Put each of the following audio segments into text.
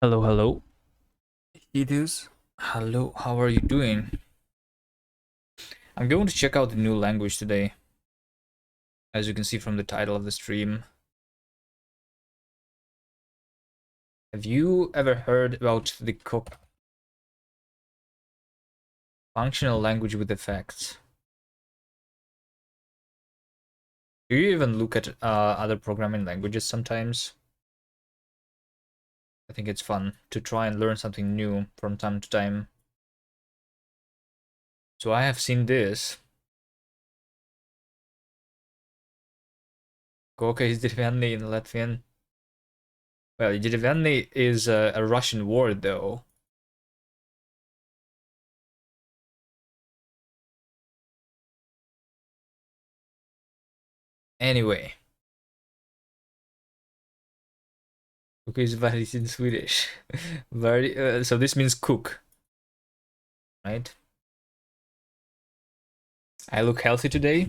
Hello, hello. Idus. Hello, how are you doing? I'm going to check out the new language today, as you can see from the title of the stream. Have you ever heard about the Koka functional language with effects? Do you even look at other programming languages sometimes? I think it's fun to try and learn something new from time to time. So I have seen this. Koka is derivative in Latvian. Well, derivative is a Russian word, though. Anyway, Koka is varies in Swedish. So this means cook, right? I look healthy today.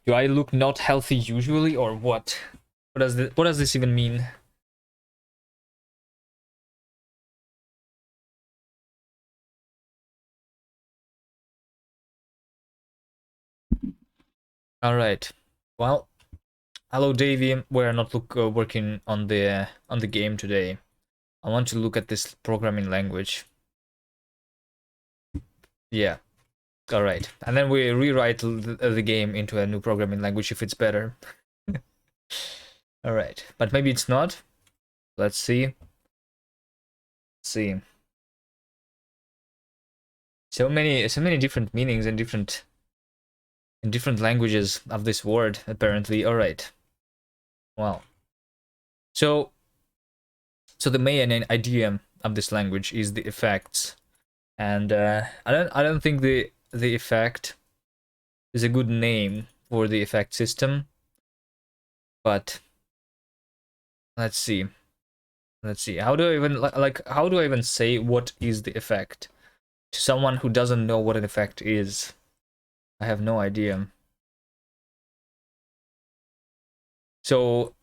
Do I look not healthy usually, or what? What does this even mean? All right. Well, hello, Davey. We're not working on the game today. I want to look at this programming language. Yeah. All right. And then we rewrite the game into a new programming language if it's better. All right. But maybe it's not. Let's see. Let's see. So many different meanings and different languages of this word apparently. All right. Well. So so the main idea of this language is the effects, and I don't think the effect is a good name for the effect system, but let's see. Let's see. How do I even like how do I even say what is the effect to someone who doesn't know what an effect is? I have no idea. So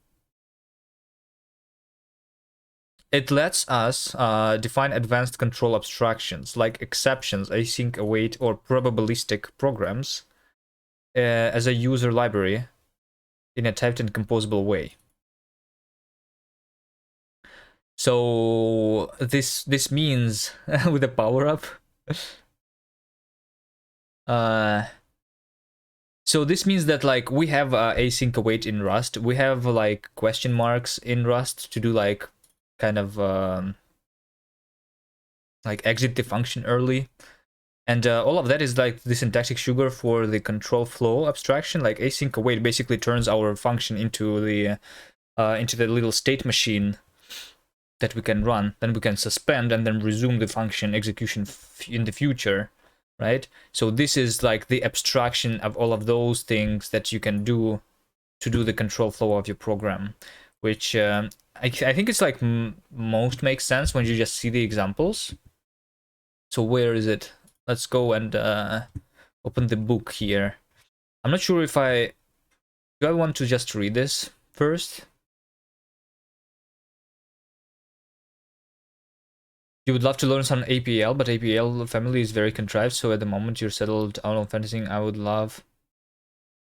it lets us define advanced control abstractions like exceptions, async await, or probabilistic programs as a user library in a typed and composable way. So this means with a power up, uh, so this means that like we have async await in Rust, we have like question marks in Rust to do like kind of like exit the function early, and all of that is like the syntactic sugar for the control flow abstraction. Like async await basically turns our function into the little state machine that we can run, then we can suspend and then resume the function execution in the future, right? So this is like the abstraction of all of those things that you can do to do the control flow of your program, which I think it's like most makes sense when you just see the examples. So where is it? Let's go and open the book here. I'm not sure if do I want to just read this first? You would love to learn some APL, but APL family is very contrived, so at the moment you're settled out on fencing. I would love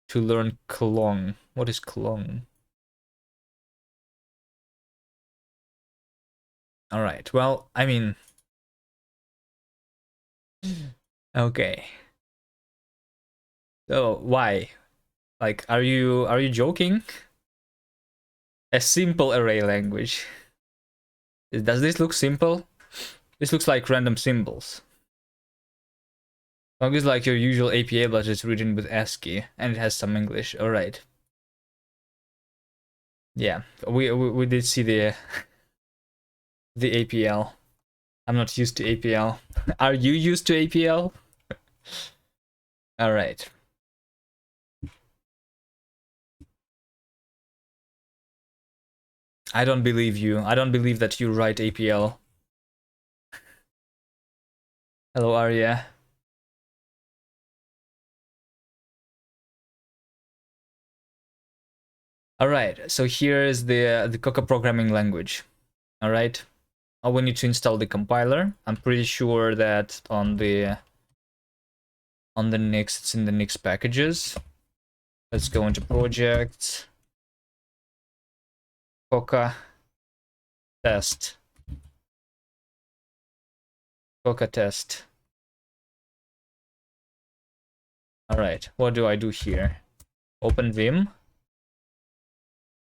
to learn Klong. What is Klong? Alright, well, I mean... Okay. So, why? Like, are you joking? A simple array language. Does this look simple? This looks like random symbols. Long as like your usual APA, but it's written with ASCII and it has some English. All right. Yeah, we did see the APL. I'm not used to APL. Are you used to APL? All right. I don't believe you. I don't believe that you write APL. Hello, Arya. All right. So here is the Koka programming language. All right. Now we need to install the compiler. I'm pretty sure that on the Nix, it's in the Nix packages. Let's go into projects. Koka test. Koka test. All right. What do I do here? Open Vim.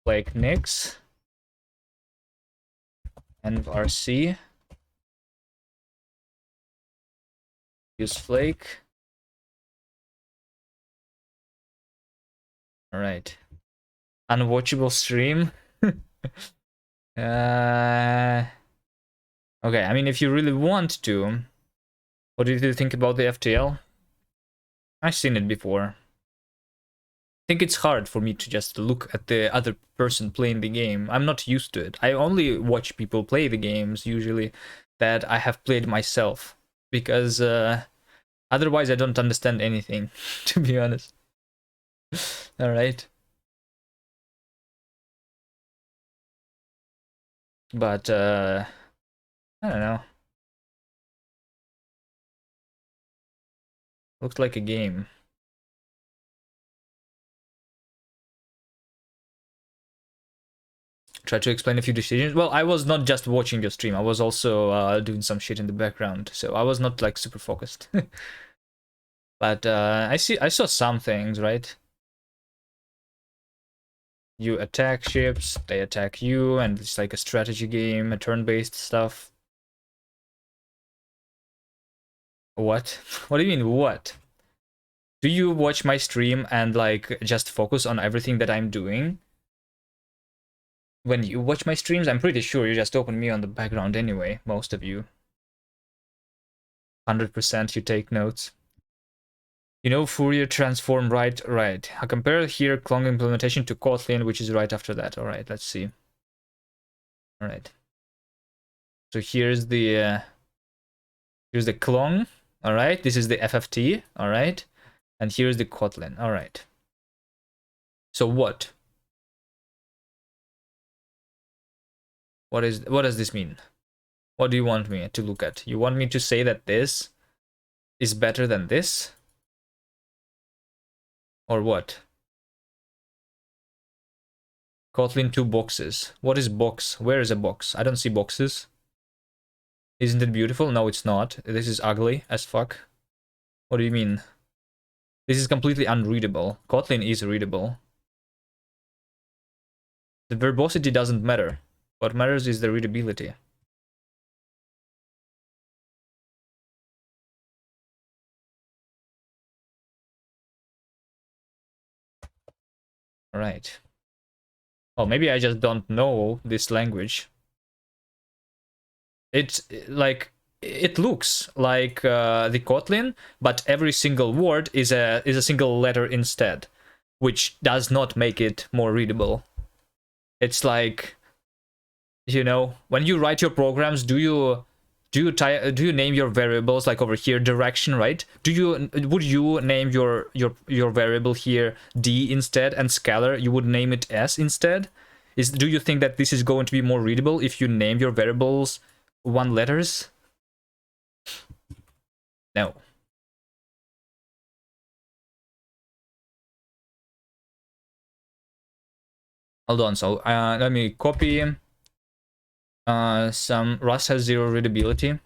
Like Nix. env-rc. Use Flake. All right. Unwatchable stream. Okay, I mean, if you really want to, what do you think about the FTL? I've seen it before. I think it's hard for me to just look at the other person playing the game. I'm not used to it. I only watch people play the games, usually, that I have played myself. Because otherwise I don't understand anything, to be honest. Alright. But, I don't know. Looks like a game. Try to explain a few decisions. Well, I was not just watching your stream. I was also doing some shit in the background. So I was not like super focused. But I saw some things, right? You attack ships, they attack you, and it's like a strategy game, a turn-based stuff. What? What do you mean, what? Do you watch my stream and like just focus on everything that I'm doing? When you watch my streams, I'm pretty sure you just open me on the background anyway, most of you. 100% you take notes. You know Fourier transform, right? Right. I compare here Clong implementation to Kotlin, which is right after that. All right, let's see. All right. So here's the Clong. All right. This is the FFT. All right. And here's the Kotlin. All right. So what? What does this mean? What do you want me to look at? You want me to say that this is better than this? Or what? Kotlin 2 boxes. What is box? Where is a box? I don't see boxes. Isn't it beautiful? No, it's not. This is ugly as fuck. What do you mean? This is completely unreadable. Kotlin is readable. The verbosity doesn't matter. What matters is the readability. Right. Well, maybe I just don't know this language. It's like it looks like the Kotlin, but every single word is a single letter instead, which does not make it more readable. It's like, you know, when you write your programs, do you name your variables like over here direction, right? Would you name your variable here D instead, and scalar you would name it S instead? Do you think that this is going to be more readable if you name your variables one letters? No. Hold on, so let me copy. Some Rust has 0 readability.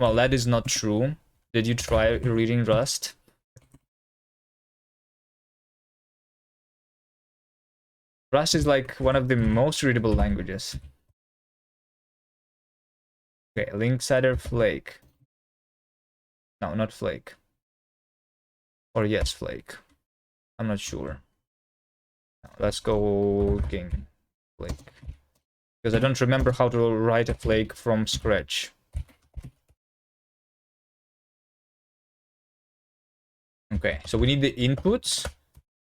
Well, that is not true. Did you try reading Rust? Rust is like one of the most readable languages. Okay, Linkcider Flake. No, not Flake. Or yes, Flake. I'm not sure. No, let's go King Flake. Because I don't remember how to write a Flake from scratch. Okay, so we need the inputs.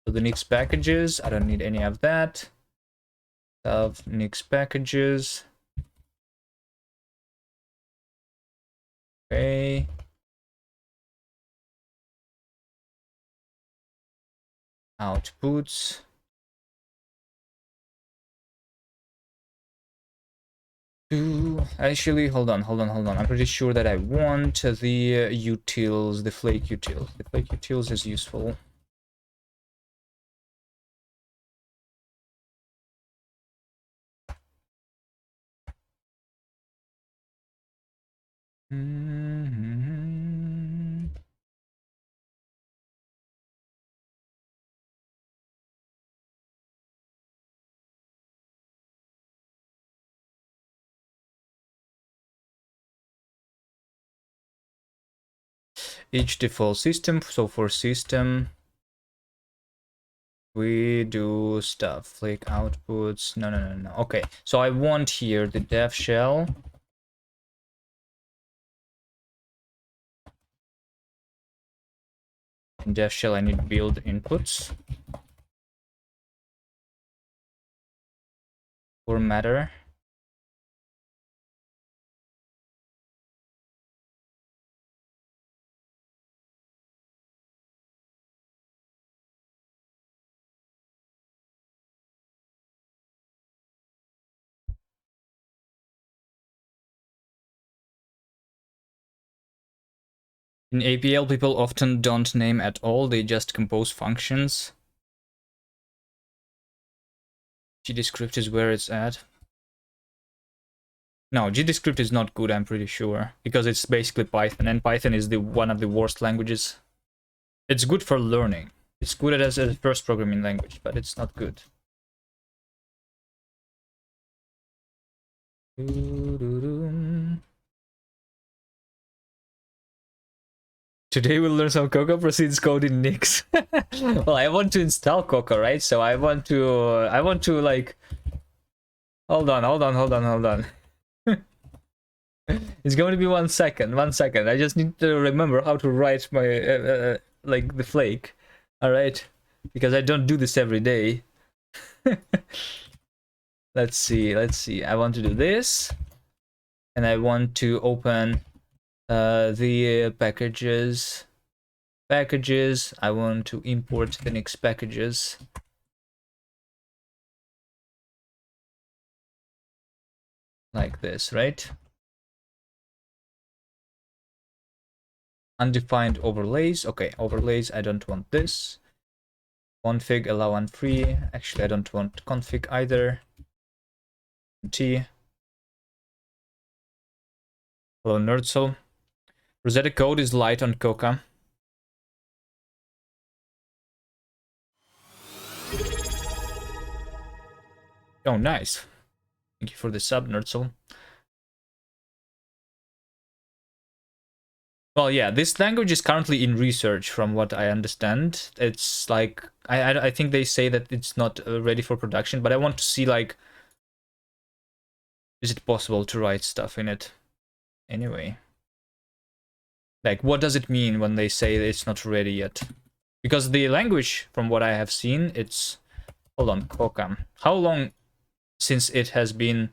So the Nix packages. I don't need any of that. Of Nix packages. Okay. Outputs. Actually, hold on. I'm pretty sure that I want the utils, the flake utils. The flake utils is useful. Each default system. So for system, we do stuff like outputs. No. Okay, so I want here the dev shell. In dev shell, I need build inputs. For matter. In APL, people often don't name at all, they just compose functions. GDScript is where it's at. No, GDScript is not good, I'm pretty sure, because it's basically Python, and Python is one of the worst languages. It's good for learning. It's good as a first programming language, but it's not good. Today we'll learn some Koka proceeds code in Nix. Well, I want to install Koka, right? So I want to like. Hold on. It's going to be 1 second. 1 second. I just need to remember how to write my like the flake. All right, because I don't do this every day. Let's see. I want to do this, and I want to open the packages. I want to import the next packages. Like this, right? Undefined overlays. Okay, overlays. I don't want this. Config allow unfree. Actually, I don't want config either. T. Hello, Nerdsoul. Rosetta code is light on Koka. Oh, nice. Thank you for the sub, Nerdsoul. Well, yeah, this language is currently in research, from what I understand. It's like I think they say that it's not ready for production, but I want to see, like, is it possible to write stuff in it? Anyway, like, what does it mean when they say it's not ready yet? Because the language, from what I have seen, it's, hold on, Koka. How long since it has been?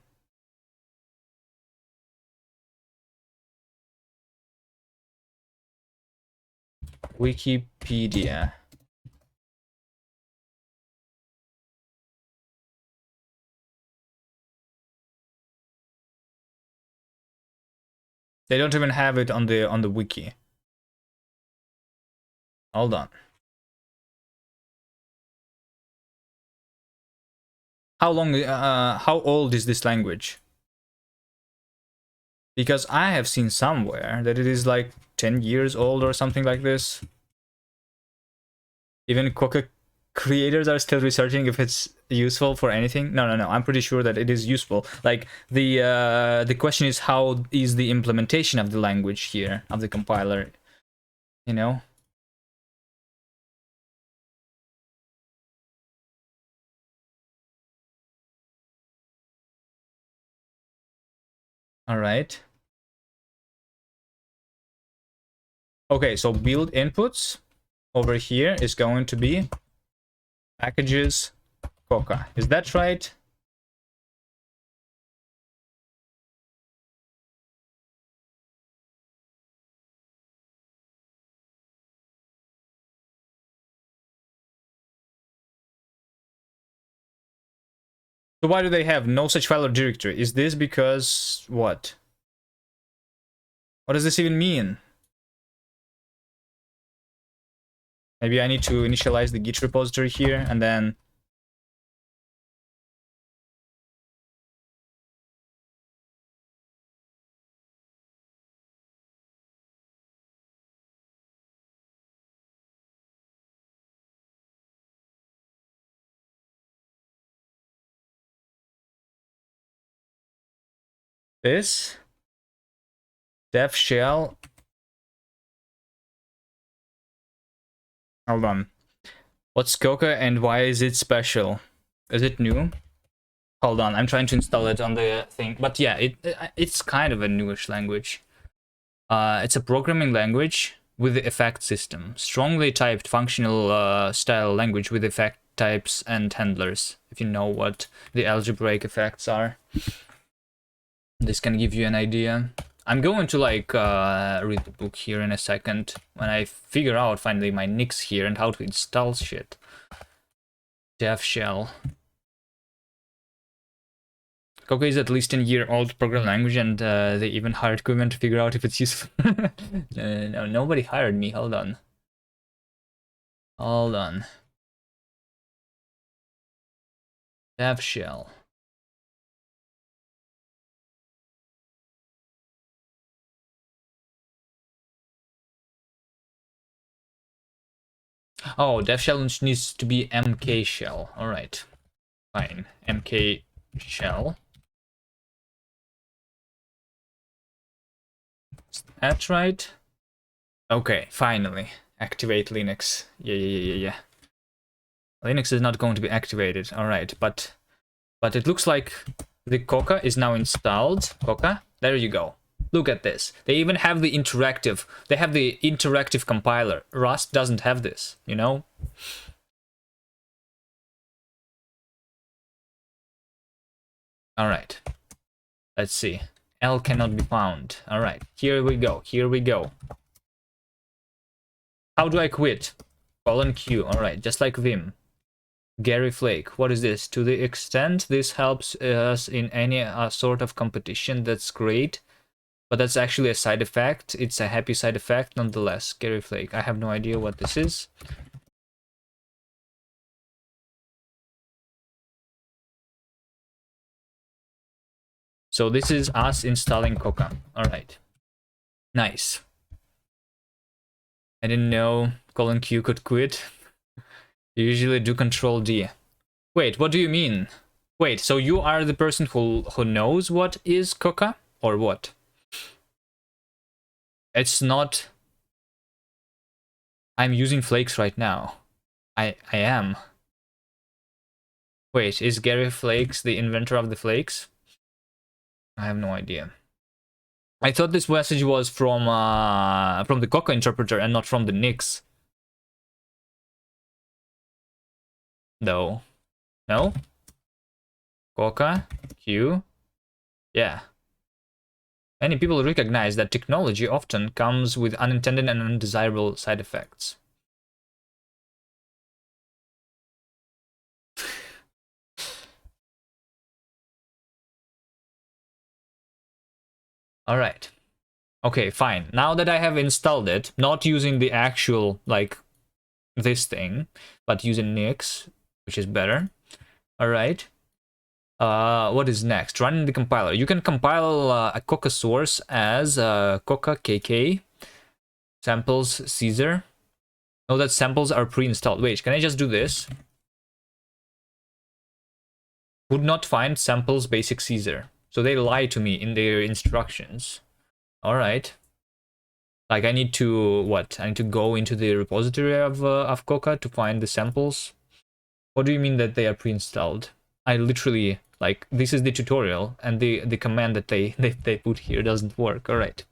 Wikipedia. They don't even have it on the wiki. Hold on. How long? How old is this language? Because I have seen somewhere that it is like 10 years old or something like this. Even Koka creators are still researching if it's useful for anything? No, no, no. I'm pretty sure that it is useful. Like the question is, how is the implementation of the language here, of the compiler? You know. All right. Okay, so build inputs over here is going to be packages Koka. Is that right? So why do they have no such file or directory? Is this because what? What does this even mean? Maybe I need to initialize the Git repository here and then... This dev shell. Hold on. What's Koka and why is it special? Is it new? Hold on, I'm trying to install it on the thing. But yeah, it's kind of a newish language. It's a programming language with the effect system. Strongly typed functional style language with effect types and handlers. If you know what the algebraic effects are. This can give you an idea. I'm going to like read the book here in a second when I figure out finally my nicks here and how to install shit. Dev shell. Koka is at least a year-old programming language, and they even hired Kuman to figure out if it's useful. No, nobody hired me. Hold on. Hold on. Dev shell. Oh, dev shell needs to be MK shell. All right, fine. MK shell. Is that right? Okay, finally. Activate Linux. Yeah. Linux is not going to be activated. All right, but it looks like the Koka is now installed. Koka, there you go. Look at this. They even have the interactive. They have the interactive compiler. Rust doesn't have this, you know? All right. Let's see. L cannot be found. All right. Here we go. Here we go. How do I quit? :Q. All right. Just like Vim. Gary Flake. What is this? To the extent this helps us in any sort of competition, that's great. But that's actually a side effect. It's a happy side effect nonetheless. Gary Flake. I have no idea what this is. So this is us installing Koka. All right. Nice. I didn't know :Q could quit. You usually do Control D. Wait, what do you mean? Wait, so you are the person who knows what is Koka? Or what? It's not... I'm using flakes right now. I am. Wait, is Gary Flakes the inventor of the flakes? I have no idea. I thought this message was from the Koka interpreter and not from the Nix. Though. No? Koka? Q? Yeah. Many people recognize that technology often comes with unintended and undesirable side effects. All right. Okay, fine. Now that I have installed it, not using the actual, like, this thing, but using Nix, which is better. All right. What is next? Running the compiler. You can compile a Koka source as Koka KK samples Caesar. Know that samples are pre-installed. Wait, can I just do this? Would not find samples basic Caesar. So they lie to me in their instructions. All right. Like I need to what? I need to go into the repository of Koka to find the samples. What do you mean that they are pre-installed? I literally like this is the tutorial, and the command that they put here doesn't work. All right.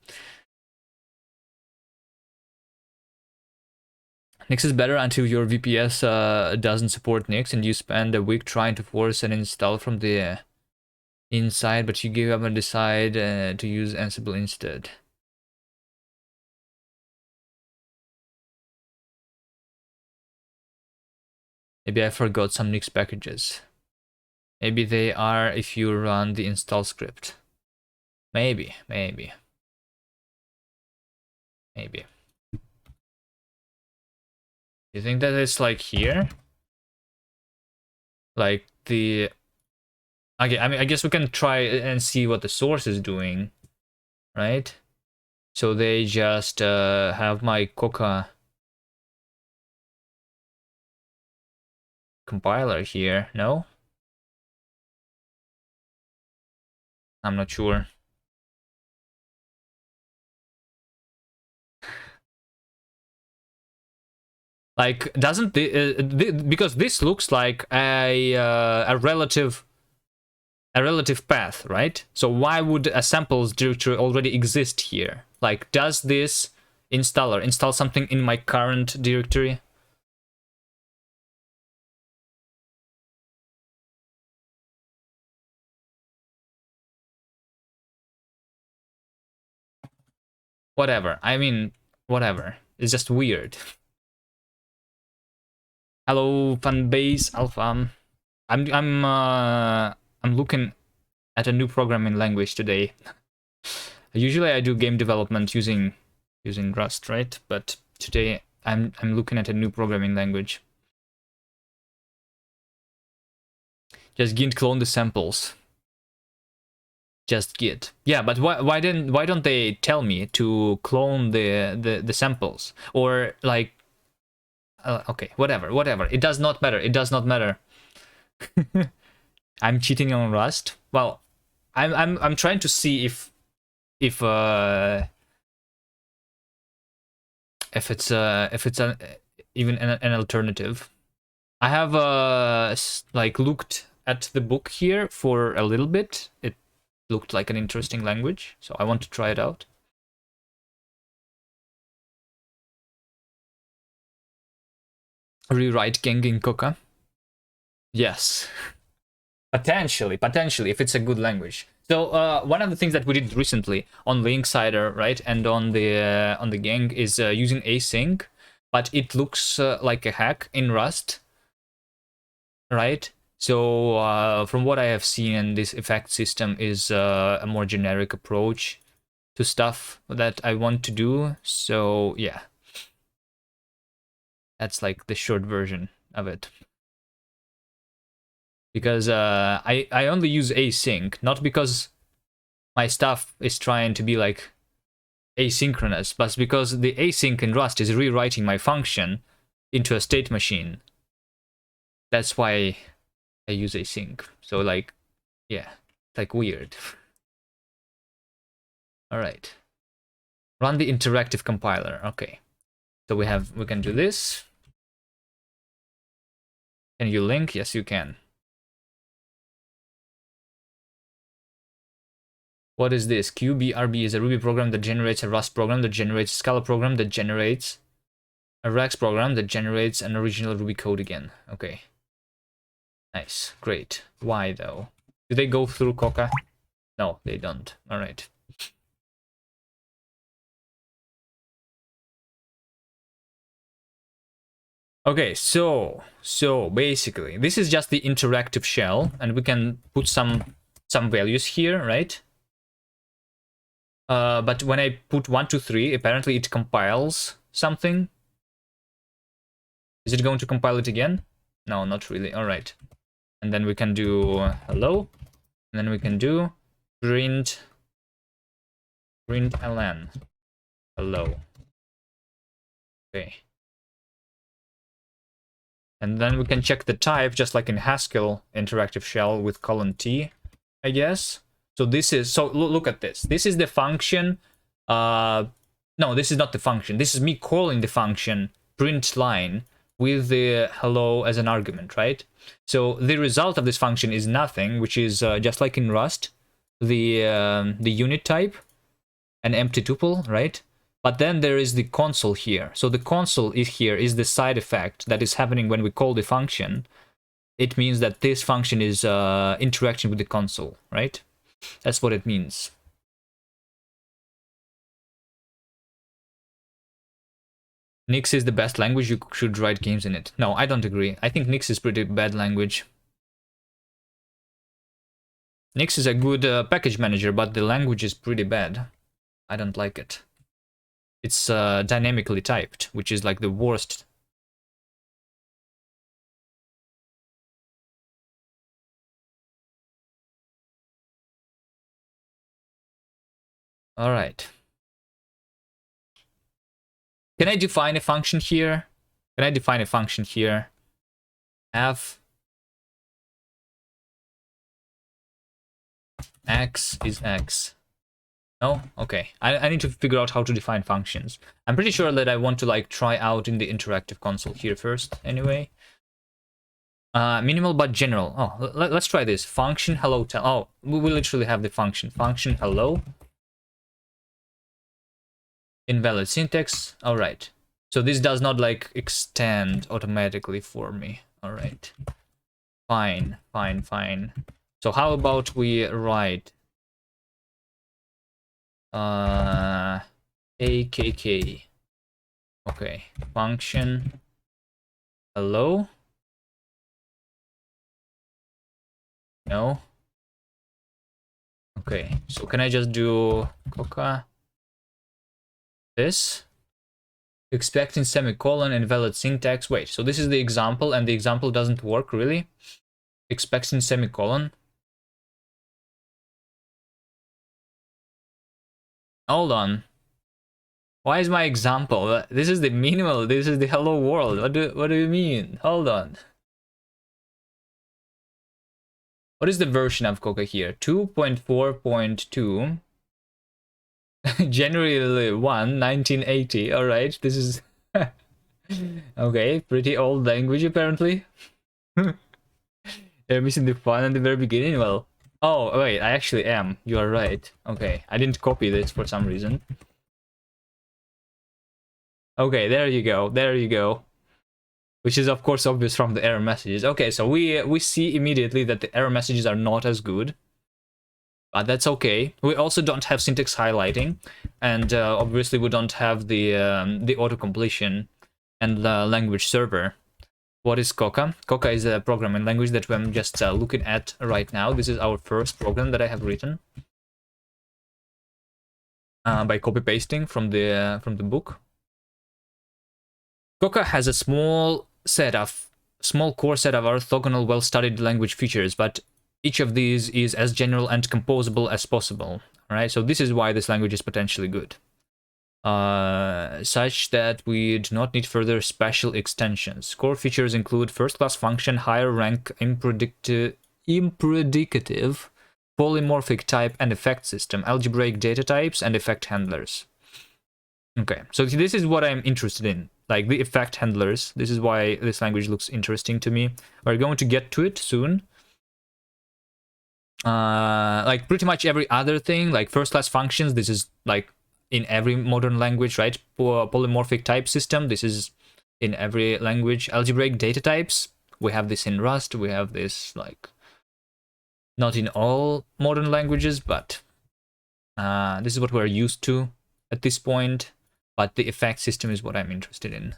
Nix is better until your VPS doesn't support Nix, and you spend a week trying to force an install from the inside, but you give up and decide to use Ansible instead. Maybe I forgot some Nix packages. Maybe they are if you run the install script. Maybe. You think that it's like here? Like the... Okay, I mean, I guess we can try and see what the source is doing, right? So they just have my Koka compiler here, no? I'm not sure. Like, doesn't because this looks like a relative path, right? So why would a samples directory already exist here? Like, does this installer install something in my current directory? Whatever. I mean, whatever. It's just weird. Hello, fanbase alpha. I'm looking at a new programming language today. Usually I do game development using Rust, right? But today I'm looking at a new programming language. Just git clone the samples. Just git. Yeah, but why don't they tell me to clone the samples, or like okay, whatever. It does not matter. I'm cheating on Rust. Well, I'm trying to see if it's even an alternative. I have like looked at the book here for a little bit. It looked like an interesting language, so I want to try it out. Rewrite Gang in Koka. Yes. Potentially, if it's a good language. So one of the things that we did recently on Linksider, right, and on the Gang is using async, but it looks like a hack in Rust, right? So from what I have seen, this effect system is a more generic approach to stuff that I want to do. So yeah, that's like the short version of it. Because I only use async, not because my stuff is trying to be like asynchronous, but because the async in Rust is rewriting my function into a state machine. That's why I use async. So like, yeah, it's like weird. All right, run the interactive compiler. Okay, so we can do this. Can you link? Yes, you can. What is this? QBRB is a Ruby program that generates a Rust program that generates a Scala program that generates a Rex program that generates an original Ruby code again. Okay. Nice. Great. Why though? Do they go through Koka? No, they don't. All right. Okay, so basically, this is just the interactive shell, and we can put some values here, right? But when I put 1, 2, 3, apparently it compiles something. Is it going to compile it again? No, not really. All right. And then we can do hello, and then we can do print ln hello. Okay. And then we can check the type, just like in Haskell interactive shell with :t, I guess. So this is, so look at this. This is the function. No, this is not the function. This is me calling the function print line with the hello as an argument, right? So the result of this function is nothing, which is just like in Rust, the unit type, an empty tuple, right? But then there is the console here. So the console here is the side effect that is happening when we call the function. It means that this function is interacting with the console, right? That's what it means. Nix is the best language, you should write games in it. No, I don't agree. I think Nix is pretty bad language. Nix is a good package manager, but the language is pretty bad. I don't like it. It's dynamically typed, which is like the worst. All right. Can I define a function here? Can I define a function here? F x is x. No? Okay. I need to figure out how to define functions. I'm pretty sure that I want to like try out in the interactive console here first anyway. Minimal but general. Oh, let's try this. Function hello tell. Oh, we literally have the function. Function hello. Invalid syntax. All right. So this does not like extend automatically for me. All right. Fine, fine, fine. So how about we write AKK. Okay. Function hello. No. Okay. So can I just do Koka? This expecting semicolon and valid syntax. Wait, so this is the example and the example doesn't work really? Expecting semicolon. Hold on. Why is my example? This is the minimal, this is the hello world. What do you mean? Hold on. What is the version of Koka here? 2.4.2. January 1, 1980. All right, this is okay. Pretty old language apparently. They're missing the fun at the very beginning. Well, oh wait, I actually am. You are right. Okay, I didn't copy this for some reason. Okay, there you go. There you go. Which is of course obvious from the error messages. Okay, so we see immediately that the error messages are not as good. But that's okay. We also don't have syntax highlighting, and obviously we don't have the auto-completion and the language server. What is Koka? Koka is a programming language that I'm just looking at right now. This is our first program that I have written by copy-pasting from the book. Koka has a small core set of orthogonal, well-studied language features, but each of these is as general and composable as possible. All right, so this is why this language is potentially good, such that we do not need further special extensions. Core features include first-class function, higher rank, impredicative, polymorphic type and effect system, algebraic data types, and effect handlers. Okay, so this is what I'm interested in, like the effect handlers. This is why this language looks interesting to me. We're going to get to it soon. Like pretty much every other thing, like first-class functions, this is like in every modern language, right? Polymorphic type system, this is in every language. Algebraic data types, we have this in Rust, we have this like not in all modern languages, but this is what we're used to at this point. But the effect system is what I'm interested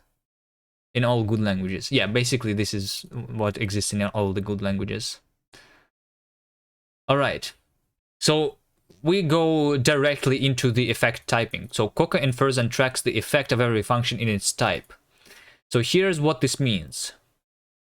in all good languages. Yeah, basically this is what exists in all the good languages. All right, so we go directly into the effect typing. So Koka infers and tracks the effect of every function in its type. So here's what this means.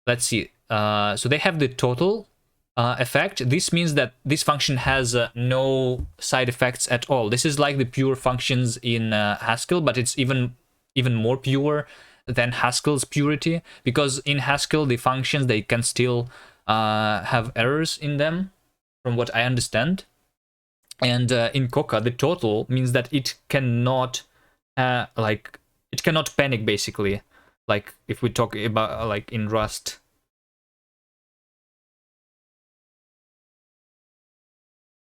Let's see. So they have the total effect. This means that this function has no side effects at all. This is like the pure functions in Haskell, but it's even more pure than Haskell's purity, because in Haskell the functions, they can still have errors in them, from what I understand. And in Koka, the total means that it cannot like it cannot panic, basically. Like if we talk about like in Rust.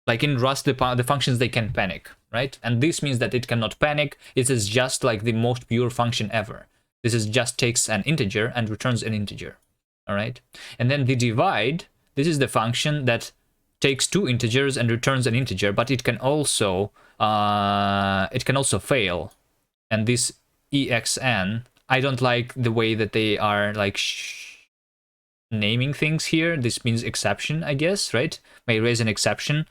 Like in Rust, the functions, they can panic, right? And this means that it cannot panic. It is just like the most pure function ever. This is just takes an integer and returns an integer, all right? And then the divide, this is the function that takes two integers and returns an integer, but it can also fail. And this exn, I don't like the way that they are like naming things here. This means exception, I guess, right? May raise an exception.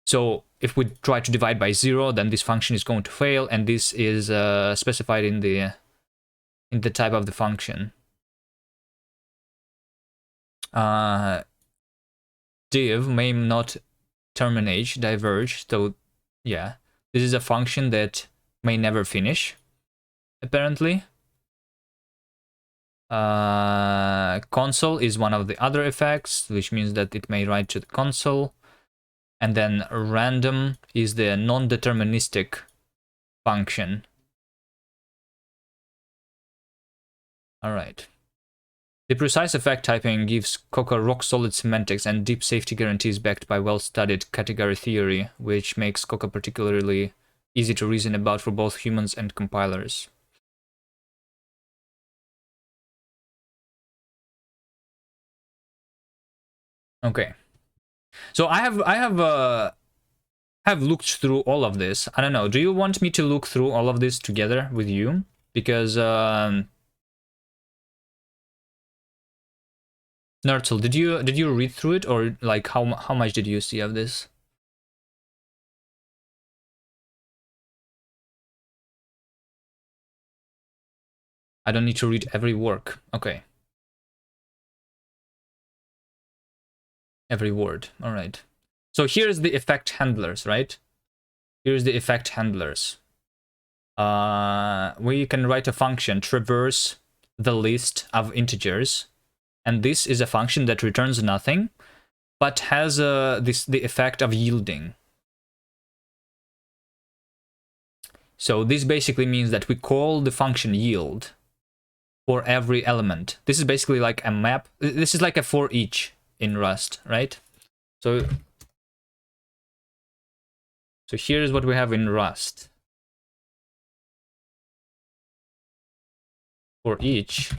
So if we try to divide by 0, then this function is going to fail, and this is specified in the type of the function. Div may not terminate, diverge. So yeah, this is a function that may never finish, apparently. Console is one of the other effects, which means that it may write to the console. And then random is the non-deterministic function. All right. The precise effect typing gives Koka rock-solid semantics and deep safety guarantees backed by well-studied category theory, which makes Koka particularly easy to reason about for both humans and compilers. Okay. So I have looked through all of this. I don't know. Do you want me to look through all of this together with you? Because Nurtle, did you read through it, or like how much did you see of this? I don't need to read every work. Okay. Every word. All right. So here's the effect handlers, right? Here's the effect handlers. We can write a function, traverse the list of integers, and this is a function that returns nothing, but has the effect of yielding. So this basically means that we call the function yield for every element. This is basically like a map. This is like a for each in Rust, right? So here's what we have in Rust. For each,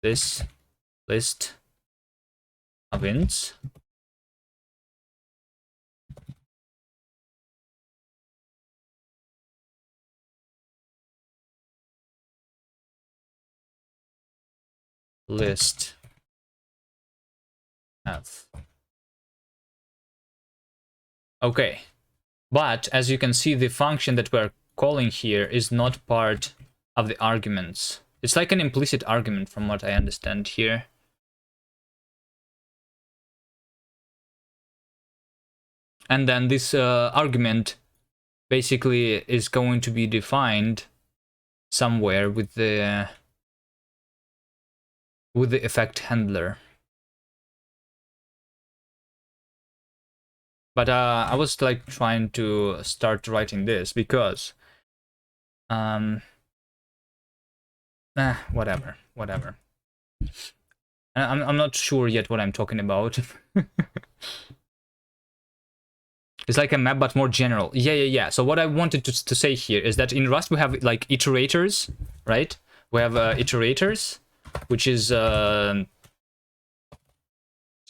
this list of ints list f. Okay, but as you can see, the function that we're calling here is not part of the arguments. It's like an implicit argument from what I understand here. And then this argument basically is going to be defined somewhere with the effect handler. But I was like trying to start writing this because whatever. I'm not sure yet what I'm talking about. It's like a map, but more general. Yeah. So what I wanted to say here is that in Rust we have like iterators, right? We have iterators, which is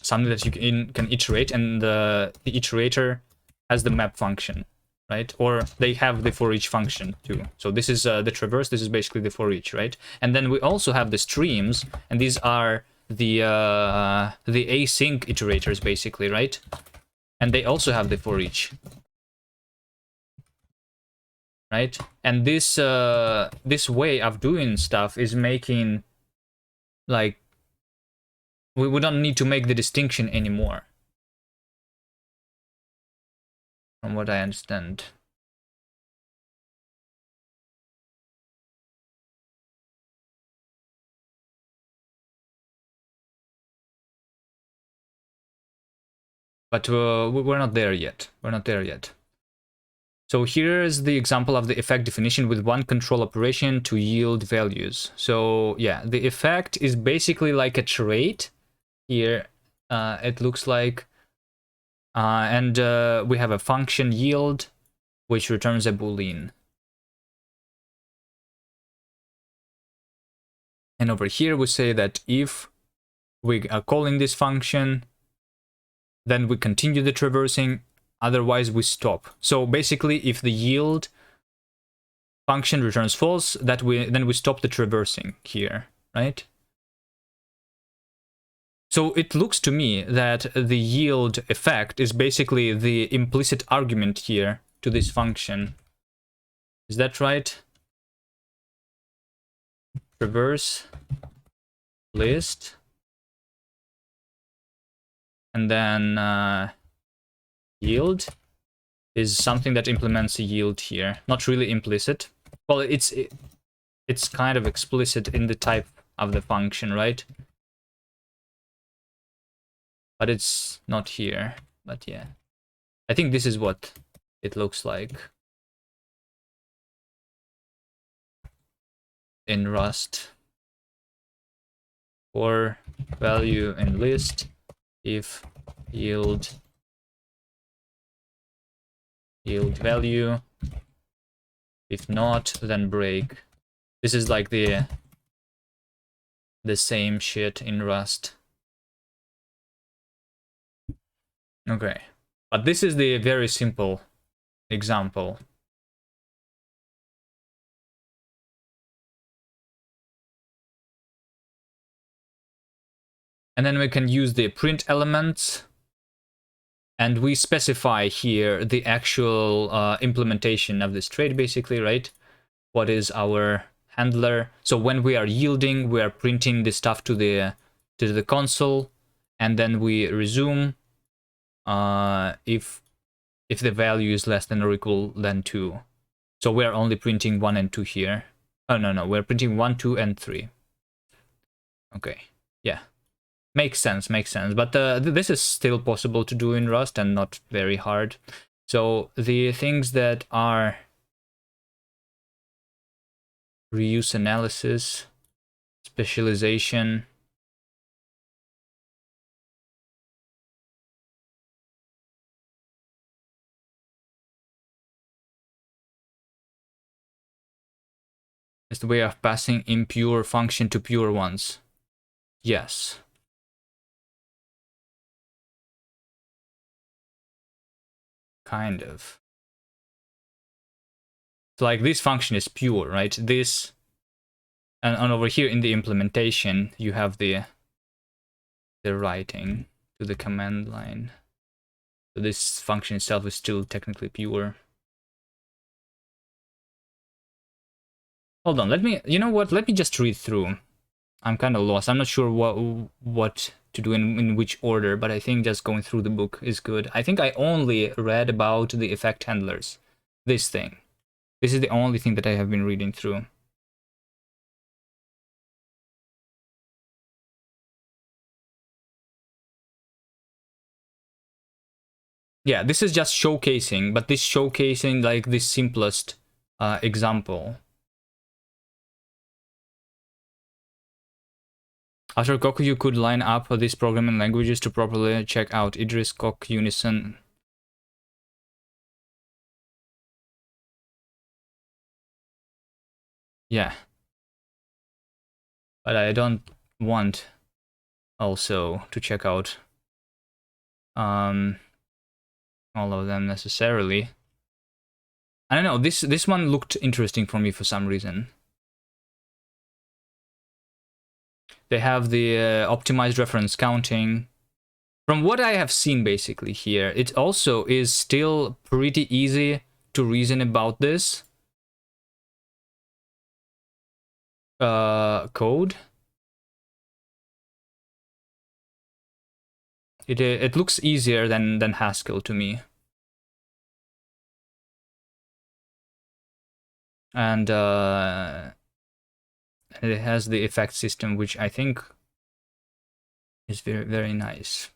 something that you can iterate, and the iterator has the map function, right? Or they have the for each function too. So this is the traverse. This is basically the for each, right? And then we also have the streams, and these are the async iterators, basically, right? And they also have the for each, right? And this this way of doing stuff is making like we don't need to make the distinction anymore, from what I understand. But we're not there yet. We're not there yet. So here is the example of the effect definition with one control operation to yield values. So yeah, the effect is basically like a trait. Here it looks like, and we have a function yield, which returns a boolean. And over here we say that if we are calling this function, then we continue the traversing, otherwise we stop. So basically, if the yield function returns false, then we stop the traversing here, right? So it looks to me that the yield effect is basically the implicit argument here to this function. Is that right? Traverse list, and then yield is something that implements a yield here. Not really implicit. Well, it's kind of explicit in the type of the function, right? But it's not here. But yeah, I think this is what it looks like in Rust. For value in list, if yield value, if not, then break. This is like the same shit in Rust. Okay, but this is the very simple example. And then we can use the print elements, and we specify here the actual implementation of this trait, basically, right? What is our handler? So when we are yielding, we are printing the stuff to the console, and then we resume if the value is less than or equal than 2. So we're only printing 1 and 2 here. Oh, no, we're printing 1, 2, and 3. Okay, yeah. Makes sense. But this is still possible to do in Rust and not very hard. So the things that are reuse analysis, specialization, is the way of passing impure function to pure ones. Yes. Kind of. So like this function is pure, right? This, and over here in the implementation, you have the writing to the command line. So this function itself is still technically pure. Hold on, you know what? Let me just read through. I'm kind of lost. I'm not sure what to do in which order, but I think just going through the book is good. I think I only read about the effect handlers. This thing. This is the only thing that I have been reading through. Yeah, this is just showcasing, but this showcasing like the simplest example. After Koka, you could line up these programming languages to properly check out Idris, Kok, Unison. Yeah. But I don't want also to check out all of them necessarily. I don't know, this one looked interesting for me for some reason. They have the optimized reference counting. From what I have seen basically here, it also is still pretty easy to reason about this code. It looks easier than Haskell to me. And it has the effect system, which I think is very, very nice.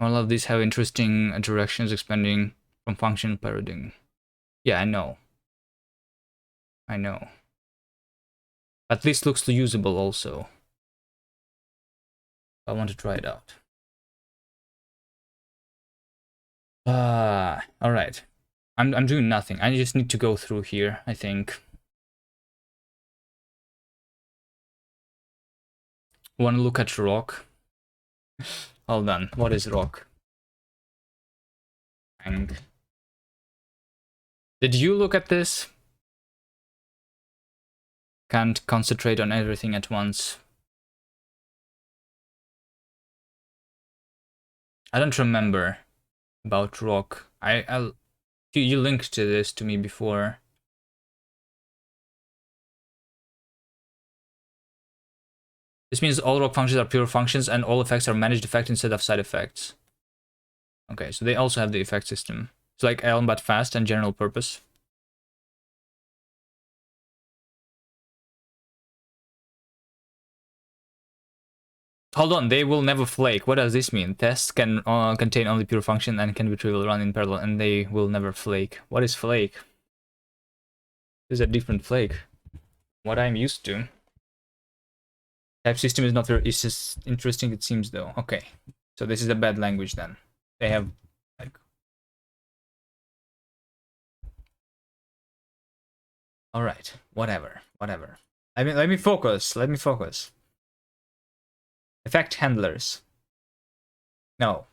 All of these have interesting directions expanding from function parodying. Yeah, I know. I know. But this looks usable also. I want to try it out. Alright. I'm doing nothing. I just need to go through here, I think. Want to look at rock? Hold on. What is rock? And did you look at this? Can't concentrate on everything at once. I don't remember about rock. You linked to this to me before. This means all rock functions are pure functions and all effects are managed effects instead of side effects. Okay, so they also have the effect system. It's like Elm but fast and general purpose. Hold on, they will never flake. What does this mean? Tests can contain only pure function and can be trivial run in parallel, and they will never flake. What is flake? This is a different flake. What I'm used to. Type system is not very it's interesting, it seems, though. Okay, so this is a bad language then. They have like. All right, whatever. I mean, let me focus. Effect handlers. No.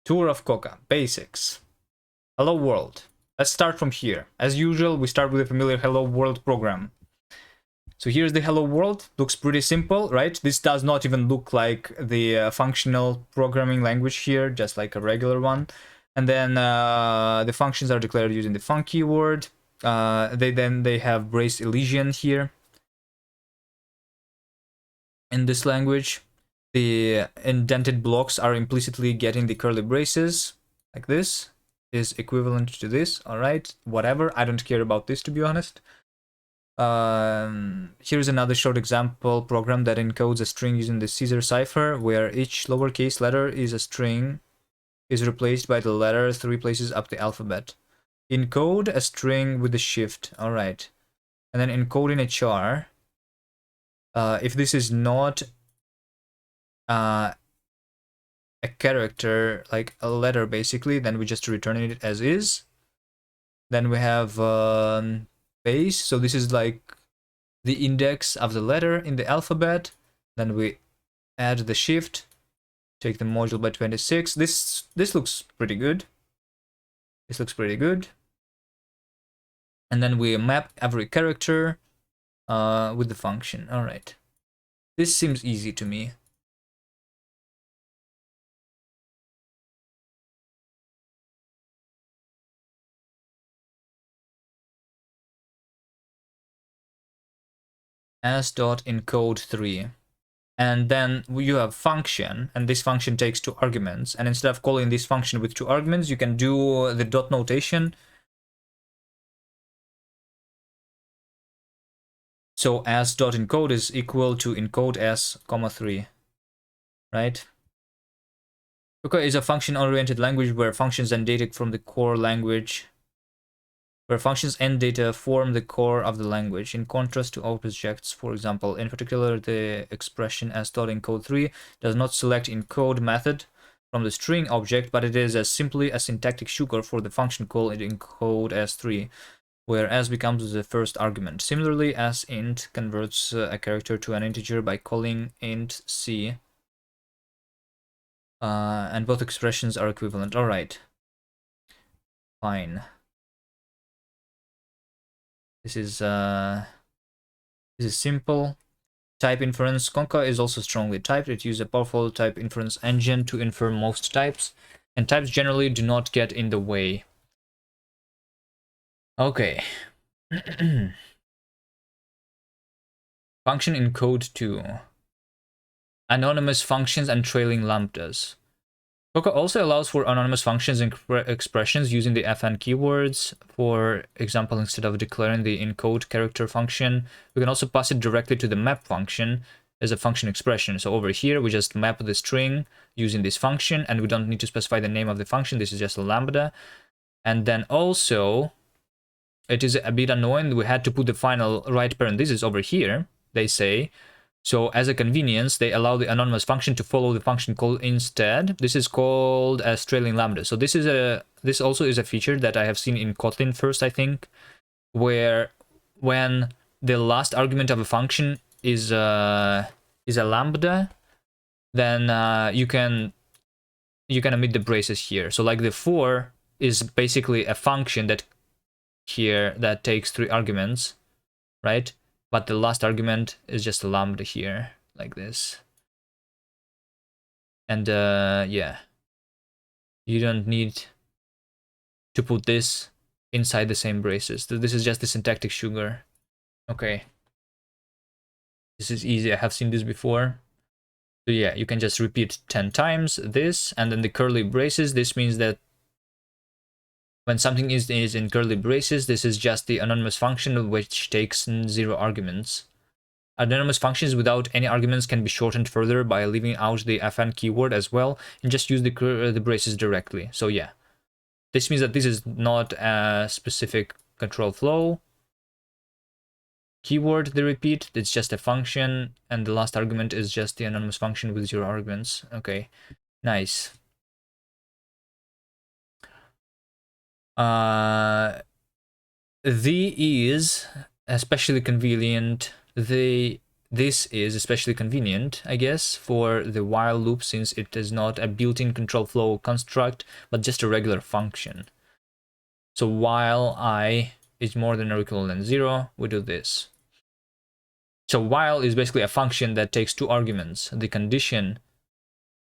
Tour of Koka. Basics. Hello world. Let's start from here. As usual, we start with a familiar hello world program. So here's the hello world. Looks pretty simple, right? This does not even look like the functional programming language here, just like a regular one. And then the functions are declared using the func keyword. They have brace elision here. In this language, the indented blocks are implicitly getting the curly braces, like this is equivalent to this. All right, whatever. I don't care about this, to be honest. Here's another short example program that encodes a string using the Caesar cipher, where each lowercase letter is a string is replaced by the letter 3 places up the alphabet. Encode a string with the shift. All right, and then encode in a char. If this is not a character, like a letter basically, then we just return it as is. Then we have base, so this is like the index of the letter in the alphabet. Then we add the shift, take the module by 26. This looks pretty good. And then we map every character with the function. All right, this seems easy to me. as.encode3, and then you have function, and this function takes 2 arguments, and instead of calling this function with 2 arguments, you can do the dot notation. So as.encode is equal to encode s, 3, right? Koka is a function-oriented language where functions and data from the core language, where functions and data form the core of the language, in contrast to objects, for example. In particular, the expression as.encode3 does not select encode method from the string object, but it is as simply a syntactic sugar for the function call it encode s3, where s becomes the first argument. Similarly, as int converts a character to an integer by calling int c, and both expressions are equivalent. All right, fine. This is simple. Type inference. Koka is also strongly typed. It uses a powerful type inference engine to infer most types, and types generally do not get in the way. Okay. Function in code 2. Anonymous functions and trailing lambdas. Koka also allows for anonymous functions and expressions using the fn keywords. For example, instead of declaring the encode character function, we can also pass it directly to the map function as a function expression. So over here, we just map the string using this function, and we don't need to specify the name of the function. This is just a lambda. And then also, it is a bit annoying. We had to put the final right parenthesis over here, they say. So as a convenience, they allow the anonymous function to follow the function call instead. This is called as trailing lambda. So this also is a feature that I have seen in Kotlin first, I think, where when the last argument of a function is a lambda, then you can omit the braces here. So like the for is basically a function that takes 3 arguments, right? But the last argument is just a lambda here, like this. And yeah, you don't need to put this inside the same braces. This is just the syntactic sugar. Okay. This is easy. I have seen this before. So yeah, you can just repeat 10 times this, and then the curly braces. This means that when something is in curly braces, this is just the anonymous function which takes 0 arguments. Anonymous functions without any arguments can be shortened further by leaving out the fn keyword as well, and just use the braces directly. So yeah, this means that this is not a specific control flow keyword, the repeat. It's just a function, and the last argument is just the anonymous function with 0 arguments. Okay, nice. Is especially convenient. This is especially convenient, I guess, for the while loop, since it is not a built-in control flow construct, but just a regular function. So while I is more than or equal than 0, we do this. So while is basically a function that takes 2 arguments, the condition,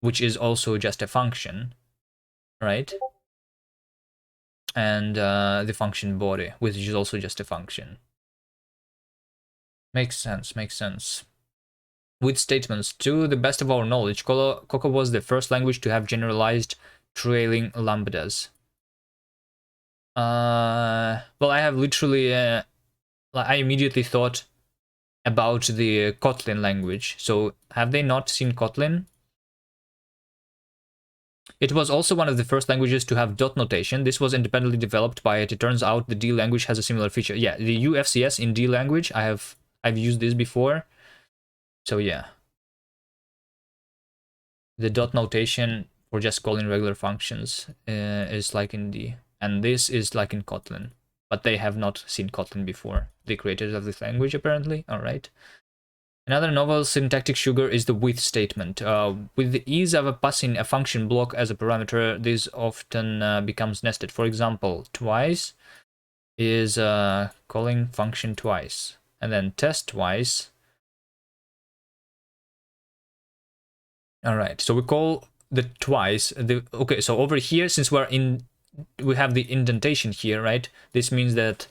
which is also just a function, right? And the function body, which is also just a function. Makes sense, makes sense. With statements, to the best of our knowledge, Koka was the first language to have generalized trailing lambdas. Well, I have literally, I immediately thought about the Kotlin language. So have they not seen Kotlin? It was also one of the first languages to have dot notation. This was independently developed by it. It turns out the D language has a similar feature. Yeah, the UFCS in D language, I've used this before. So yeah. The dot notation for just calling regular functions is like in D. And this is like in Kotlin. But they have not seen Kotlin before. The creators of this language, apparently. Alright. Another novel syntactic sugar is the with statement. With the ease of passing a function block as a parameter, this often becomes nested. For example, twice is calling function twice, and then test twice. All right, so we call the twice. Okay, so over here, since we have the indentation here, right? This means that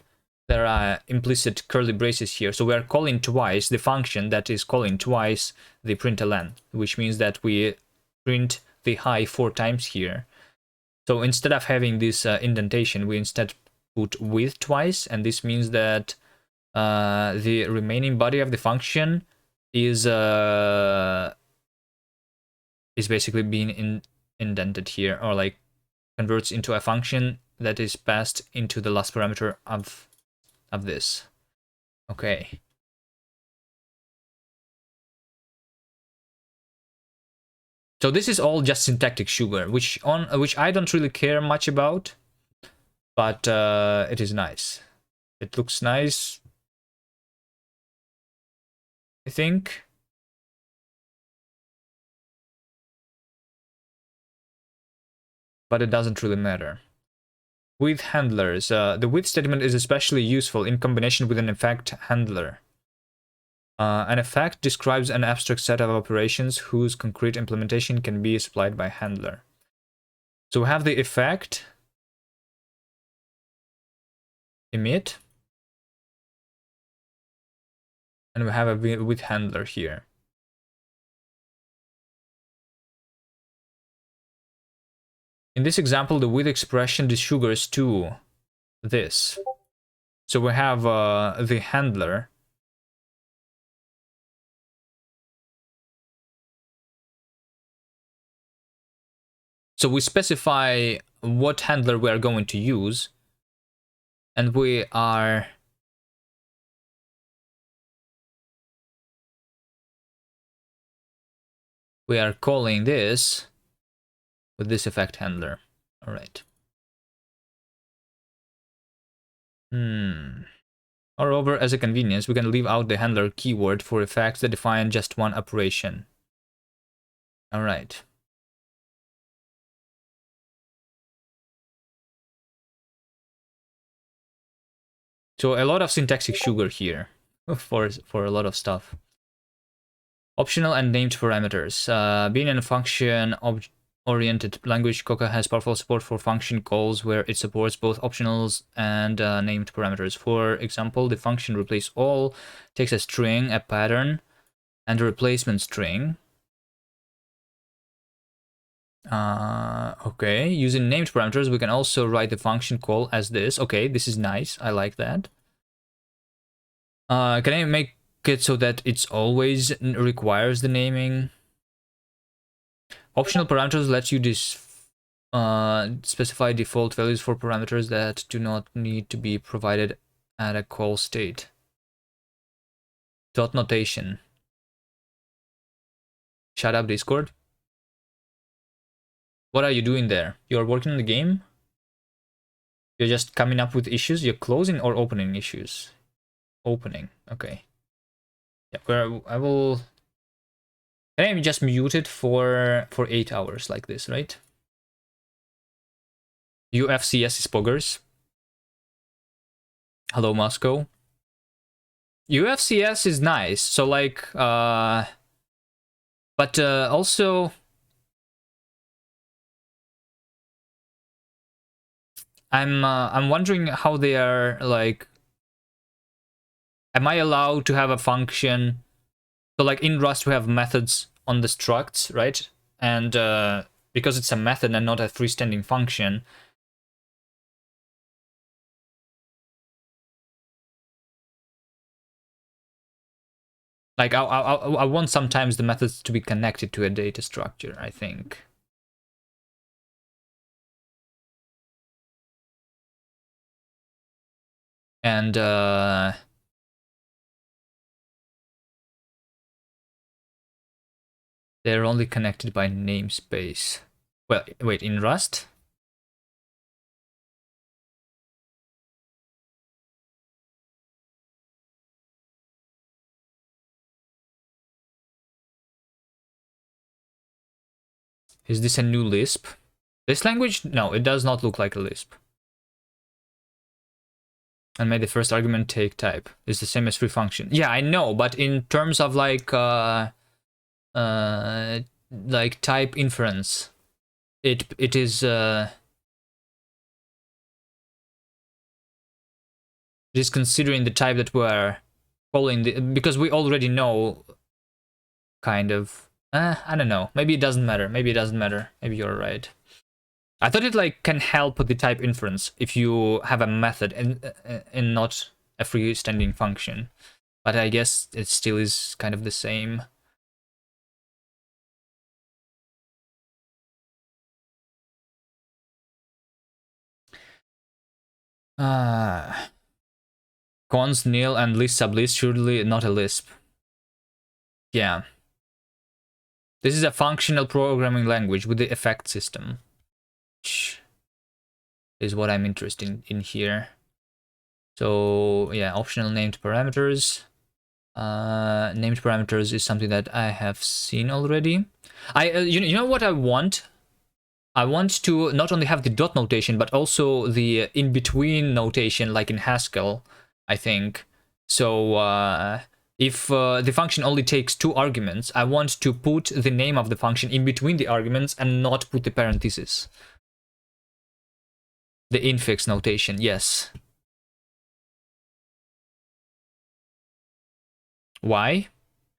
there are implicit curly braces here. So we are calling twice the function that is calling twice the println, which means that we print the high 4 times here. So instead of having this indentation, we instead put with twice, and this means that the remaining body of the function is basically being indented here, or like converts into a function that is passed into the last parameter of this. Okay. So this is all just syntactic sugar, which I don't really care much about, but it is nice. It looks nice, I think. But it doesn't really matter. With handlers, the with statement is especially useful in combination with an effect handler. An effect describes an abstract set of operations whose concrete implementation can be supplied by handler. So we have the effect emit, and we have a with handler here. In this example, the with expression desugars to this. So we have the handler So we specify what handler we are going to use, and we are calling this with this effect handler. All right. Moreover, as a convenience, we can leave out the handler keyword for effects that define just one operation. All right. So a lot of syntactic sugar here for a lot of stuff. Optional and named parameters. Being in a function-oriented language, Koka has powerful support for function calls where it supports both optionals and named parameters. For example, the function replace all takes a string, a pattern, and a replacement string. Okay, using named parameters, we can also write the function call as this. Okay, this is nice. I like that. Can I make it so that it's always requires the naming? Optional parameters lets you specify default values for parameters that do not need to be provided at a call state. Dot notation. Shut up, Discord. What are you doing there? You're working on the game? You're just coming up with issues? You're closing or opening issues? Opening. Okay. Yeah, where I will. Can I just mute it for 8 hours like this, right? UFCS is poggers. Hello, Moscow. UFCS is nice. So like, but also, I'm wondering how they are like. Am I allowed to have a function? So like in Rust, we have methods on the structs, right? And because it's a method and not a freestanding function, like I want sometimes the methods to be connected to a data structure, I think. And they're only connected by namespace. Well, wait, in Rust? Is this a new Lisp? This language? No, it does not look like a Lisp. And may the first argument take type. It's the same as free function. Yeah, I know, but in terms of like type inference, it is considering the type that we're calling the, because we already know kind of. I don't know. Maybe it doesn't matter. Maybe it doesn't matter. Maybe you're right. I thought it like can help with the type inference if you have a method and not a freestanding function. But I guess it still is kind of the same. Cons, nil, and list sublist, surely not a Lisp. Yeah. This is a functional programming language with the effect system, which is what I'm interested in here. So yeah, optional named parameters. Named parameters is something that I have seen already. You know what I want? I want to not only have the dot notation, but also the in-between notation, like in Haskell, I think. So if the function only takes 2 arguments, I want to put the name of the function in between the arguments and not put the parenthesis. The infix notation, yes. Why?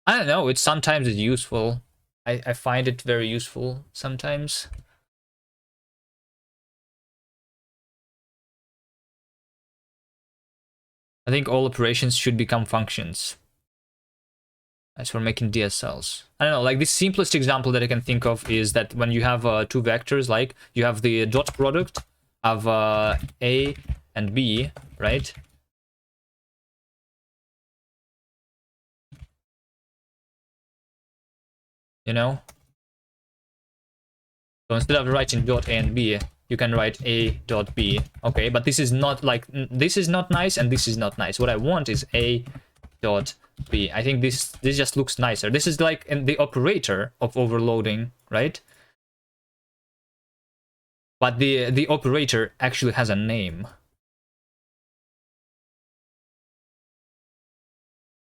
I don't know, it's sometimes it's useful. I find it very useful sometimes. I think all operations should become functions. That's for making DSLs. I don't know, like the simplest example that I can think of is that when you have two vectors, like you have the dot product of A and B, right? You know? So instead of writing dot A and B, you can write A dot B. Okay, but this is not like, this is not nice and this is not nice. What I want is A dot B. I think this just looks nicer. This is like the operator of overloading, right? But the operator actually has a name.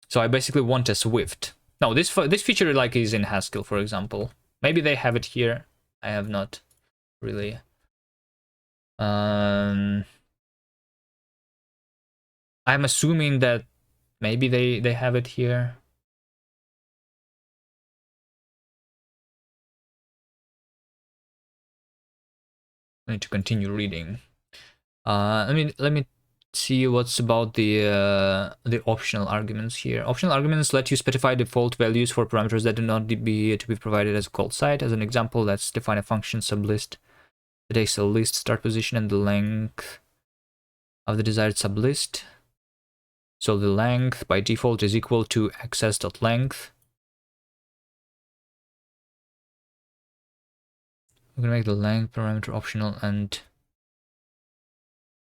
So I basically want a Swift. No, this feature like is in Haskell, for example. Maybe they have it here. I have not really. I'm assuming that maybe they have it here. I need to continue reading. Let me see what's about the optional arguments here. Optional arguments let you specify default values for parameters that do not to be provided as a call site. As an example, let's define a function sublist that takes a list start position and the length of the desired sublist. So the length by default is equal to access.length. We're gonna make the length parameter optional and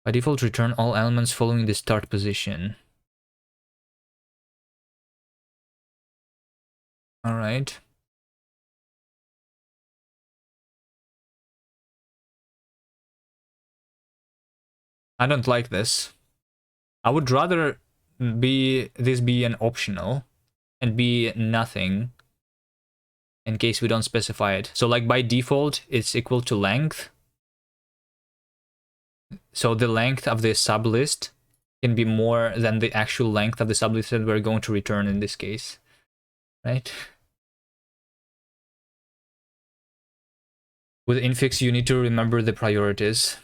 by default return all elements following the start position. All right. I don't like this. I would rather this be an optional and be nothing in case we don't specify it. So like by default, it's equal to length. So the length of the sublist can be more than the actual length of the sublist that we're going to return in this case, right? With infix, you need to remember the priorities.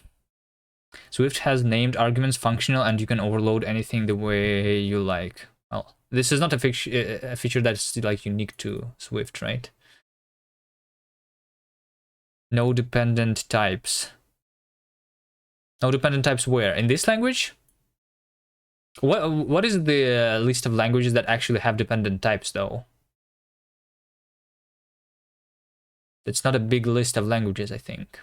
Swift has named arguments functional and you can overload anything the way you like. Well, this is not a feature that's like unique to Swift, right? No dependent types. No dependent types where? In this language? What is the list of languages that actually have dependent types though? It's not a big list of languages, I think.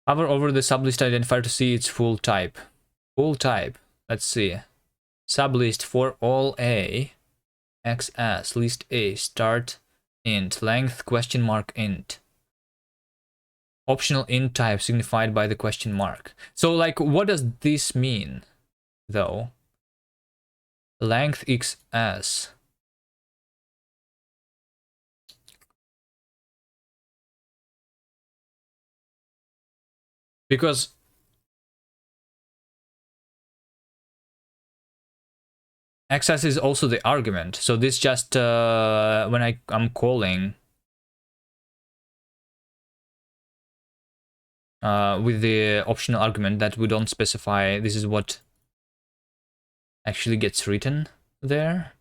Hover over the sublist identifier to see its full type. Full type. Let's see. Sublist for all A, XS, list A, start int, length question mark int. Optional int type signified by the question mark. So like, what does this mean though? Length XS. Because XS is also the argument. So this just when I'm calling with the optional argument that we don't specify, this is what actually gets written there.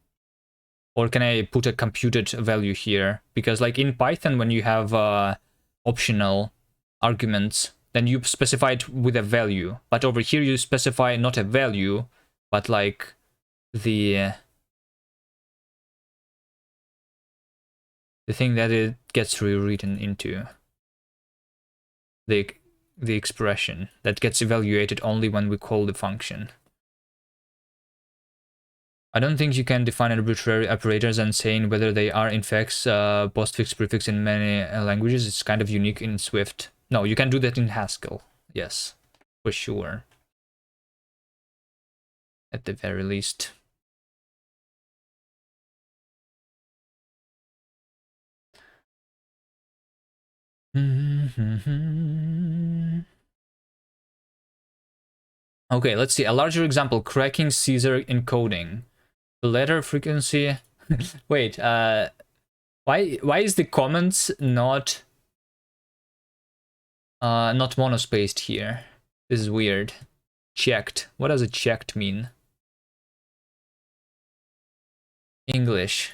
Or can I put a computed value here? Because like in Python, when you have optional arguments, then you specify it with a value. But over here, you specify not a value, but like the thing that it gets rewritten into. The expression that gets evaluated only when we call the function. I don't think you can define arbitrary operators and saying whether they are infix, postfix, prefix in many languages. It's kind of unique in Swift. No, you can do that in Haskell. Yes, for sure. At the very least. Okay, let's see. A larger example, cracking Caesar encoding. The letter frequency Wait, why is the comments not monospaced here? This is weird. Checked. What does a checked mean? English.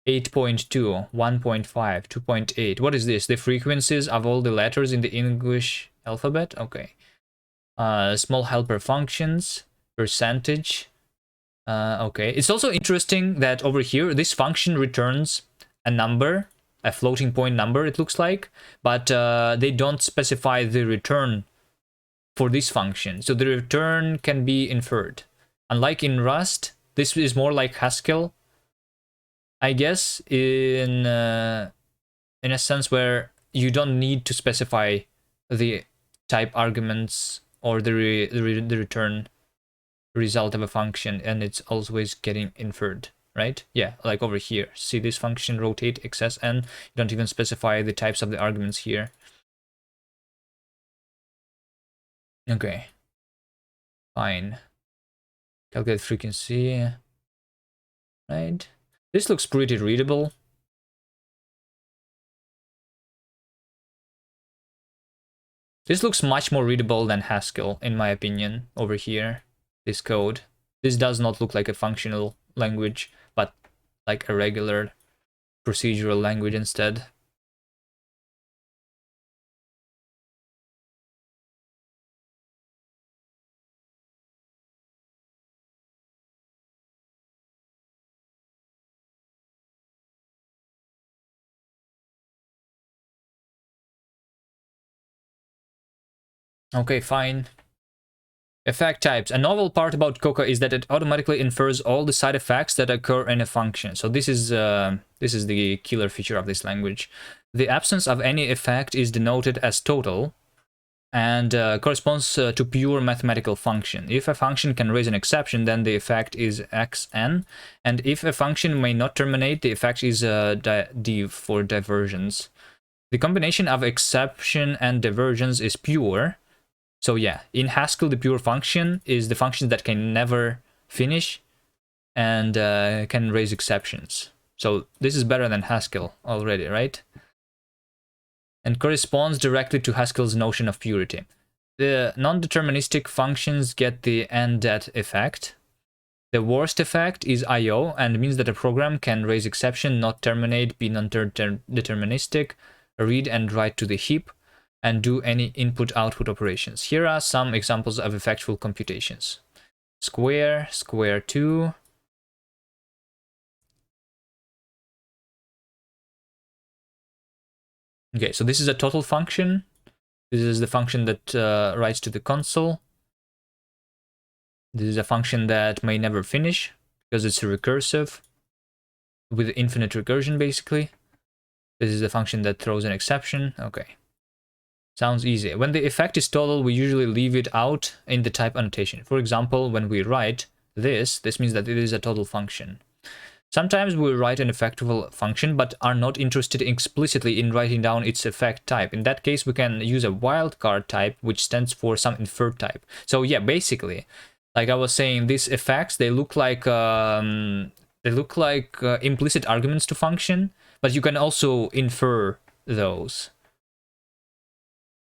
8.2, 1.5, 2.8. What is this? The frequencies of all the letters in the English alphabet? Okay. Small helper functions, percentage. Okay. It's also interesting that over here, this function returns a number, a floating point number, it looks like, but they don't specify the return for this function. So the return can be inferred. Unlike in Rust, this is more like Haskell, I guess, in a sense where you don't need to specify the type arguments or the return result of a function, and it's always getting inferred, right? Yeah, like over here. See this function rotate xsn. You don't even specify the types of the arguments here. Okay. Fine. Calculate frequency. Right. This looks pretty readable. This looks much more readable than Haskell, in my opinion, over here. This code. This does not look like a functional language, but like a regular procedural language instead. Okay, fine. Effect types. A novel part about Koka is that it automatically infers all the side effects that occur in a function. So this is the killer feature of this language. The absence of any effect is denoted as total and corresponds to pure mathematical function. If a function can raise an exception, then the effect is xn, and if a function may not terminate, the effect is div for divergence. The combination of exception and divergence is pure. So yeah, in Haskell, the pure function is the function that can never finish and can raise exceptions. So this is better than Haskell already, right? And corresponds directly to Haskell's notion of purity. The non-deterministic functions get the end-that effect. The worst effect is I/O and means that a program can raise exception, not terminate, be non-deterministic, read and write to the heap, and do any input-output operations. Here are some examples of effectful computations. Square, square 2. Okay, so this is a total function. This is the function that writes to the console. This is a function that may never finish because it's recursive with infinite recursion, basically. This is the function that throws an exception. Okay. Sounds easy. When the effect is total, we usually leave it out in the type annotation. For example, when we write this means that it is a total function. Sometimes we write an effectful function, but are not interested explicitly in writing down its effect type. In that case, we can use a wildcard type, which stands for some inferred type. So yeah, basically, like I was saying, these effects, they look like implicit arguments to function, but you can also infer those,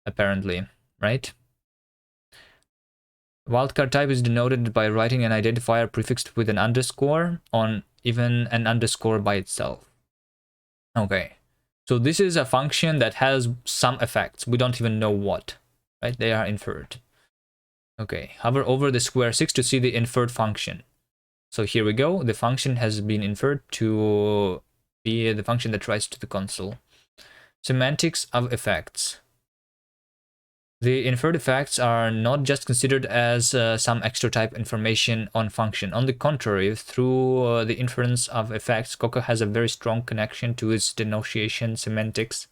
apparently, right? Wildcard type is denoted by writing an identifier prefixed with an underscore on even an underscore by itself. Okay, so this is a function that has some effects. We don't even know what, right? They are inferred. Okay, hover over the square 6 to see the inferred function. So here we go. The function has been inferred to be the function that writes to the console. Semantics of effects. The inferred effects are not just considered as some extra type information on function. On the contrary, through the inference of effects, Koka has a very strong connection to its denotation semantics.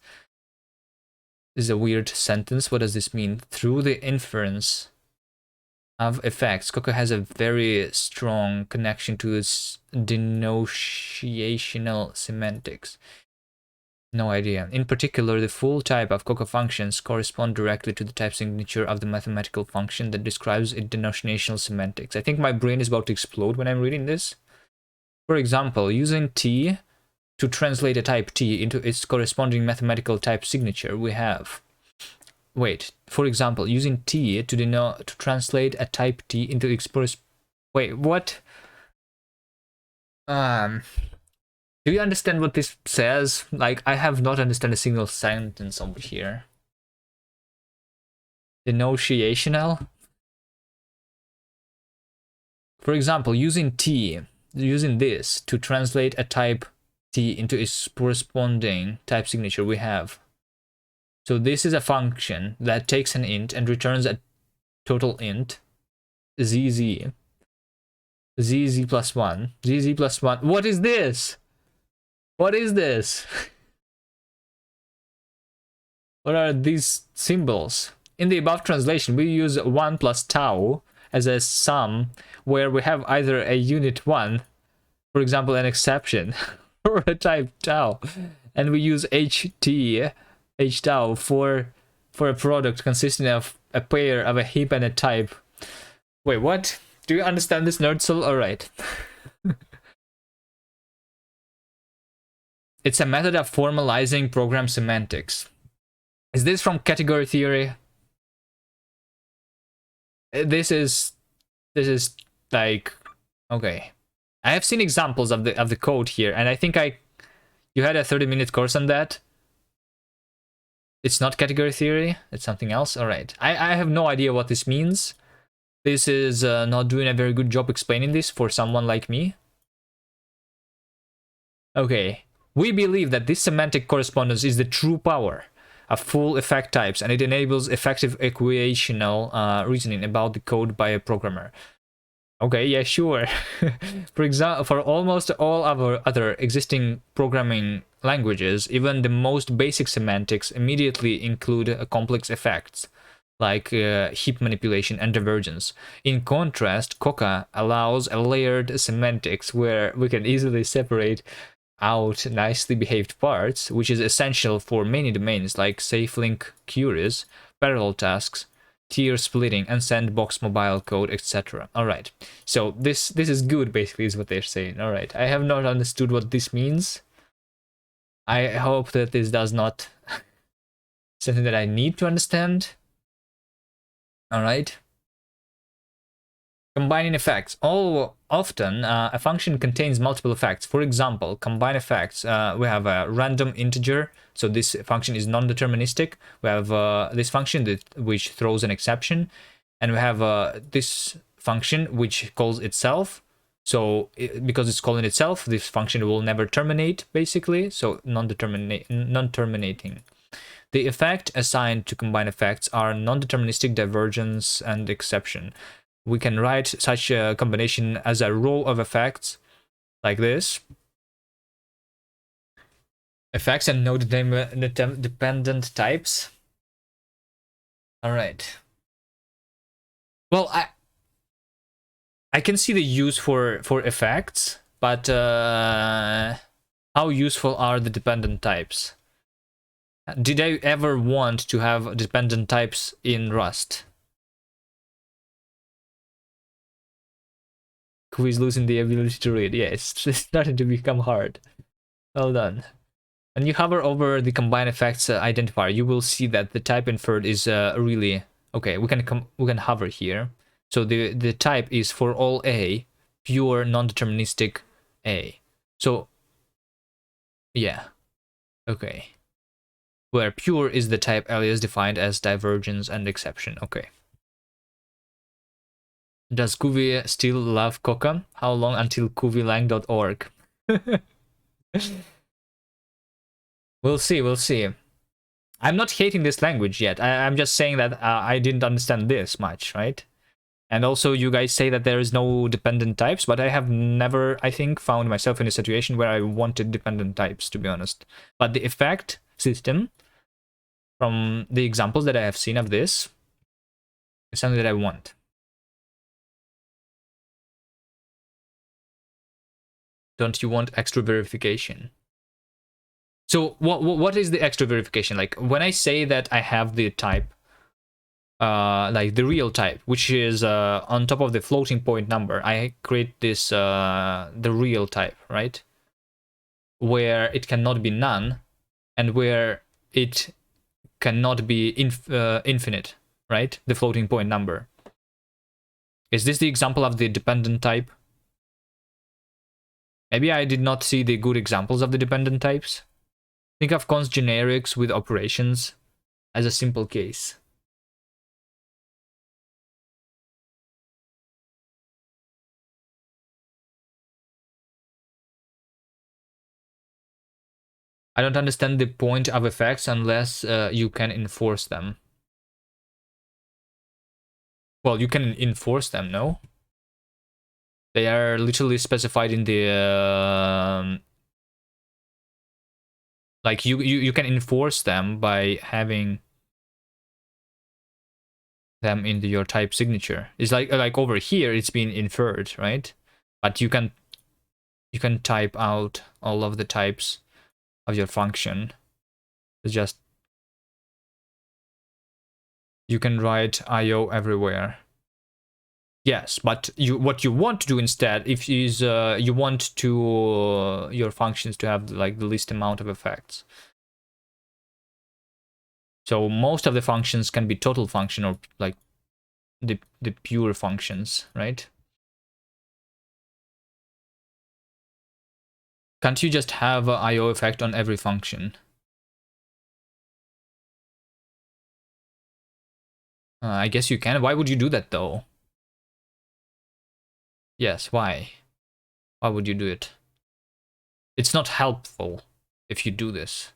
This is a weird sentence. What does this mean? Through the inference of effects, Koka has a very strong connection to its denotational semantics. No idea. In particular, the full type of Koka functions correspond directly to the type signature of the mathematical function that describes its denotational semantics. I think my brain is about to explode when I'm reading this. For example, using T to translate a type T into its corresponding mathematical type signature, we have... Wait, for example, using T to translate a type T into its... Wait, what? Do you understand what this says? Like, I have not understand a single sentence over here. Denotational? For example, using this to translate a type T into its corresponding type signature, we have... So this is a function that takes an int and returns a total int, zz plus 1, zz plus 1. What is this? What is this? What are these symbols? In the above translation, we use 1 plus tau as a sum where we have either a unit 1, for example, an exception, or a type tau, and we use h tau for a product consisting of a pair of a heap and a type. Wait, what? Do you understand this, Nerdsoul? Alright. It's a method of formalizing program semantics. Is this from category theory? This is like, okay. I have seen examples of the code here, and I think you had a 30-minute course on that. It's not category theory, it's something else. Alright. I have no idea what this means. This is not doing a very good job explaining this for someone like me. Okay. We believe that this semantic correspondence is the true power of full effect types, and it enables effective equational reasoning about the code by a programmer. Okay, yeah, sure. For example, for almost all our other existing programming languages, even the most basic semantics immediately include complex effects, like heap manipulation and divergence. In contrast, Koka allows a layered semantics where we can easily separate out nicely behaved parts, which is essential for many domains like safe link queries, parallel tasks, tier splitting, and sandbox mobile code, etc. Alright, so this is good, basically, is what they're saying. Alright, I have not understood what this means. I hope that this does not something that I need to understand. Alright. Combining effects. Often, a function contains multiple effects. For example, combine effects. We have a random integer, so this function is non-deterministic. We have this function which throws an exception, and we have this function which calls itself. So because it's calling itself, this function will never terminate, basically. So non-terminating. The effect assigned to combine effects are non-deterministic, divergence, and exception. We can write such a combination as a row of effects, like this. Effects and node dependent types. Alright. Well, I can see the use for effects, but how useful are the dependent types? Did I ever want to have dependent types in Rust? Who is losing the ability to read? Yeah, it's starting to become hard. Well done. When you hover over the combine effects identifier, you will see that the type inferred is really okay. We can hover here. So the type is for all A, pure non-deterministic A. So yeah, okay. Where pure is the type alias defined as divergence and exception. Okay. Does Kuvi still love Koka? How long until kuvilang.org? We'll see, we'll see. I'm not hating this language yet. I'm just saying that I didn't understand this much, right? And also you guys say that there is no dependent types, but I have never, I think, found myself in a situation where I wanted dependent types, to be honest. But the effect system, from the examples that I have seen of this, is something that I want. Don't you want extra verification? So what is the extra verification? Like when I say that I have the type like the real type, which is on top of the floating point number. I create this the real type, right? Where it cannot be none, and where it cannot be infinite, right? The floating point number. Is this the example of the dependent type? Maybe I did not see the good examples of the dependent types. Think of const generics with operations as a simple case. I don't understand the point of effects unless you can enforce them. Well, you can enforce them, no? They are literally specified in the like you can enforce them by having them in your type signature. It's like over here it's being inferred, right? But you can type out all of the types of your function. It's just you can write IO everywhere. Yes, but what you want to do instead, if is you want to your functions to have like the least amount of effects. So most of the functions can be total function or like the pure functions, right? Can't you just have a IO effect on every function? I guess you can. Why would you do that though? Yes, why? Why would you do it? It's not helpful if you do this.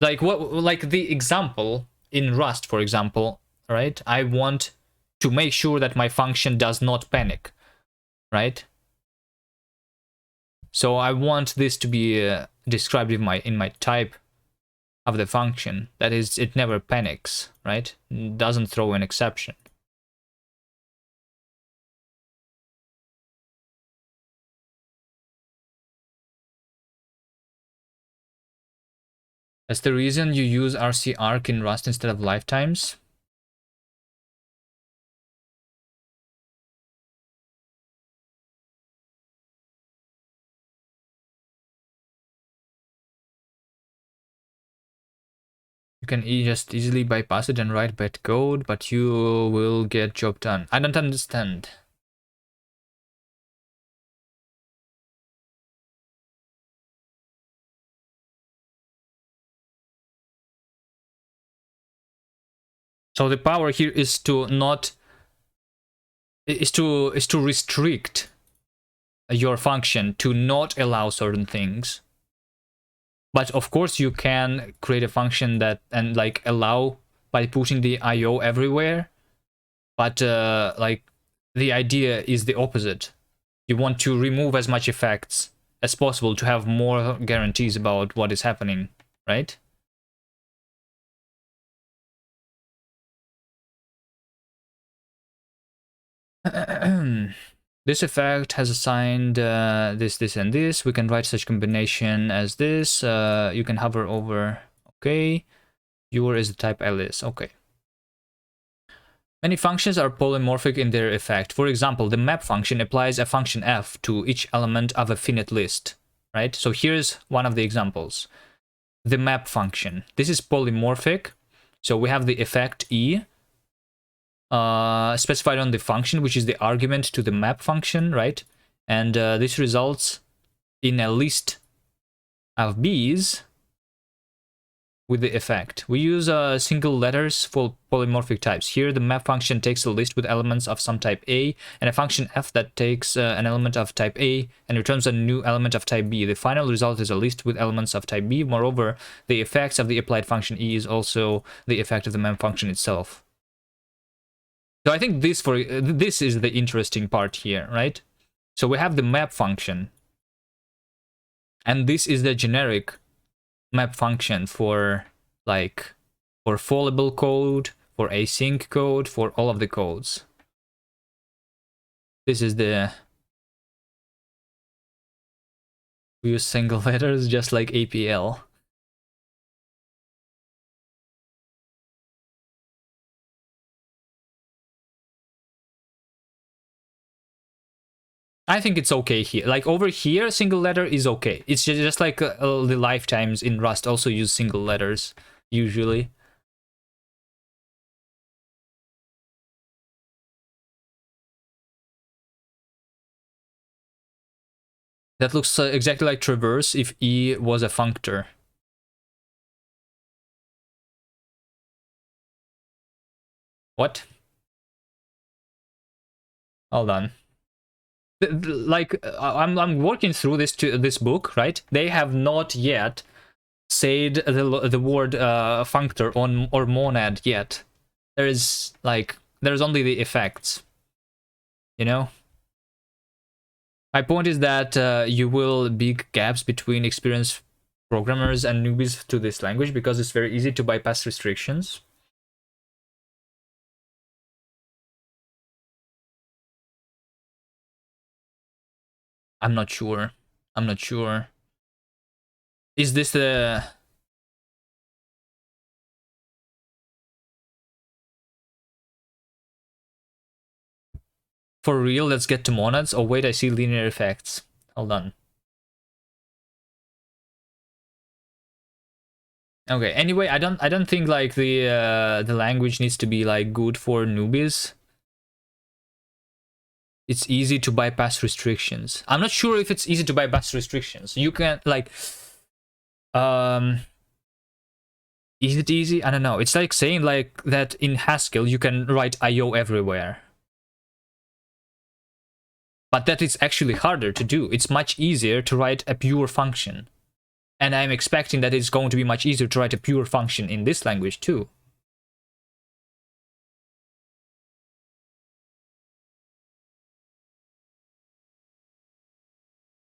Like what? Like the example in Rust, for example, right? I want to make sure that my function does not panic, right? So I want this to be described in my type of the function. That is, it never panics, right? It doesn't throw an exception. That's the reason you use RC-arc in Rust instead of lifetimes. You can just easily bypass it and write bad code, but you will get job done. I don't understand. So the power here is to not is to restrict your function to not allow certain things. But of course you can create a function that and like allow by pushing the IO everywhere. But like the idea is the opposite. You want to remove as much effects as possible to have more guarantees about what is happening, right? This effect has assigned this, this, and this. We can write such combination as this. You can hover over. Okay. Your is the type Alice. Okay. Many functions are polymorphic in their effect. For example, the map function applies a function f to each element of a finite list, right? So here's one of the examples. The map function. This is polymorphic. So we have the effect e specified on the function, which is the argument to the map function, right? And this results in a list of b's with the effect. We use single letters for polymorphic types. Here, the map function takes a list with elements of some type A, and a function f that takes an element of type A and returns a new element of type B. The final result is a list with elements of type B. Moreover, the effects of the applied function E is also the effect of the map function itself. So I think this is the interesting part here, right? So we have the map function, and this is the generic map function for like for fallable code, for async code, for all of the codes. This is the we use single letters just like APL. I think it's okay here. Like over here, single letter is okay. It's just like the lifetimes in Rust also use single letters usually. That looks exactly like traverse if E was a functor. What? Hold on. Like I'm working through this book, right? They have not yet said the word functor or monad yet. There's only the effects, you know. My point is that you will big gaps between experienced programmers and newbies to this language because it's very easy to bypass restrictions. I'm not sure. I'm not sure. Is this the... For real, let's get to monads. Oh wait, I see linear effects. Hold on. Okay, anyway, I don't think like the language needs to be like good for newbies. It's easy to bypass restrictions. I'm not sure if it's easy to bypass restrictions. You can like is it easy? I don't know. It's like saying like that in Haskell you can write IO everywhere. But that is actually harder to do. It's much easier to write a pure function. And I'm expecting that it's going to be much easier to write a pure function in this language too.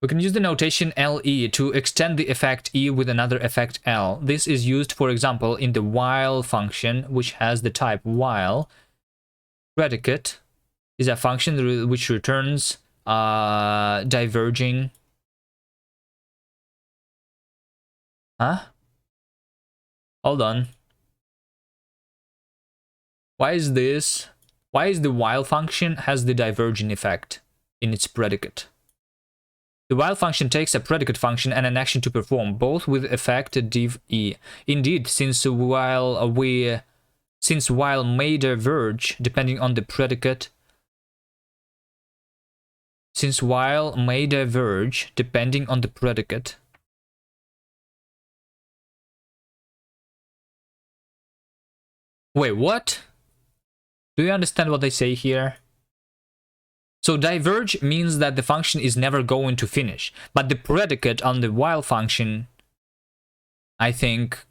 We can use the notation LE to extend the effect E with another effect L. This is used, for example, in the while function, which has the type while. Predicate is a function which returns diverging. Huh? Hold on. Why is this? Why is the while function has the diverging effect in its predicate? The while function takes a predicate function and an action to perform, both with effect div e. Indeed, since while may diverge depending on the predicate. Since while may diverge depending on the predicate. Wait, what? Do you understand what they say here? So diverge means that the function is never going to finish, but the predicate on the while function, I think,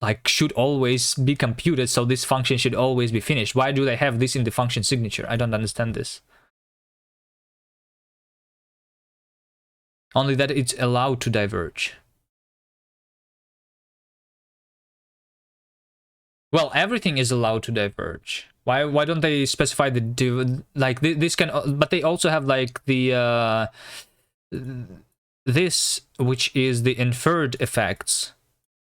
like should always be computed, so this function should always be finished. Why do they have this in the function signature? I don't understand this. Only that it's allowed to diverge. Well, everything is allowed to diverge. Why don't they specify the like this can, but they also have like the this, which is the inferred effects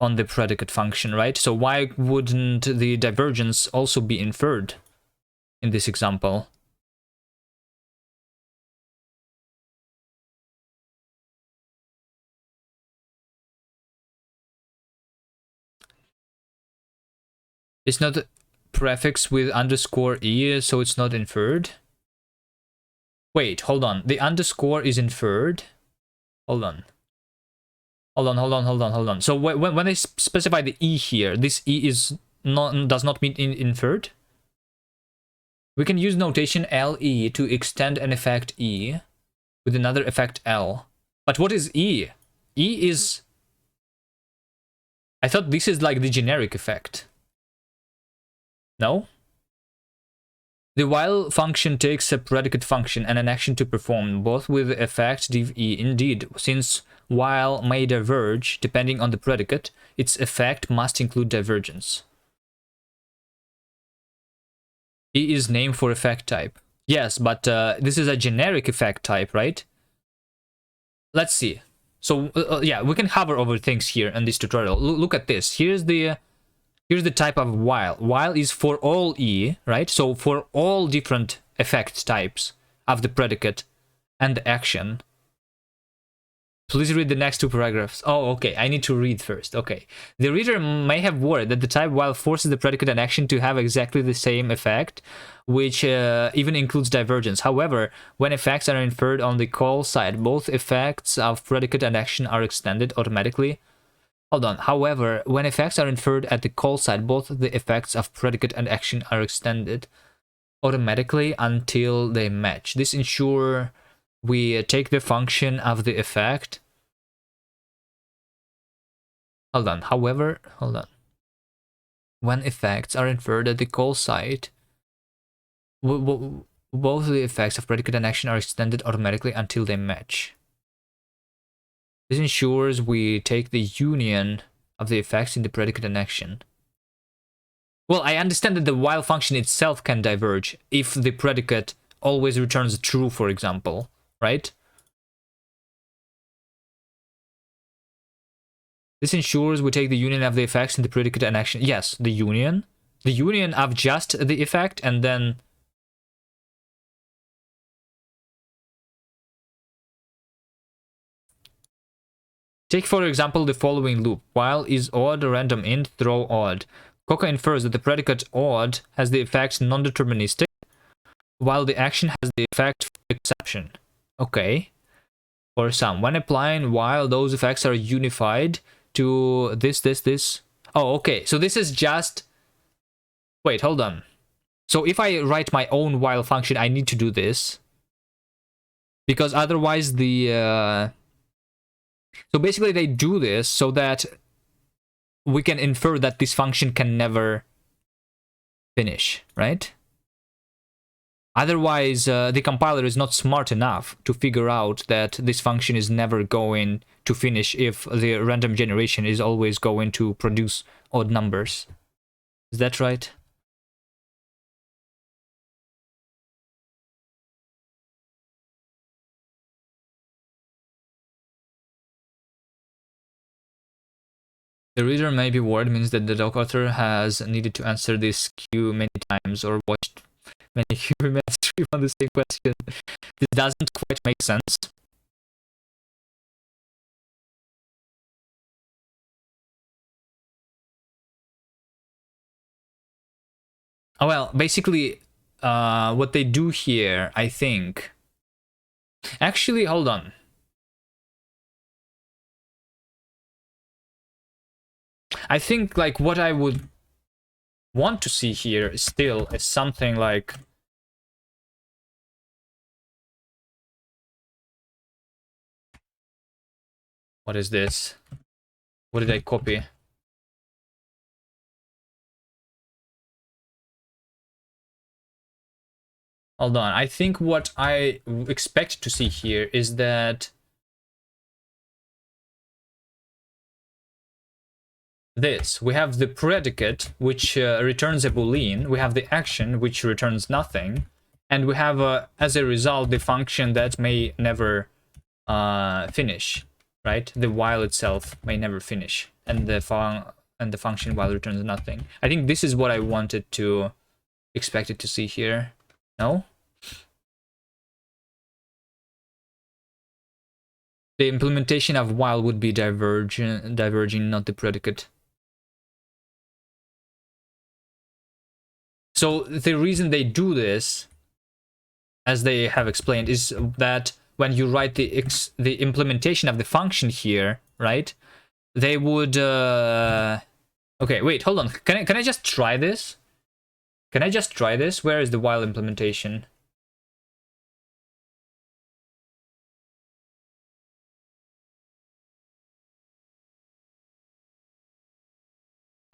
on the predicate function, right? So why wouldn't the divergence also be inferred in this example? It's not prefix with underscore e, so it's not inferred. Wait, hold on. The underscore is inferred. Hold on. Hold on. So when they specify the e here, this e is does not mean inferred. We can use notation LE to extend an effect E with another effect L. But what is E? E is... I thought this is like the generic effect. No? The while function takes a predicate function and an action to perform, both with the effect div E. Indeed, since while may diverge, depending on the predicate, its effect must include divergence. E is named for effect type. Yes, but this is a generic effect type, right? Let's see. So yeah, we can hover over things here in this tutorial. Look at this. Here's the type of while. While is for all E, right? So for all different effect types of the predicate, and action. Please read the next two paragraphs. Oh, okay. I need to read first. Okay. The reader may have worried that the type while forces the predicate and action to have exactly the same effect, which even includes divergence. However, when effects are inferred on the call side, both effects of predicate and action are extended automatically. Hold on. However, when effects are inferred at the call side, both the effects of predicate and action are extended automatically until they match. This ensures we take the function of the effect. Hold on. However, hold on. When effects are inferred at the call side, both the effects of predicate and action are extended automatically until they match. This ensures we take the union of the effects in the predicate and action. Well, I understand that the while function itself can diverge if the predicate always returns true, for example, right? This ensures we take the union of the effects in the predicate and action. Yes, the union. The union of just the effect and then... Take, for example, the following loop. While is odd, random int, throw odd. Koka infers that the predicate odd has the effects non-deterministic, while the action has the effect exception. Okay. For some, when applying while, those effects are unified to this. Oh, okay. So this is just... Wait, hold on. So if I write my own while function, I need to do this. Because otherwise the... So basically they do this so that we can infer that this function can never finish, right? Otherwise, the compiler is not smart enough to figure out that this function is never going to finish if the random generation is always going to produce odd numbers. Is that right? The reader may be worried means that the doc author has needed to answer this queue many times or watched many experiments on the same question. This doesn't quite make sense. Oh, well, basically, what they do here, I think... Actually, hold on. I think, like, what I would want to see here still is something like... What is this? What did I copy? Hold on. I think what I expect to see here is that this. We have the predicate, which returns a boolean. We have the action, which returns nothing. And we have, as a result, the function that may never finish, right? The while itself may never finish. And the function while returns nothing. I think this is what I wanted to expect it to see here. No? The implementation of while would be diverging, not the predicate. So the reason they do this, as they have explained, is that when you write the implementation of the function here, right? They would... Okay, wait, hold on. Can I just try this? Can I just try this? Where is the while implementation?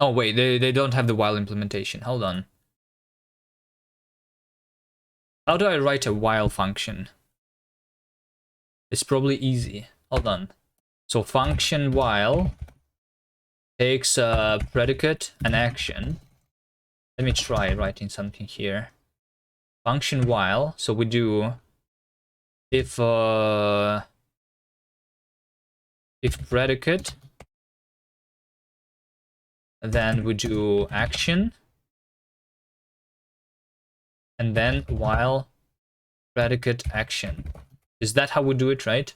Oh, wait, they don't have the while implementation. Hold on. How do I write a while function? It's probably easy. Hold on. So function while takes a predicate and action. Let me try writing something here. Function while. So we do if predicate, then we do action, and then while predicate action. Is that how we do it, right?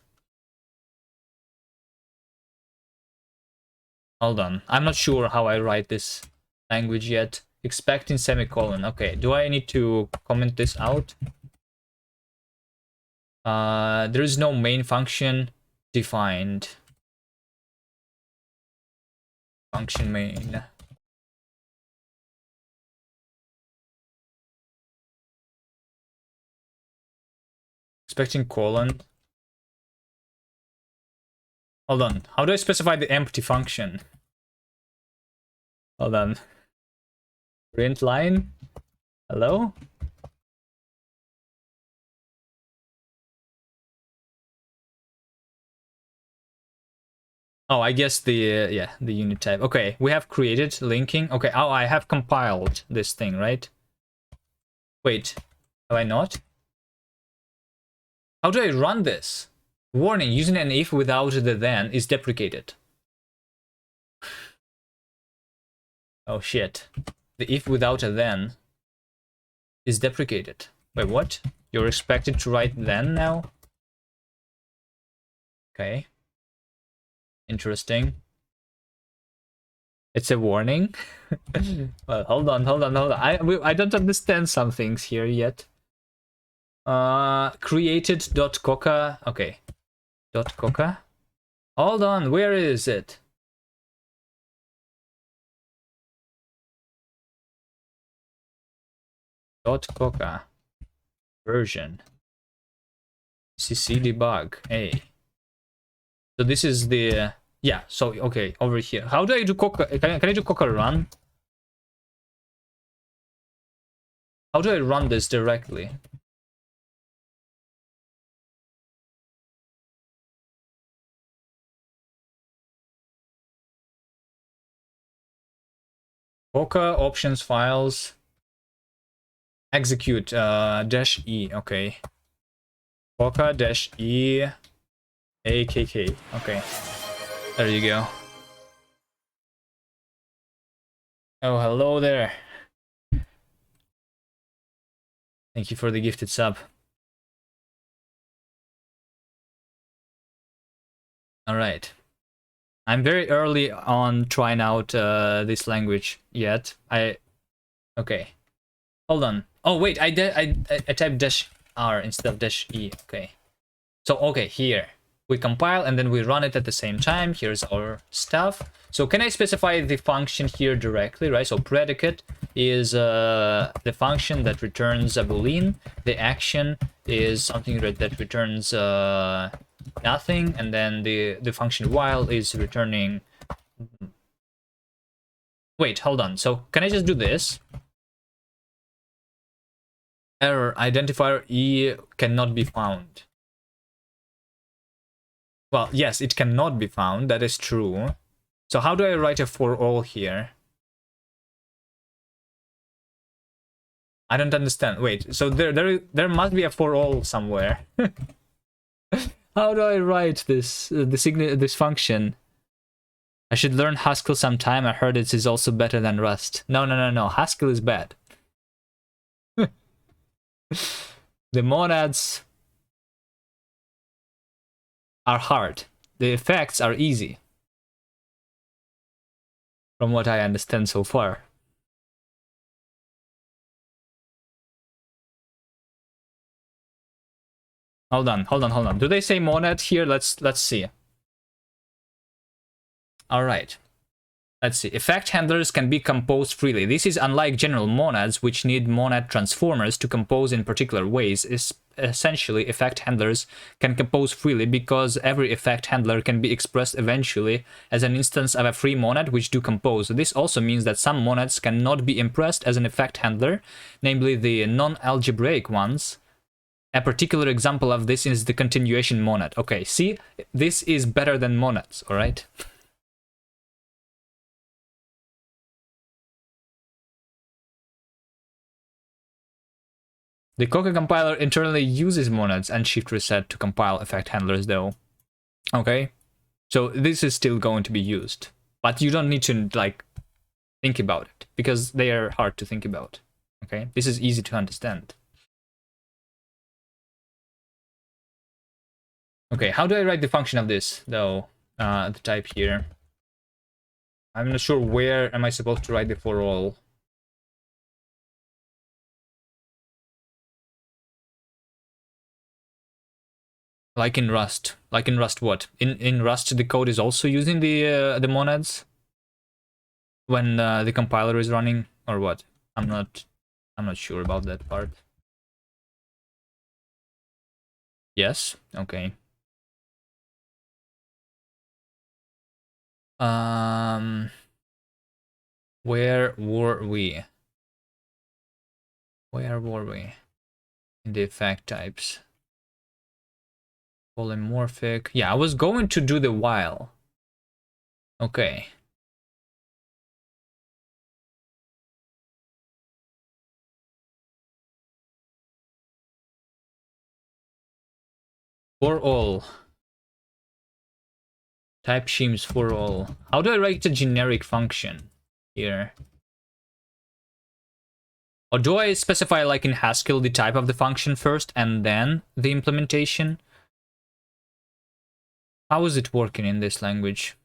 Hold on. I'm not sure how I write this language yet. Expecting semicolon. Okay, do I need to comment this out? There is no main function defined. Function main. Expecting colon. Hold on. How do I specify the empty function? Hold on. Print line. Hello? Oh, I guess the yeah, the unit type. Okay, we have created linking. Okay, oh, I have compiled this thing, right? Wait, have I not? How do I run this? Warning, using an if without the then is deprecated. Oh shit. The if without a then is deprecated. Wait, what? You're expected to write then now? Okay. Interesting. It's a warning. Well, hold on. I don't understand some things here yet. Created.koka. Okay. .koka. Hold on, where is it? .koka version. CC debug. Hey. So this is the yeah. So okay, over here. How do I do Koka? Can I do Koka run? How do I run this directly? Koka options files. Execute dash E. Okay. Koka dash E AKK. Okay. There you go. Oh, hello there. Thank you for the gifted sub. All right. I'm very early on trying out this language yet. Okay. Hold on. Oh wait, I typed dash R instead of dash E. Okay. So okay, here we compile and then we run it at the same time. Here's our stuff. So can I specify the function here directly, right? So predicate is the function that returns a boolean. The action is something that returns nothing, and then the function while is returning. Wait, hold on. So can I just do this? Error identifier E cannot be found. Well, yes, it cannot be found. That is true. So how do I write a for all here? I don't understand. Wait, so there must be a for all somewhere. How do I write this this function? I should learn Haskell sometime. I heard it is also better than Rust. No. Haskell is bad. The monads are hard. The effects are easy. From what I understand so far. Hold on. Do they say monad here? Let's see. All right. Let's see. Effect handlers can be composed freely. This is unlike general monads, which need monad transformers to compose in particular ways. Essentially, effect handlers can compose freely because every effect handler can be expressed eventually as an instance of a free monad which do compose. This also means that some monads cannot be impressed as an effect handler, namely the non-algebraic ones. A particular example of this is the continuation monad. Okay, see? This is better than monads, alright? The Koka compiler internally uses monads and shift reset to compile effect handlers though. Okay, so this is still going to be used, but you don't need to like think about it because they are hard to think about. Okay, this is easy to understand. Okay, how do I write the function of this, though? The type here. I'm not sure where am I supposed to write the for all. Like in Rust. Like in Rust what? In Rust the code is also using the monads when the compiler is running, or what? I'm not sure about that part. Yes? Okay. Where were we? Where were we? In the effect types. Polymorphic. Yeah, I was going to do the while. Okay. For all. Type schemes for all. How do I write a generic function here? Or do I specify, like in Haskell, the type of the function first and then the implementation? How is it working in this language?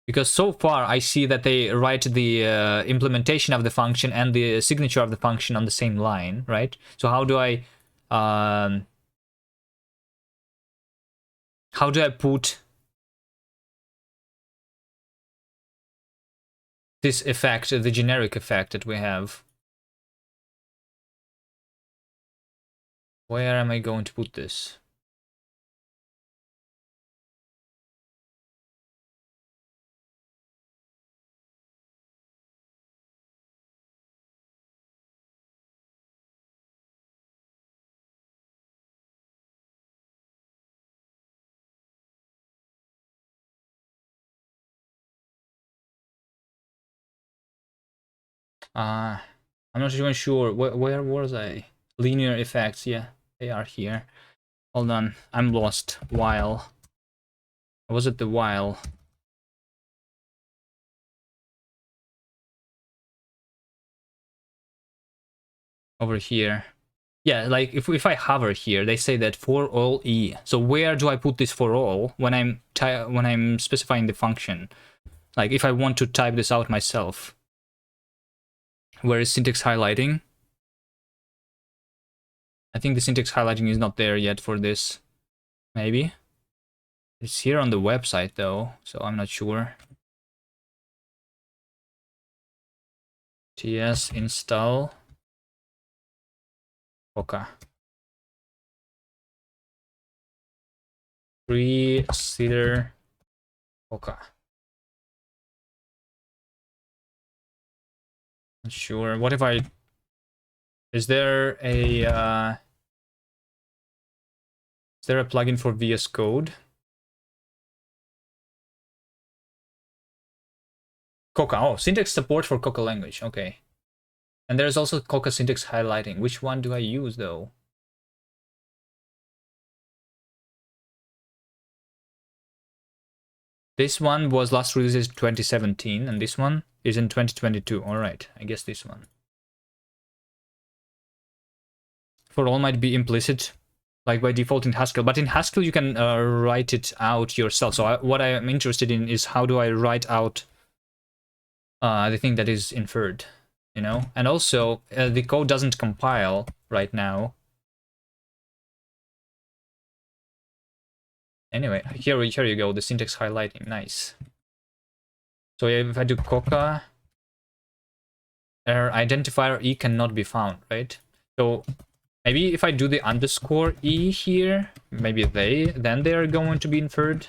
Because so far I see that they write the implementation of the function and the signature of the function on the same line, right? So how do I put this effect, the generic effect that we have? Where am I going to put this? I'm not even sure. Where was I? Linear effects, yeah, they are here. Hold on, I'm lost. While. Was it the while? Over here. Yeah, like if I hover here, they say that for all E. So where do I put this for all when I'm specifying the function? Like if I want to type this out myself. Where is syntax highlighting? I think the syntax highlighting is not there yet for this. Maybe. It's here on the website though, so I'm not sure. ts install Koka. Pre-seeder Koka. Not sure. What if I... Is there a plugin for VS Code? Koka. Oh, syntax support for Koka language. Okay. And there's also Koka syntax highlighting. Which one do I use though? This one was last released in 2017, and this one is in 2022. All right, I guess this one. For all might be implicit, like by default in Haskell, but in Haskell you can write it out yourself. So what I am interested in is how do I write out the thing that is inferred, you know? And also, the code doesn't compile right now. Anyway, here you go, the syntax highlighting, nice. So if I do Koka, error identifier E cannot be found, right? So maybe if I do the underscore E here, maybe then they are going to be inferred.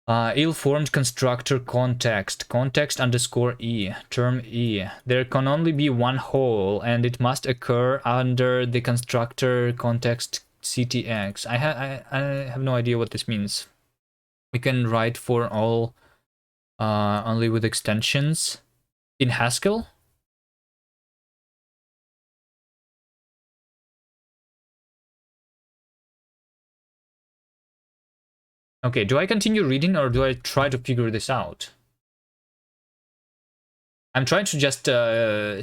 Ill-formed constructor context underscore E, term E. There can only be one hole, and it must occur under the constructor context CTX. I have no idea what this means. We can write for all only with extensions in Haskell. Okay, do I continue reading or do I try to figure this out? I'm trying to just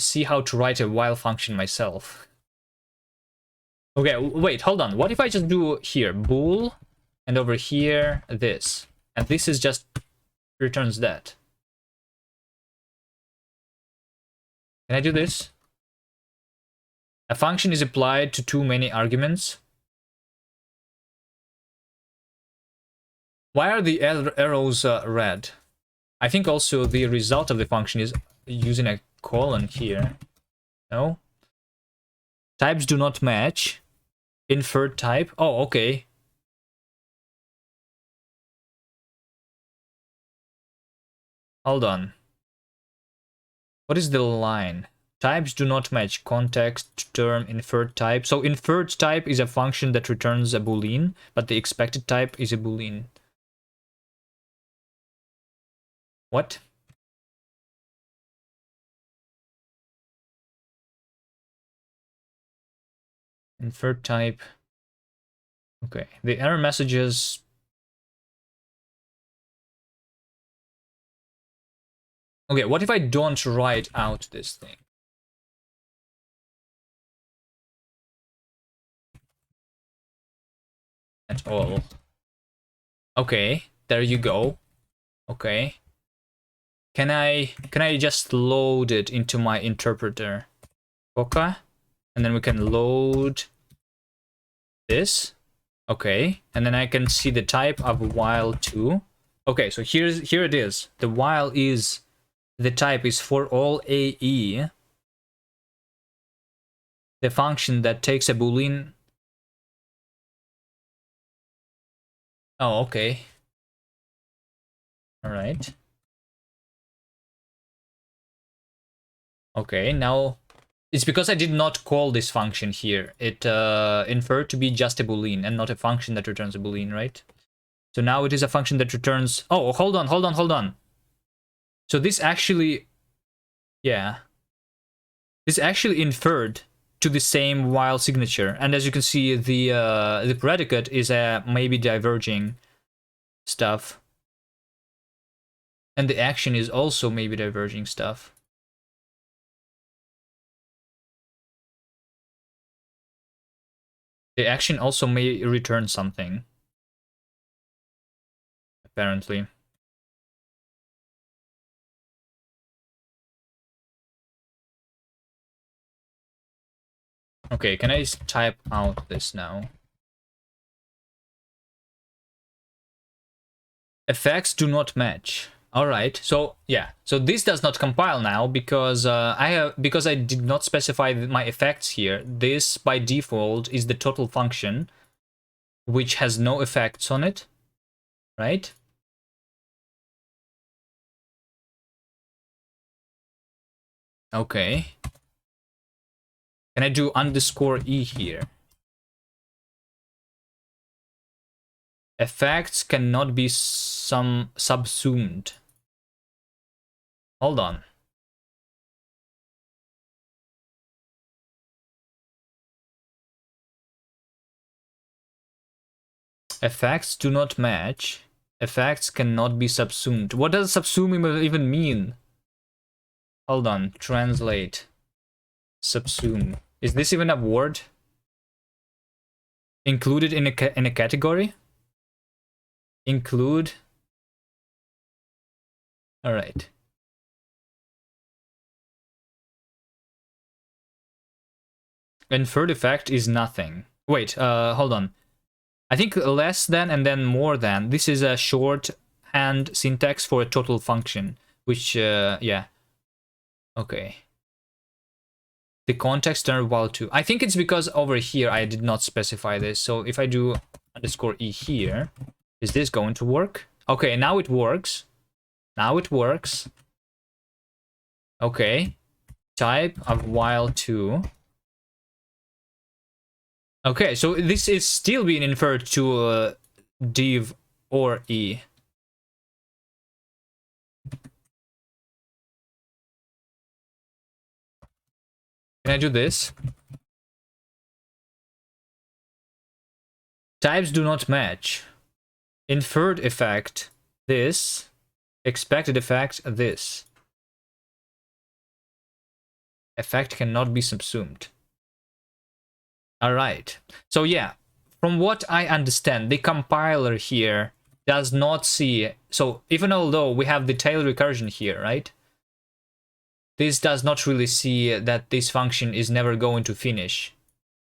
see how to write a while function myself. Okay, wait, hold on. What if I just do here, bool, and over here, this. And this is just returns that. Can I do this? A function is applied to too many arguments. Why are the arrows red? I think also the result of the function is using a colon here. No? Types do not match. Inferred type. Oh, okay. Hold on. What is the line? Types do not match. Context, term, inferred type. So inferred type is a function that returns a boolean, but the expected type is a boolean. What? Inferred type. Okay. The error messages. Okay, what if I don't write out this thing? At all. Okay, there you go. Okay. Can I just load it into my interpreter? Koka? And then we can load this. Okay. And then I can see the type of while too. Okay, so here it is. The while is the type is for all AE. The function that takes a boolean. Oh, okay. All right. Okay, now it's because I did not call this function here. It inferred to be just a boolean and not a function that returns a boolean, right? So now it is a function that returns. Oh, hold on. So this actually, yeah, this actually inferred to the same while signature, and as you can see, the predicate is a maybe diverging stuff, and the action is also maybe diverging stuff. The action also may return something, apparently. Okay, can I type out this now? Effects do not match. All right, so yeah, so this does not compile now because because I did not specify my effects here. This by default is the total function, which has no effects on it, right? Okay. Can I do underscore E here? Effects cannot be subsumed. Hold on. Effects do not match. Effects cannot be subsumed. What does subsume even mean? Hold on. Translate. Subsume. Is this even a word? Included in a category? Include. All right. Inferred effect is nothing. Wait, hold on. I think less than and then more than. This is a shorthand syntax for a total function, which, yeah. Okay. The context turned while too. I think it's because over here I did not specify this. So if I do underscore E here, is this going to work? Okay, now it works. Now it works. Okay. Type of while too. Okay, so this is still being inferred to div or E. Can I do this? Types do not match. Inferred effect, this. Expected effect, this. Effect cannot be subsumed. All right. So yeah, from what I understand, the compiler here does not see. So even although we have the tail recursion here, right? This does not really see that this function is never going to finish.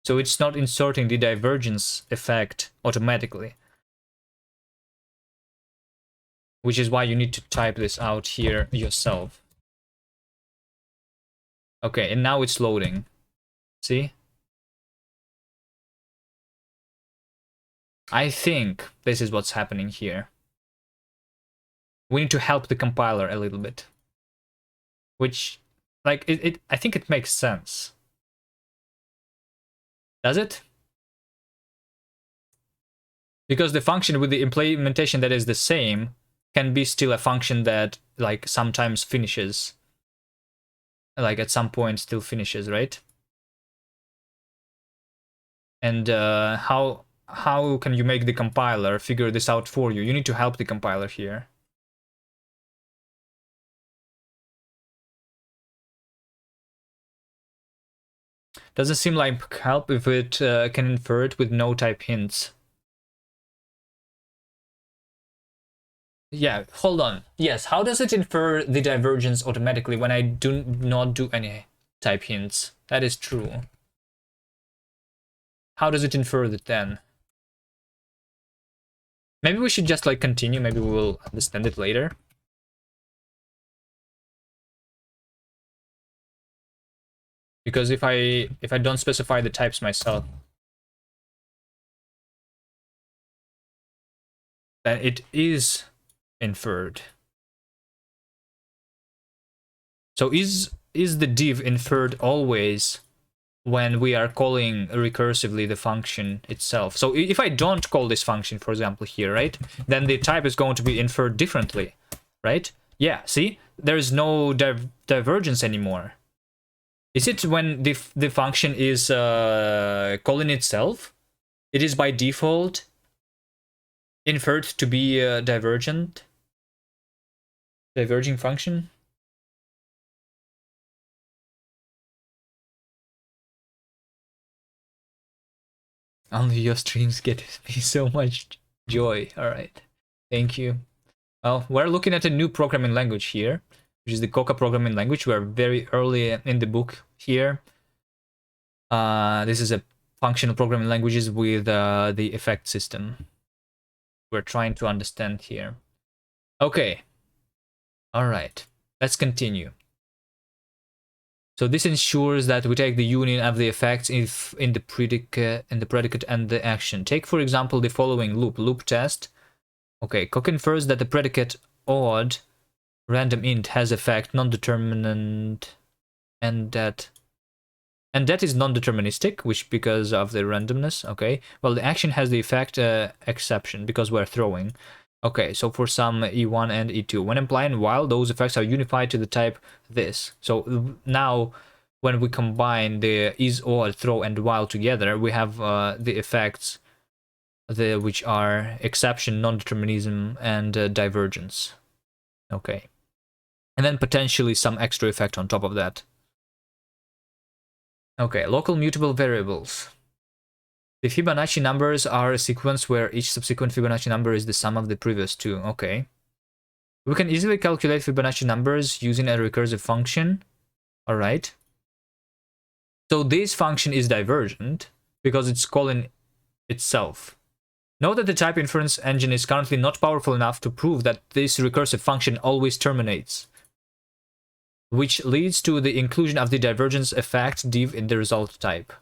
So it's not inserting the divergence effect automatically. Which is why you need to type this out here yourself. Okay, and now it's loading. See? I think this is what's happening here. We need to help the compiler a little bit. Which, like, I think it makes sense. Does it? Because the function with the implementation that is the same can be still a function that, like, sometimes finishes. Like, at some point still finishes, right? And how can you make the compiler figure this out for you? You need to help the compiler here. Doesn't seem like help if it can infer it with no type hints. Yeah, hold on. Yes, how does it infer the divergence automatically when I do not do any type hints? That is true. How does it infer it then? Maybe we should just like continue, maybe we will understand it later. Because if I don't specify the types myself, then it is inferred. So is the div inferred always when we are calling recursively the function itself? So if I don't call this function, for example, here, right, then the type is going to be inferred differently, right? Yeah, see? There's no divergence anymore. Is it when the function is calling itself? It is by default inferred to be a diverging function? Only your streams get me so much joy. All right, thank you. Well, we're looking at a new programming language here, which is the Koka programming language. We're very early in the book here. This is a functional programming languages with the effect system. We're trying to understand here. Okay. All right. Let's continue. So this ensures that we take the union of the effects if in the predicate and the action. Take for example the following loop test. Okay, Koka infers that the predicate odd random int has effect non-determinant and that is non-deterministic, which because of the randomness. Okay, well the action has the effect exception because we're throwing. Okay, so for some E1 and E2, when implying while, those effects are unified to the type this. So now when we combine the is, or, throw, and while together, we have the effects which are exception, non-determinism, and divergence. Okay. And then potentially some extra effect on top of that. Okay, local mutable variables. The Fibonacci numbers are a sequence where each subsequent Fibonacci number is the sum of the previous two. Okay. We can easily calculate Fibonacci numbers using a recursive function. All right. So this function is divergent because it's calling itself. Note that the type inference engine is currently not powerful enough to prove that this recursive function always terminates, which leads to the inclusion of the divergence effect div in the result type.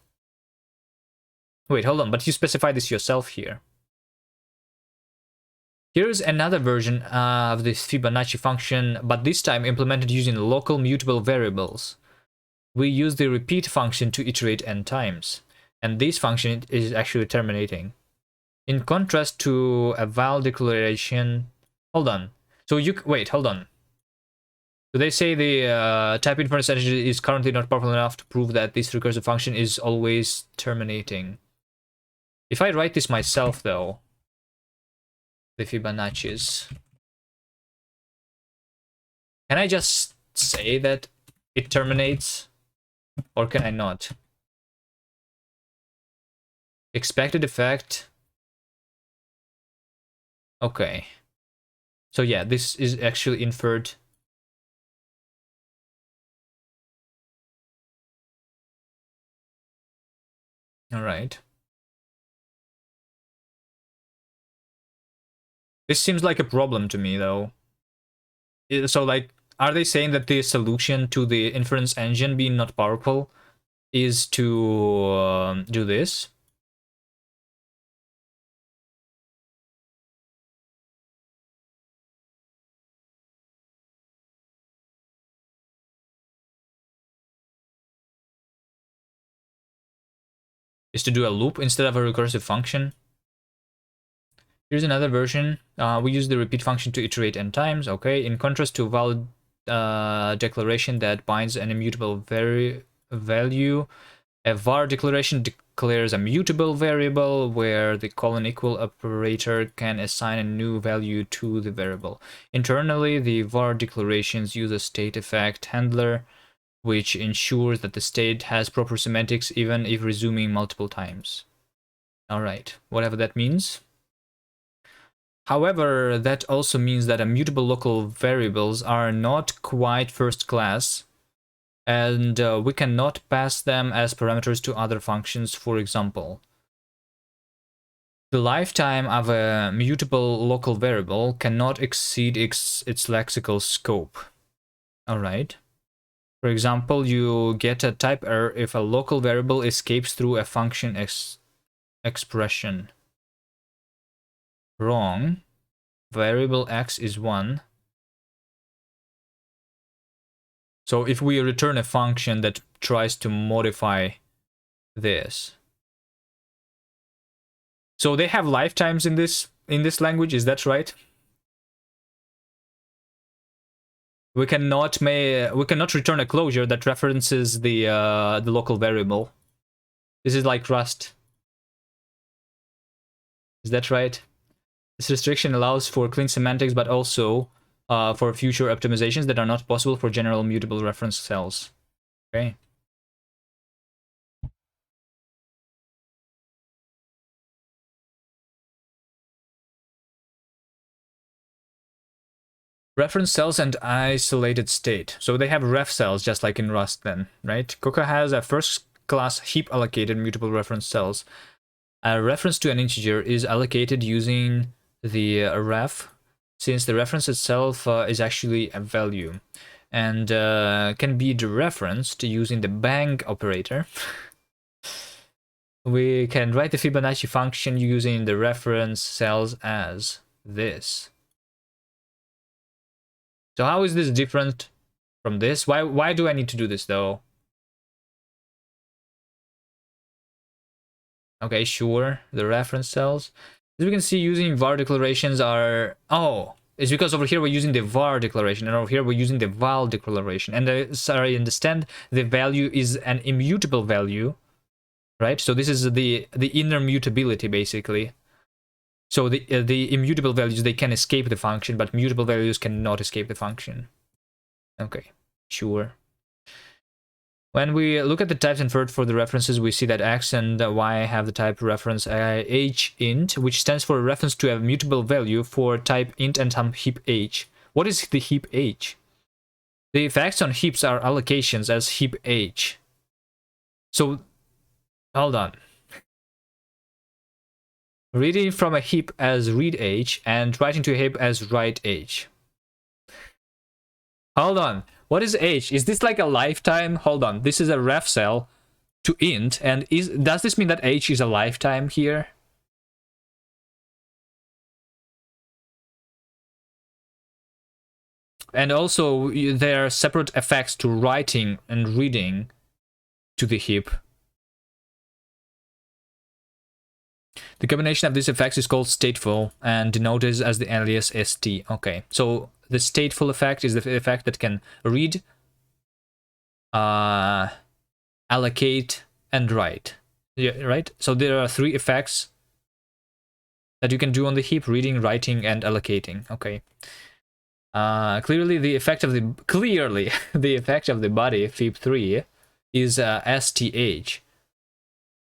Wait, hold on, but you specify this yourself here. Here's another version of this Fibonacci function, but this time implemented using local mutable variables. We use the repeat function to iterate n times, and this function is actually terminating. In contrast to a val declaration... Hold on. So you... Wait, hold on. So they say the type inference engine is currently not powerful enough to prove that this recursive function is always terminating. If I write this myself, though, the Fibonacci's, can I just say that it terminates Or can I not? Expected effect. Okay. So yeah, this is actually inferred. All right. This seems like a problem to me, though. So, like, are they saying that the solution to the inference engine being not powerful is to do this? Is to do a loop instead of a recursive function? Here's another version. We use the repeat function to iterate n times. Okay. In contrast to valid declaration that binds an immutable value, a var declaration declares a mutable variable where the colon equal operator can assign a new value to the variable. Internally, the var declarations use a state effect handler, which ensures that the state has proper semantics even if resuming multiple times. All right, whatever that means. However, that also means that immutable local variables are not quite first class, and we cannot pass them as parameters to other functions. For example, the lifetime of a mutable local variable cannot exceed its lexical scope. All right. For example, you get a type error if a local variable escapes through a function expression. Wrong. Variable x is 1. So if we return a function that tries to modify this. So they have lifetimes in this language, is that right? We cannot return a closure that references the local variable. This is like Rust. Is that right? This restriction allows for clean semantics, but also for future optimizations that are not possible for general mutable reference cells. Okay. Reference cells and isolated state. So they have ref cells just like in Rust then, right? Koka has a first class heap allocated mutable reference cells. A reference to an integer is allocated using the ref, since the reference itself is actually a value, and can be dereferenced using the bang operator. We can write the Fibonacci function using the reference cells as this. So how is this different from this? Why do I need to do this though? Okay, sure, the reference cells. As we can see, using var declarations are... Oh, it's because over here we're using the var declaration, and over here we're using the val declaration. And sorry, understand the value is an immutable value, right? So this is the inner mutability, basically. So the immutable values, they can escape the function, but mutable values cannot escape the function. Okay, sure. When we look at the types inferred for the references, we see that x and y have the type reference h int, which stands for a reference to a mutable value for type int and some heap h. What is the heap h? The effects on heaps are allocations as heap h. So, hold on. Reading from a heap as read h and writing to a heap as write h. Hold on. What is h? Is this like a lifetime? Hold on. This is a ref cell to int, and does this mean that h is a lifetime here? And also, there are separate effects to writing and reading to the heap. The combination of these effects is called stateful and denoted as the alias st. Okay, so the stateful effect is the effect that can read, allocate, and write. Yeah, right? So there are 3 effects that you can do on the heap: reading, writing, and allocating. Okay. Clearly the effect of the body, heap 3, is STH.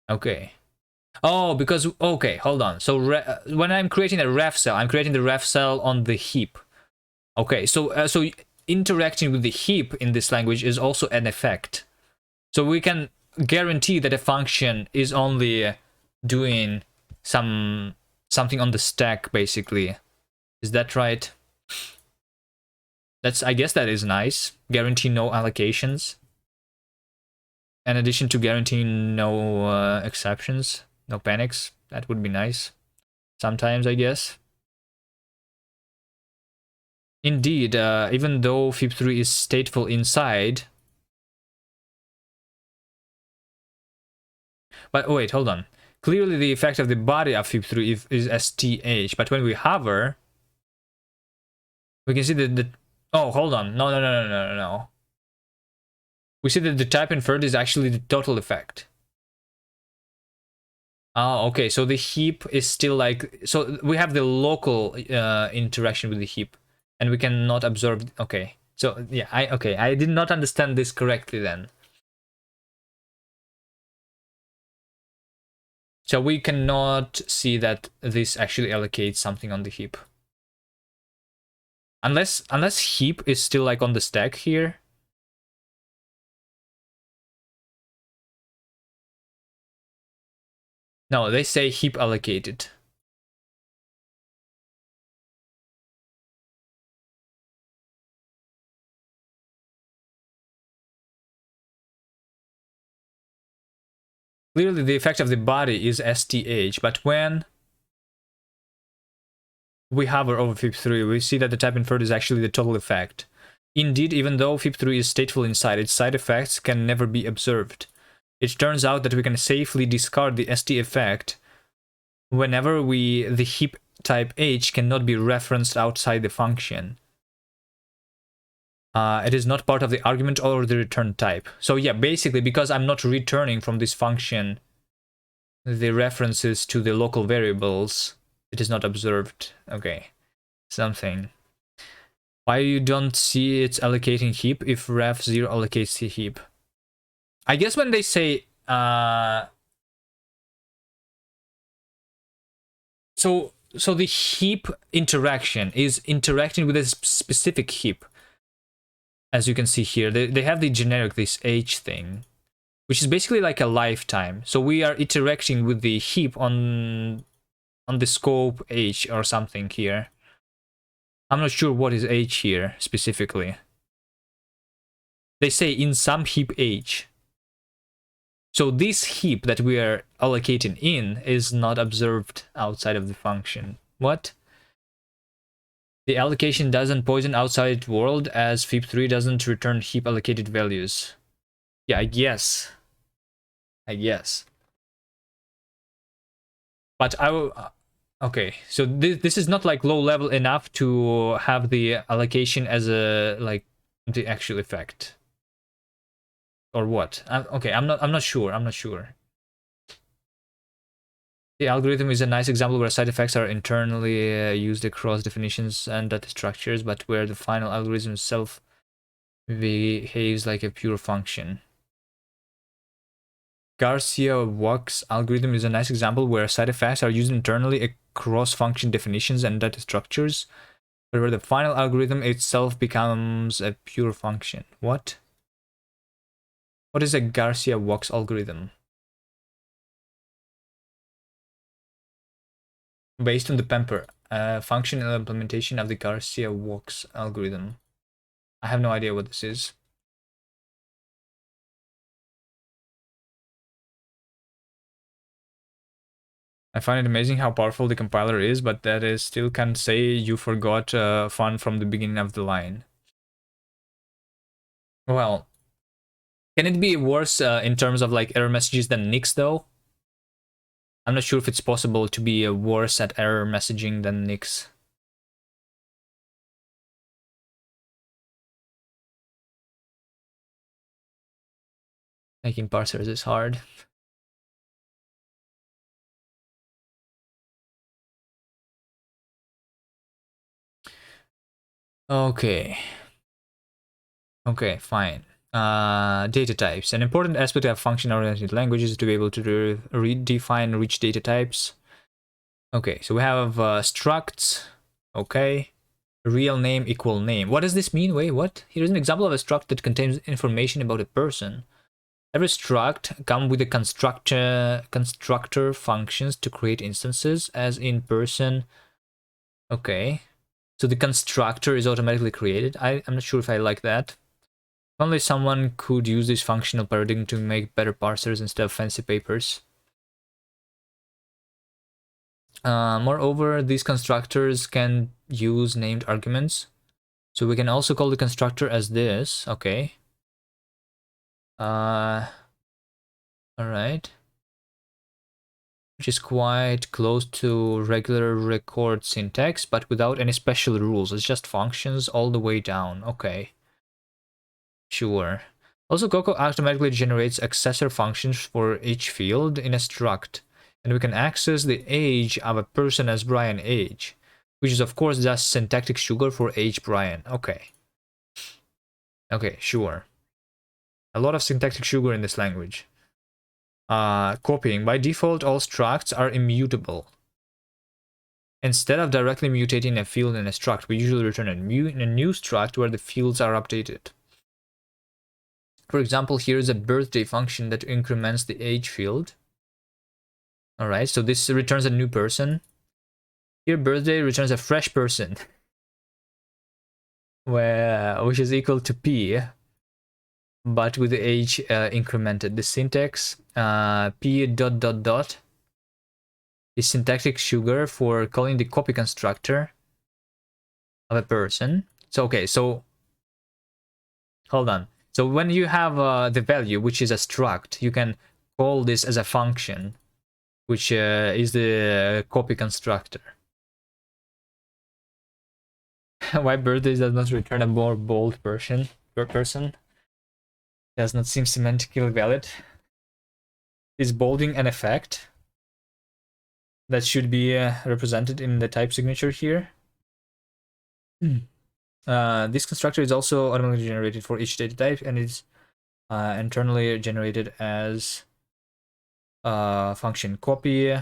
Okay. Oh, because, okay, hold on. So when I'm creating a ref cell, I'm creating the ref cell on the heap. Okay, so interacting with the heap in this language is also an effect. So we can guarantee that a function is only doing something on the stack, basically. Is that right? I guess that is nice. Guarantee no allocations. In addition to guaranteeing no exceptions, no panics. That would be nice. Sometimes, I guess. Indeed, even though fib3 is stateful inside. But wait, hold on. Clearly the effect of the body of fib3 is STH, but when we hover, we can see that the... Oh, hold on. No. We see that the type inferred is actually the total effect. Oh, okay. So the heap is still like... So we have the local interaction with the heap, and we cannot observe... Okay. So, yeah, I did not understand this correctly then. So we cannot see that this actually allocates something on the heap. Unless heap is still like on the stack here. No, they say heap allocated. Clearly the effect of the body is STH, but when we hover over fib3, we see that the type inferred is actually the total effect. Indeed, even though fib3 is stateful inside, its side effects can never be observed. It turns out that we can safely discard the ST effect whenever the heap type H cannot be referenced outside the function. It is not part of the argument or the return type. So yeah, basically, because I'm not returning from this function the references to the local variables, it is not observed. Okay, something. Why you don't see it's allocating heap if ref0 allocates the heap? I guess when they say so the heap interaction is interacting with a specific heap. As you can see here, they have the generic, this H thing, which is basically like a lifetime. So we are interacting with the heap on the scope H or something here. I'm not sure what is H here specifically. They say in some heap H. So this heap that we are allocating in is not observed outside of the function. What? The allocation doesn't poison outside world as fib3 doesn't return heap allocated values. Yeah, I guess. But I will... Okay, so this is not like low level enough to have the allocation as a like the actual effect, or what? Okay, I'm not sure. The algorithm is a nice example where side effects are internally used across definitions and data structures, but where the final algorithm itself behaves like a pure function. Garcia-Wachs algorithm is a nice example where side effects are used internally across function definitions and data structures, but where the final algorithm itself becomes a pure function. What? What is a Garcia-Wachs algorithm? Based on the Pemper, functional implementation of the Garcia-Wachs algorithm. I have no idea what this is. I find it amazing how powerful the compiler is, but that is still can't say you forgot fun from the beginning of the line. Well, can it be worse in terms of like error messages than Nix though? I'm not sure if it's possible to be worse at error messaging than Nix. Making parsers is hard. Okay. Okay, fine. data types. An important aspect of function-oriented languages is to be able to redefine rich data types. Okay, so we have structs. Okay. Real name equal name. What does this mean? Wait, what? Here's an example of a struct that contains information about a person. Every struct comes with a constructor functions to create instances, as in person. Okay. So the constructor is automatically created. I'm not sure if I like that. Only someone could use this functional paradigm to make better parsers instead of fancy papers. Moreover, these constructors can use named arguments. So we can also call the constructor as this. Okay. All right. Which is quite close to regular record syntax, but without any special rules. It's just functions all the way down. Okay. Sure. Also, Koka automatically generates accessor functions for each field in a struct, and we can access the age of a person as Brian age, which is of course just syntactic sugar for age Brian. Okay. Okay, sure. A lot of syntactic sugar in this language. Copying. By default, all structs are immutable. Instead of directly mutating a field in a struct, we usually return a new struct where the fields are updated. For example, here is a birthday function that increments the age field. Alright, so this returns a new person. Here, birthday returns a fresh person, which is equal to p, but with the age incremented. The syntax p dot dot dot is syntactic sugar for calling the copy constructor of a person. So okay, so hold on. So when you have the value, which is a struct, you can call this as a function, which is the copy constructor. Why birthday does not return a more bold person does not seem semantically valid. Is bolding an effect that should be represented in the type signature here? This constructor is also automatically generated for each data type, and is internally generated as function copy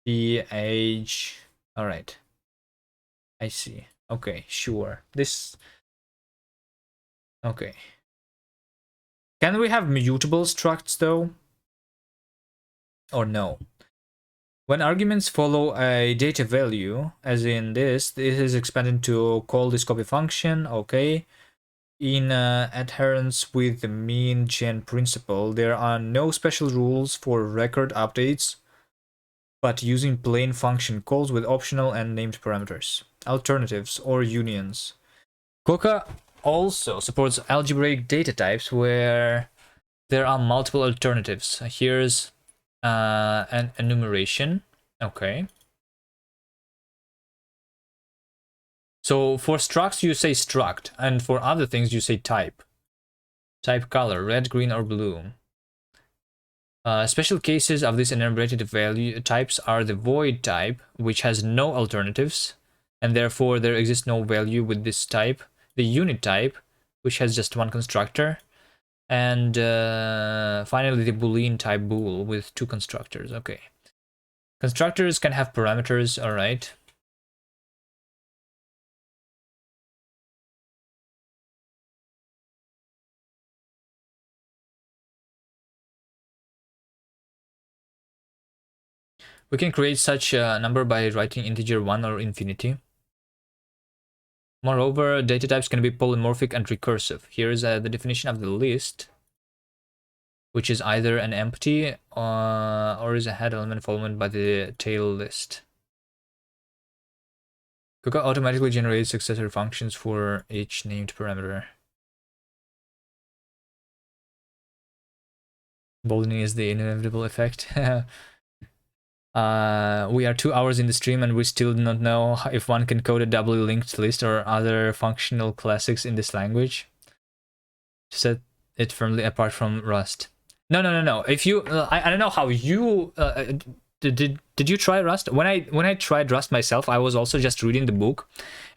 the age. All right, I see. Okay, sure. This. Okay. Can we have mutable structs though? Or no? When arguments follow a data value, as in this is expanded to call this copy function. Okay. In adherence with the mean gen principle, there are no special rules for record updates, but using plain function calls with optional and named parameters, alternatives, or unions. Koka also supports algebraic data types where there are multiple alternatives. Here's an enumeration. Okay. So for structs, you say struct, and for other things, you say type. Type color, red, green, or blue. Special cases of this enumerated value types are the void type, which has no alternatives, and therefore there exists no value with this type. The unit type, which has just one constructor, and finally the boolean type bool with two constructors. Okay. Constructors can have parameters, all right. We can create such a number by writing integer 1 or infinity. Moreover, data types can be polymorphic and recursive. Here is the definition of the list, which is either an empty or is a head element followed by the tail list. Koka automatically generates successor functions for each named parameter. Bolding is the inevitable effect. We are 2 hours in the stream and we still do not know if one can code a doubly linked list or other functional classics in this language. Set it firmly apart from Rust. No. If you, I don't know how you did you try Rust? When I tried Rust myself, I was also just reading the book,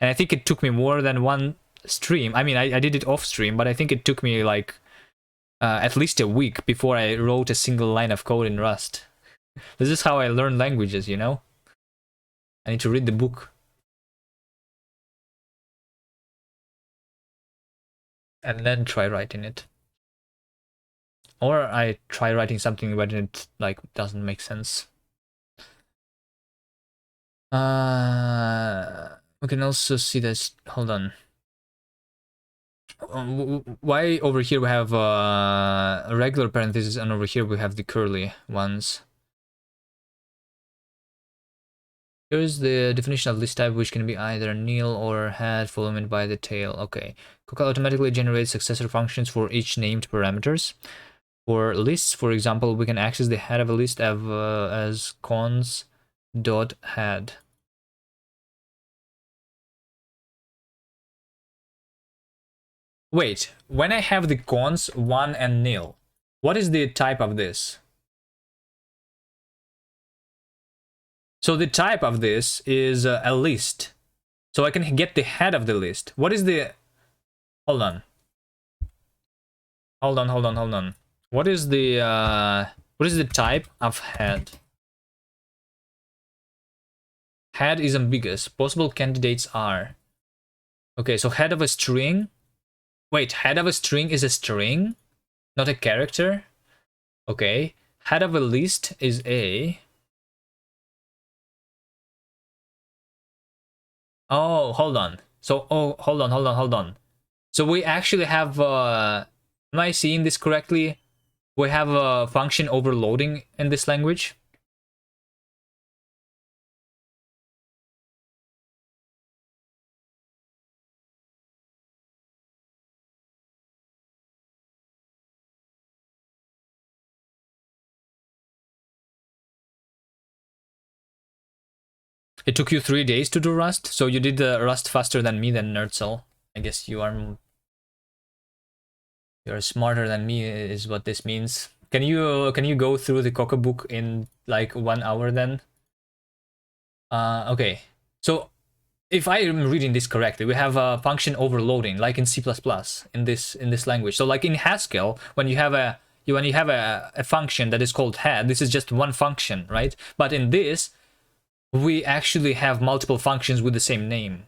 and I think it took me more than one stream. I mean, I did it off stream, but I think it took me like at least a week before I wrote a single line of code in Rust. This is how I learn languages, you know? I need to read the book. And then try writing it. Or I try writing something but it like doesn't make sense. We can also see this. Hold on. Why over here we have a regular parentheses and over here we have the curly ones? Here's the definition of list type, which can be either nil or head followed by the tail. Okay. Koka automatically generates successor functions for each named parameters. For lists, for example, we can access the head of a list as cons.head. Wait, when I have the cons 1 and nil, what is the type of this? So the type of this is a list. So I can get the head of the list. What is the... Hold on. Hold on. What is the type of head? Head is ambiguous. Possible candidates are... Okay, so head of a string. Wait, head of a string is a string? Not a character? Okay. Head of a list is a... Oh, hold on. So, hold on. So we actually have, am I seeing this correctly? We have a function overloading in this language. It took you 3 days to do Rust, so you did Rust faster than me, than Nerdcell. I guess you're smarter than me, is what this means. Can you go through the Koka book in like 1 hour then? Okay. So if I am reading this correctly, we have a function overloading, like in C++ in this language. So like in Haskell, when you have a function that is called head, this is just one function, right? But in this, we actually have multiple functions with the same name.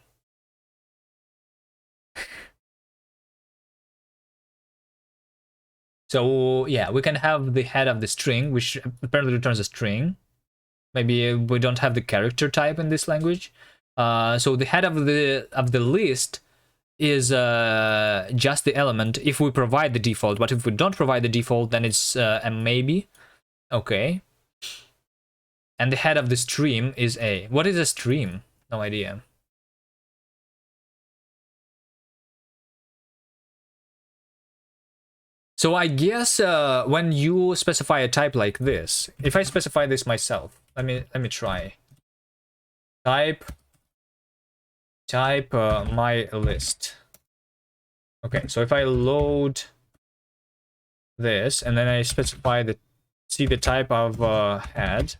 So yeah, we can have the head of the string, which apparently returns a string. Maybe we don't have the character type in this language. So the head of the list is just the element if we provide the default, but if we don't provide the default, then it's a maybe. Okay. And the head of the stream is a... What is a stream? No idea. So I guess when you specify a type like this, if I specify this myself, let me try. Type my list. Okay, so if I load this and then I specify see the type of head.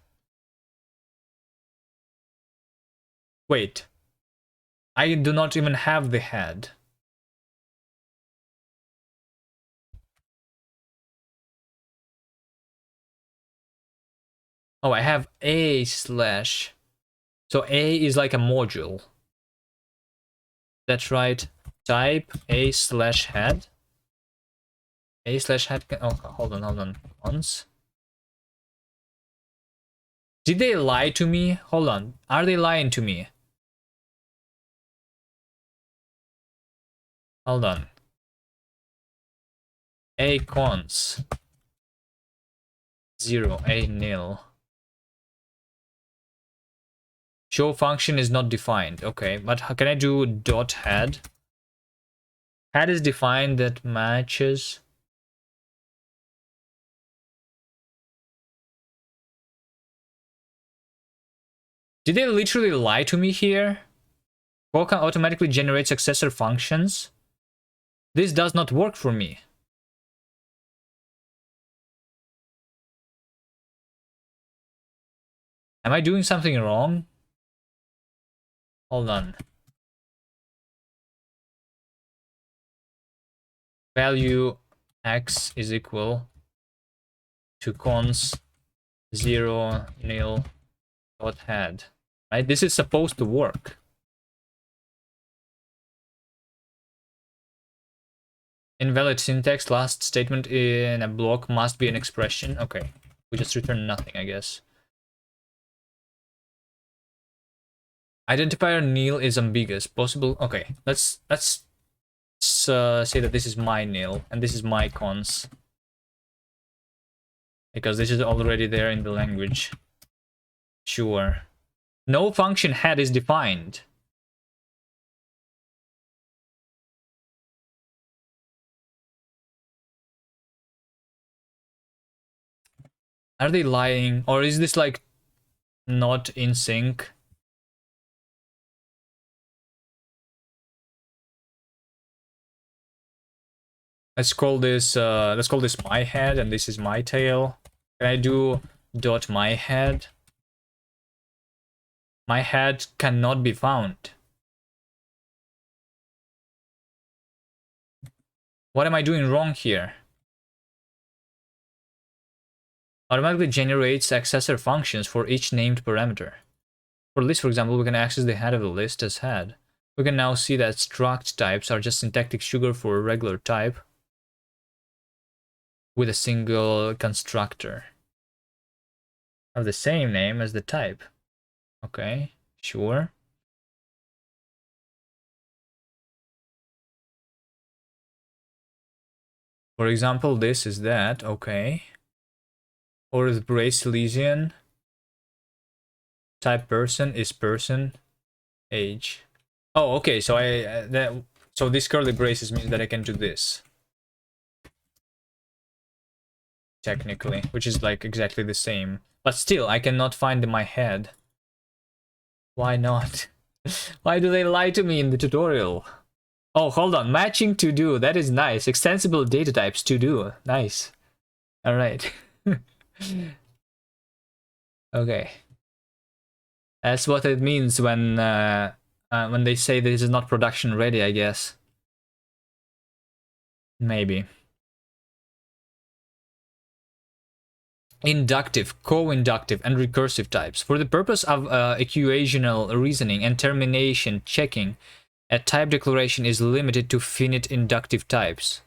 Wait, I do not even have the head. Oh, I have a slash. So a is like a module. That's right. Type a slash head. A slash head. Oh, hold on. Once. Did they lie to me? Hold on. Are they lying to me? Hold on. A cons 0, a nil. Show function is not defined. Okay, but how can I do dot head? Head is defined that matches. Did they literally lie to me here? Koka automatically generates successor functions. This does not work for me. Am I doing something wrong? Hold on. Value x is equal to cons 0 nil dot head, right? This is supposed to work. Invalid syntax. Last statement in a block must be an expression. Okay, we just return nothing, I guess. Identifier nil is ambiguous. Possible. Okay, let's say that this is my nil and this is my cons, because this is already there in the language. Sure. No function head is defined. Are they lying, or is this like not in sync? Let's call this my head and this is my tail. Can I do dot my head? My head cannot be found. What am I doing wrong here? Automatically generates accessor functions for each named parameter. For list, for example, we can access the head of the list as head. We can now see that struct types are just syntactic sugar for a regular type with a single constructor of the same name as the type. Okay, sure. For example, this is that, okay. Or the brace Elysian type person is person age. Oh, okay. So so this curly braces means that I can do this technically, which is like exactly the same. But still, I cannot find my head. Why not? Why do they lie to me in the tutorial? Oh, hold on. Matching to do. That is nice. Extensible data types to do. Nice. All right. Okay. That's what it means when they say this is not production ready, I guess. Maybe. Inductive, co-inductive, and recursive types. For the purpose of equational reasoning and termination checking, a type declaration is limited to finite inductive types.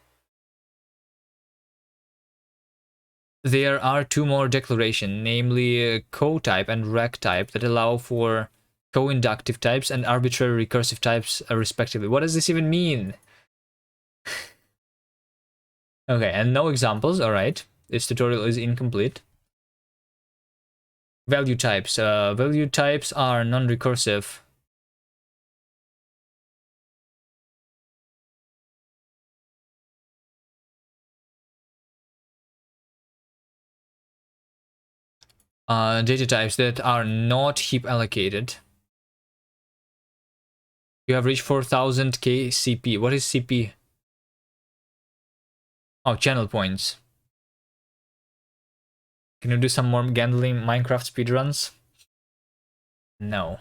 There are two more declarations, namely co-type and rec type, that allow for co-inductive types and arbitrary recursive types respectively. What does this even mean? Okay, and no examples. All right, this tutorial is incomplete. Value types. Value types are non-recursive. Data types that are not heap allocated. You have reached 4000k CP. What is CP? Oh, channel points. Can you do some more gambling Minecraft speedruns? No.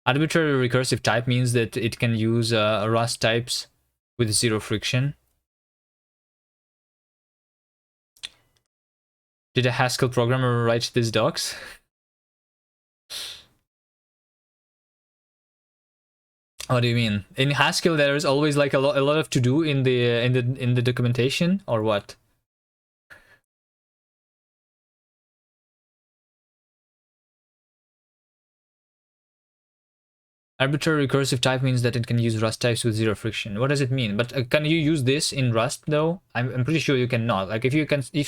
Arbitrary recursive type means that it can use Rust types with zero friction. Did a Haskell programmer write these docs? What do you mean? In Haskell, there's always like a lot of to do in the documentation, or what? Arbitrary recursive type means that it can use Rust types with zero friction. What does it mean? But can you use this in Rust though? I'm pretty sure you cannot. Like if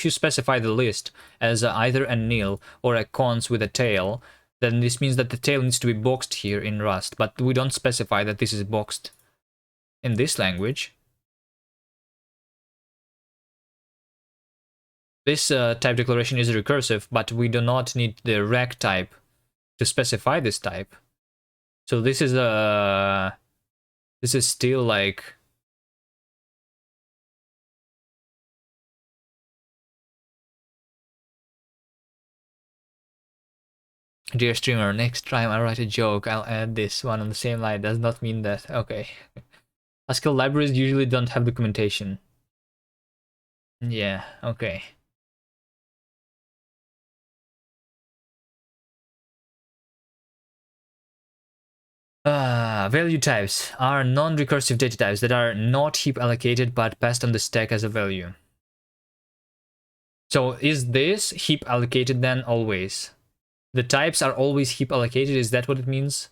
you specify the list as either a nil or a cons with a tail, then this means that the tail needs to be boxed here in Rust. But we don't specify that this is boxed in this language. This type declaration is recursive, but we do not need the rec type to specify this type. So this is still like dear streamer, next time I write a joke, I'll add this one on the same line. Does not mean that. Okay. Haskell libraries usually don't have documentation. Yeah, okay. Value types are non-recursive data types that are not heap allocated but passed on the stack as a value. So is this heap allocated then always? The types are always heap allocated, is that what it means?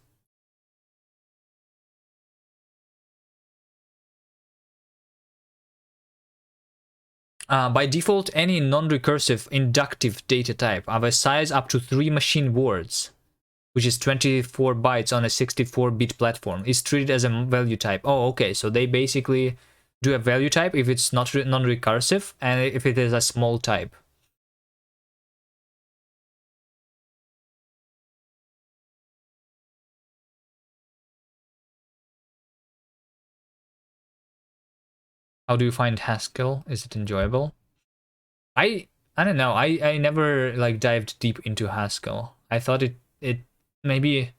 By default, any non-recursive inductive data type of a size up to 3 machine words, which is 24 bytes on a 64-bit platform, is treated as a value type. Oh, okay, so they basically do a value type if it's not non-recursive and if it is a small type. How do you find Haskell? Is it enjoyable? I don't know. I never like dived deep into Haskell. I thought it maybe,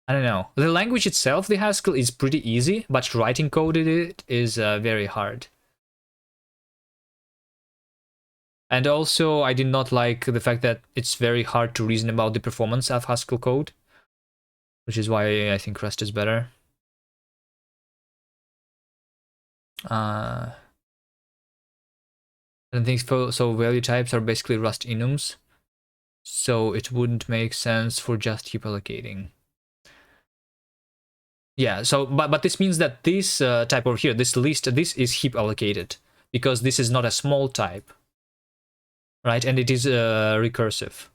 I don't know. The language itself, the Haskell, is pretty easy, but writing code in it is very hard. And also, I did not like the fact that it's very hard to reason about the performance of Haskell code, which is why I think Rust is better. I don't think so. So value types are basically Rust enums, so it wouldn't make sense for just heap allocating. Yeah, so but this means that this type over here, this list, this is heap allocated because this is not a small type, right? And it is recursive.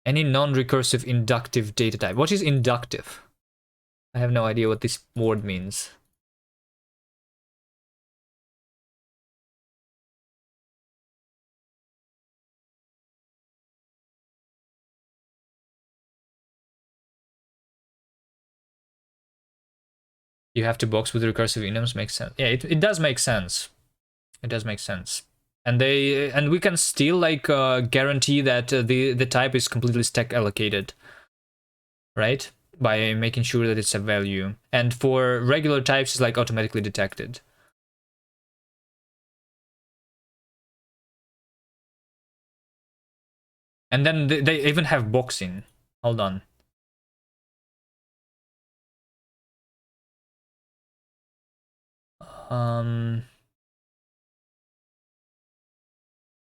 Any non-recursive inductive data type. What is inductive? I have no idea what this word means. You have to box with recursive enums, makes sense. Yeah, it does make sense. It does make sense. And we can still like guarantee that the type is completely stack allocated, right? By making sure that it's a value. And for regular types, it's like automatically detected. And then they even have boxing. Hold on.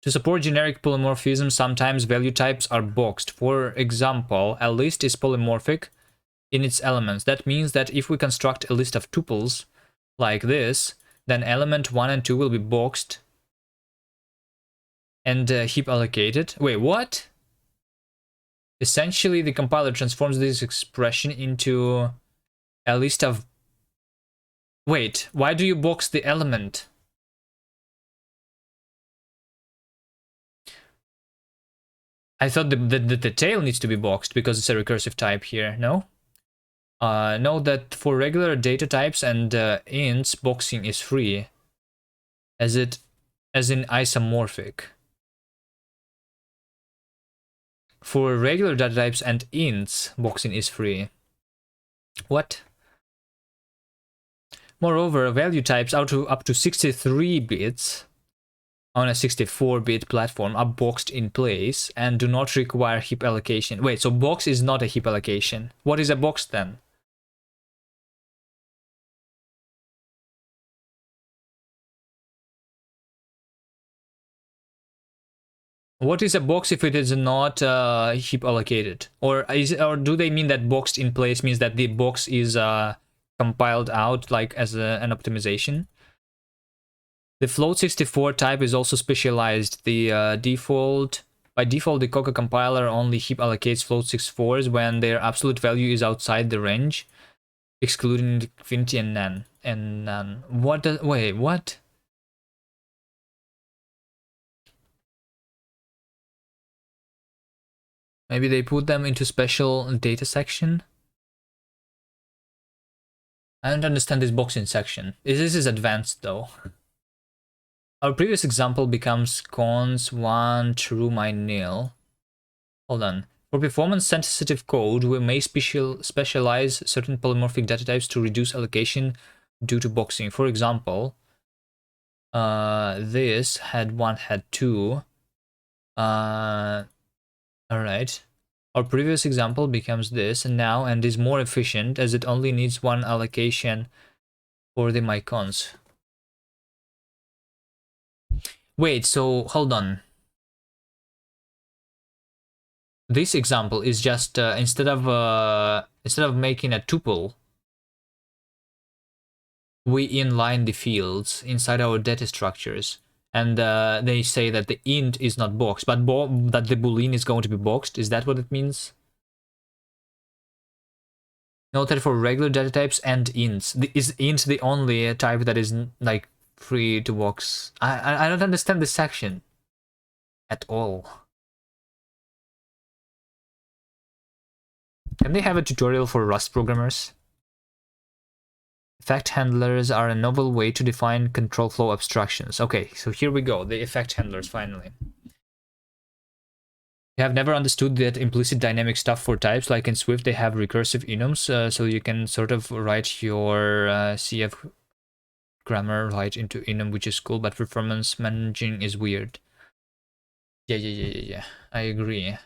To support generic polymorphism, sometimes value types are boxed. For example, a list is polymorphic in its elements. That means that if we construct a list of tuples like this, then element 1 and 2 will be boxed and heap allocated. Wait, what? Essentially, the compiler transforms this expression into a list of... Wait, why do you box the element? I thought the tail needs to be boxed because it's a recursive type here, no? Note that for regular data types and ints, boxing is free, as in isomorphic. For regular data types and ints, boxing is free. What? Moreover, value types up to 63 bits on a 64-bit platform are boxed in place and do not require heap allocation. Wait, so box is not a heap allocation. What is a box then? What is a box if it is not heap allocated? Or do they mean that boxed in place means that the box is compiled out like as an optimization? The float64 type is also specialized. The by default, the Koka compiler only heap allocates float64s when their absolute value is outside the range, excluding infinity and none. What does... Wait, what? Maybe they put them into special data section? I don't understand this boxing section. This is advanced though. Our previous example becomes cons 1 true my nil. Hold on. For performance-sensitive code, we may specialize certain polymorphic data types to reduce allocation due to boxing. For example, this had 1, had 2. All right. Our previous example becomes this now and is more efficient as it only needs 1 allocation for the microns. Wait, so hold on. This example is just instead of making a tuple, we inline the fields inside our data structures, and they say that the int is not boxed, but that the boolean is going to be boxed. Is that what it means? Note that for regular data types and ints, is int the only type that is like free to box? I don't understand this section at all. Can they have a tutorial for Rust programmers? Effect handlers are a novel way to define control flow abstractions. Okay, so here we go, the effect handlers finally. You have never understood that implicit dynamic stuff for types, like in Swift they have recursive enums, so you can sort of write your CF grammar right into enum, which is cool, but performance managing is weird. Yeah, I agree.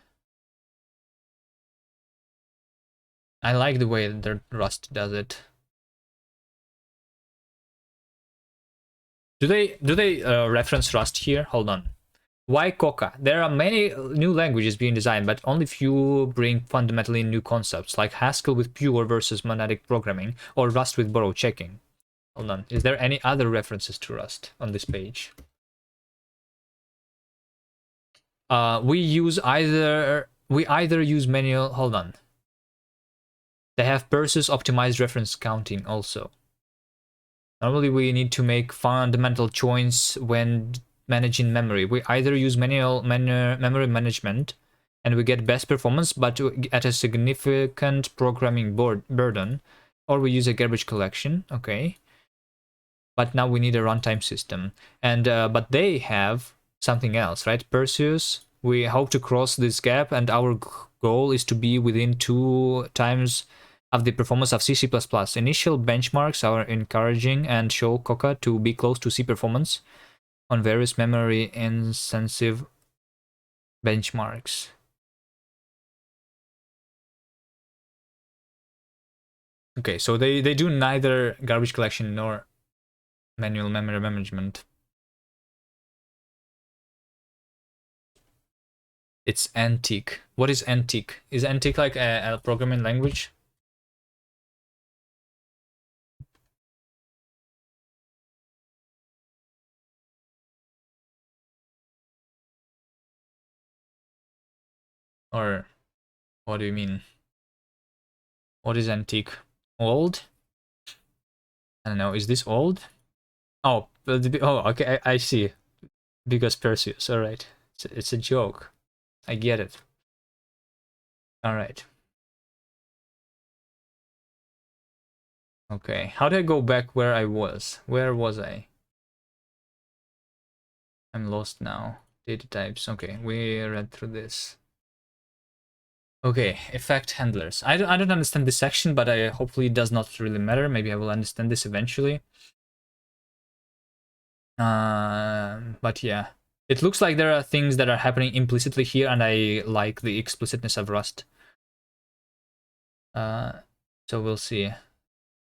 I like the way that Rust does it. Do they reference Rust here? Hold on. Why Koka? There are many new languages being designed, but only few bring fundamentally new concepts, like Haskell with pure versus monadic programming, or Rust with borrow checking. Hold on. Is there any other references to Rust on this page? We either use manual. Hold on. They have Perseus optimized reference counting also. Normally we need to make fundamental choice when managing memory. We either use manual memory management and we get best performance but at a significant programming burden, or we use a garbage collection. Okay, but now we need a runtime system, and but they have something else, right? Perseus, we hope to cross this gap, and our goal is to be within 2 times of the performance of C++. Initial benchmarks are encouraging and show Koka to be close to C performance on various memory intensive benchmarks. Okay, so they do neither garbage collection nor manual memory management. It's antique. What is antique? Is antique like a programming language? Or what do you mean? What is antique? Old? I don't know. Is this old? Oh, okay. I see. Because Perseus. All right. It's a joke. I get it. All right. Okay. How do I go back where I was? Where was I? I'm lost now. Data types. Okay. We read through this. Okay, effect handlers. I don't understand this section, but hopefully it does not really matter. Maybe I will understand this eventually. But yeah, it looks like there are things that are happening implicitly here, and I like the explicitness of Rust. So we'll see.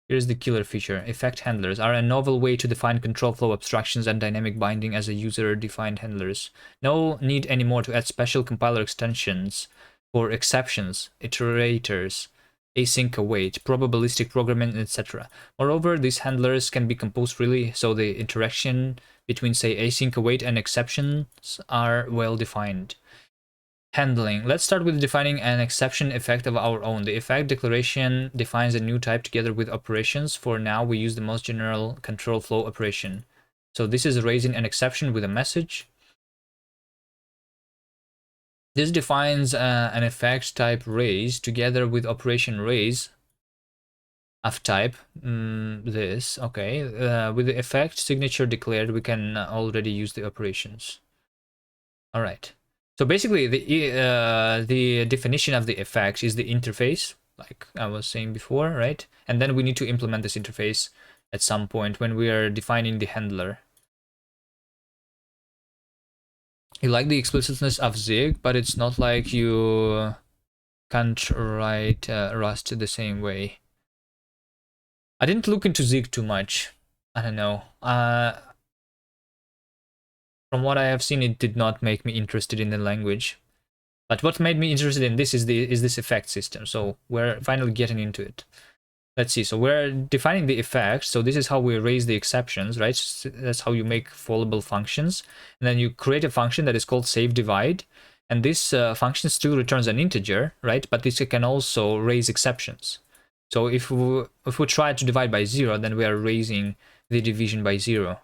Here's the killer feature. Effect handlers are a novel way to define control flow abstractions and dynamic binding as a user-defined handlers. No need anymore to add special compiler extensions for exceptions, iterators, async await, probabilistic programming, etc. Moreover, these handlers can be composed freely, so the interaction between, say, async await and exceptions are well defined. Handling. Let's start with defining an exception effect of our own. The effect declaration defines a new type together with operations. For now, we use the most general control flow operation. So this is raising an exception with a message. This defines an effect type raise together with operation raise of type this. Okay, with the effect signature declared, we can already use the operations. All right. So basically, the definition of the effect is the interface, like I was saying before, right? And then we need to implement this interface at some point when we are defining the handler. You like the explicitness of Zig, but it's not like you can't write Rust the same way. I didn't look into Zig too much. I don't know. From what I have seen, it did not make me interested in the language. But what made me interested in this is this effect system. So we're finally getting into it. Let's see. So we're defining the effects. So this is how we raise the exceptions, right? So that's how you make fallable functions. And then you create a function that is called save divide. And this function still returns an integer, right? But this can also raise exceptions. So if we try to divide by 0, then we are raising the division by 0.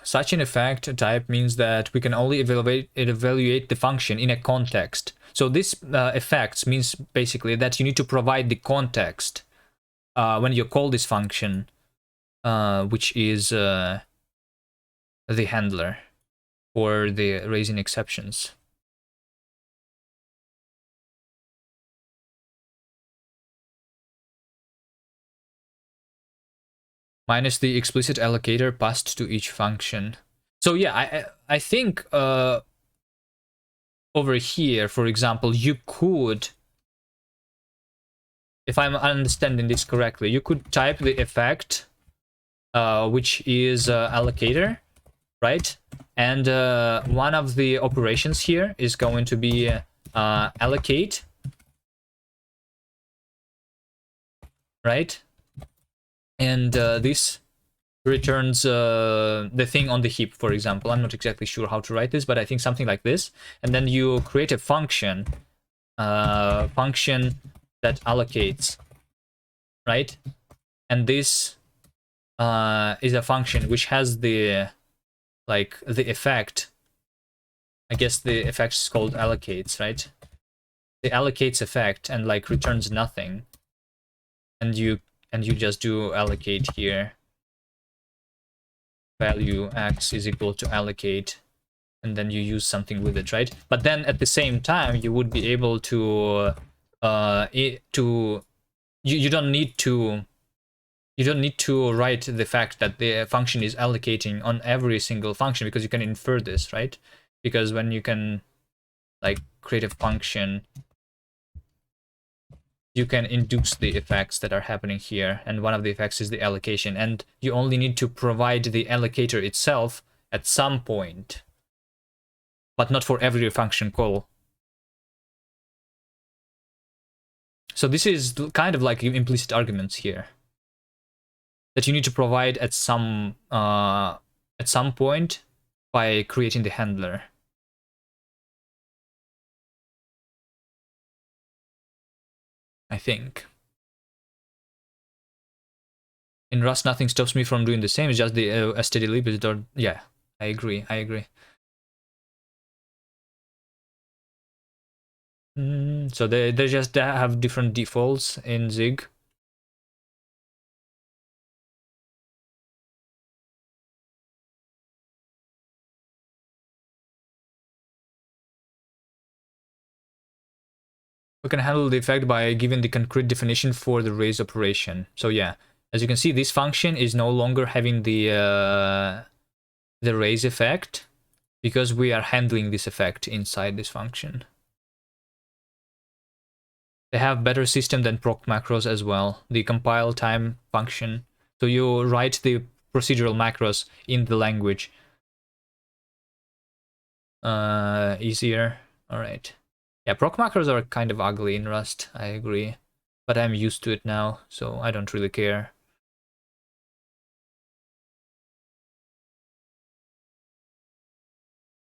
Such an effect type means that we can only evaluate the function in a context. So this effects means basically that you need to provide the context when you call this function, which is the handler for the raising exceptions. Minus the explicit allocator passed to each function. So yeah, I think over here, for example, you could, if I'm understanding this correctly, you could type the effect, which is allocator, right? And one of the operations here is going to be allocate, right? And this returns the thing on the heap, for example. I'm not exactly sure how to write this, but I think something like this. And then you create a function that allocates, right? And this is a function which has the effect. I guess the effect is called allocates, right? The allocates effect and like returns nothing. And you just do allocate here. Value x is equal to allocate, and then you use something with it, right? But then at the same time, you would be able to you don't need to write the fact that the function is allocating on every single function, because you can infer this, right? Because when you can like create a function, you can induce the effects that are happening here, and one of the effects is the allocation, and you only need to provide the allocator itself at some point, but not for every function call. So this is kind of like implicit arguments here that you need to provide at some point by creating the handler. I think. In Rust, nothing stops me from doing the same. It's just the std lib. Yeah, I agree. So they just have different defaults in Zig. We can handle the effect by giving the concrete definition for the raise operation. So yeah, as you can see, this function is no longer having the raise effect, because we are handling this effect inside this function. They have better system than proc macros as well. The compile time function. So you write the procedural macros in the language. Easier. All right. Yeah, proc macros are kind of ugly in Rust, I agree. But I'm used to it now, so I don't really care.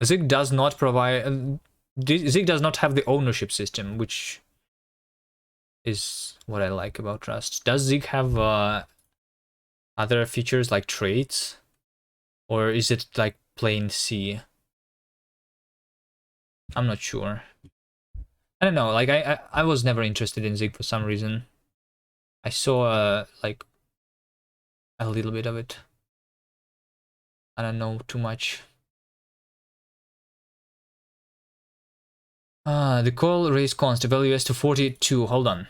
Zig does not provide... Zig does not have the ownership system, which is what I like about Rust. Does Zig have other features like traits? Or is it like plain C? I'm not sure. I don't know, like I was never interested in Zig for some reason. I saw like a little bit of it. I don't know too much. The call raise const value is to 42. Hold on.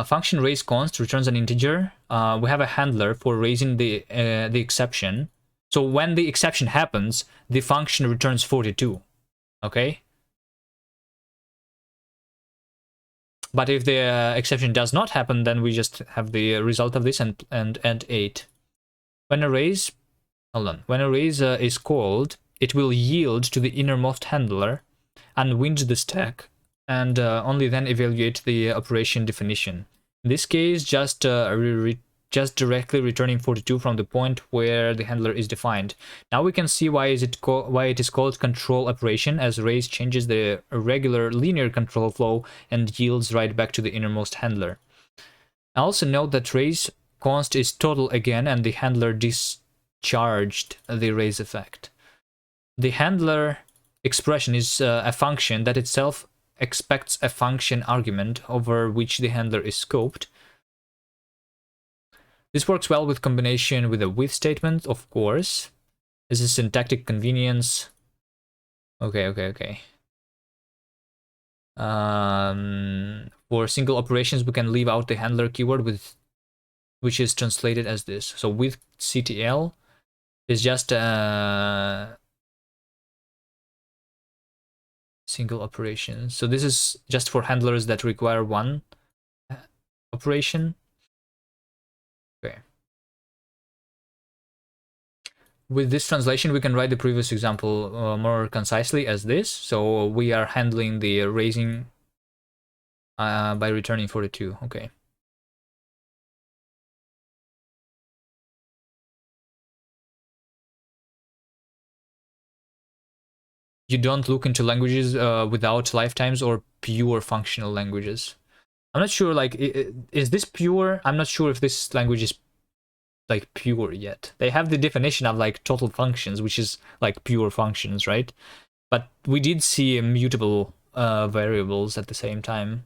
Function raise const returns an integer. We have a handler for raising the exception. So when the exception happens, the function returns 42. Okay. But if the exception does not happen, then we just have the result of this and 8. When a raise, hold on. When a raise is called, it will yield to the innermost handler, unwind the stack, and only then evaluate the operation definition. In this case, just directly returning 42 from the point where the handler is defined. Now we can see why it is called control operation, as raise changes the regular linear control flow and yields right back to the innermost handler. Also note that raise const is total again, and the handler discharged the raise effect. The handler expression is a function that itself expects a function argument over which the handler is scoped. This works well with combination with a with statement, of course. This is syntactic convenience. Okay. For single operations, we can leave out the handler keyword which is translated as this. So with CTL is just single operations. So this is just for handlers that require one operation. Okay. With this translation, we can write the previous example more concisely as this. So we are handling the raising by returning 42. Okay. You don't look into languages without lifetimes or pure functional languages. I'm not sure, like, is this pure? I'm not sure if this language is like pure yet. They have the definition of like total functions, which is like pure functions, right? But we did see mutable variables at the same time.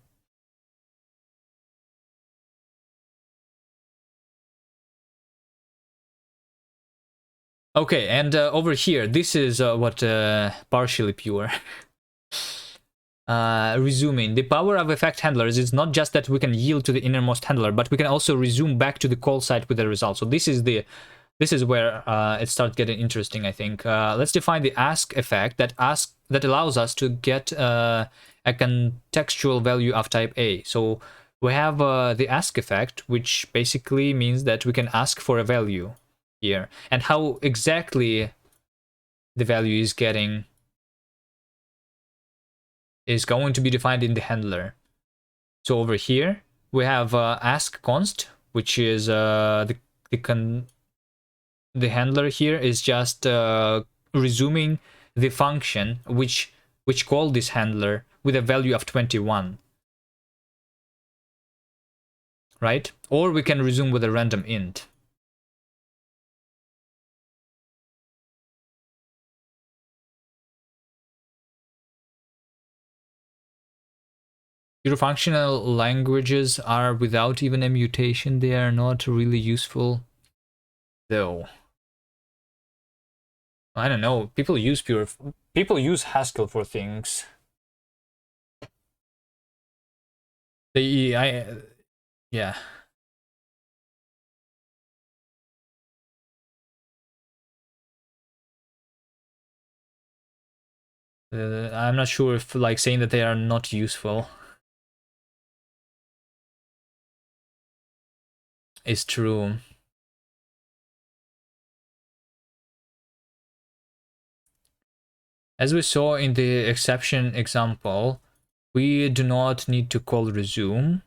Okay, and over here, this is what partially pure. Resuming. The power of effect handlers is not just that we can yield to the innermost handler, but we can also resume back to the call site with the result. So this is where it starts getting interesting, I think. Let's define the ask effect that allows us to get a contextual value of type A. So we have the ask effect, which basically means that we can ask for a value here, and how exactly the value is getting is going to be defined in the handler. So over here we have ask const, which is the handler here is just resuming the function which called this handler with a value of 21, right? Or we can resume with a random int. Pure functional languages are without even a mutation. They are not really useful, though. I don't know. People use Haskell for things. Yeah. I'm not sure if like saying that they are not useful is true. As we saw in the exception example, we do not need to call resume.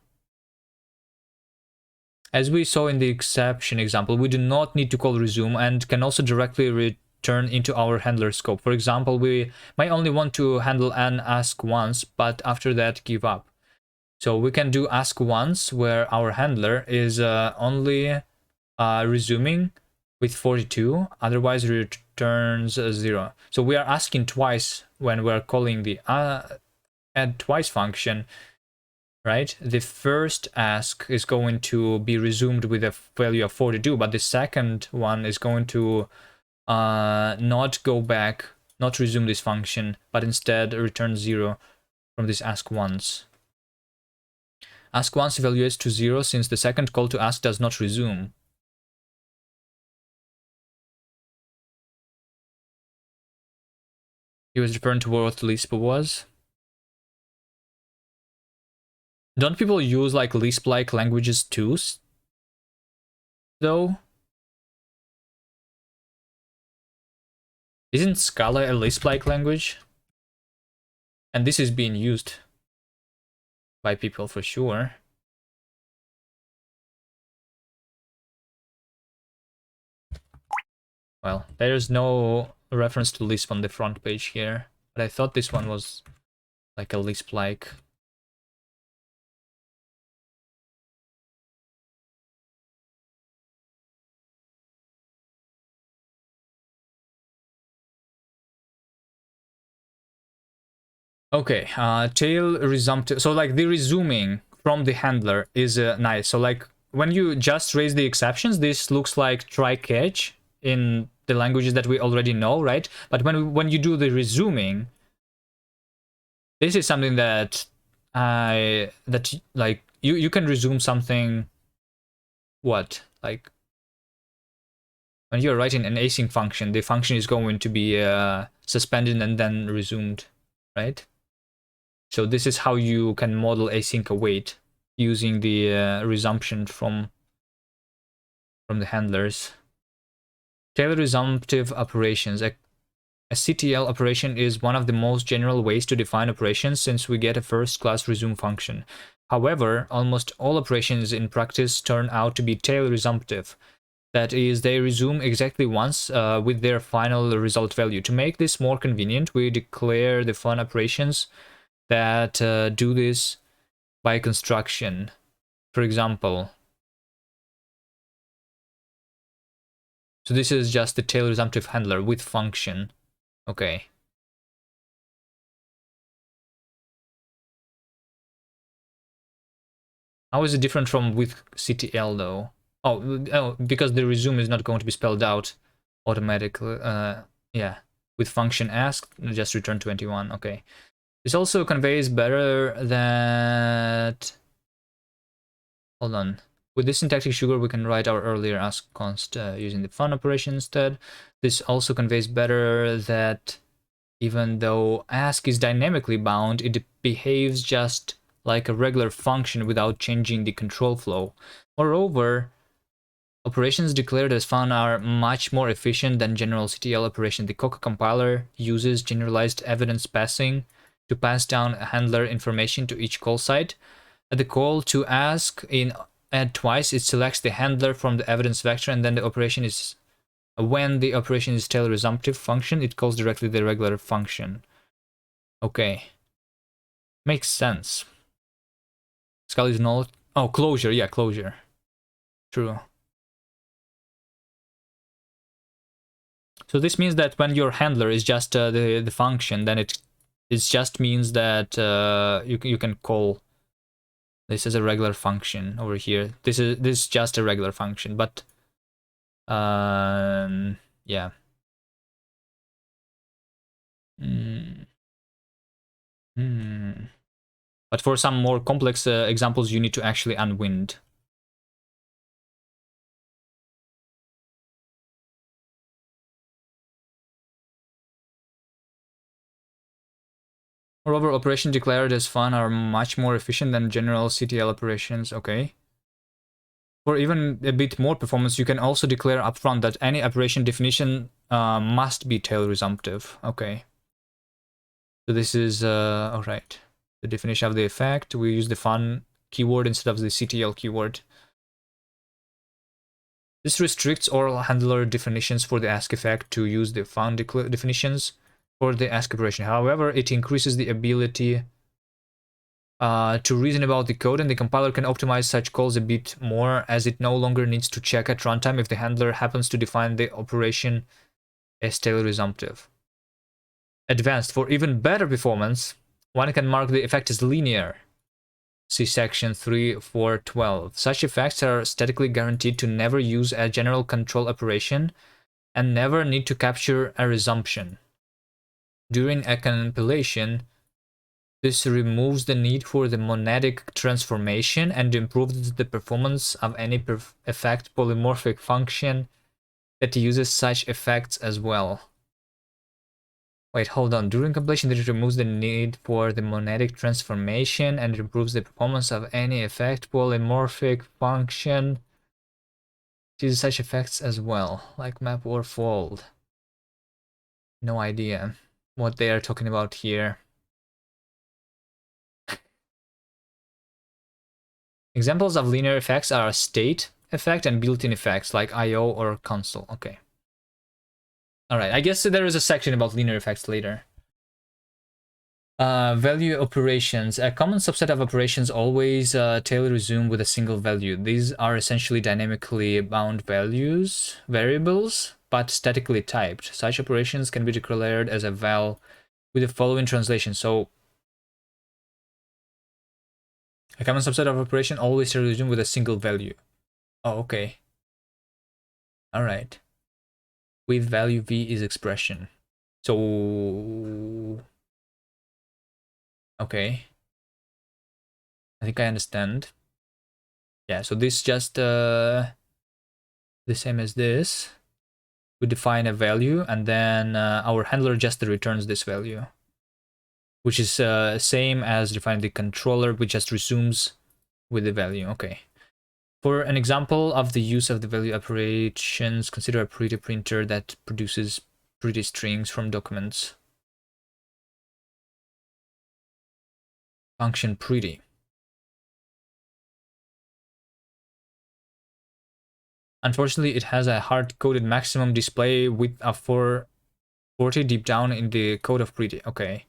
As we saw in the exception example, we do not need to call resume and can also directly return into our handler scope. For example, we might only want to handle an ask once, but after that give up. So we can do ask once where our handler is only resuming with 42, otherwise returns 0. So we are asking twice when we're calling the add twice function, right? The first ask is going to be resumed with a value of 42, but the second one is going to not go back, not resume this function, but instead return 0 from this ask once. Ask once evaluates to 0 since the second call to ask does not resume. He was returned to what Lisp was. Don't people use like Lisp-like languages too, though? Isn't Scala a Lisp-like language? And this is being used by people for sure. Well, there's no reference to Lisp on the front page here, but I thought this one was like a Lisp-like. Okay, tail resumptive. So like the resuming from the handler is nice. So like when you just raise the exceptions, this looks like try catch in the languages that we already know, right? But when you do the resuming, this is something that like you can resume something. What, like when you're writing an async function, the function is going to be suspended and then resumed, right? So this is how you can model async await using the resumption from the handlers. Tail resumptive operations. A CTL operation is one of the most general ways to define operations since we get a first-class resume function. However, almost all operations in practice turn out to be tail resumptive. That is, they resume exactly once with their final result value. To make this more convenient, we declare the fun operations that do this by construction. For example, so this is just the tail resumptive handler with function. Okay. How is it different from with CTL though? Oh, because the resume is not going to be spelled out automatically. Yeah, with function ask, just return 21. Okay. This also conveys better that... Hold on. With this syntactic sugar, we can write our earlier ask const using the fun operation instead. This also conveys better that even though ask is dynamically bound, it behaves just like a regular function without changing the control flow. Moreover, operations declared as fun are much more efficient than general CTL operation. The Koka compiler uses generalized evidence passing to pass down handler information to each call site. At the call to ask in add twice, it selects the handler from the evidence vector, and then the operation is... When the operation is tail resumptive function, it calls directly the regular function. Okay. Makes sense. Scala is null. Oh, closure. Yeah, closure. True. So this means that when your handler is just the function, then it just means that you can call this as a regular function over here. This is just a regular function, but yeah. But for some more complex examples, you need to actually unwind. Moreover, operations declared as fun are much more efficient than general CTL operations. Okay. For even a bit more performance, you can also declare upfront that any operation definition must be tail resumptive. Okay. So this is, all right. The definition of the effect, we use the fun keyword instead of the CTL keyword. This restricts all handler definitions for the ask effect to use the fun definitions for the ask operation. However, it increases the ability to reason about the code, and the compiler can optimize such calls a bit more, as it no longer needs to check at runtime if the handler happens to define the operation as tail resumptive. Advanced, for even better performance, one can mark the effect as linear. See section 3.4.12. Such effects are statically guaranteed to never use a general control operation, and never need to capture a resumption. During a compilation, this removes the need for the monadic transformation and improves the performance of any effect polymorphic function that uses such effects as well. Wait, hold on. During compilation, it removes the need for the monadic transformation and improves the performance of any effect polymorphic function that uses such effects as well, like map or fold. No idea what they are talking about here. Examples of linear effects are state effect and built-in effects like I/O or console. Okay. All right. I guess there is a section about linear effects later. Value operations. A common subset of operations always tail resume with a single value. These are essentially dynamically bound variables, but statically typed. Such operations can be declared as a val with the following translation. So, a common subset of operation always tail resume with a single value. Oh, okay. All right. With value v is expression. So, okay. I think I understand. Yeah, so this just the same as this. We define a value and then our handler just returns this value, which is same as defining the controller, which just resumes with the value. Okay. For an example of the use of the value operations, consider a pretty printer that produces pretty strings from documents. Function pretty. Unfortunately, it has a hard-coded maximum display width of 440 deep down in the code of pretty. Okay.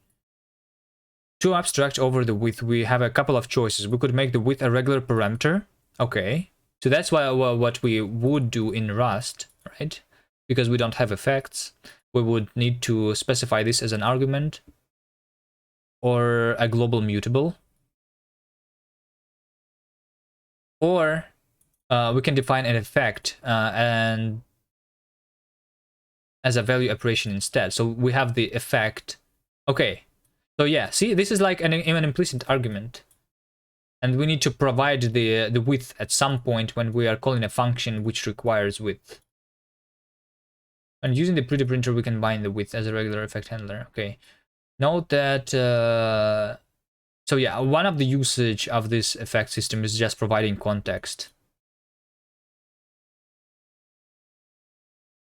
To abstract over the width, we have a couple of choices. We could make the width a regular parameter. Okay. So that's what we would do in Rust, right? Because we don't have effects. We would need to specify this as an argument or a global mutable. Or we can define an effect and as a value operation instead. So we have the effect. Okay. So yeah, see, this is like an implicit argument. And we need to provide the width at some point when we are calling a function which requires width. And using the pretty printer, we can bind the width as a regular effect handler. Okay. Note that, so yeah, one of the usage of this effect system is just providing context.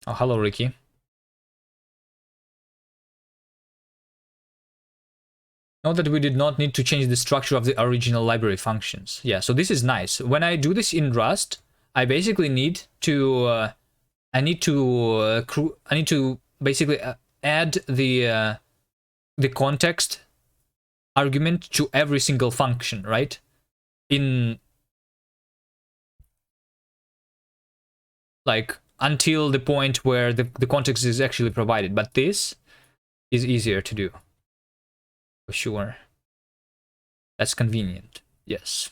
Oh, hello, Ricky. Note that we did not need to change the structure of the original library functions. Yeah, so this is nice. When I do this in Rust, I basically need to I need to basically add the context argument to every single function, right? In like until the point where the context is actually provided. But this is easier to do. For sure. That's convenient. Yes.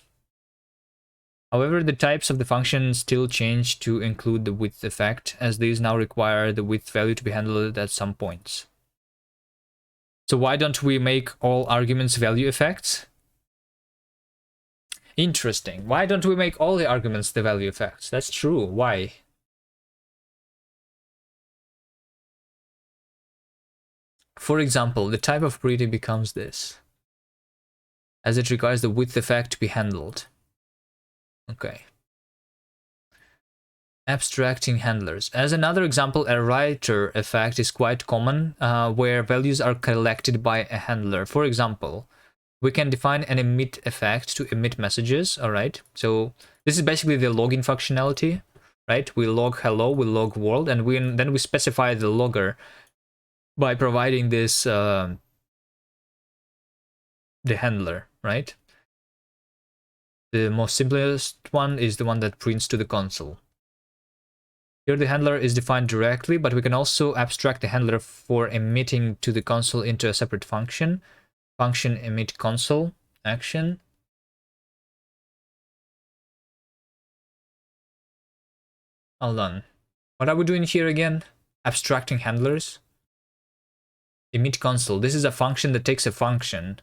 However, the types of the function still change to include the width effect, as these now require the width value to be handled at some points. So why don't we make all arguments value effects? Interesting. Why don't we make all the arguments the value effects? That's true. Why? For example, the type of pretty becomes this, as it requires the width effect to be handled. Okay. Abstracting handlers. As another example, a writer effect is quite common, where values are collected by a handler. For example, we can define an emit effect to emit messages. All right. So this is basically the login functionality, right? We log hello, we log world, and then we specify the logger by providing this the handler, right? The most simplest one is the one that prints to the console. Here the handler is defined directly, but we can also abstract the handler for emitting to the console into a separate function. Function emit console action. Hold on. What are we doing here again? abstracting handlers. Emit console. This is a function that takes a function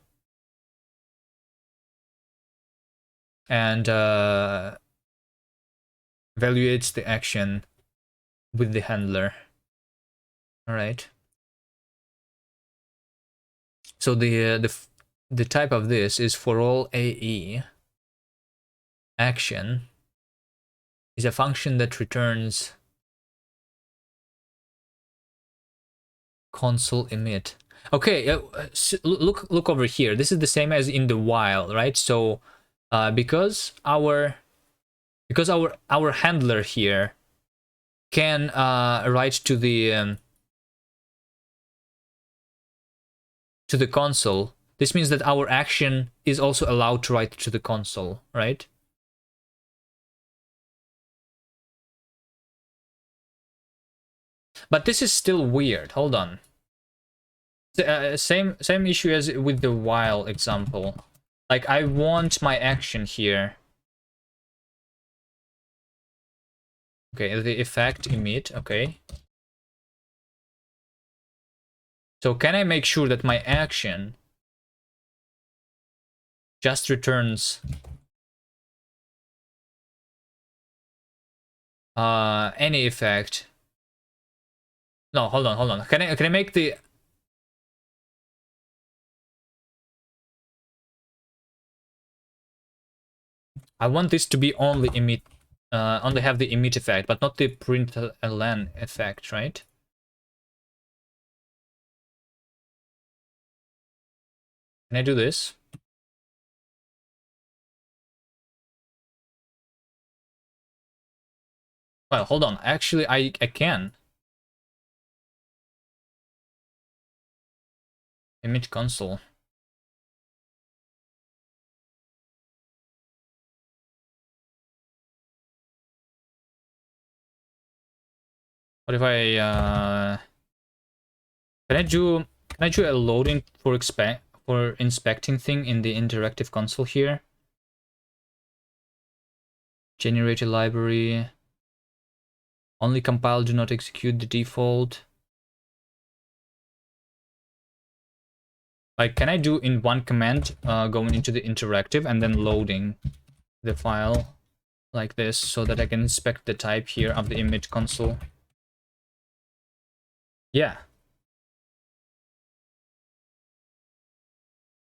and evaluates the action with the handler. All right. So the type of this is for all AE action is a function that returns console emit. Okay, look over here. This is the same as in the while, right? So because our handler here can write to the console, this means that our action is also allowed to write to the console, right? But this is still weird. Hold on. Same issue as with the while example. Like I want my action here. Okay, the effect emit. Okay. So can I make sure that my action just returns any effect? No, hold on. Can I make the I want this to be only emit, only have the emit effect, but not the println effect, right? Can I do this? Well, hold on. Actually, I can. Emit console. What if I can I do a loading for inspecting thing in the interactive console here? Generate a library. Only compile, do not execute the default. Like, can I do in one command going into the interactive and then loading the file like this so that I can inspect the type here of the image console? Yeah.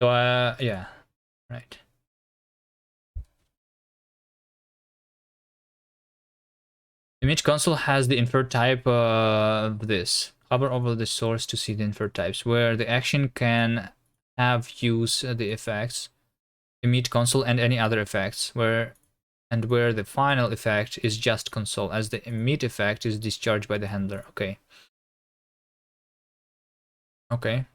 So yeah, right. Image console has the infer type of this. Hover over the source to see the infer types, where the action can have use the effects, emit console and any other effects, where the final effect is just console, as the emit effect is discharged by the handler. Okay. Okay.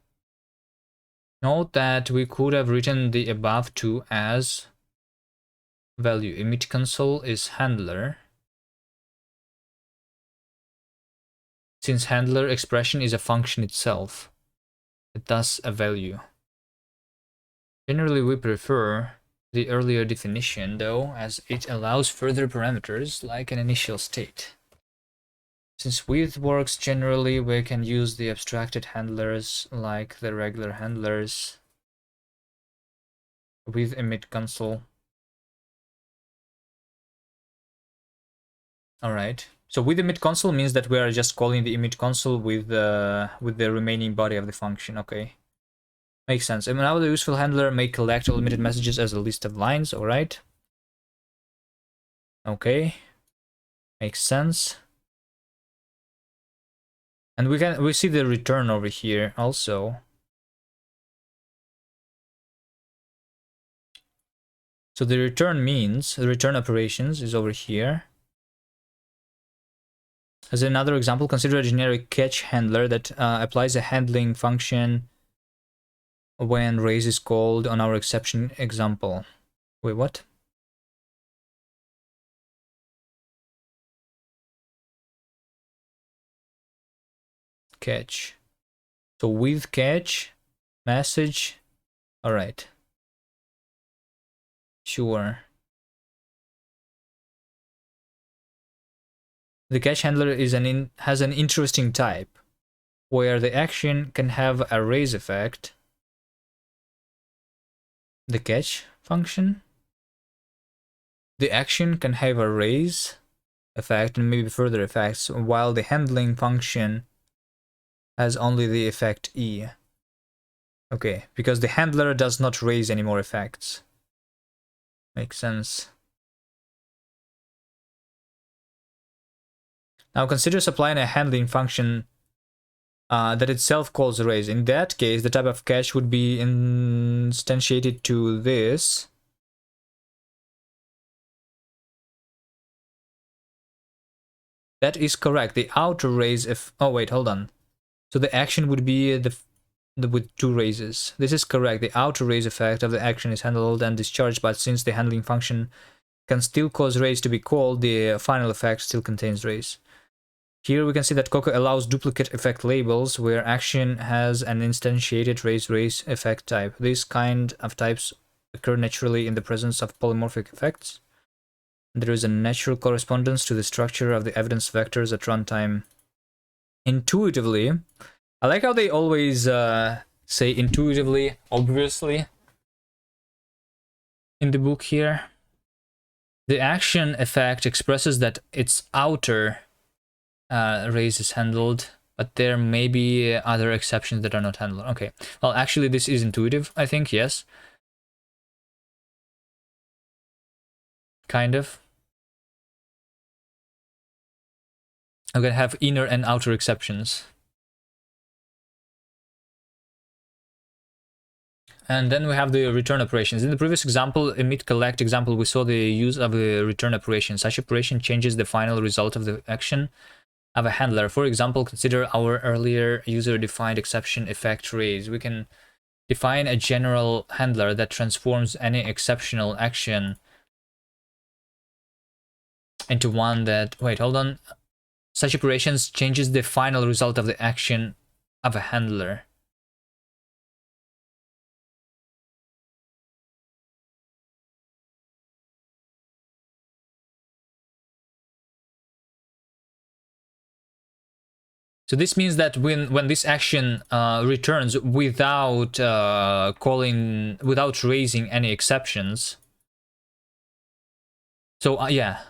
Note that we could have written the above two as value. Emit console is handler, since handler expression is a function itself, thus a value. Generally, we prefer the earlier definition, though, as it allows further parameters like an initial state. Since with works generally, we can use the abstracted handlers like the regular handlers with emit console. All right. So with emit console means that we are just calling the emit console with the remaining body of the function. Okay. Makes sense. And now the useful handler may collect all emitted messages as a list of lines. All right. Okay. Makes sense. And we see the return over here also. So the return means the return operations is over here. As another example, consider a generic catch handler that applies a handling function when raise is called on our exception example. Wait, what? Catch. So with catch, message. All right. Sure. The catch handler is has an interesting type, where the action can have a raise effect. The catch function. The action can have a raise effect and maybe further effects, while the handling function has only the effect E. Okay, because the handler does not raise any more effects. Makes sense. Now consider supplying a handling function that itself calls raise. In that case, the type of catch would be instantiated to this. That is correct. The outer raise if... Oh, wait, hold on. So the action would be with two raises. This is correct. The outer raise effect of the action is handled and discharged, but since the handling function can still cause raise to be called, the final effect still contains raise. Here we can see that Koka allows duplicate effect labels where action has an instantiated raise effect type. These kind of types occur naturally in the presence of polymorphic effects. There is a natural correspondence to the structure of the evidence vectors at runtime. Intuitively, I like how they always say intuitively, obviously, in the book here. The action effect expresses that its outer raise is handled, but there may be other exceptions that are not handled. Okay, well, actually, this is intuitive, I think, yes. Kind of. I'm gonna have inner and outer exceptions. And then we have the return operations. In the previous example, emit collect example, we saw the use of a return operation. Such operation changes the final result of the action of a handler. For example, consider our earlier user-defined exception effect raise. We can define a general handler that transforms any exceptional action into one that... Wait, hold on. Such operations changes the final result of the action of a handler. So this means that when this action returns without without raising any exceptions. So yeah.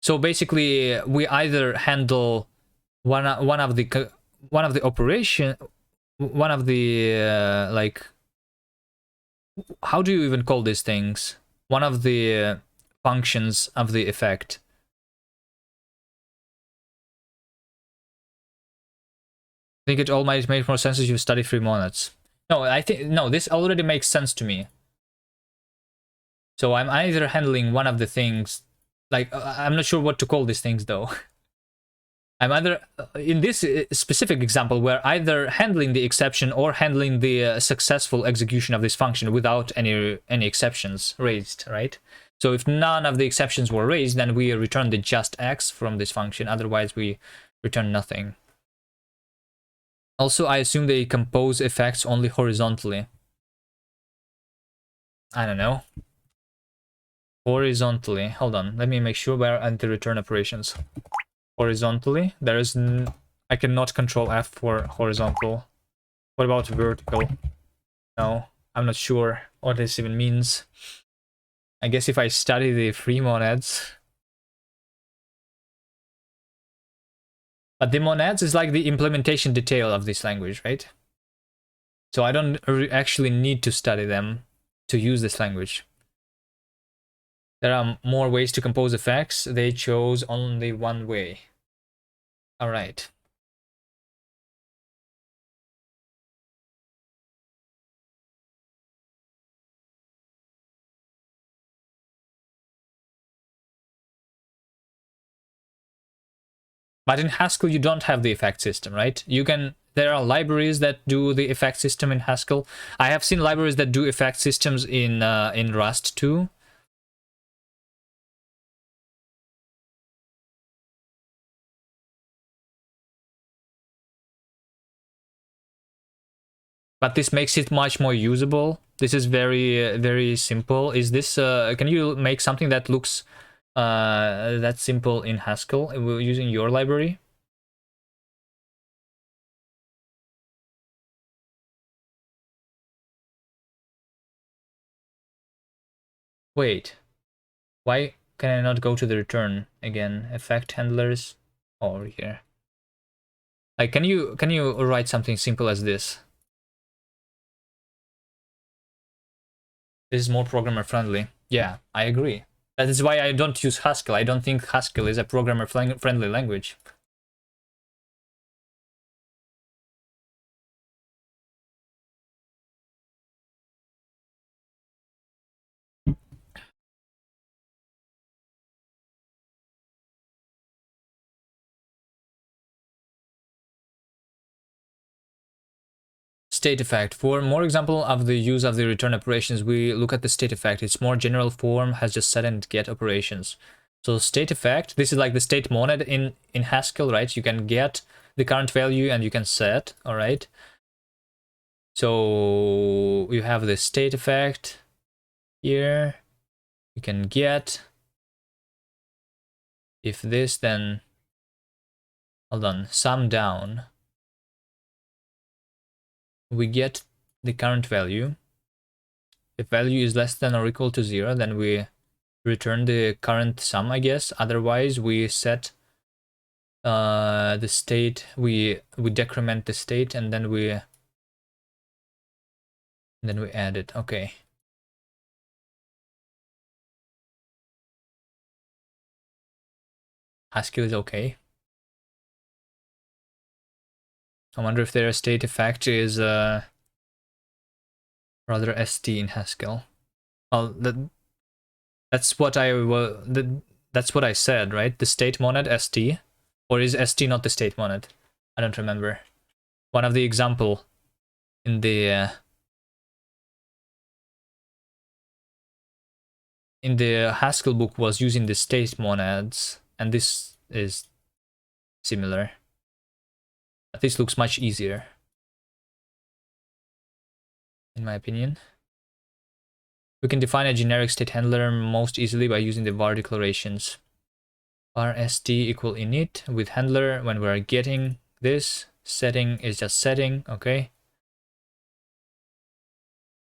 So basically, we either handle one of the like, how do you even call these things? One of the functions of the effect. I think it all might make more sense if you study free monads. No, I think no. This already makes sense to me. So I'm either handling one of the things. Like, I'm not sure what to call these things though. I'm either, in this specific example, we're either handling the exception or handling the successful execution of this function without any exceptions raised, right? So if none of the exceptions were raised, then we return the just x from this function. Otherwise, we return nothing. Also, I assume they compose effects only horizontally. I don't know. Horizontally. Hold on. Let me make sure we're at the return operations. Horizontally. There is... I cannot control F for horizontal. What about vertical? No. I'm not sure what this even means. I guess if I study the free monads... But the monads is like the implementation detail of this language, right? So I don't actually need to study them to use this language. There are more ways to compose effects. They chose only one way. All right. But in Haskell, you don't have the effect system, right? You can... There are libraries that do the effect system in Haskell. I have seen libraries that do effect systems in Rust too. But this makes it much more usable. This is very, very simple. Is this... can you make something that looks that's simple in Haskell. We're using your library. Wait, why can I not go to the return again? Effect handlers over here. Like, can you write something simple as this? This is more programmer friendly. Yeah, I agree. That is why I don't use Haskell. I don't think Haskell is a programmer friendly language. State effect. For more example of the use of the return operations, we look at the state effect. Its more general form has just set and get operations. So state effect, this is like the state monad in Haskell, right? You can get the current value and you can set, all right? So you have the state effect here. You can get, if this, then, hold on, sum down. We get the current value. If value is less than or equal to 0, then we return the current sum, I guess. Otherwise, we set the state, we decrement the state, and then we add it. Okay. Haskell is okay. I wonder if their state effect is rather st in Haskell. Well, that's what that's what I said, right? The state monad st, or is st not the state monad? I don't remember. One of the example in the Haskell book was using the state monads, and this is similar. But this looks much easier, in my opinion. We can define a generic state handler most easily by using the var declarations. Var st equal init with handler when we're getting this. Setting is just setting, okay?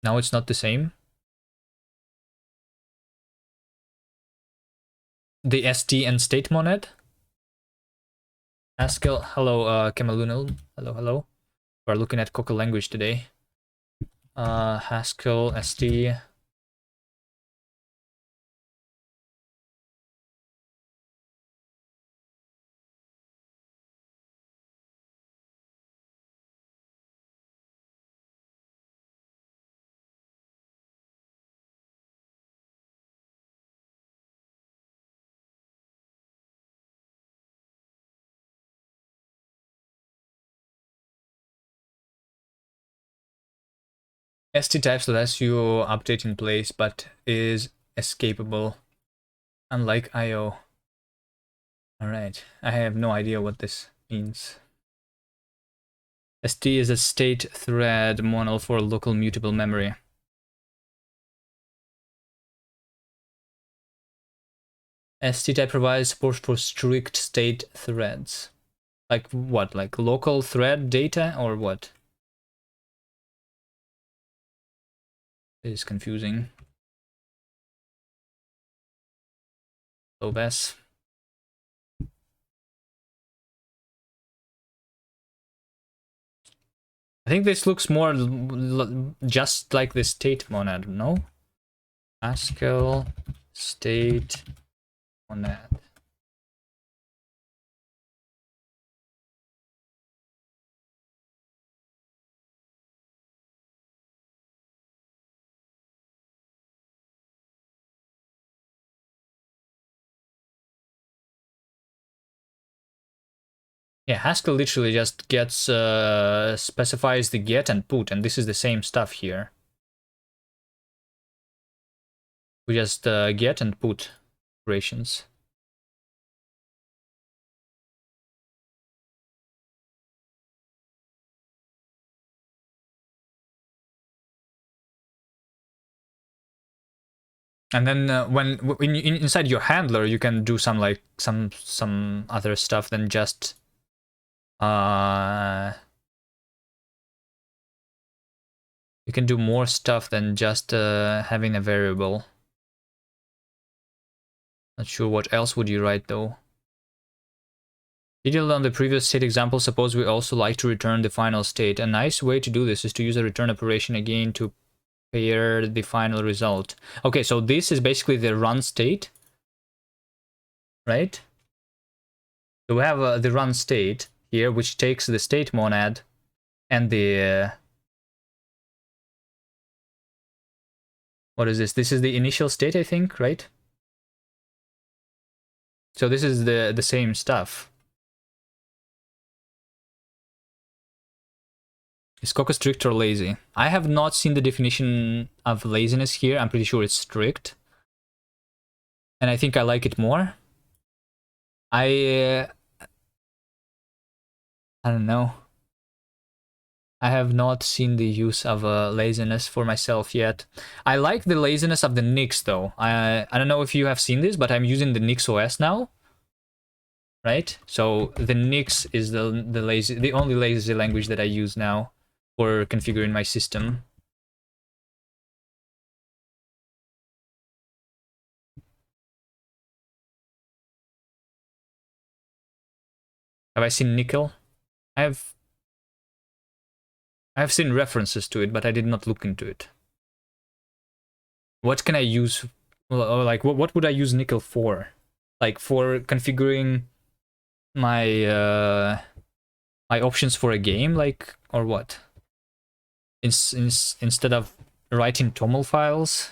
Now it's not the same. The st and state monad. Haskell, hello, Kemalunal. Hello. We're looking at Koka language today. Haskell, st. St types lets you update in place, but is escapable, unlike IO. Alright, I have no idea what this means. St is a state thread model for local mutable memory. St type provides support for strict state threads. Like what? Like local thread data or what? It is confusing. Lobes. I think this looks more just like the state monad, no? Haskell state monad. Yeah, Haskell literally just gets specifies the get and put, and this is the same stuff here. We just get and put operations. And then inside your handler, you can do some like some other stuff than just you can do more stuff than just having a variable. Not sure what else would you write though. Detailed on the previous state example, suppose we also like to return the final state. A nice way to do this is to use a return operation again to pair the final result. Okay, so this is basically the run state, right? So we have the run state here, which takes the state monad and the... what is this? This is the initial state, I think, right? So this is the same stuff. Is Koka strict or lazy? I have not seen the definition of laziness here. I'm pretty sure it's strict. And I think I like it more. I don't know. I have not seen the use of laziness for myself yet. I like the laziness of the Nix though. I don't know if you have seen this, but I'm using the Nix OS now. Right? So the Nix is the only lazy language that I use now for configuring my system. Have I seen Nickel? I've seen references to it, but I did not look into it. What can I use? Like, what would I use Nickel for? Like, for configuring my my options for a game, like, or what? Instead of writing TOML files?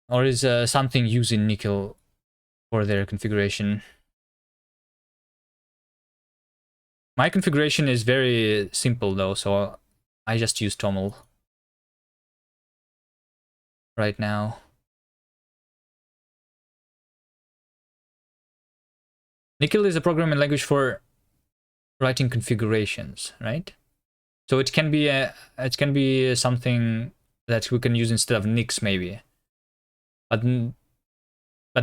Or is something using Nickel for their configuration? My configuration is very simple though, so I just use TOML right now. Nickel is a programming language for writing configurations, right? So it can be something that we can use instead of Nix maybe. But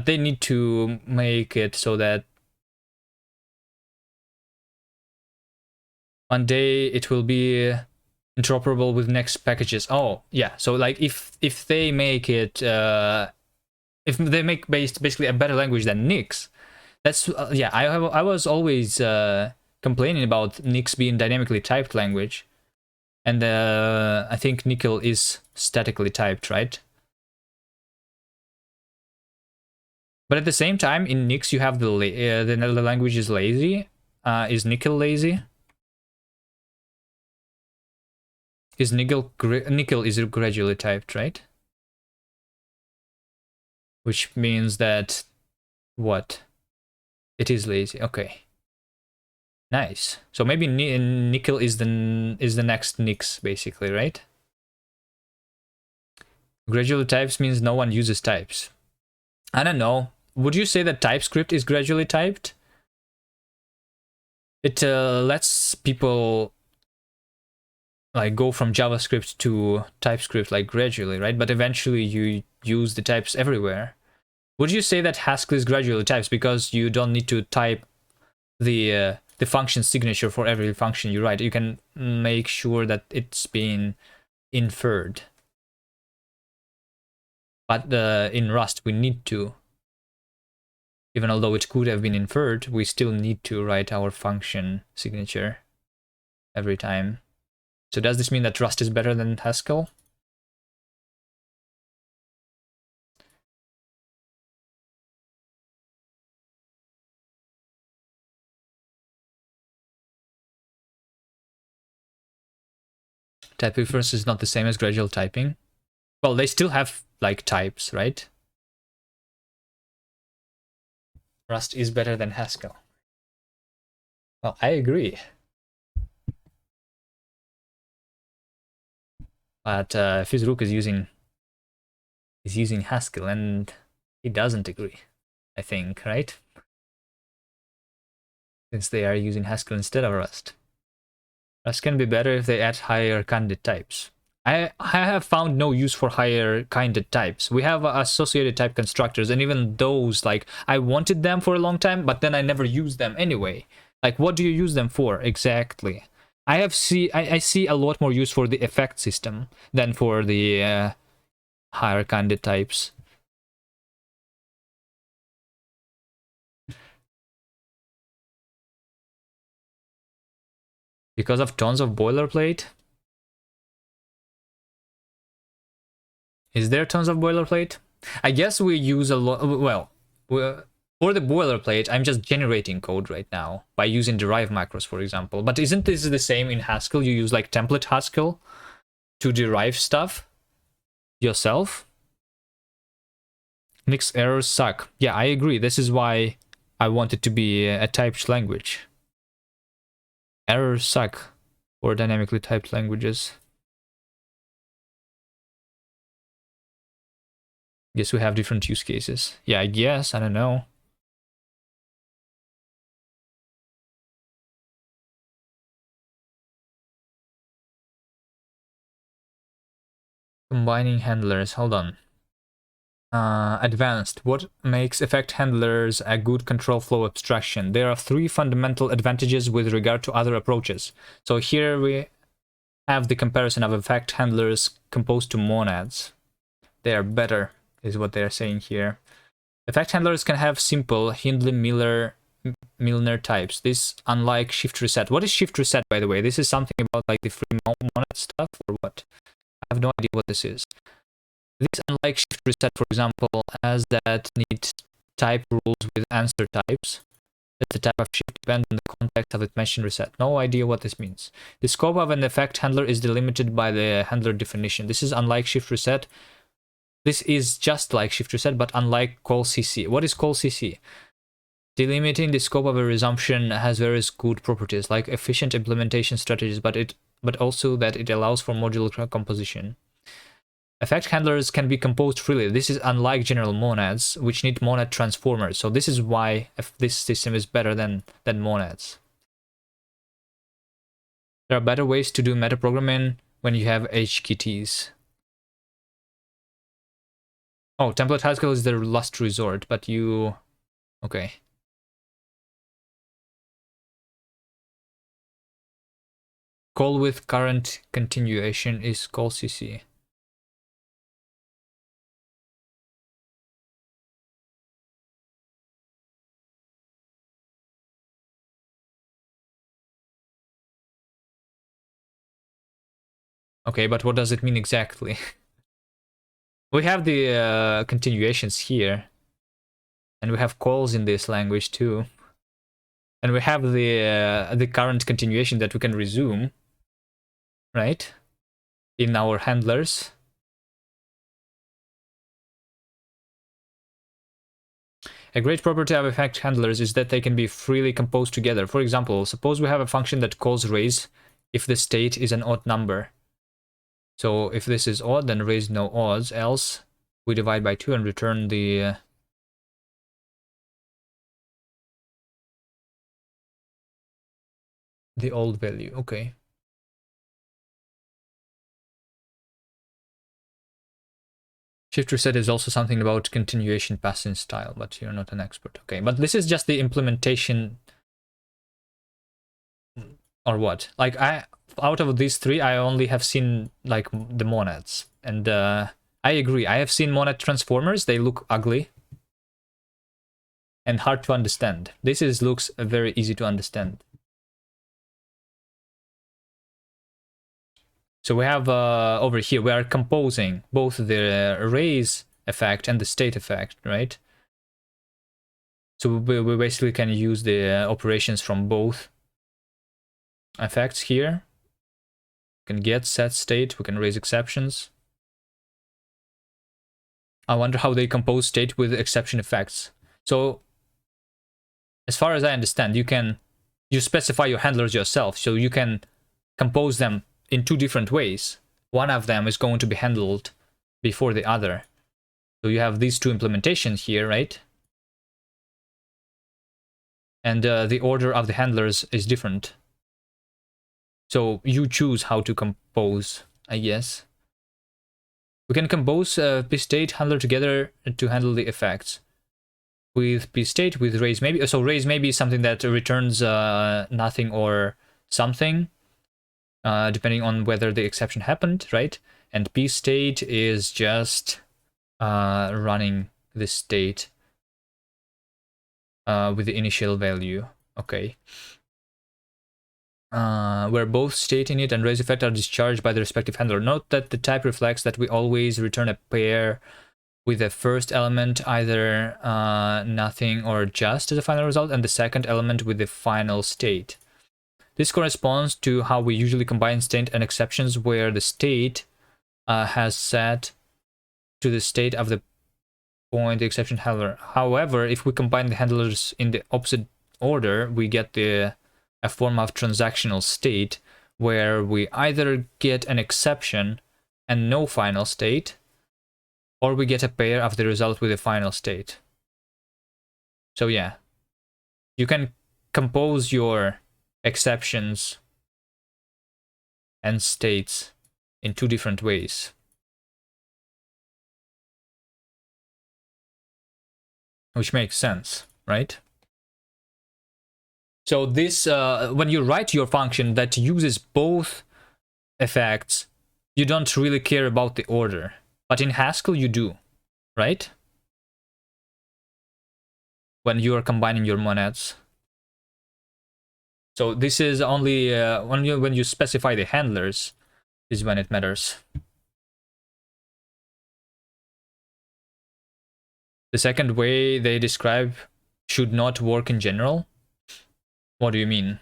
they need to make it so that one day it will be interoperable with next packages. Oh, yeah. So like if they make it if they make basically a better language than Nix, that's yeah, I was always complaining about Nix being dynamically typed language. And I think Nickel is statically typed, right? But at the same time, in Nix you have the language is lazy. Is Nickel lazy? Is Nickel is gradually typed, right? Which means that what? It is lazy. Okay. Nice. So maybe Nickel is the next Nix, basically, right? Gradually types means no one uses types. I don't know. Would you say that TypeScript is gradually typed? It lets people like go from JavaScript to TypeScript like gradually, right? But eventually you use the types everywhere. Would you say that Haskell is gradually typed because you don't need to type the function signature for every function you write? You can make sure that it's being inferred. But in Rust we need to. Even although it could have been inferred, we still need to write our function signature every time. So does this mean that Rust is better than Haskell? Type inference is not the same as gradual typing. Well, they still have like types, right? Rust is better than Haskell. Well, I agree. But Fizruk is using Haskell and he doesn't agree, I think, right? Since they are using Haskell instead of Rust. Rust can be better if they add higher candidate types. I have found no use for higher kinded types. We have associated type constructors, and even those, like, I wanted them for a long time, but then I never used them anyway. Like, what do you use them for exactly? I see a lot more use for the effect system than for the higher kinded types. Because of tons of boilerplate? Is there tons of boilerplate? I guess we use a lot. Well, for the boilerplate, I'm just generating code right now by using derive macros, for example. But isn't this the same in Haskell? You use like template Haskell to derive stuff yourself? Mixed errors suck. Yeah, I agree. This is why I want it to be a typed language. Errors suck for dynamically typed languages. Guess we have different use cases. Yeah, I guess. I don't know. Combining handlers. Hold on. Advanced. What makes effect handlers a good control flow abstraction? There are three fundamental advantages with regard to other approaches. So here we have the comparison of effect handlers composed to monads. They are better, is what they are saying here. Effect handlers can have simple Hindley-Milner types. This, unlike shift reset. What is shift reset, by the way? This is something about like the free monad stuff, or what? I have no idea what this is. This, unlike shift reset, for example, as that need type rules with answer types, that the type of shift depends on the context of its machine reset. No idea what this means. The scope of an effect handler is delimited by the handler definition. This is unlike shift reset. This is just like shift reset, but unlike call CC. What is call CC? Delimiting the scope of a resumption has various good properties, like efficient implementation strategies, but also that it allows for modular composition. Effect handlers can be composed freely. This is unlike general monads, which need monad transformers. So this is why this system is better than monads. There are better ways to do metaprogramming when you have HKTs. Oh, template Haskell is the last resort, but you... Okay. Call with current continuation is call CC. Okay, but what does it mean exactly? We have the continuations here. And we have calls in this language too. And we have the current continuation that we can resume, right? In our handlers. A great property of effect handlers is that they can be freely composed together. For example, suppose we have a function that calls raise if the state is an odd number. So if this is odd, then raise no odds, else we divide by 2 and return the old value. Okay. Shift reset is also something about continuation passing style, but you're not an expert. Okay, but this is just the implementation, or what? Like, out of these three, I only have seen like the monads, and I agree. I have seen monad transformers. They look ugly and hard to understand. This looks very easy to understand. So we have over here, we are composing both the raise effect and the state effect, right? So we basically can use the operations from both effects here. We can get set state, we can raise exceptions. I wonder how they compose state with exception effects. So as far as I understand, you specify your handlers yourself, so you can compose them in two different ways. One of them is going to be handled before the other. So you have these two implementations here, right? And the order of the handlers is different. So you choose how to compose, I guess. We can compose pstate handler together to handle the effects. With pstate, with raise maybe. So raise maybe is something that returns nothing or something, depending on whether the exception happened, right? And pstate is just running the state with the initial value. Okay. Where both state init and raise effect are discharged by the respective handler. Note that the type reflects that we always return a pair with the first element either nothing or just as a final result, and the second element with the final state. This corresponds to how we usually combine state and exceptions, where the state has set to the state of the point the exception handler. However, if we combine the handlers in the opposite order, we get a form of transactional state, where we either get an exception and no final state, or we get a pair of the result with a final state. So yeah, you can compose your exceptions and states in two different ways. Which makes sense, right? So this, when you write your function that uses both effects, you don't really care about the order. But in Haskell, you do, right? When you are combining your monads. So this is only when you specify the handlers is when it matters. The second way they describe should not work in general. What do you mean?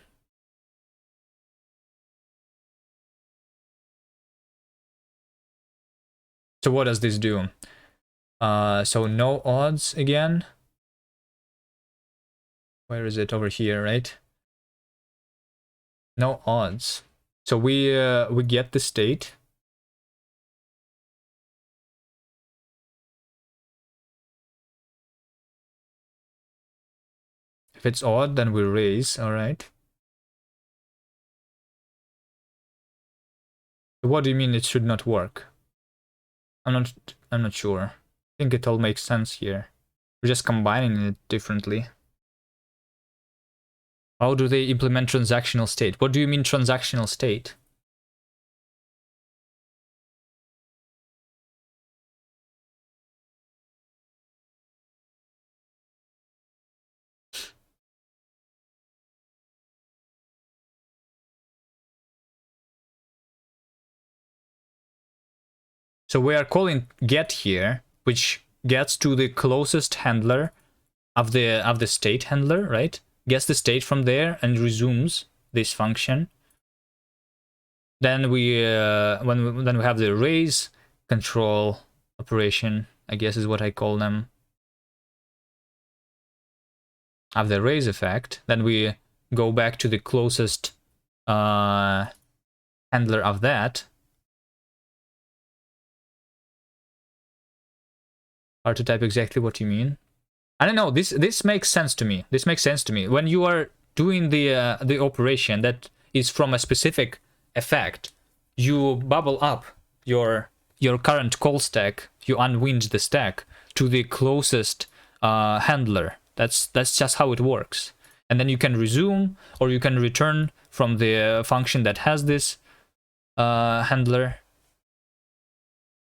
So what does this do? So no odds again. Where is it? Over here, right? No odds. So we get the state. If it's odd, then we raise. All right. What do you mean it should not work? I'm not sure. I think it all makes sense here. We're just combining it differently. How do they implement transactional state? What do you mean transactional state? So we are calling get here, which gets to the closest handler of the state handler, right? Gets the state from there and resumes this function. Then we then we have the raise control operation, I guess is what I call them, of the raise effect. Then we go back to the closest handler of that. Hard to type exactly what you mean. I don't know. This makes sense to me. This makes sense to me. When you are doing the operation that is from a specific effect, you bubble up your current call stack. You unwind the stack to the closest handler. That's just how it works. And then you can resume, or you can return from the function that has this handler.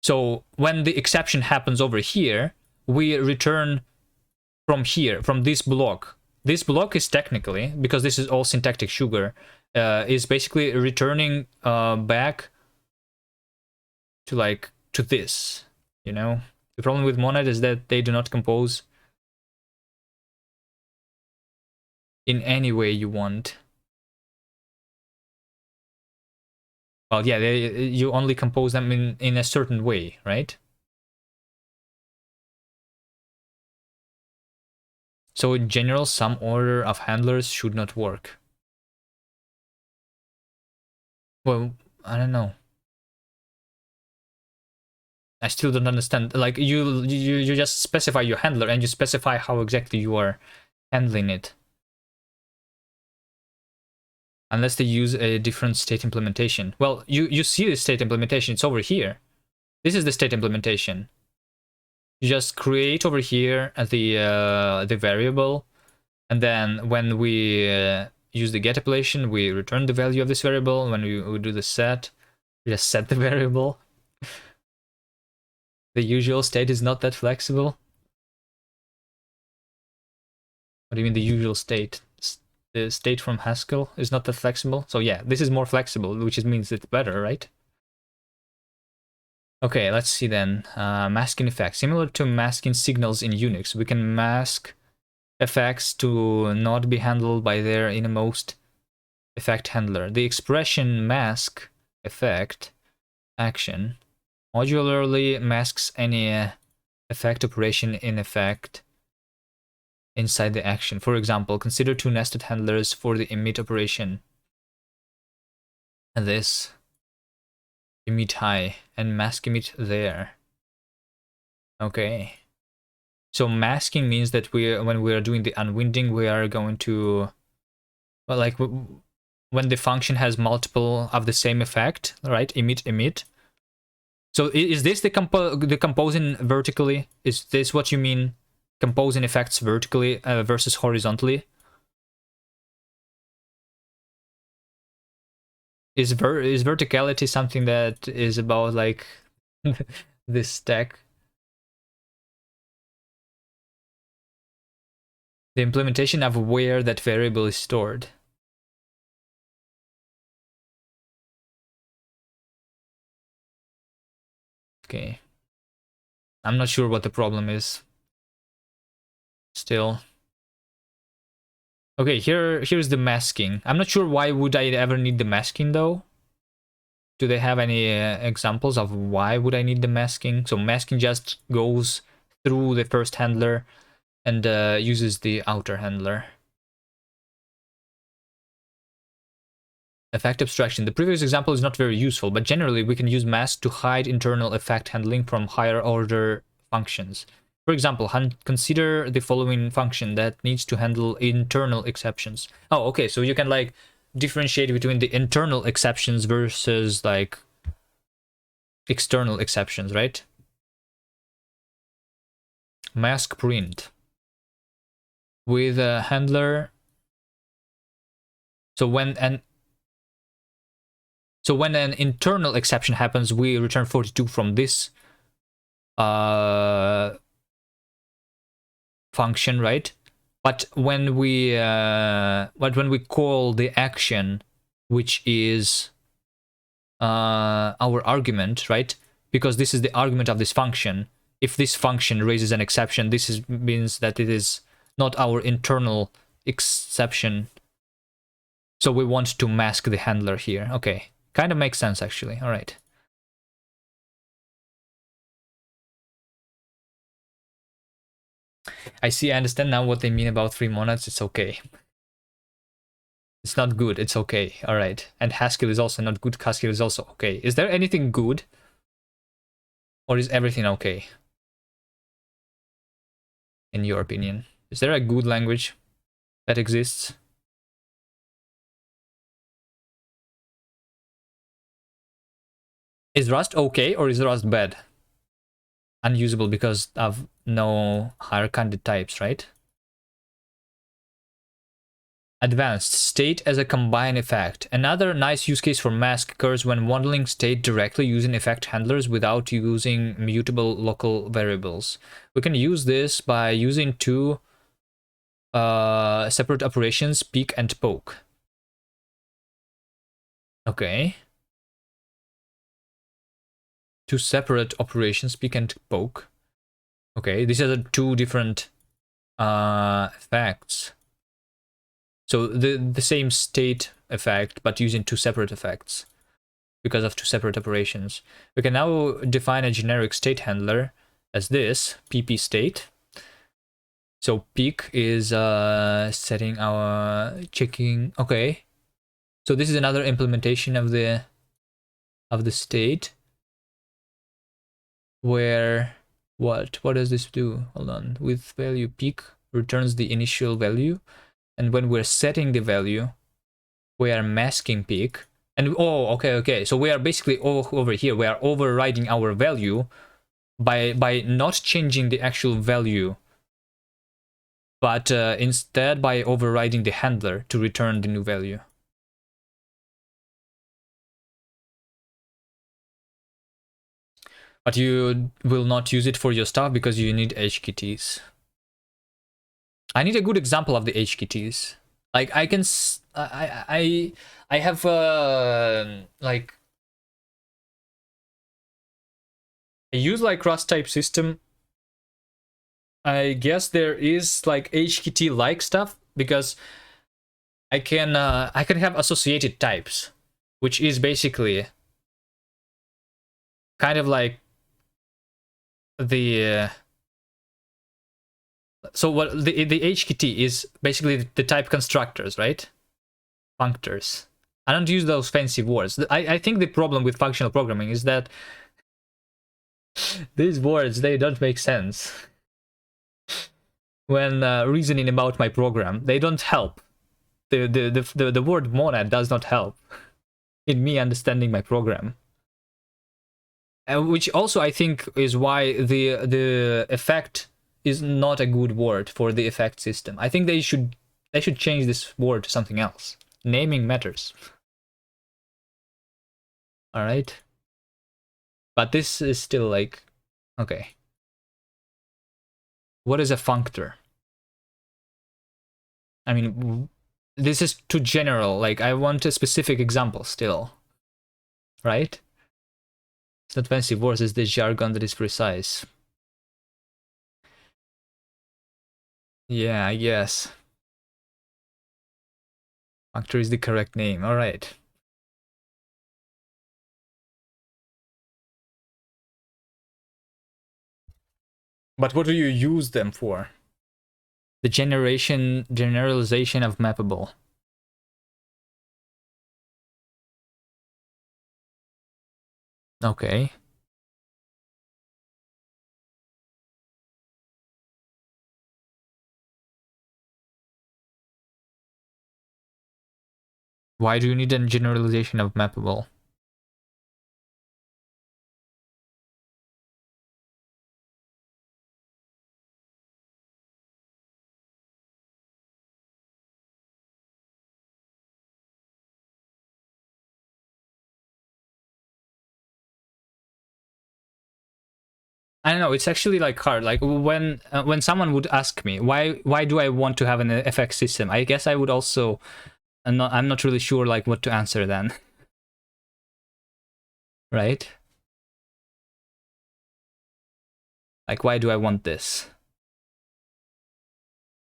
So when the exception happens over here, we return from here, from this block. This block is technically, because this is all syntactic sugar, is basically returning back to this, you know? The problem with monad is that they do not compose in any way you want. Well, yeah, you only compose them in a certain way, right? So in general, some order of handlers should not work. Well, I don't know. I still don't understand. Like you just specify your handler and you specify how exactly you are handling it. Unless they use a different state implementation. Well, you see the state implementation, it's over here. This is the state implementation. You just create over here the variable, and then when we use the get appellation, we return the value of this variable. When we do the set, we just set the variable. The usual state is not that flexible. What do you mean the usual state? The state from Haskell is not that flexible. So yeah, this is more flexible, which means it's better, right? Okay, let's see then. Masking effects. Similar to masking signals in Unix, we can mask effects to not be handled by their innermost effect handler. The expression mask effect action modularly masks any effect operation in effect inside the action. For example, consider two nested handlers for the emit operation. And this emit high and mask emit there. Okay. So masking means that when we are doing the unwinding, we are going to, well, like when the function has multiple of the same effect, right? Emit. So is this the composing vertically? Is this what you mean? Composing effects vertically versus horizontally? Is verticality something that is about like this stack? The implementation of where that variable is stored. Okay. I'm not sure what the problem is. Still. Okay, here's the masking. I'm not sure why would I ever need the masking though. Do they have any examples of why would I need the masking? So masking just goes through the first handler and uses the outer handler. Effect abstraction. The previous example is not very useful, but generally we can use mask to hide internal effect handling from higher order functions. For example, consider the following function that needs to handle internal exceptions. Oh, okay, so you can like differentiate between the internal exceptions versus like external exceptions, right? Mask print with a handler. So when an internal exception happens, we return 42 from this function, right? But when we call the action, which is our argument, right? Because this is the argument of this function. If this function raises an exception, means that it is not our internal exception. So we want to mask the handler here. Okay, kind of makes sense actually. All right. I see, I understand now what they mean about 3 monads. It's okay. It's not good, it's okay. All right. And Haskell is also not good. Haskell is also okay. Is there anything good? Or is everything okay? In your opinion? Is there a good language that exists? Is Rust okay or is Rust bad? Unusable because of no higher-kinded types, right? Advanced state as a combine effect. Another nice use case for mask occurs when modeling state directly using effect handlers without using mutable local variables. We can use this by using two separate operations, peek and poke. Okay. Two separate operations, peek and poke. Okay, these are the two different effects. So the same state effect, but using two separate effects because of two separate operations. We can now define a generic state handler as this, pp state. So peek is setting our checking. Okay, so this is another implementation of the state where what does this do? Hold on. With value peek returns the initial value. And when we're setting the value, we are masking peek. And oh, okay. So we are basically over here. We are overriding our value by not changing the actual value, but instead by overriding the handler to return the new value. But you will not use it for your stuff because you need HKTs. I need a good example of the HKTs. Like I can, I have like I use like Rust type system. I guess there is like HKT like stuff because I can have associated types, which is basically kind of like the so what the HKT is basically the type constructors, right? Functors. I don't use those fancy words. I think the problem with functional programming is that these words, they don't make sense when reasoning about my program. They don't help. The word monad does not help in me understanding my program. Which also I think is why the effect is not a good word for the effect system. I think they should change this word to something else. Naming matters. All right. But this is still like, okay. What is a functor? I mean, this is too general. Like, I want a specific example still. Right? It's not fancy words, it's the jargon that is precise. Yeah, I guess. Functor is the correct name. All right. But what do you use them for? The generalization of mappable. Okay. Why do you need a generalization of mappable? I don't know. It's actually like hard. Like when someone would ask me why do I want to have an FX system, I guess I would also I'm not really sure like what to answer then. Right? Like why do I want this?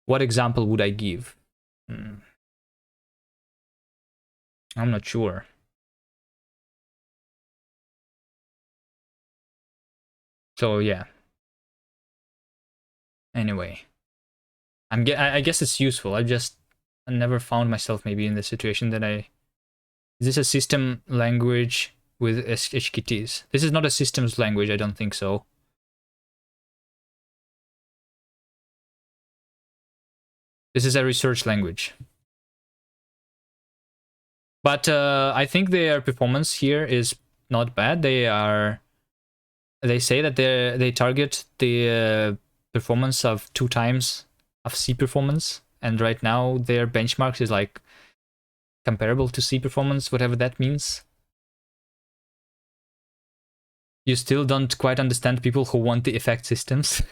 What example would I give? I'm not sure. So yeah. Anyway, I guess it's useful. I never found myself maybe in the situation that I. Is this a system language with HKTs? This is not a systems language. I don't think so. This is a research language. But I think their performance here is not bad. They say that they target the performance of 2 times of C performance, and right now their benchmarks is like comparable to C performance, whatever that means. You still don't quite understand people who want the effect systems.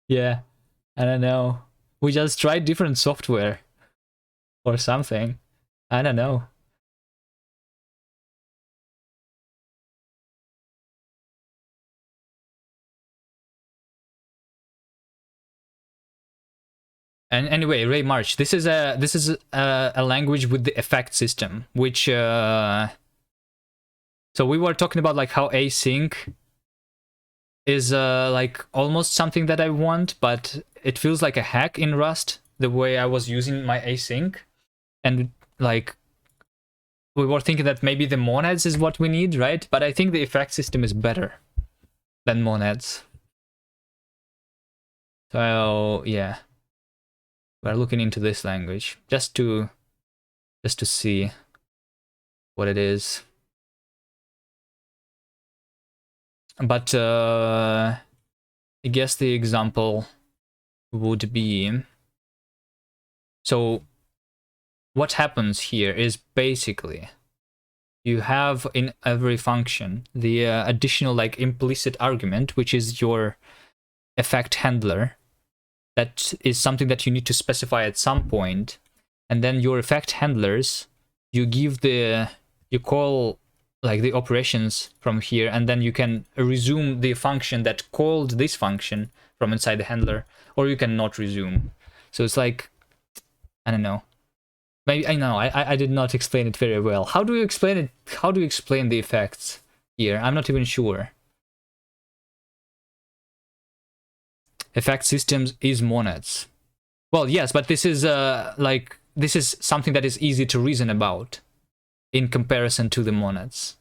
Yeah, I don't know. We just tried different software or something. I don't know. And anyway, Ray March, this is a language with the effect system, which so we were talking about like how async is like almost something that I want, but it feels like a hack in Rust the way I was using my async, and like we were thinking that maybe the monads is what we need, right? But I think the effect system is better than monads. So yeah, we're looking into this language just to see. what it is. But I guess the example would be, so what happens here is basically you have in every function the additional like implicit argument, which is your effect handler. That is something that you need to specify at some point, and then your effect handlers, you call like the operations from here, and then you can resume the function that called this function from inside the handler, or you can not resume. So it's like, I don't know. Maybe I know I did not explain it very well. How do you explain it? How do you explain the effects here? I'm not even sure. Effect systems is monads. Well, yes, but this is like this is something that is easy to reason about in comparison to the monads,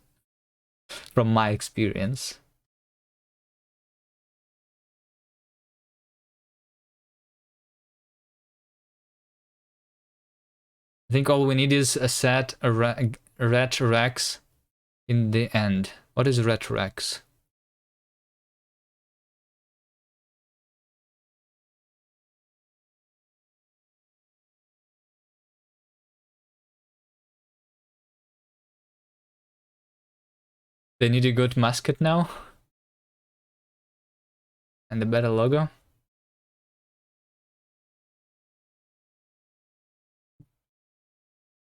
from my experience. I think all we need is a set ret rex in the end. What is ret rex? They need a good mascot now and a better logo.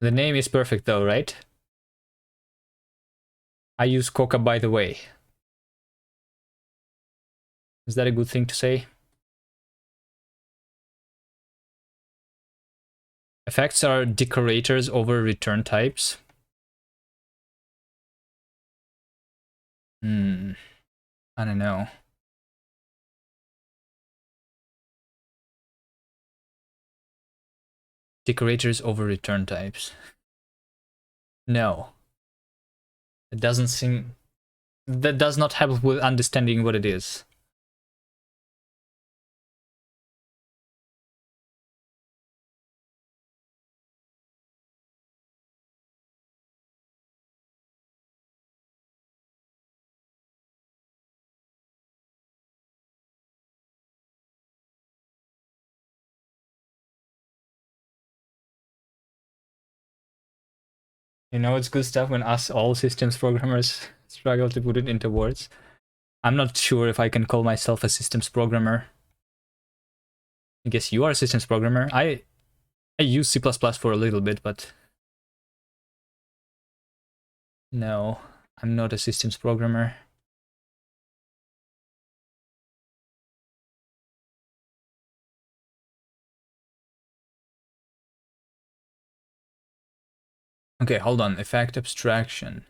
The name is perfect though, right? I use Koka, by the way. Is that a good thing to say? Effects are decorators over return types. I don't know. Decorators over return types. No. It doesn't seem... That does not help with understanding what it is. You know, it's good stuff when us all systems programmers struggle to put it into words. I'm not sure if I can call myself a systems programmer. I guess you are a systems programmer. I use C++ for a little bit, but no, I'm not a systems programmer. Okay, hold on. Effect abstraction.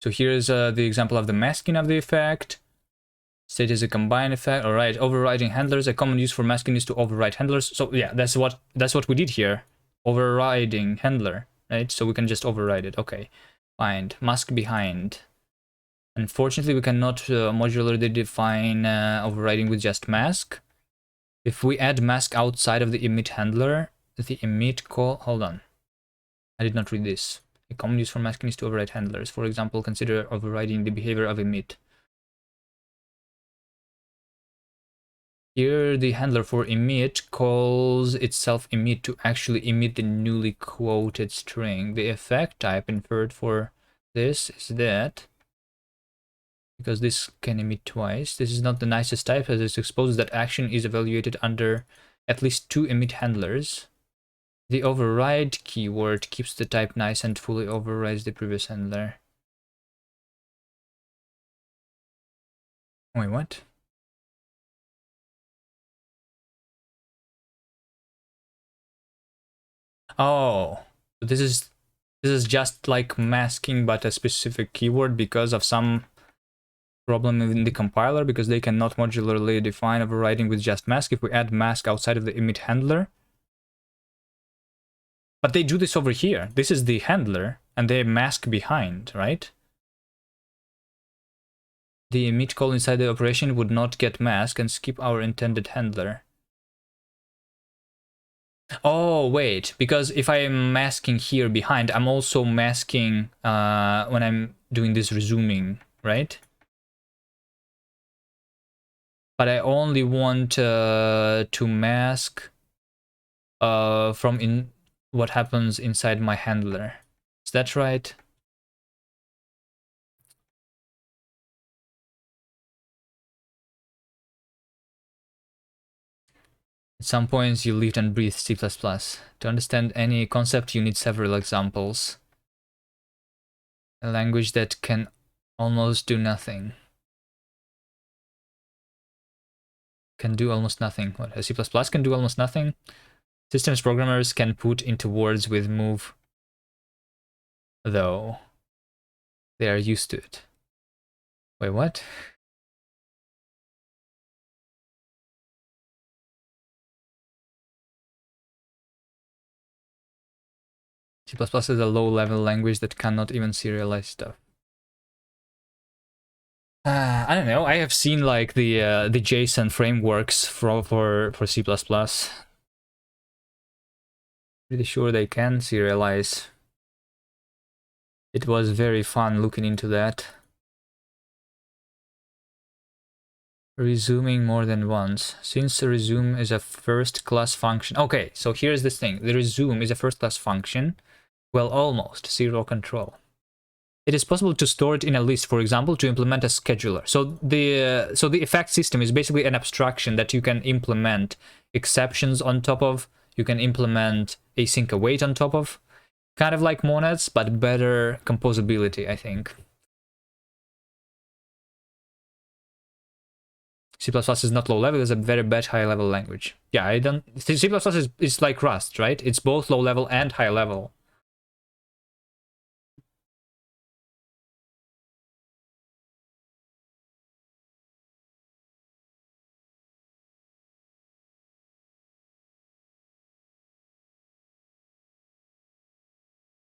So here's the example of the masking of the effect. State is a combined effect. All right, overriding handlers. A common use for masking is to override handlers. So yeah, that's what we did here. Overriding handler, right? So we can just override it. Okay, find mask behind. Unfortunately, we cannot modularly define overriding with just mask. If we add mask outside of the emit handler, the emit call. Hold on, I did not read this. A common use for masking is to override handlers. For example, consider overriding the behavior of emit. Here, the handler for emit calls itself emit to actually emit the newly quoted string. The effect type inferred for this is that, because this can emit twice, this is not the nicest type, as it exposes that action is evaluated under at least 2 emit handlers. The override keyword keeps the type nice and fully overrides the previous handler. Wait, what? Oh, this is just like masking, but a specific keyword because of some problem in the compiler, because they cannot modularly define overriding with just mask if we add mask outside of the emit handler. But they do this over here. This is the handler, and they mask behind, right? The emit call inside the operation would not get mask and skip our intended handler. Oh, wait, because if I'm masking here behind, I'm also masking when I'm doing this resuming, right? But I only want to mask from in what happens inside my handler. Is that right? At some points, you live and breathe C++. To understand any concept, you need several examples. A language that can almost do nothing. Can do almost nothing. What, C++ can do almost nothing? Systems programmers can put into words with move, though. They are used to it. Wait, what? C++ is a low-level language that cannot even serialize stuff. I don't know. I have seen like the JSON frameworks for C++. Pretty sure they can serialize. It was very fun looking into that. Resuming more than once. Since the resume is a first-class function. Okay, so here's this thing. The resume is a first-class function. Well, almost. Zero control. It is possible to store it in a list, for example, to implement a scheduler. So the effect system is basically an abstraction that you can implement exceptions on top of. You can implement async await on top of. Kind of like monads, but better composability, I think. C++ is not low level, it's a very bad high level language. Yeah, I don't. C++ is like Rust, right? It's both low level and high level.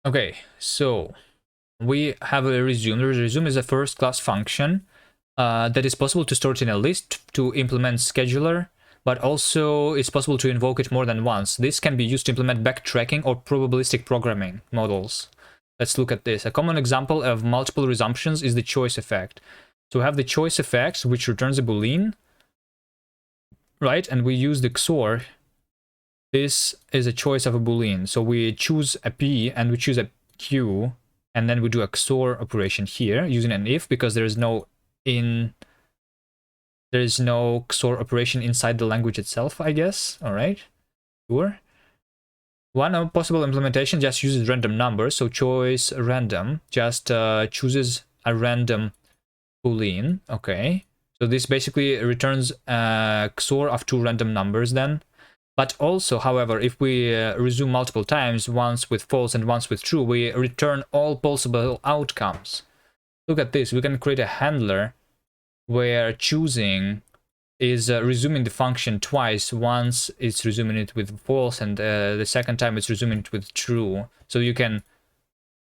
Okay, so we have a resume. The resume is a first class function that is possible to store it in a list to implement scheduler, but also it's possible to invoke it more than once. This can be used to implement backtracking or probabilistic programming models. Let's look at this. A common example of multiple resumptions is the choice effect. So we have the choice effect, which returns a boolean, right? And we use the XOR. This is a choice of a boolean. So we choose a P and we choose a Q, and then we do a XOR operation here using an if, because there is no XOR operation inside the language itself, I guess. All right, sure. One possible implementation just uses random numbers. So choice random just chooses a random boolean. Okay, so this basically returns a XOR of two random numbers then. But also, however, if we resume multiple times, once with false and once with true, we return all possible outcomes. Look at this. We can create a handler where choosing is resuming the function twice. Once it's resuming it with false, and the second time it's resuming it with true. So you can,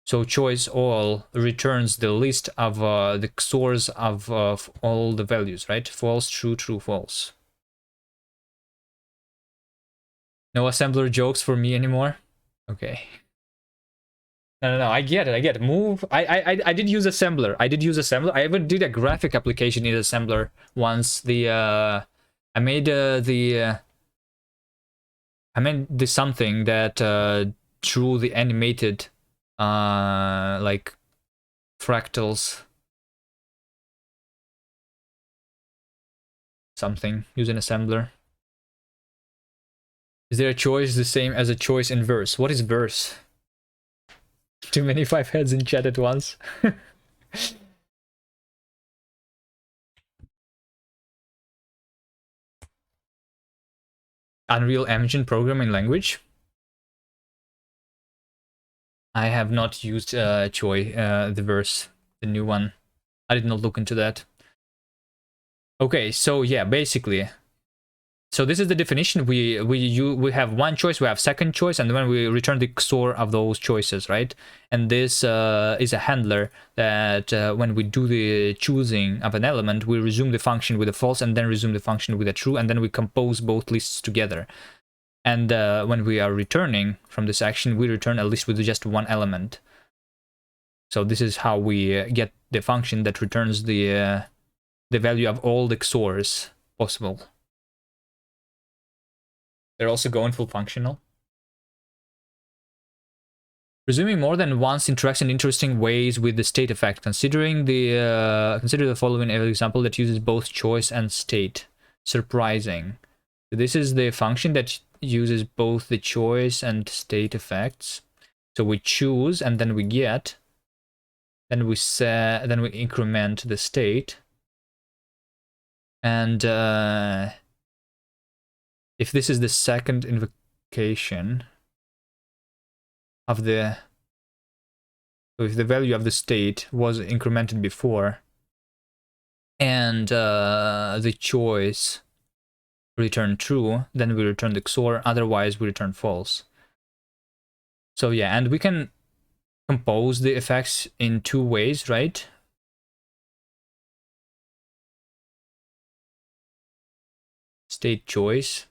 so choice all returns the list of the XORs of all the values, right? False, true, true, false. No assembler jokes for me anymore? Okay. No, I get it. Move. I did use assembler. I even did a graphic application in assembler once. I made the something that drew the animated like fractals something using assembler. Is there a choice the same as a choice in verse? What is verse? Too many 5 heads in chat at once. Unreal Engine programming language. I have not used Choi, the verse, the new one. I did not look into that. Okay, so yeah, basically. So this is the definition. We have one choice, we have second choice, and then we return the XOR of those choices, right? And this is a handler that when we do the choosing of an element, we resume the function with a false and then resume the function with a true, and then we compose both lists together. And when we are returning from this action, we return a list with just one element. So this is how we get the function that returns the value of all the XORs possible. They're also going full functional. Resuming more than once interacts in interesting ways with the state effect. Consider the following example that uses both choice and state. Surprising. This is the function that uses both the choice and state effects. So we choose and then we get. Then we increment the state. And if this is the second invocation of if the value of the state was incremented before and the choice returned true, then we return the XOR, otherwise we return false. So yeah, and we can compose the effects in two ways, right? State choice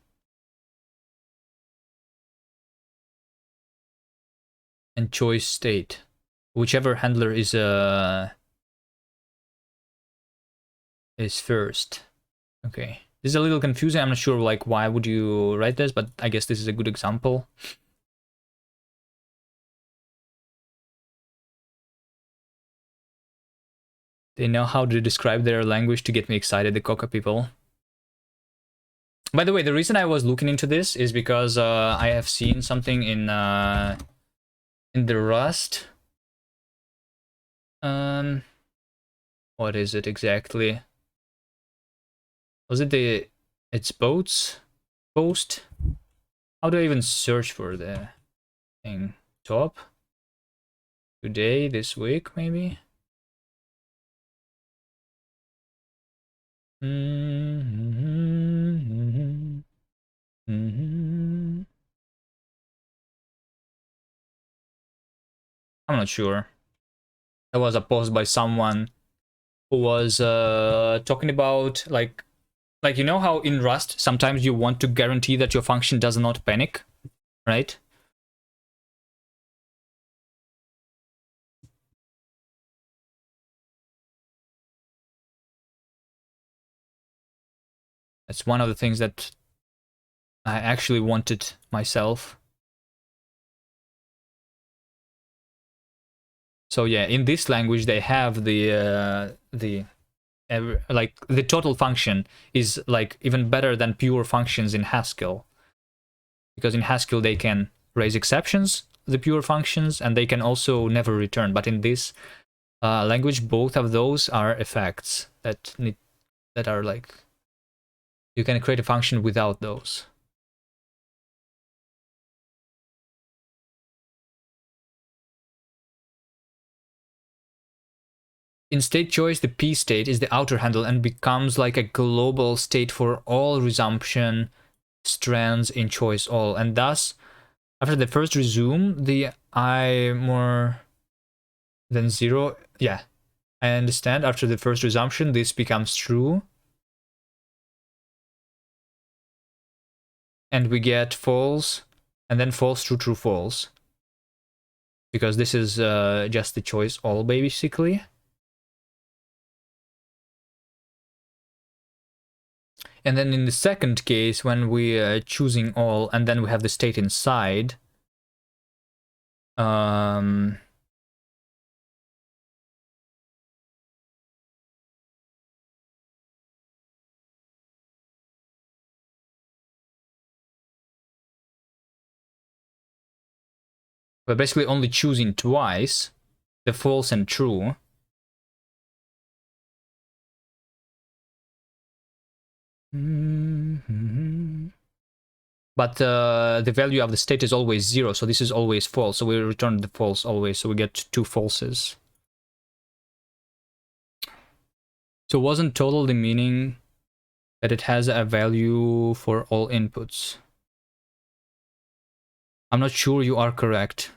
and choice state, whichever handler is first. Okay, this is a little confusing. I'm not sure like why would you write this, but I guess this is a good example. They know how to describe their language to get me excited, the Koka people. By the way, the reason I was looking into this is because I have seen something in the Rust. What is it exactly? Was it it's boats post? How do I even search for the thing? Top? Today, this week, maybe? I'm not sure. There was a post by someone who was talking about like you know how in Rust sometimes you want to guarantee that your function does not panic, right? That's one of the things that I actually wanted myself. So yeah, in this language they have like the total function is like even better than pure functions in Haskell, because in Haskell they can raise exceptions, the pure functions, and they can also never return. But in this language, both of those are effects that are like you can create a function without those. In state choice, the P state is the outer handle and becomes like a global state for all resumption strands in choice all. And thus, after the first resume, the I more than 0, yeah, I understand. After the first resumption, this becomes true. And we get false, and then false, true, true, false. Because this is just the choice all, basically. And then in the second case, when we are choosing all, and then we have the state inside, but basically only choosing twice, the false and true. But the value of the state is always 0, so this is always false. So we return the false always, so we get 2 falses. So wasn't total the meaning that it has a value for all inputs? I'm not sure you are correct.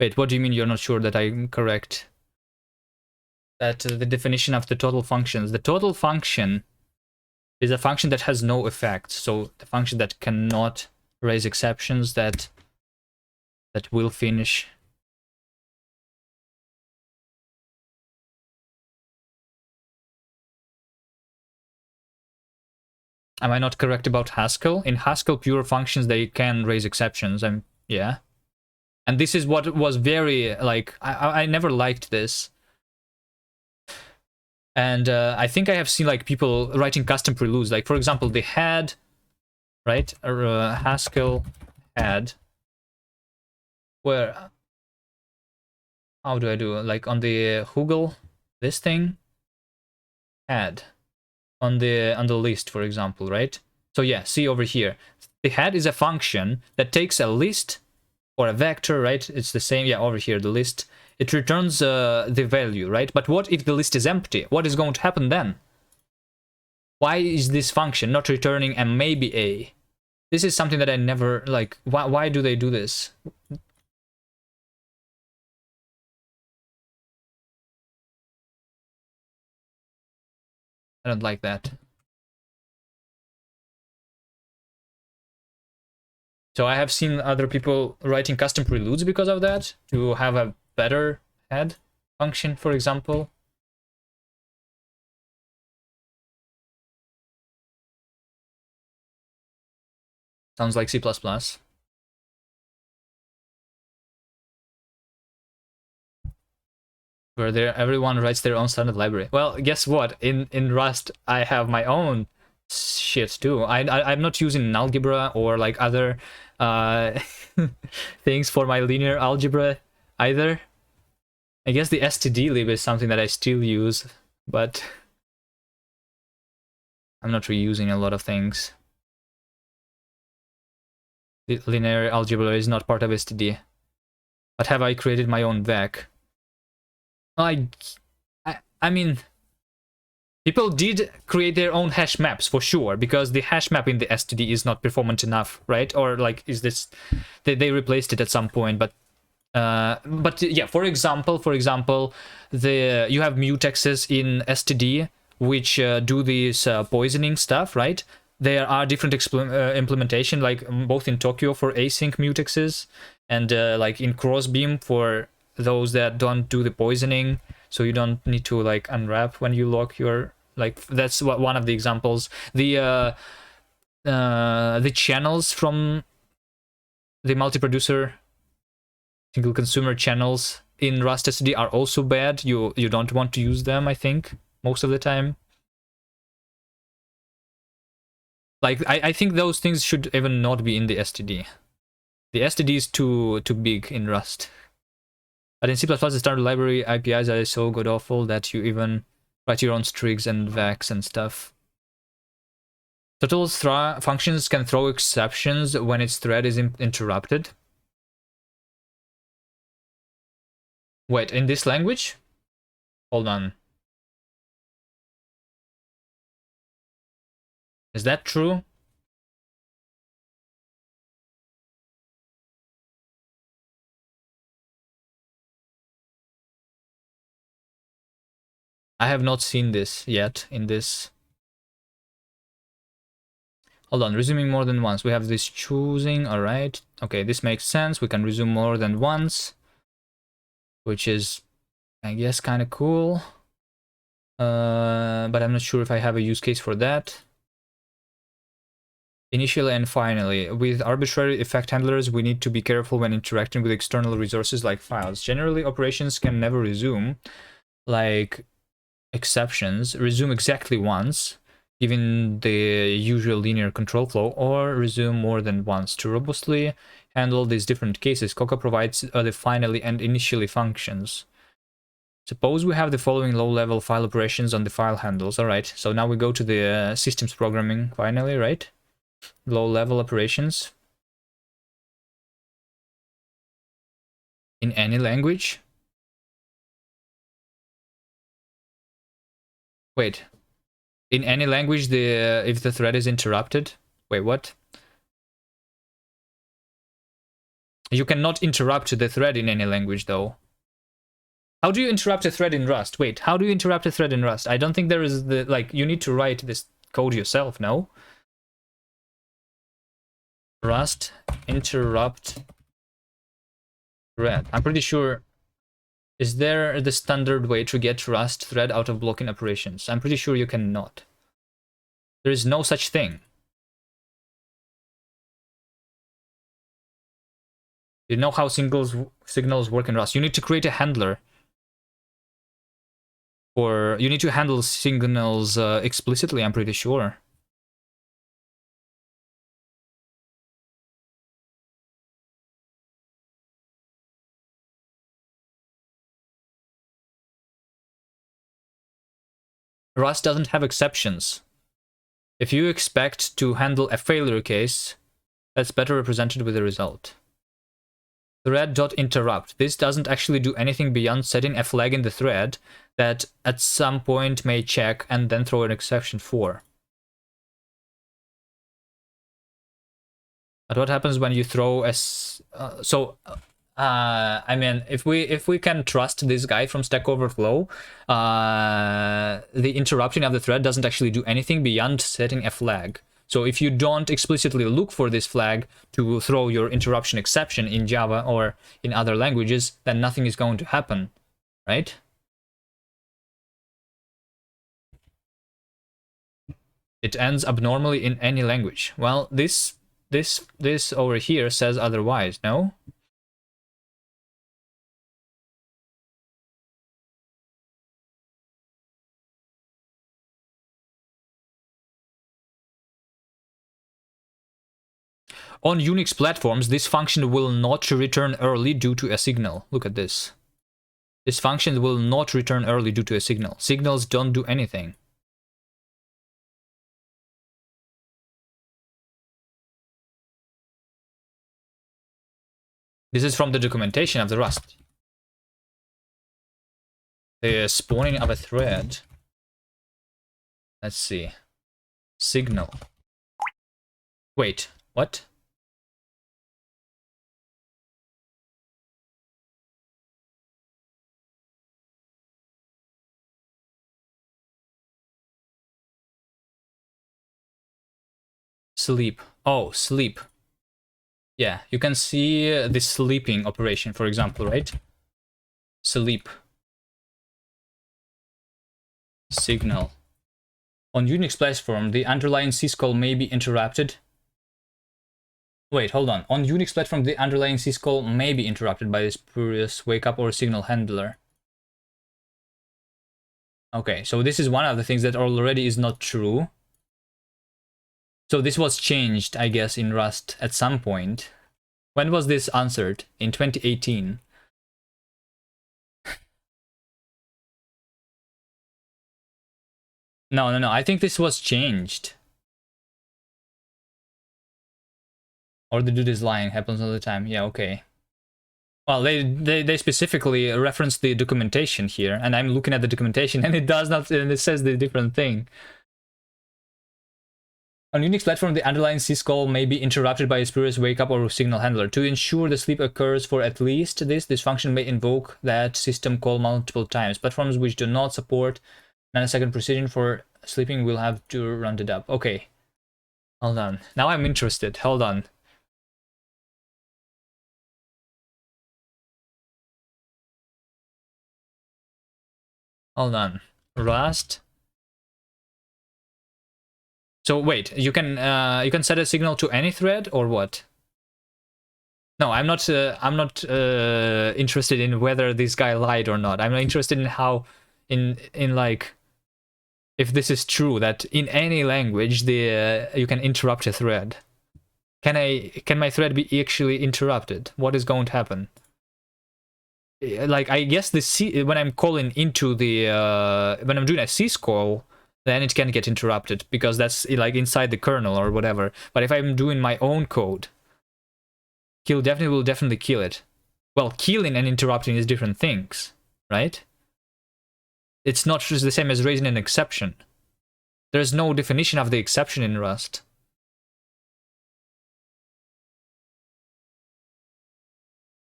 Wait, what do you mean you're not sure that I'm correct? That the definition of the total functions. The total function is a function that has no effect. So the function that cannot raise exceptions that will finish. Am I not correct about Haskell? In Haskell pure functions, they can raise exceptions. Yeah. And this is what was very, like, I never liked this. And I think I have seen, like, people writing custom preludes. Like, for example, the head, right? Or Haskell head. Where, how do I do? Like, on the Hugel, this thing, head. On the list, for example, right? So yeah, see over here. The head is a function that takes a list or a vector, right? It's the same, yeah, over here, the list. It returns the value, right? But what if the list is empty? What is going to happen then? Why is this function not returning a maybe a? This is something that I never, like, why do they do this? I don't like that. So I have seen other people writing custom preludes because of that, to have a better head function, for example. Sounds like C++. Where everyone writes their own standard library. Well, guess what? In Rust, I have my own shit too. I'm not using algebra or like other things for my linear algebra either. I guess the stdlib is something that I still use, but I'm not reusing a lot of things. The linear algebra is not part of std. But have I created my own VEC? I mean, people did create their own hash maps for sure, because the hash map in the std is not performant enough, right? Or like, is this, they replaced it at some point, but yeah, for example, you have mutexes in std which do this poisoning stuff, right? There are different implementation, like both in Tokyo for async mutexes and like in Crossbeam for those that don't do the poisoning, so you don't need to like unwrap when you lock your, like, that's what one of the examples. The channels from the multi-producer single consumer channels in Rust SSD are also bad. You don't want to use them, I think, most of the time. Like, I think those things should even not be in the STD. The STD is too big in Rust. But in C++, the standard library APIs are so god-awful that you even write your own strigs and VECs and stuff. Total functions can throw exceptions when its thread is interrupted. Wait, in this language? Hold on. Is that true? I have not seen this yet in this. Hold on, resuming more than once. We have this choosing, all right. Okay, this makes sense. We can resume more than once, which is, I guess, kind of cool. But I'm not sure if I have a use case for that. Initially and finally, with arbitrary effect handlers, we need to be careful when interacting with external resources like files. Generally, operations can never resume, like exceptions, resume exactly once, given the usual linear control flow, or resume more than once. To robustly handle these different cases, Koka provides the finally and initially functions. Suppose we have the following low-level file operations on the file handles. All right, so now we go to the systems programming finally, right? Low-level operations in any language. Wait, in any language, if the thread is interrupted. Wait, what? You cannot interrupt the thread in any language, though. How do you interrupt a thread in Rust? Wait, how do you interrupt a thread in Rust? I don't think there is the, like, you need to write this code yourself, no? Rust interrupt thread. I'm pretty sure. Is there the standard way to get Rust thread out of blocking operations? I'm pretty sure you cannot. There is no such thing. You know how signals work in Rust. You need to create a handler. Or you need to handle signals explicitly, I'm pretty sure. Rust doesn't have exceptions. If you expect to handle a failure case, that's better represented with a result. Thread.interrupt. This doesn't actually do anything beyond setting a flag in the thread that at some point may check and then throw an exception for. But what happens when you throw a... I mean, if we can trust this guy from Stack Overflow, the interrupting of the thread doesn't actually do anything beyond setting a flag. So if you don't explicitly look for this flag to throw your interruption exception in Java or in other languages, then nothing is going to happen, right? It ends abnormally in any language. Well, this over here says otherwise, no? On Unix platforms, this function will not return early due to a signal. Look at this. This function will not return early due to a signal. Signals don't do anything. This is from the documentation of the Rust. The spawning of a thread. Let's see. Signal. Wait, what? Sleep. Oh, sleep. Yeah, you can see the sleeping operation, for example, right? Sleep. Signal. On Unix platform, the underlying syscall may be interrupted. Wait, hold on. On Unix platform, the underlying syscall may be interrupted by the spurious wake-up or signal handler. Okay, so this is one of the things that already is not true. So this was changed, I guess, in Rust at some point. When was this answered? In 2018. No, I think this was changed. Or the dude is lying, happens all the time. Yeah, okay. Well, they specifically reference the documentation here, and I'm looking at the documentation, and it does not, and it says the different thing. On Unix platform, the underlying syscall may be interrupted by a spurious wake-up or signal handler. To ensure the sleep occurs for at least this function may invoke that system call multiple times. Platforms which do not support nanosecond precision for sleeping will have to round it up. Okay. Hold on. Now I'm interested. Hold on. Hold on. Rust. So wait, you can set a signal to any thread or what? No, I'm not interested in whether this guy lied or not. I'm interested in how in like if this is true that in any language the you can interrupt a thread. Can my thread be actually interrupted? What is going to happen? Like I guess when I'm calling into the when I'm doing a syscall, then it can get interrupted because that's like inside the kernel or whatever. But if I'm doing my own code, kill will definitely kill it. Well, killing and interrupting is different things, right? It's not just the same as raising an exception. There's no definition of the exception in Rust.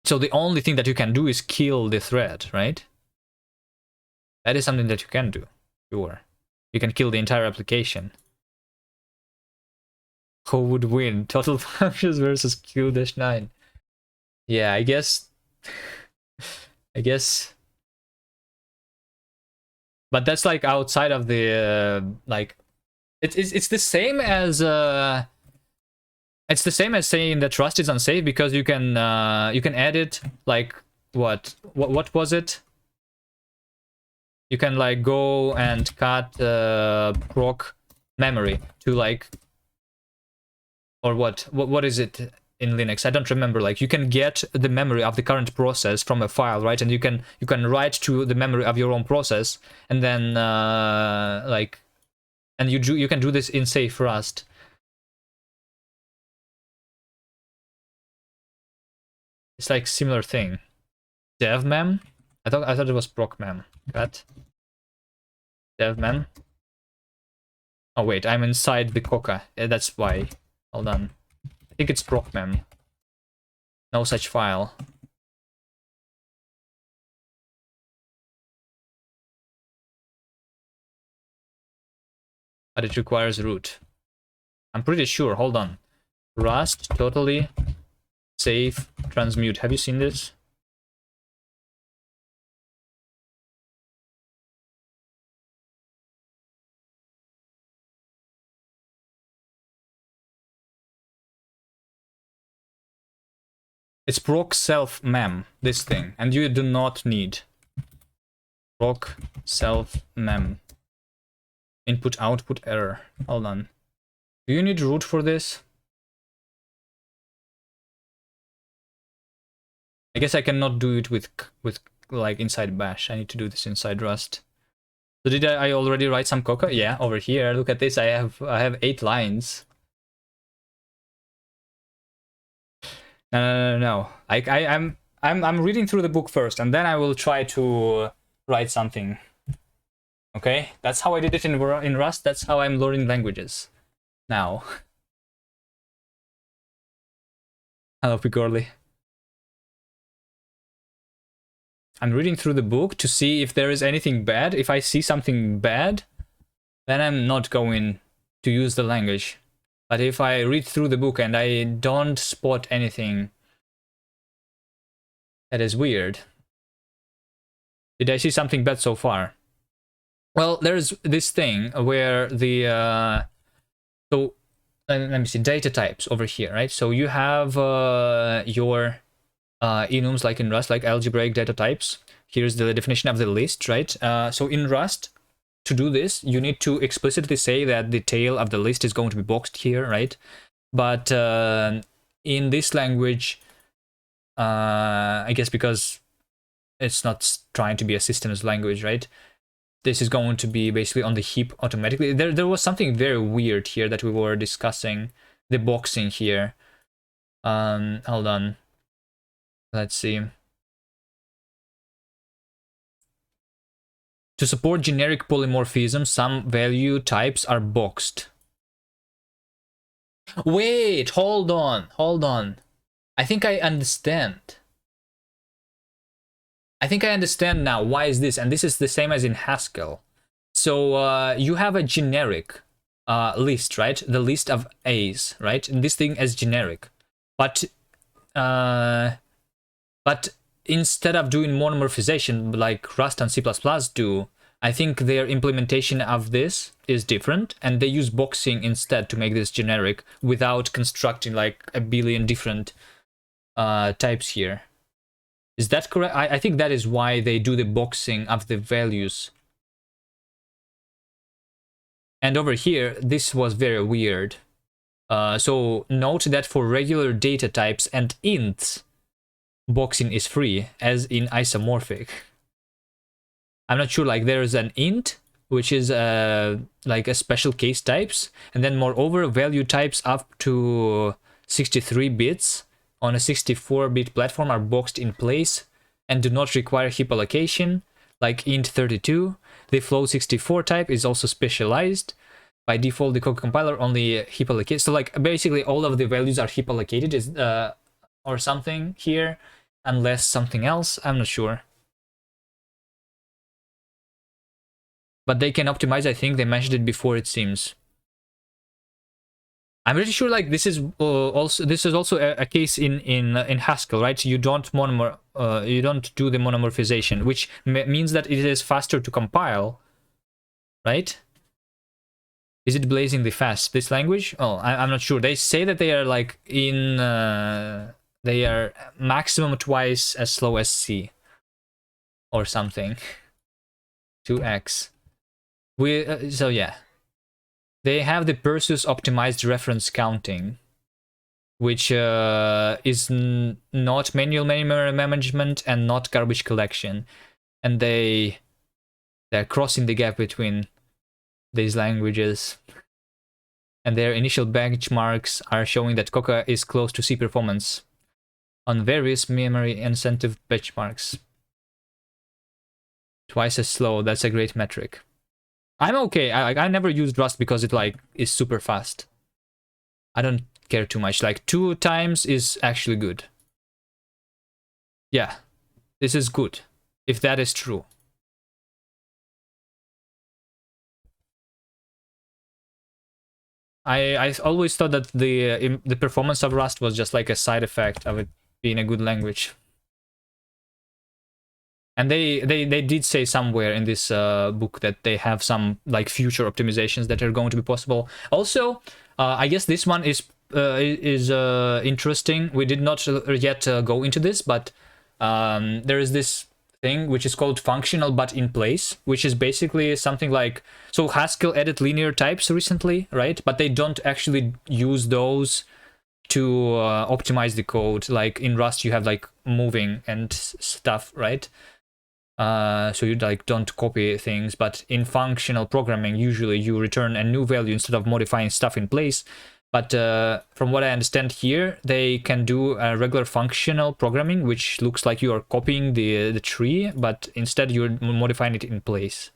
So the only thing that you can do is kill the thread, right? That is something that you can do, sure. You can kill the entire application. Who would win? Total functions versus Q-9. Yeah, I guess. I guess. But that's like outside of the like. It's the same as It's the same as saying that Rust is unsafe because you can edit like what was it? You can like go and cut proc memory to like, or what is it in Linux? I don't remember. Like you can get the memory of the current process from a file, right? And you can write to the memory of your own process, and then like, and you can do this in safe Rust. It's like similar thing. Devmem? I thought it was procmem. Cut. Devmem. Oh wait, I'm inside the Koka. That's why. Hold on. I think it's procmem. No such file. But it requires root. I'm pretty sure. Hold on. Rust totally safe transmute. Have you seen this? It's proc self mem, this thing, and you do not need proc self mem. Input output error. Hold on. Do you need root for this? I guess I cannot do it with like inside bash. I need to do this inside Rust. So did I already write some Koka? Yeah, over here. Look at this. I have 8 lines. No. I'm reading through the book first, and then I will try to write something. Okay, that's how I did it in Rust. That's how I'm learning languages now. Hello, Pigorly. I'm reading through the book to see if there is anything bad. If I see something bad, then I'm not going to use the language. But if I read through the book and I don't spot anything that is weird. Did I see something bad so far? Well, there's this thing where the so let me see, data types over here, right? So you have your enums like in Rust, like algebraic data types. Here's the definition of the list, right? So in Rust, to do this, you need to explicitly say that the tail of the list is going to be boxed here, right? But in this language, I guess because it's not trying to be a systems language, right? This is going to be basically on the heap automatically. There was something very weird here that we were discussing, the boxing here. Hold on. Let's see. To support generic polymorphism, some value types are boxed. Wait, hold on. I think I understand. I think I understand now. Why is this? And this is the same as in Haskell. So you have a generic list, right? The list of A's, right? And this thing is generic. But instead of doing monomorphization like Rust and C++ do, I think their implementation of this is different, and they use boxing instead to make this generic without constructing like a billion different types here. Is that correct? I think that is why they do the boxing of the values. And over here, this was very weird. So note that for regular data types and ints, boxing is free, as in isomorphic. I'm not sure, like there is an int, which is like a special case types, and then moreover value types up to 63 bits on a 64-bit platform are boxed in place and do not require heap allocation, like int 32. The float 64 type is also specialized. By default, the Koka compiler only heap allocated. So like basically all of the values are heap allocated is or something here, unless something else. I'm not sure. But they can optimize, I think they mentioned it before, it seems. I'm pretty sure like this is also a case in Haskell, right? You don't you don't do the monomorphization, which means that it is faster to compile, right? Is it blazingly fast, this language? Oh, I'm not sure. They say that they are like they are maximum twice as slow as C or something. 2x. So yeah, they have the Perseus optimized reference counting, which is not manual memory management and not garbage collection, and they're crossing the gap between these languages. And their initial benchmarks are showing that Koka is close to C performance on various memory incentive benchmarks. Twice as slow, that's a great metric. I'm okay. I never used Rust because it like is super fast. I don't care too much. Like 2 times is actually good. Yeah, this is good, if that is true. I always thought that the performance of Rust was just like a side effect of it being a good language. And they did say somewhere in this book that they have some like future optimizations that are going to be possible. Also, I guess this one is interesting. We did not yet go into this, but there is this thing which is called functional but in place, which is basically something like, so Haskell added linear types recently, right? But they don't actually use those to optimize the code. Like in Rust, you have like moving and stuff, right? So you like don't copy things, but in functional programming, usually you return a new value instead of modifying stuff in place. But from what I understand here, they can do a regular functional programming, which looks like you are copying the tree, but instead you're modifying it in place.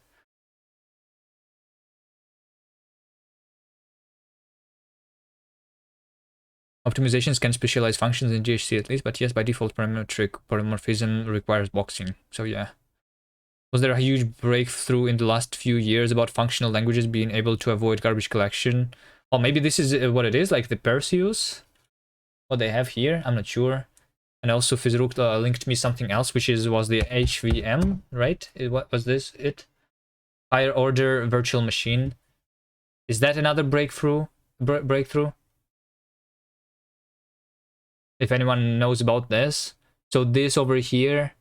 Optimizations can specialize functions in GHC at least, but yes, by default, parametric polymorphism requires boxing. So yeah. Was there a huge breakthrough in the last few years about functional languages being able to avoid garbage collection? Or maybe this is what it is, like the Perseus? What they have here? I'm not sure. And also Fizruk linked me something else, which was the HVM, right? What was this? Higher order virtual machine. Is that another breakthrough? If anyone knows about this. So this over here,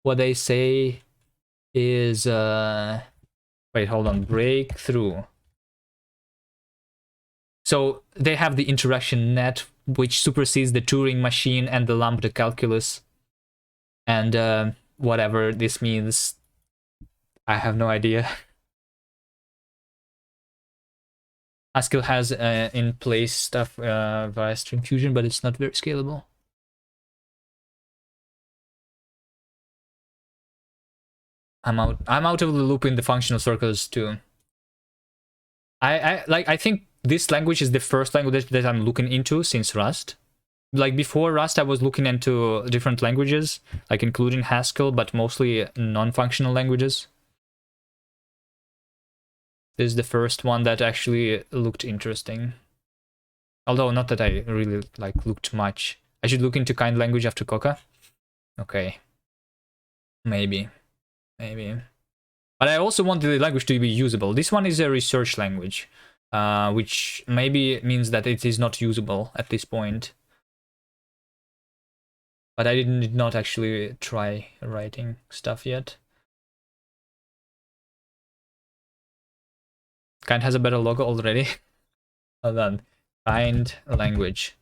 what they say is wait, hold on, breakthrough. So they have the interaction net, which supersedes the Turing machine and the lambda calculus, and whatever this means, I have no idea. Haskell has in place stuff via string fusion, but it's not very scalable. I'm out of the loop in the functional circles too. I think this language is the first language that I'm looking into since Rust. Like before Rust, I was looking into different languages, like including Haskell, but mostly non-functional languages. This is the first one that actually looked interesting. Although not that I really like looked much. I should look into kind language after Koka. Okay. Maybe. But I also want the language to be usable. This one is a research language, which maybe means that it is not usable at this point. But I did not actually try writing stuff yet. Kind has a better logo already. Hold on. Kind language.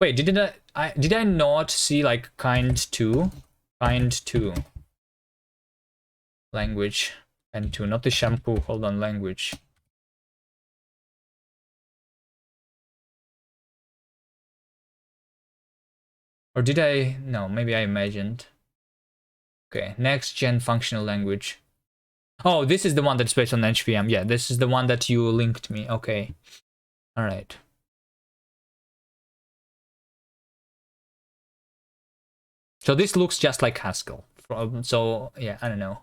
Wait, did I not see like kind 2? Kind 2. Language. Kind 2, not the shampoo. Hold on, language. Or did I? No, maybe I imagined. Okay, next gen functional language. Oh, this is the one that's based on HVM. Yeah, this is the one that you linked me. Okay. All right. So this looks just like Haskell. So yeah, I don't know.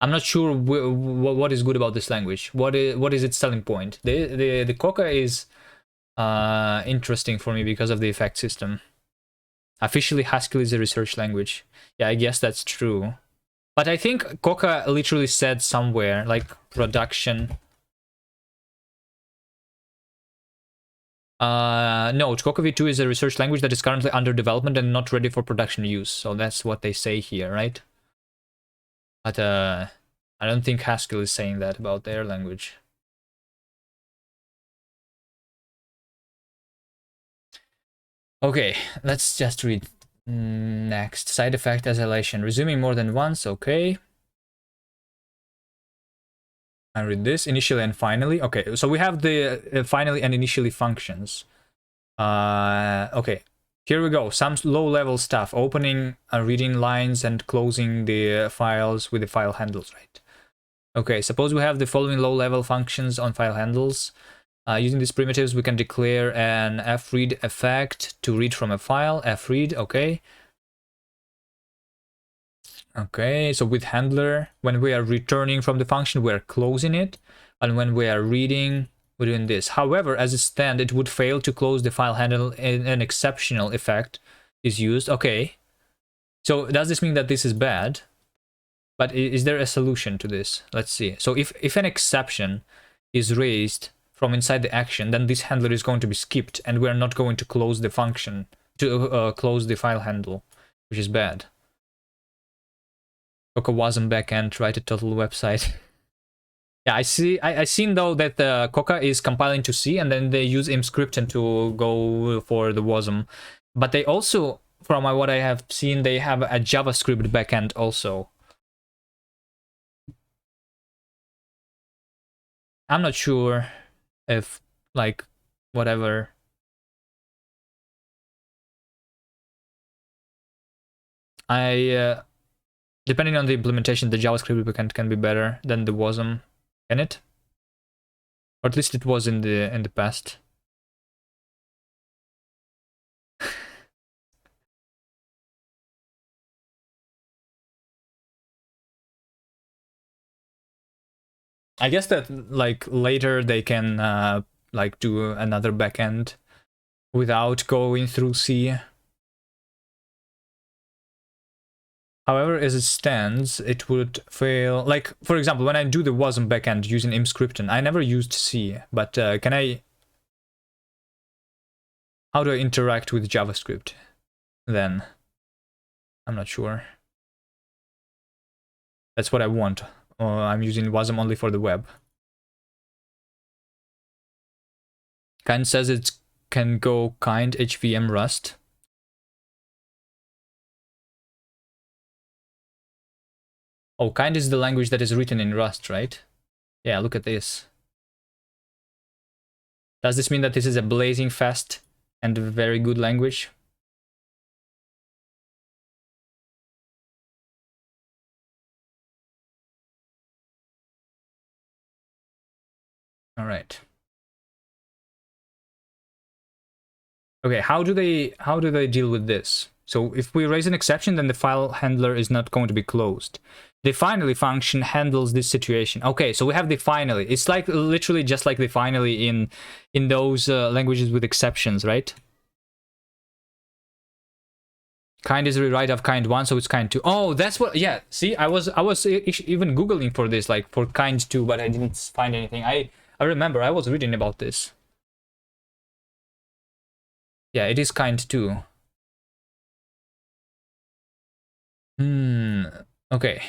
I'm not sure what is good about this language. What is its selling point? The Koka is interesting for me because of the effect system. Officially, Haskell is a research language. Yeah, I guess that's true. But I think Koka literally said somewhere, like, production. No, Koka v2 is a research language that is currently under development and not ready for production use. So that's what they say here, right? But I don't think Haskell is saying that about their language. Okay, let's just read next. Side effect isolation. Resuming more than once, okay. I read this. Initially and finally. Okay, so we have the finally and initially functions. Okay, here we go. Some low-level stuff. Opening, reading lines, and closing the files with the file handles, right? Okay, suppose we have the following low-level functions on file handles. Using these primitives, we can declare an fread effect to read from a file. Fread, okay. Okay, so with handler, when we are returning from the function, we are closing it. And when we are reading, we're doing this. However, as it stands, it would fail to close the file handle and an exceptional effect is used. Okay. So does this mean that this is bad? But is there a solution to this? Let's see. So if an exception is raised from inside the action, then this handler is going to be skipped and we're not going to close the function, to close the file handle, which is bad. Koka wasn't backend, write a total website. Yeah, I see. I seen though that the Koka is compiling to C, and then they use imscripten to go for the WASM. But they also, from what I have seen, they have a JavaScript backend also. I'm not sure if, like, whatever. Depending on the implementation, the JavaScript backend can be better than the WASM, can it? Or at least it was in the past. I guess that, like, later they can like do another backend without going through C. However, as it stands, it would fail. Like, for example, when I do the WASM backend using imscripten, I never used C, but can I... How do I interact with JavaScript then? I'm not sure. That's what I want. I'm using WASM only for the web. Kind says it can go kind HVM Rust. Oh, kind is the language that is written in Rust, right? Yeah, look at this. Does this mean that this is a blazing fast and very good language? All right. Okay, how do they deal with this? So if we raise an exception, then the file handler is not going to be closed. The finally function handles this situation. Okay, so we have the finally. It's like literally just like the finally in those languages with exceptions, right? Kind is a rewrite of kind 1, so it's kind 2. Oh, that's what... Yeah, see, I was even Googling for this, like, for kind 2, but I didn't find anything. I remember, I was reading about this. Yeah, it is kind 2. Okay.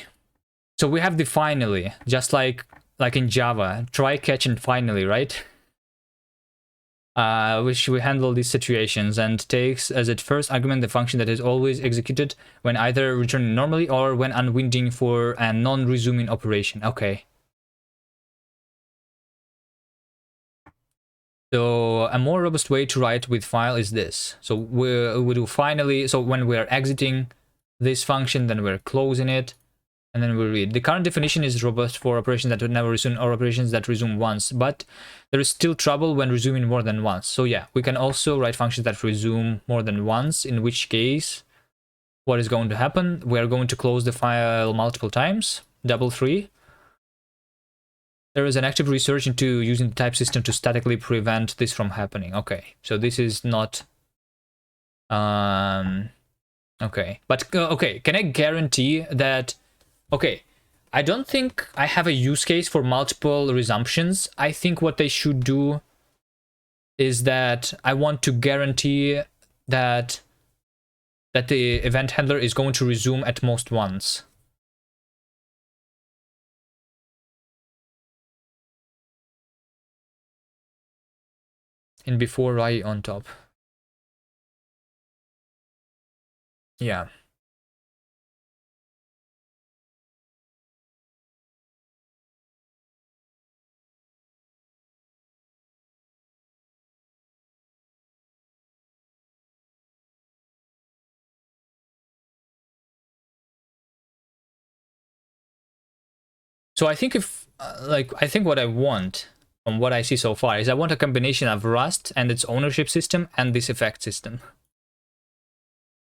So we have the finally, just like in Java. Try, catch, and finally, right? Which we handle these situations and takes as its first argument the function that is always executed when either returning normally or when unwinding for a non-resuming operation. Okay. So a more robust way to write with file is this. So we do finally, so when we're exiting this function, then we're closing it, and then we read. The current definition is robust for operations that would never resume or operations that resume once, but there is still trouble when resuming more than once. So yeah, we can also write functions that resume more than once, in which case, what is going to happen? We are going to close the file multiple times. double three. There is an active research into using the type system to statically prevent this from happening. Okay, so this is not... okay, but okay, can I guarantee that... Okay, I don't think I have a use case for multiple resumptions. I think what they should do is that I want to guarantee that the event handler is going to resume at most once. And before I on top. Yeah. So I think if, I think what I want, from what I see so far, is I want a combination of Rust and its ownership system and this effect system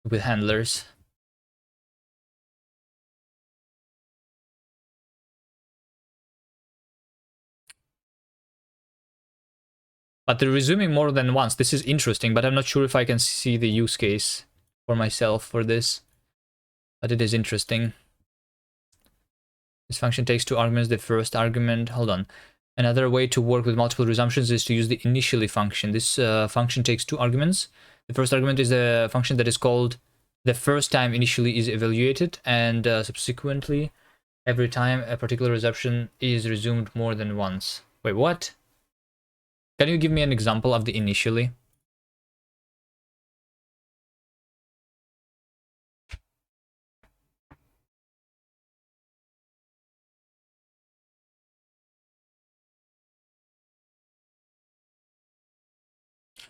with handlers. But the resuming more than once, this is interesting, but I'm not sure if I can see the use case for myself for this. But it is interesting. This function takes two arguments. The first argument, hold on. Another way to work with multiple resumptions is to use the initially function. This function takes two arguments. The first argument is a function that is called the first time initially is evaluated, and subsequently every time a particular resumption is resumed more than once. Wait, what? Can you give me an example of the initially?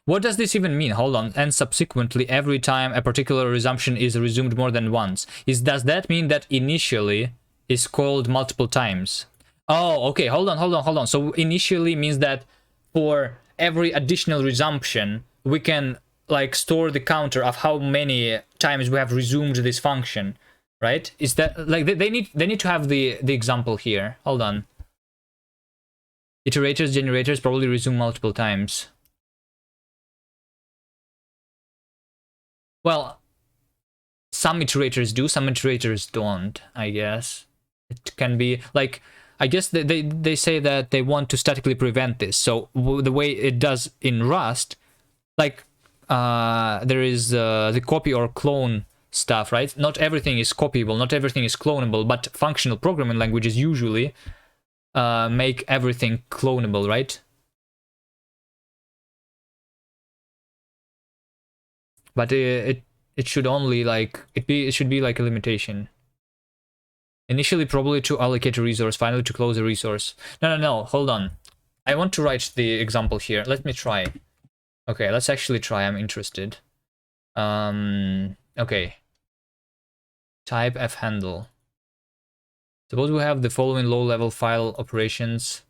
What does this even mean? Hold on. And subsequently, every time a particular resumption is resumed more than once. Does that mean that initially is called multiple times? Oh, okay. Hold on. So initially means that for every additional resumption, we can like store the counter of how many times we have resumed this function, right? Is that like they need to have the example here. Hold on. Iterators, generators probably resume multiple times. Well, some iterators do, some iterators don't, I guess. It can be like, I guess they say that they want to statically prevent this. So the way it does in Rust, like there is the copy or clone stuff, right? Not everything is copyable, not everything is clonable, but functional programming languages usually make everything clonable, right? But it should only like it should be like a limitation. Initially probably to allocate a resource, finally to close a resource. No, hold on. I want to write the example here. Let me try. Okay, let's actually try. I'm interested. Okay. Type f handle. Suppose we have the following low-level file operations.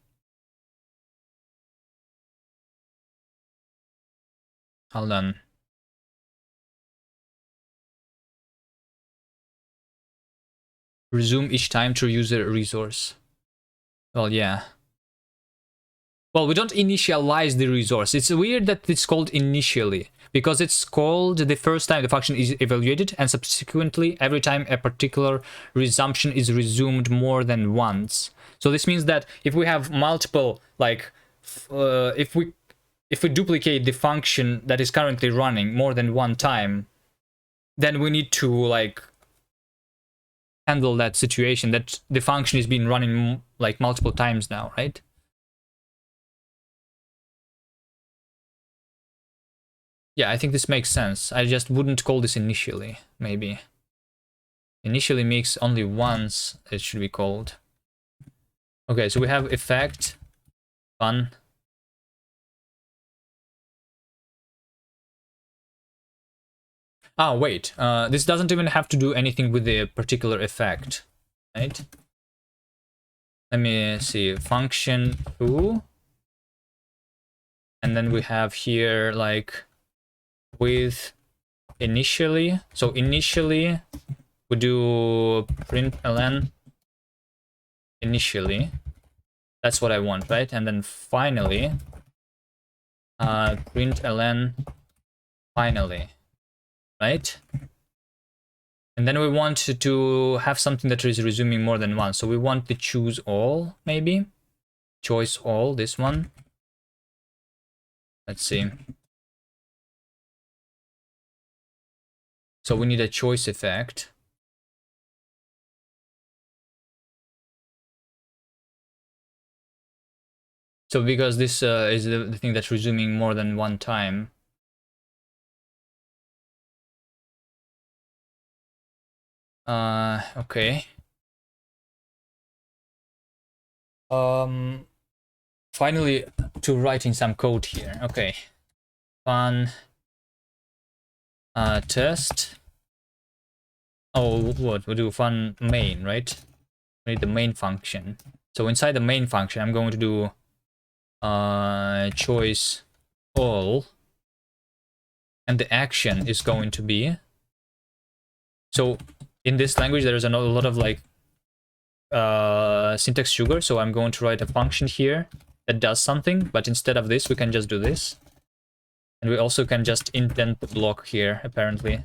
Hold on. Resume each time to use a resource. Well, yeah. Well, we don't initialize the resource. It's weird that it's called initially, because it's called the first time the function is evaluated, and subsequently every time a particular resumption is resumed more than once. So this means that if we have multiple, like, if we duplicate the function that is currently running more than one time, then we need to like handle that situation that the function is being running like multiple times now, right? Yeah, I think this makes sense. I just wouldn't call this initially, maybe. Initially makes only once it should be called. Okay, so we have effect, fun. Ah, wait, this doesn't even have to do anything with the particular effect, right? Let me see, function foo. And then we have here like with initially. So initially we do println initially. That's what I want, right? And then finally, println finally, right? And then we want to have something that is resuming more than once. So we want to choose all, maybe. Choice all, this one. Let's see. So we need a choice effect. So because this is the thing that's resuming more than one time. Okay. Finally, to writing some code here. Okay. Fun test. Oh, what? We do fun main, right? We need the main function. So inside the main function, I'm going to do choice all, and the action is going to be. So in this language, there's a lot of like syntax sugar. So I'm going to write a function here that does something, but instead of this, we can just do this. And we also can just indent the block here, apparently,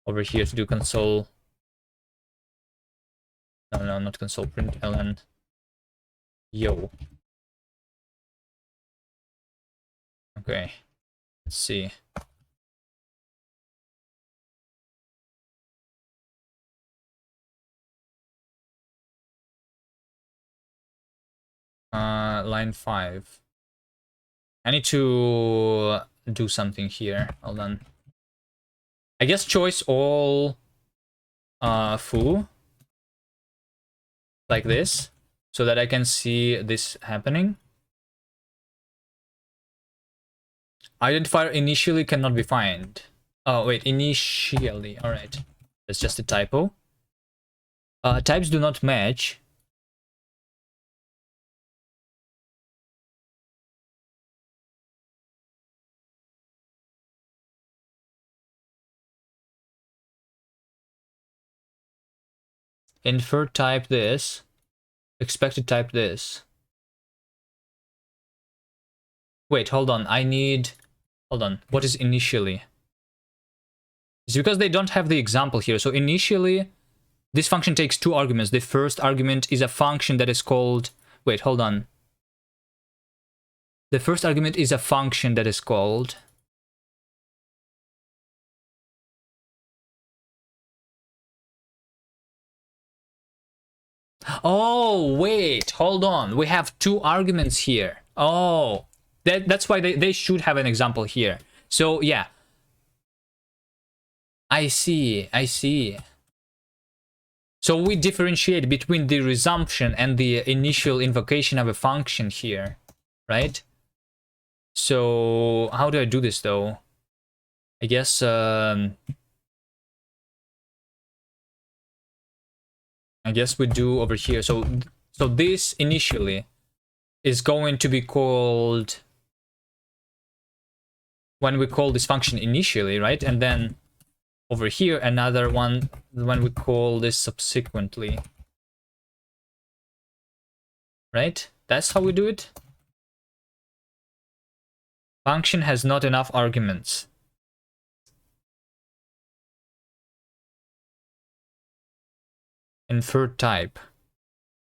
over here to do console. No, not console, println. Yo. Okay, let's see. Line 5. I need to do something here. Hold on. I guess choice all foo, like this, so that I can see this happening. Identifier initially cannot be found. Oh wait, initially. All right, that's just a typo. Types do not match. Infer type this. Expected type this. Wait, hold on. Hold on. What is initially? It's because they don't have the example here. So initially, this function takes two arguments. The first argument is a function that is called... Wait, hold on. The first argument is a function that is called... Oh, wait, hold on. We have two arguments here. Oh, that's why they should have an example here. So, yeah. I see. So we differentiate between the resumption and the initial invocation of a function here, right? So how do I do this though? I guess we do over here. So this initially is going to be called when we call this function initially, right? And then over here another one when we call this subsequently, right? That's how we do it. Function has not enough arguments. Inferred type.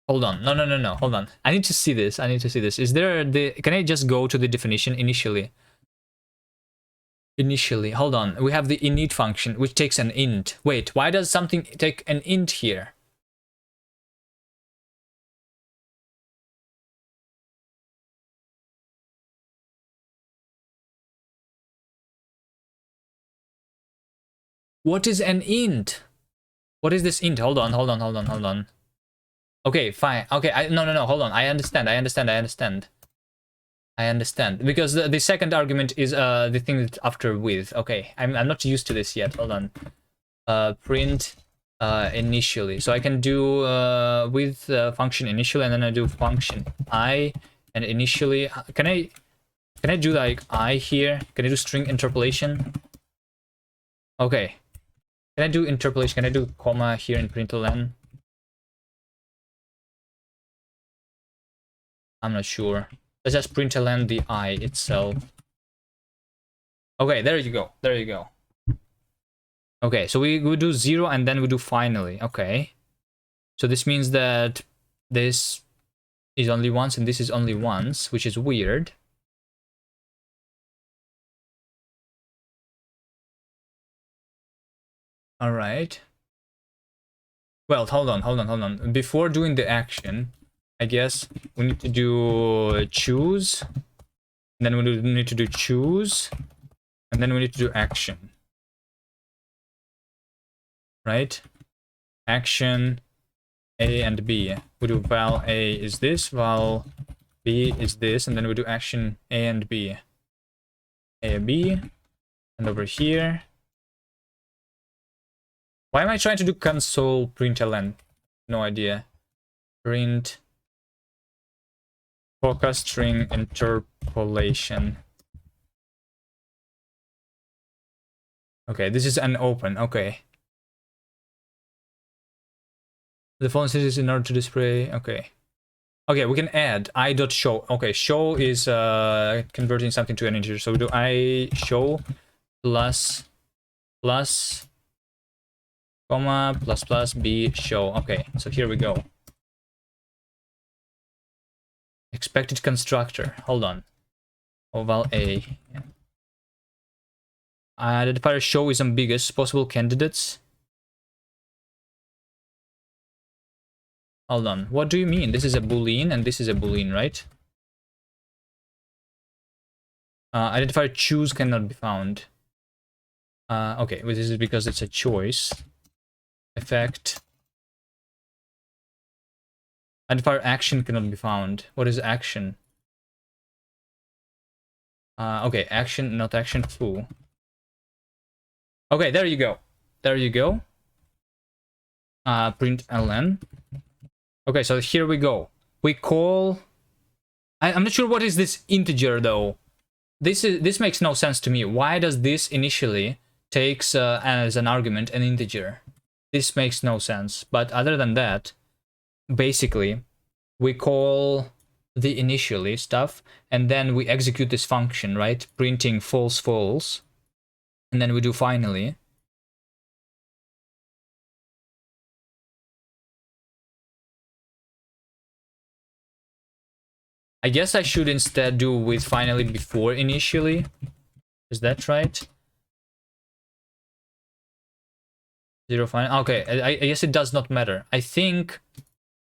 Hold on. No. Hold on. I need to see this. Is there the... Can I just go to the definition initially? Initially. Hold on. We have the init function, which takes an int. Wait, why does something take an int here? What is an int? What is this int? Hold on. Okay, fine. Okay, no. Hold on. I understand. Because the second argument is the thing that's after with. Okay, I'm not used to this yet. Hold on. Print initially. So I can do with function initially, and then I do function I, and initially. Can I do like I here? Can I do string interpolation? Okay. Can I do interpolation? Can I do comma here in println? I'm not sure. Let's just println the I itself. Okay, there you go. There you go. Okay, so we do 0 and then we do finally. Okay. So this means that this is only once and this is only once, which is weird. All right. Well, hold on. Before doing the action, I guess we need to do choose. And then we need to do choose. And then we need to do action. Right? Action A and B. We do val A is this, val B is this, and then we do action A and B. A and B. And over here. Why am I trying to do console println? No idea. Print Koka string interpolation. Okay, this is an open. Okay. The phone says in order to display. Okay. Okay, we can add I.show. Okay, show is converting something to an integer. So we do I show plus comma plus B show. Okay, so here we go. Expected constructor. Hold on. Oval A. Yeah. Identifier show is ambiguous. Possible candidates. Hold on. What do you mean? This is a boolean and this is a boolean, right? Identifier choose cannot be found. Okay, well, this is because it's a choice. Effect. Identifier action cannot be found. What is action? Okay, action, not action, foo. Okay, there you go. There you go. Print ln. Okay, so here we go. We call... I'm not sure what is this integer though. This makes no sense to me. Why does this initially takes as an argument an integer? This makes no sense. But other than that, basically, we call the initially stuff, and then we execute this function, right? Printing false, false. And then we do finally. I guess I should instead do with finally before initially. Is that right? 0 final. Okay, I guess it does not matter. I think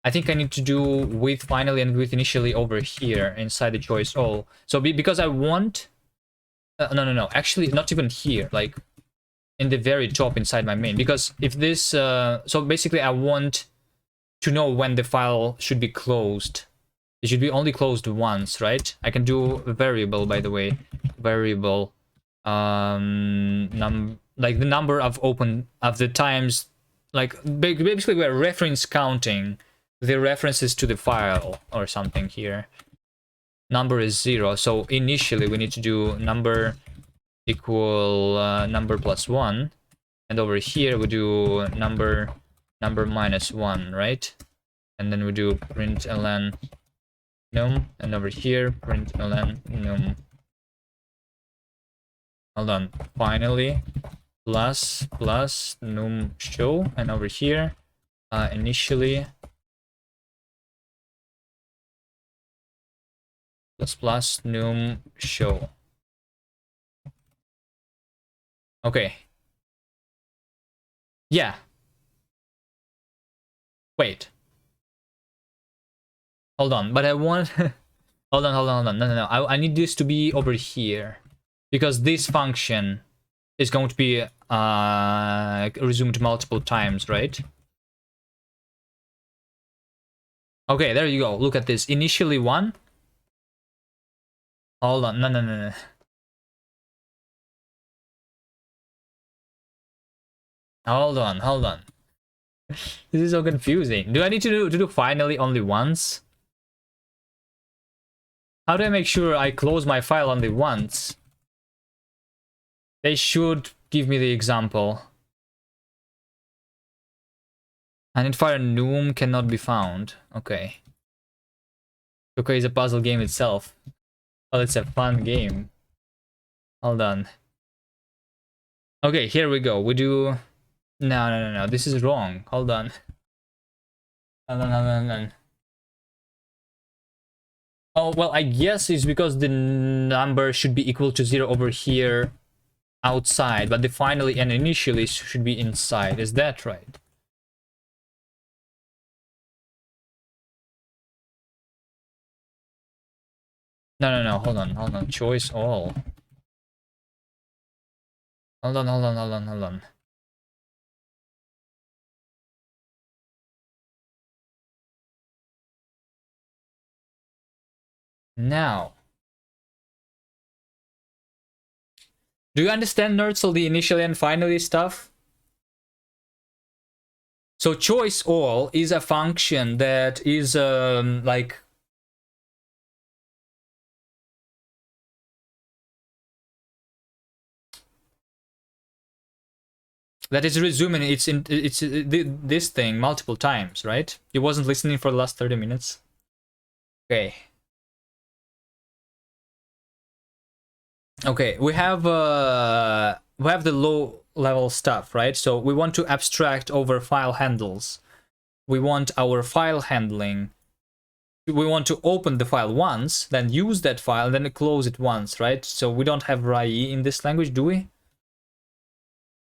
I need to do with finally and with initially over here inside the choice all. So because I want... no. Actually, not even here. Like in the very top inside my main. Because if this... so basically I want to know when the file should be closed. It should be only closed once, right? I can do a variable, by the way. Variable. Like the number of the times, like basically we're reference counting the references to the file or something here. Number is 0, so initially we need to do number equal number plus 1, and over here we do number minus 1, right? And then we do println num, and over here println num. Hold on, finally plus num show, and over here initially plus num show. Okay. Yeah. Wait. Hold on, but I want... hold on. No. I need this to be over here. Because this function is going to be resumed multiple times, right? Okay, there you go. Look at this. Initially 1. Hold on. No. Hold on. This is so confusing. Do I need to do finally only once? How do I make sure I close my file only once? They should give me the example. Identifier num cannot be found. Okay. Koka is a puzzle game itself. Well, it's a fun game. Hold on. Okay, here we go. We do... No. This is wrong. Hold on. Hold on. Oh, well, I guess it's because the number should be equal to 0 over here outside, but the finally and initially should be inside. Is that right? No. Hold on. Choice all. Hold on. Now, do you understand, nerds, all the initially and finally stuff? So choice all is a function that is like that is resuming it's this thing multiple times, right? You wasn't listening for the last 30 minutes. Okay. Okay, we have the low level stuff, right? So we want to abstract over file handles. We want our file handling. We want to open the file once, then use that file, and then close it once, right? So we don't have RAI in this language, do we?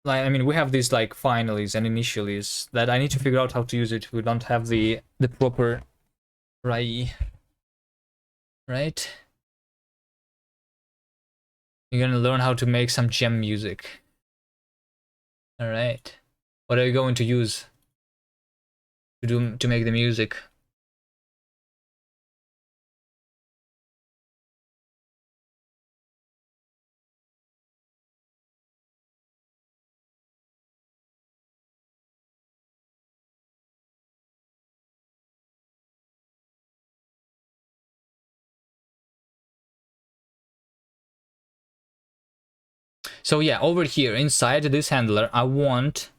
Like, I mean, we have these like finalies and initialies that I need to figure out how to use it. We don't have the proper RAI, right? You're gonna learn how to make some gem music. All right. What are you going to use to make the music? So yeah, over here inside this handler, I want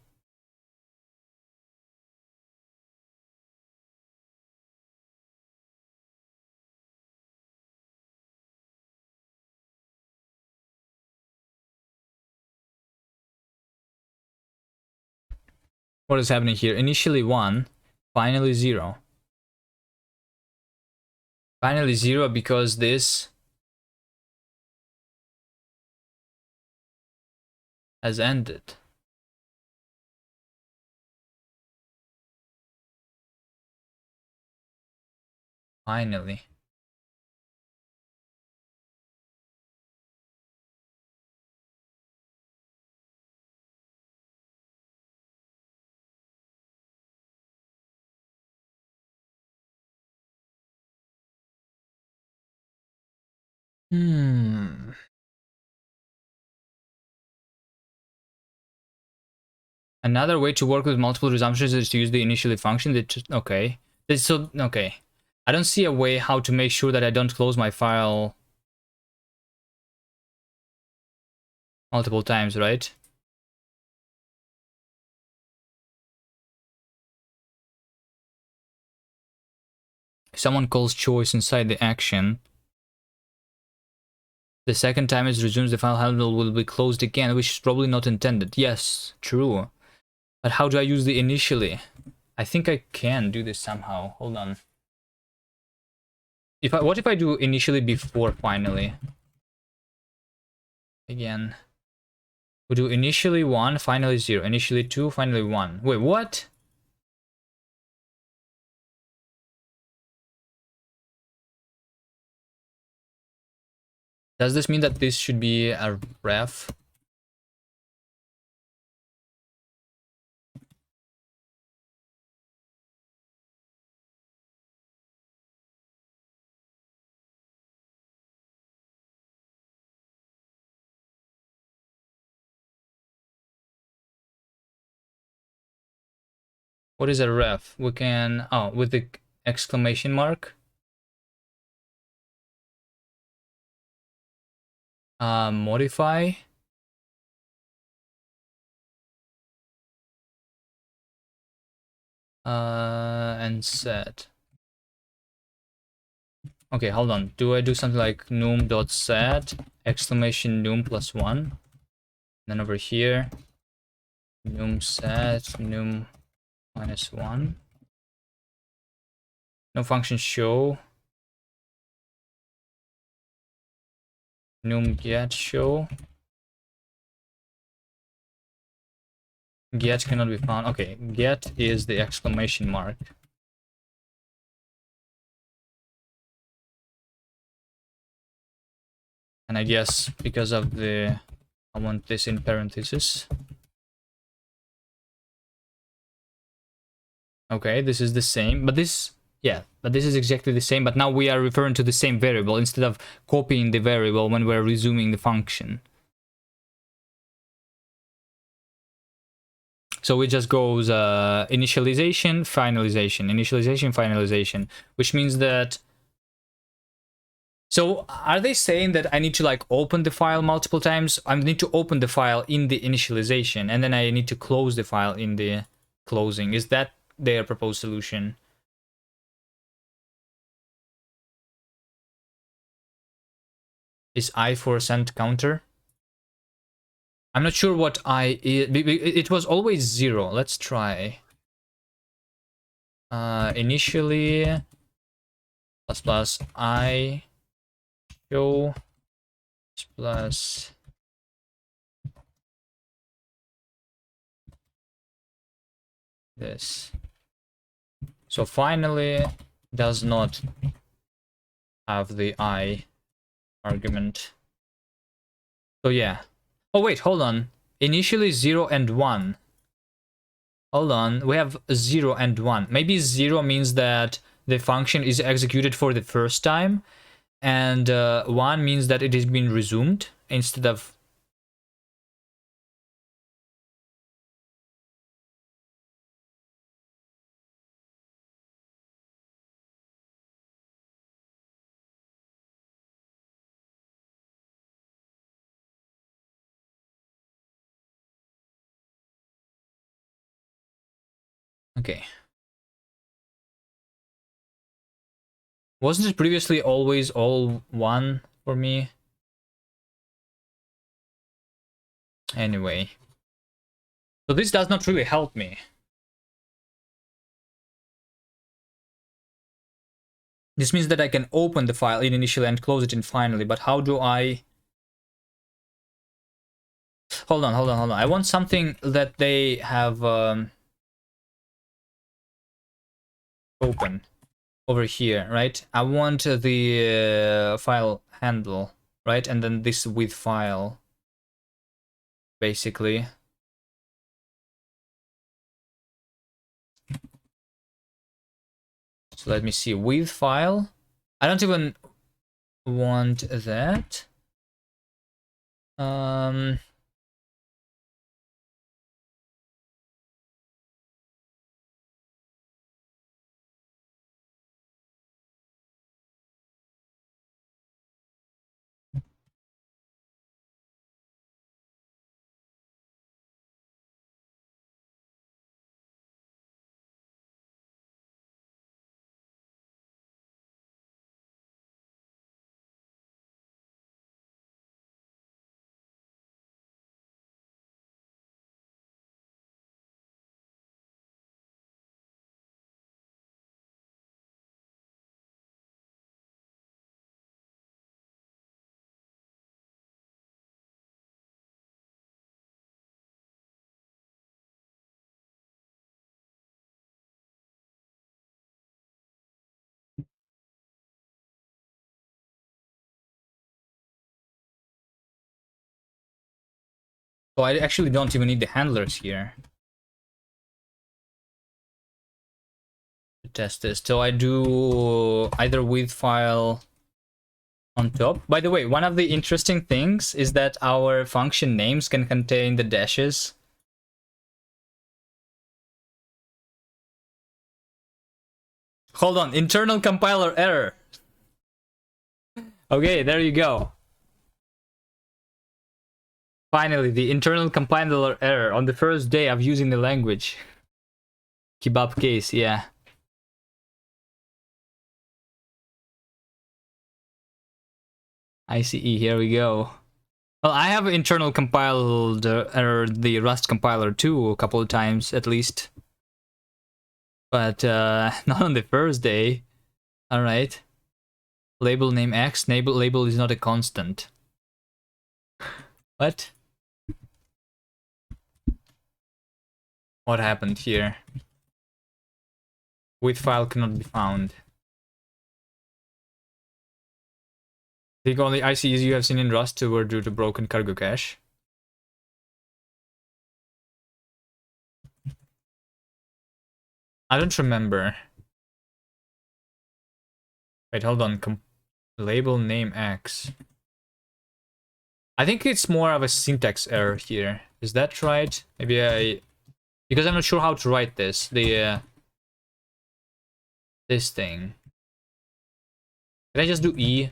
what is happening here. Initially 1, finally 0. Finally 0 because this has ended. Finally. Another way to work with multiple resumptions is to use the initially function that okay. So okay. I don't see a way how to make sure that I don't close my file multiple times, right? If someone calls choice inside the action, the second time it resumes, the file handle will be closed again, which is probably not intended. Yes, true. But how do I use the initially? I think I can do this somehow. Hold on. What if I do initially before finally? Again. We do initially 1, finally 0. Initially 2, finally 1. Wait, what? Does this mean that this should be a ref? What is a ref? We can... Oh, with the exclamation mark. Modify. And set. Okay, hold on. Do I do something like num.set exclamation num plus 1? Then over here, num set num minus 1. No function show. Num get show. Get cannot be found. Okay, get is the exclamation mark. And I guess because of the, I want this in parentheses. Okay, this is the same, but this, yeah, but this is exactly the same, but now we are referring to the same variable instead of copying the variable when we're resuming the function. So it just goes initialization, finalization, which means that, so are they saying that I need to like open the file multiple times? I need to open the file in the initialization and then I need to close the file in the closing. Is that their proposed solution? Is I for send counter? I'm not sure what I is. It was always 0. Let's try. Initially plus I show plus this. So finally does not have the I argument. So yeah. Oh wait, hold on. Initially 0 and 1. Hold on, we have 0 and 1. Maybe 0 means that the function is executed for the first time, and 1 means that it has been resumed instead of... Okay. Wasn't it previously always all 1 for me? Anyway. So this does not really help me. This means that I can open the file in initially and close it in finally, but how do I... Hold on. I want something that they have open over here, right? I want the file handle, right? And then this with file, basically. So let me see, with file. I don't even want that. So I actually don't even need the handlers here to test this. So I do either with file on top. By the way, one of the interesting things is that our function names can contain the dashes. Hold on, internal compiler error. Okay, there you go. Finally, the internal compiler error on the first day of using the language. Kebab case, yeah. ICE, here we go. Well, I have internal compiled the Rust compiler too, a couple of times at least. But not on the first day. Alright. Label name X, label is not a constant. What? What happened here? With file cannot be found. I think only ICs you have seen in Rust were due to broken cargo cache. I don't remember. Wait, hold on. Label name X. I think it's more of a syntax error here. Is that right? Maybe because I'm not sure how to write this. This thing. Can I just do E?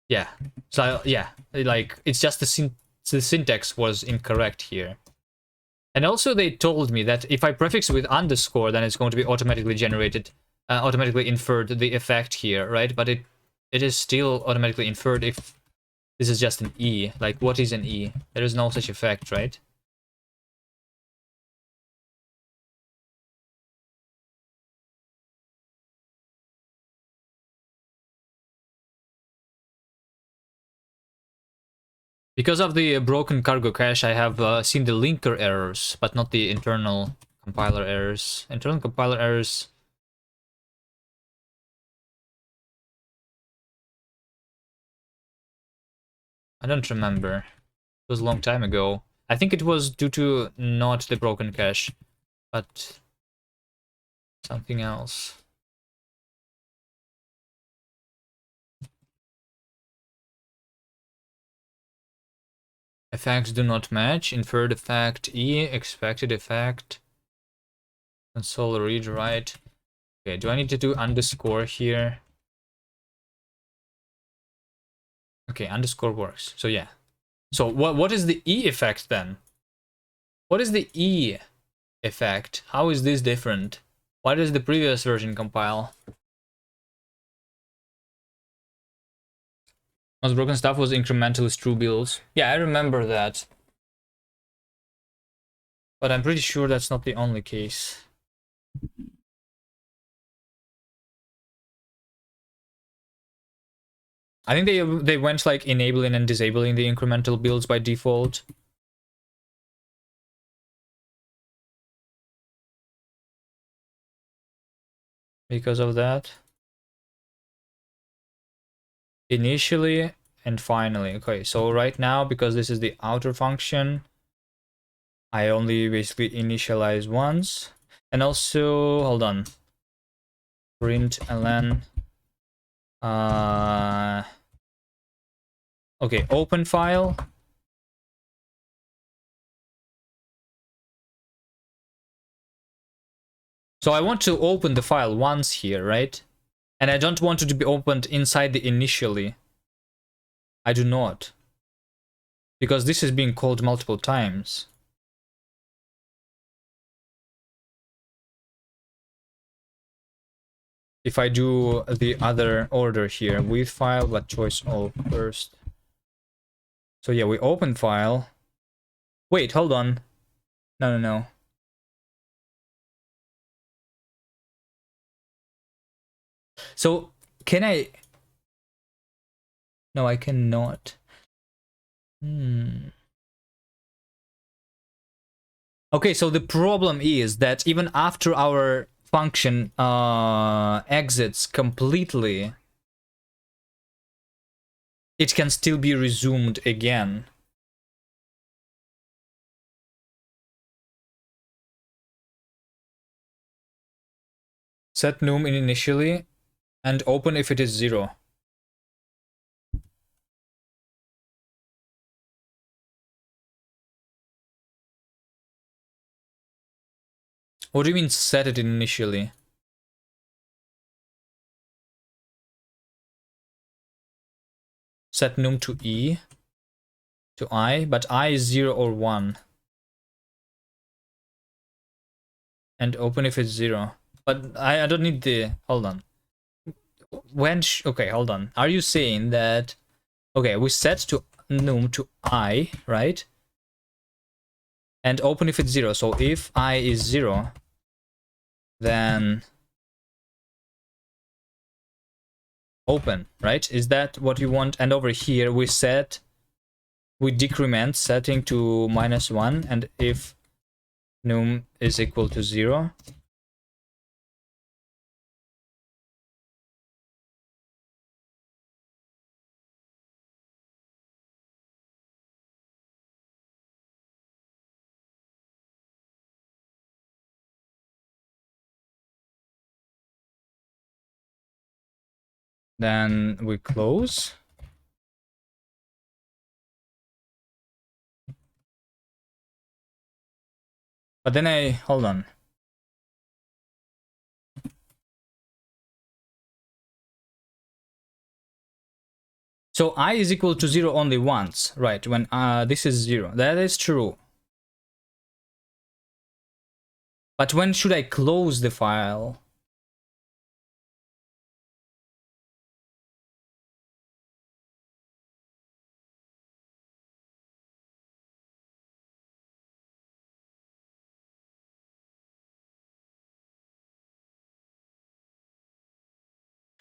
Yeah. So yeah, like it's just the syntax was incorrect here. And also they told me that if I prefix with underscore, then it's going to be automatically generated, automatically inferred the effect here, right? But it is still automatically inferred if this is just an E. Like, what is an E? There is no such effect, right? Because of the broken cargo cache, I have seen the linker errors, but not the internal compiler errors. Internal compiler errors... I don't remember. It was a long time ago. I think it was due to not the broken cache, but something else. Effects do not match. Inferred effect E, expected effect. Console read write. Okay, do I need to do underscore here? Okay, underscore works. So yeah. So what is the E effect then? What is the E effect? How is this different? Why does the previous version compile? Most broken stuff was incrementalist true builds. Yeah, I remember that. But I'm pretty sure that's not the only case. I think they went like enabling and disabling the incremental builds by default. Because of that. Initially and finally. Okay, so right now, because this is the outer function, I only basically initialize once. And also, hold on. Print ln. Okay, open file. So I want to open the file once here, right? And I don't want it to be opened inside the initially. I do not. Because this is being called multiple times. If I do the other order here, with file, but choice all first. So yeah, we open file. Wait, hold on. No. So, can I... No, I cannot. Okay, so the problem is that even after our function exits completely, it can still be resumed again. Set num in initially and open if it is 0. What do you mean set it in initially? Set num to E, to I, but I is 0 or 1. And open if it's 0. But I don't need the... Hold on. okay, hold on. Are you saying that, okay, we set to num to I, right? And open if it's 0. So if I is 0, then open, right? Is that what you want? And over here we decrement setting to -1, and if num is equal to 0, then we close. But then hold on. So I is equal to 0 only once, right? When this is 0. That is true. But when should I close the file?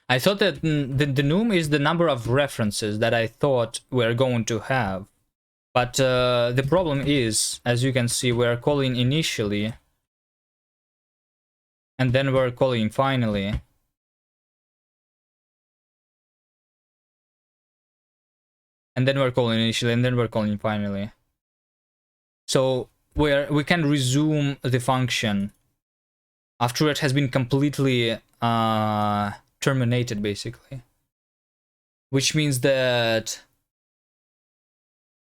I thought that the num is the number of references that I thought we're going to have. But the problem is, as you can see, we're calling initially, and then we're calling finally. And then we're calling initially, and then we're calling finally. So we can resume the function after it has been completely terminated, basically. Which means that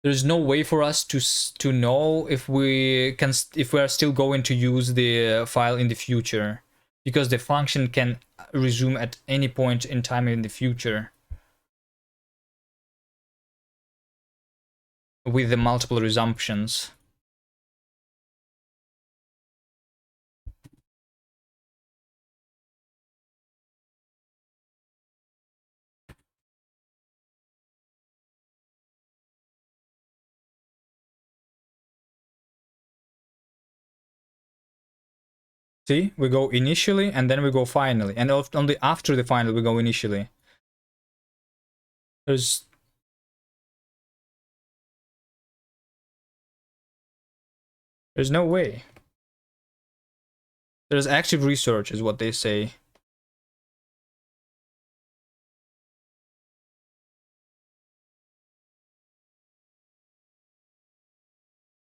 there's no way for us to know if we are still going to use the file in the future, because the function can resume at any point in time in the future with the multiple resumptions. See, we go initially and then we go finally, and only after the final we go initially. There's no way. There's active research is what they say.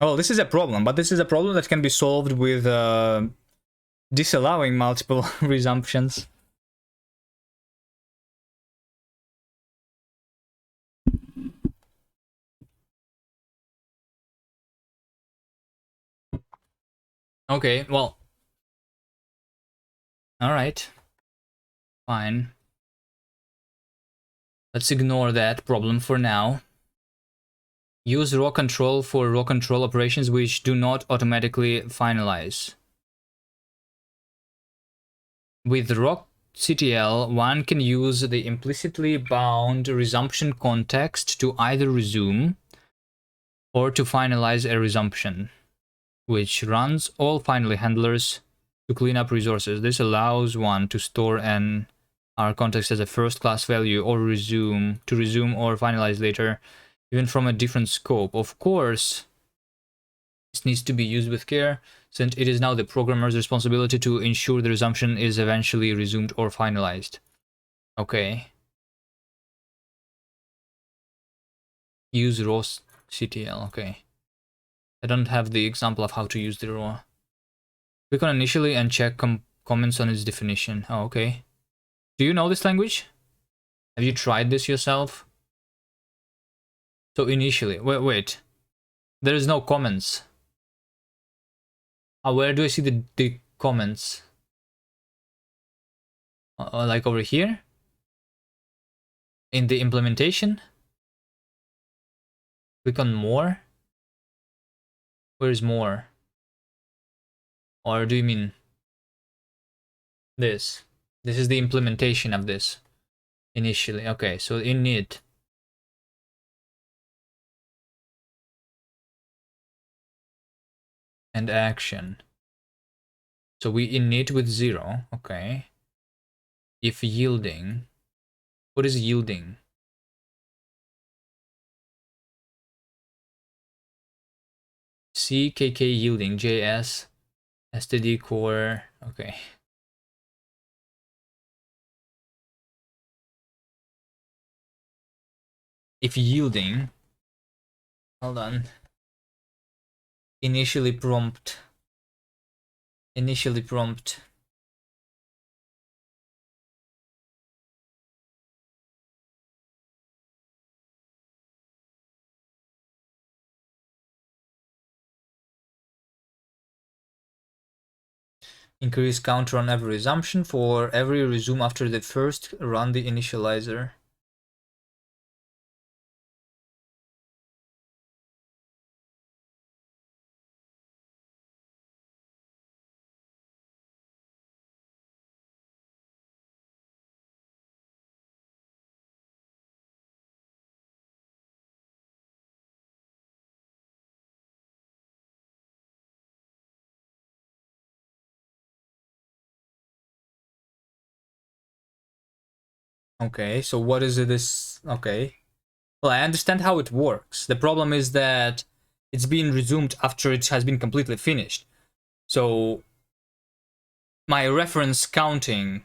Well, this is a problem, but this is a problem that can be solved with disallowing multiple resumptions. Okay, well. Alright. Fine. Let's ignore that problem for now. Use raw control for raw control operations which do not automatically finalize. With raw CTL, one can use the implicitly bound resumption context to either resume or to finalize a resumption, which runs all finally handlers to clean up resources. This allows one to store an R context as a first class value or resume or finalize later, even from a different scope. Of course, this needs to be used with care, since it is now the programmer's responsibility to ensure the resumption is eventually resumed or finalized. Okay. Use raw CTL, okay. I don't have the example of how to use the raw. Click on initially and check comments on its definition. Oh, okay. Do you know this language? Have you tried this yourself? So initially, wait. There is no comments. Where do I see the comments? Like over here? In the implementation? Click on more? Where is more? Or do you mean this? This is the implementation of this. Initially, okay, so init and action. So we init with 0, okay. If yielding, what is yielding? CKK yielding, JS, std core, okay. If yielding, hold on, initially prompt, increase counter on every resumption for every resume after the first run the initializer. Okay, so what is this? Okay. Well, I understand how it works. The problem is that it's being resumed after it has been completely finished. So my reference counting,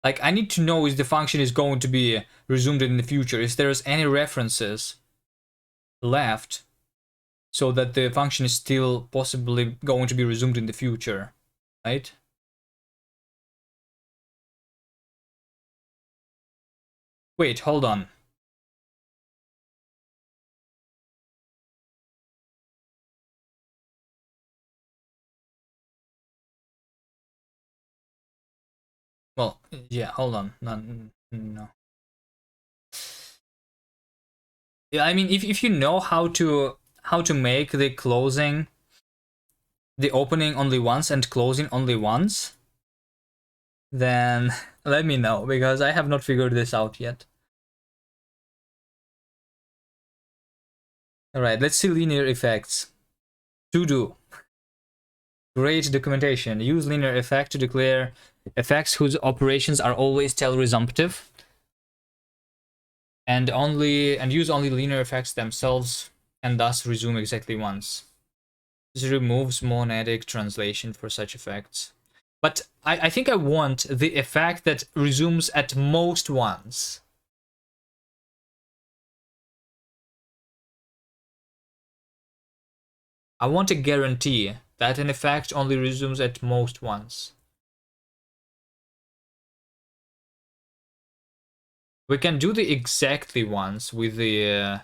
like I need to know if the function is going to be resumed in the future, if there's any references left, so that the function is still possibly going to be resumed in the future, right? Wait, hold on. Well, yeah, hold on. No. Yeah, I mean, if you know how to make the closing, the opening only once and closing only once, then let me know, because I have not figured this out yet. Alright, let's see linear effects. To do. Great documentation. Use linear effect to declare effects whose operations are always tail resumptive. And use only linear effects themselves, and thus resume exactly once. This removes monadic translation for such effects. But I think I want the effect that resumes at most once. I want a guarantee that an effect only resumes at most once. We can do the exactly once with the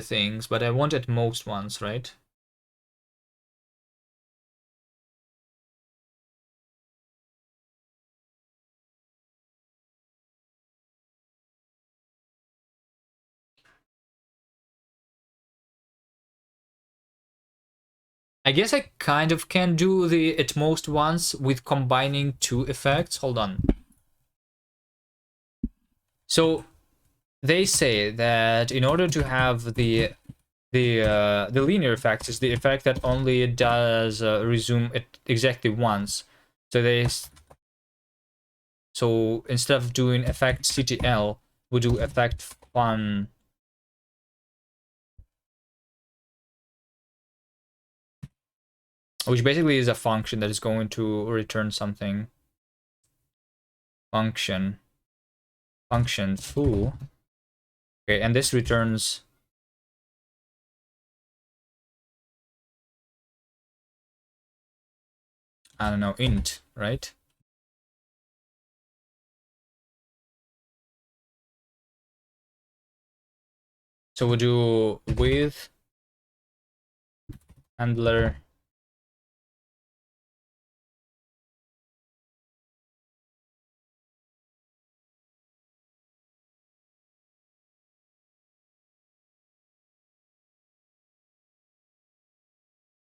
things, but I want at most once, right? I guess I kind of can do the at most once with combining two effects. Hold on. So they say that in order to have the linear effect is the effect that only does resume it exactly once. So instead of doing effect CTL, we do effect fun, which basically is a function that is going to return something. Function foo. Okay, and this returns, I don't know, int, right? So we do with handler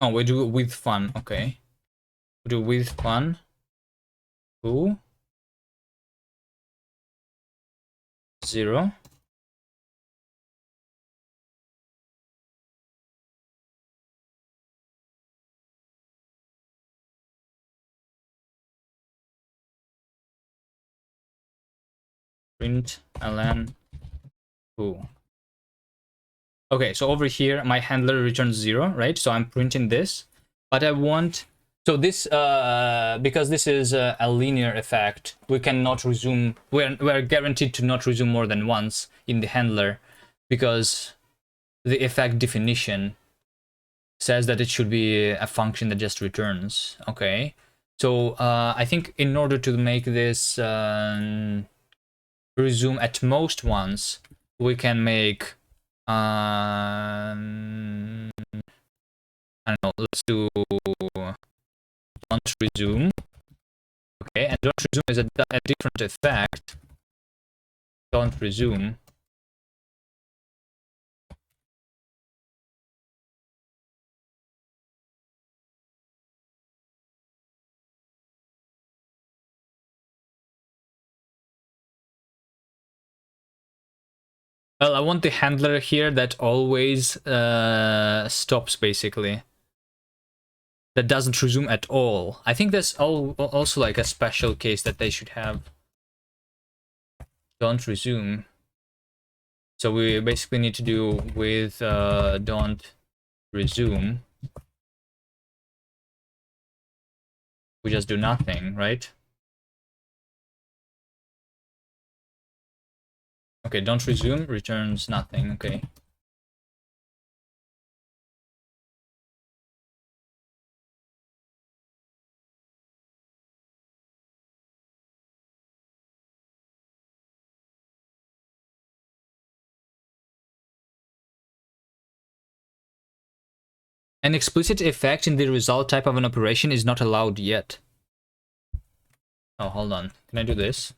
Oh, we do with fun. Okay. We do with fun. Who? 0. Print ln who. Okay, so over here my handler returns 0, right? So I'm printing this, but I want, so this because this is a linear effect, we cannot resume, we're guaranteed to not resume more than once in the handler, because the effect definition says that it should be a function that just returns. Okay, so I think in order to make this resume at most once, we can make I don't know, let's do don't resume. Okay, and don't resume is a different effect. Don't resume. Well, I want the handler here that always stops, basically. That doesn't resume at all. I think that's also like a special case that they should have. Don't resume. So we basically need to do with don't resume. We just do nothing, right? Okay, don't resume returns nothing. Okay. An explicit effect in the result type of an operation is not allowed yet. Oh, hold on. Can I do this?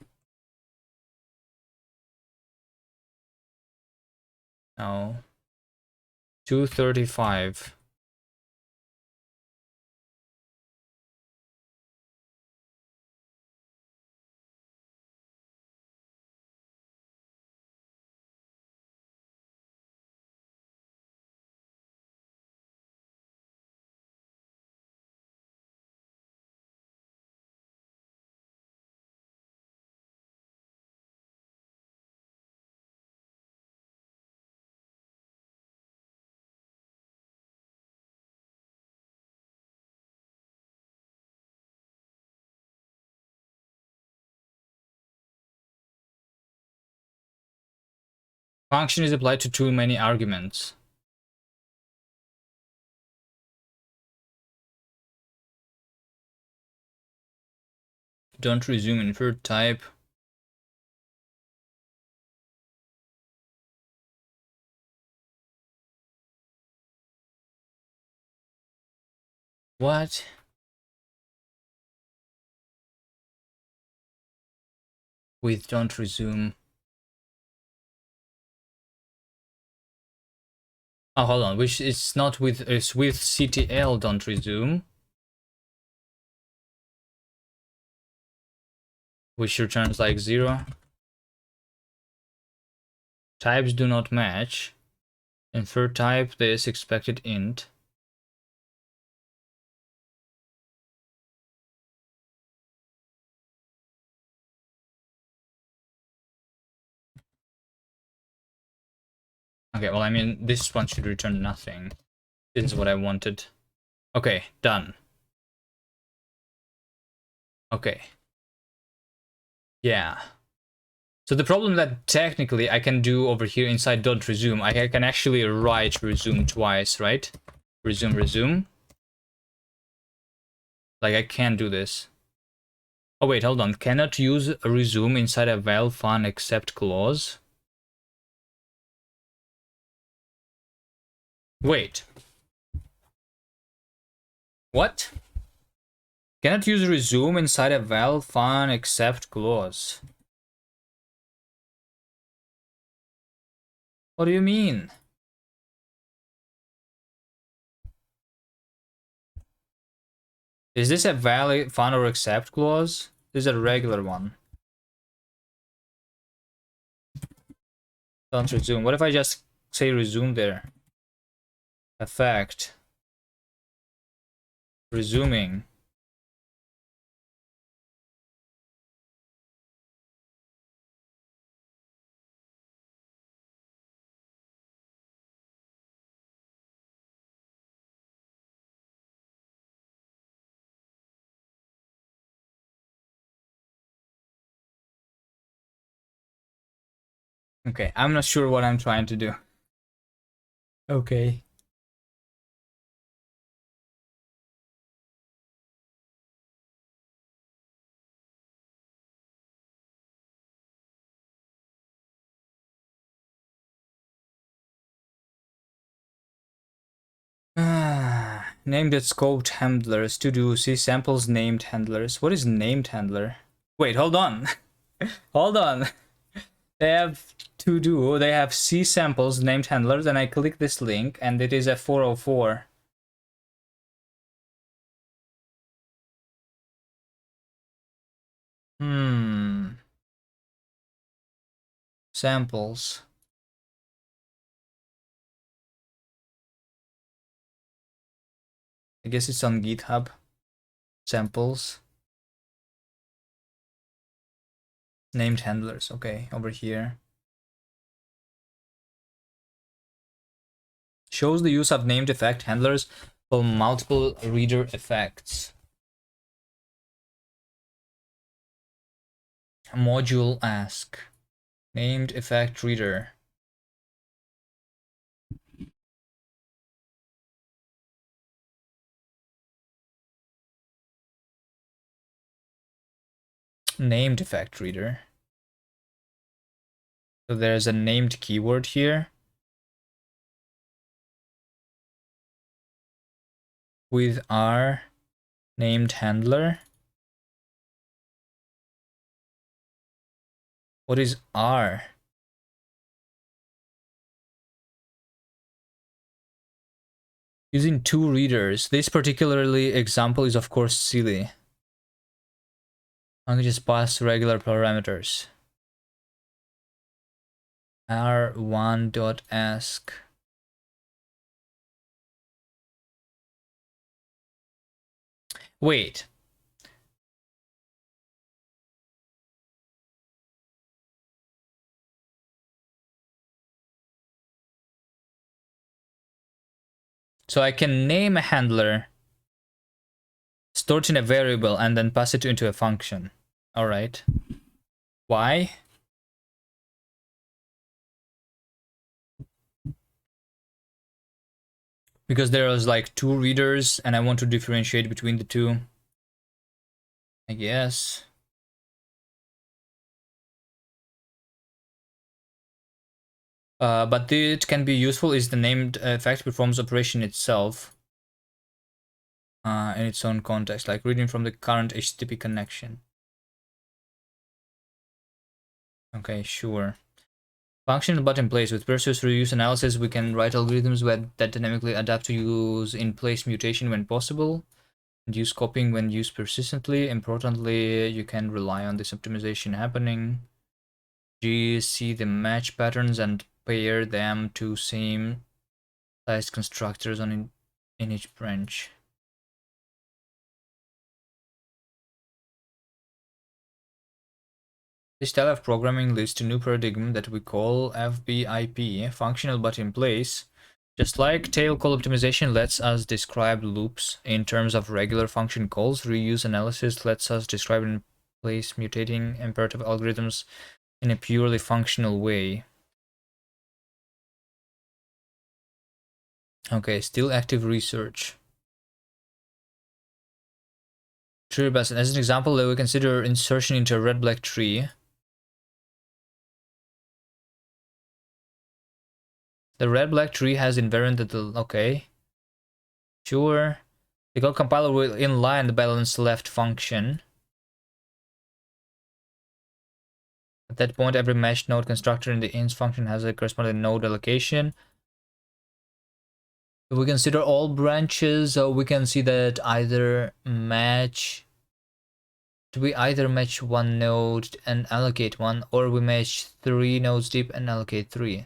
No. 235. Function is applied to too many arguments. Don't resume inferred type. What? With don't resume. Oh, hold on. Which it's not with, it's with CTL don't resume, which returns like 0. Types do not match. Inferred type, this expected int. Okay, well, I mean, this one should return nothing. This is what I wanted. Okay, done. Okay. Yeah. So the problem that technically I can do over here inside don't resume, I can actually write resume twice, right? Resume, resume. Like I can do this. Oh wait, hold on. Cannot use a resume inside a val fun except clause. Wait. What? Cannot use resume inside a val fun except clause. What do you mean? Is this a valid found or accept clause? This is a regular one. Don't resume. What if I just say resume there? Effect. Resuming. Okay, I'm not sure what I'm trying to do. Okay. Named it scoped handlers to do see samples named handlers. What is named handler? Wait, hold on. Hold on. They have they have C samples named handlers, and I click this link, and it is a 404. Samples. I guess it's on GitHub. Samples. Named handlers. Okay, over here. Shows the use of named effect handlers for multiple reader effects. Module ask. Named effect reader. Named effect reader. So there's a named keyword here with our named handler. What is R? Using two readers. This particularly example is of course silly. I can just pass regular parameters. R1.ask. Wait. So I can name a handler, store it in a variable, and then pass it into a function. All right. Why? Because there was like two readers, and I want to differentiate between the two. I guess. But it can be useful is the named effect performs operation itself in its own context, like reading from the current HTTP connection. Okay, sure. Function but in place. With pursues reuse analysis, we can write algorithms that dynamically adapt to use in place mutation when possible, and use copying when used persistently. Importantly, you can rely on this optimization happening. See the match patterns and pair them to same sized constructors in each branch. This style of programming leads to new paradigm that we call FBIP, functional but in place. Just like tail call optimization lets us describe loops in terms of regular function calls, reuse analysis lets us describe in place mutating imperative algorithms in a purely functional way. Okay, still active research. Tree robust. As an example, we consider insertion into a red-black tree. The red-black tree has invariant that okay. Sure. The code compiler will inline the balance left function. At that point, every mesh node constructor in the ins function has a corresponding node allocation. If we consider all branches, we can see that either match. Do we either match one node and allocate one, or we match 3 nodes deep and allocate 3?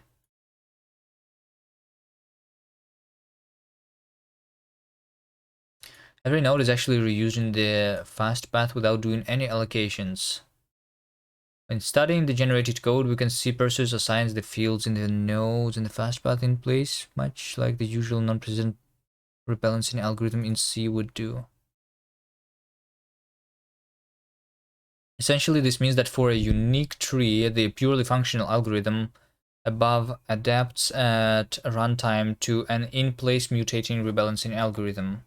Every node is actually reused in the fast path without doing any allocations. When studying the generated code, we can see Perseus assigns the fields in the nodes in the fast path in place, much like the usual non-present rebalancing algorithm in C would do. Essentially, this means that for a unique tree, the purely functional algorithm above adapts at runtime to an in-place mutating rebalancing algorithm.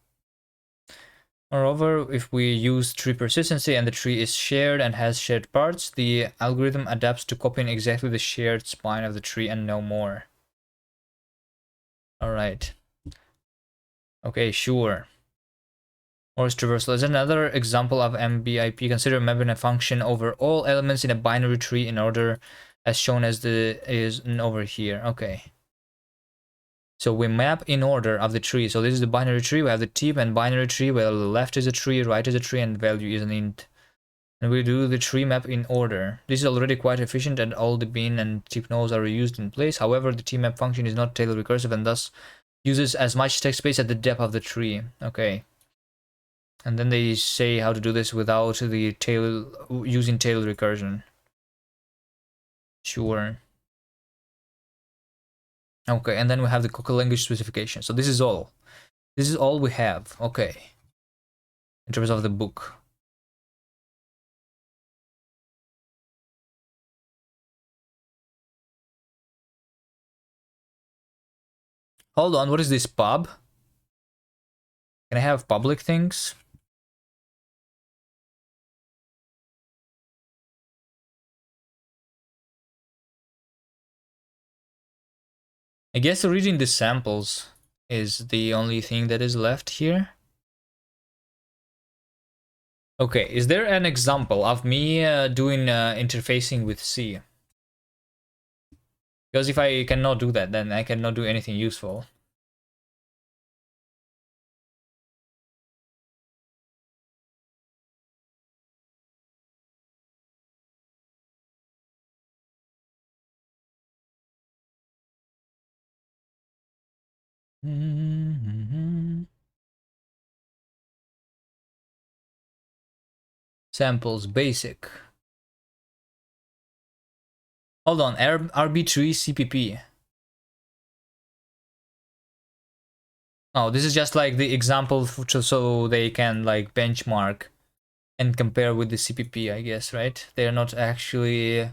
Moreover, if we use tree persistency and the tree is shared and has shared parts, the algorithm adapts to copying exactly the shared spine of the tree and no more. Alright. Okay, sure. Morse traversal is another example of MBIP. Consider mapping a function over all elements in a binary tree in order as shown as over here. Okay. So we map in order of the tree. So this is the binary tree. We have the tip and binary tree where the left is a tree, right is a tree, and value is an int. And we do the tree map in order. This is already quite efficient and all the bin and tip nodes are reused in place. However, the tmap function is not tail recursive and thus uses as much text space at the depth of the tree. Okay. And then they say how to do this without the tail, using tail recursion. Sure. Okay, and then we have the Koka language specification. So this is all. This is all we have. Okay. In terms of the book. Hold on, what is this pub? Can I have public things? I guess reading the samples is the only thing that is left here. Okay, is there an example of me doing interfacing with C? Because if I cannot do that, then I cannot do anything useful. Samples, basic. Hold on, RB3 CPP. Oh, this is just like the example so they can like benchmark and compare with the CPP, I guess, right? They are not actually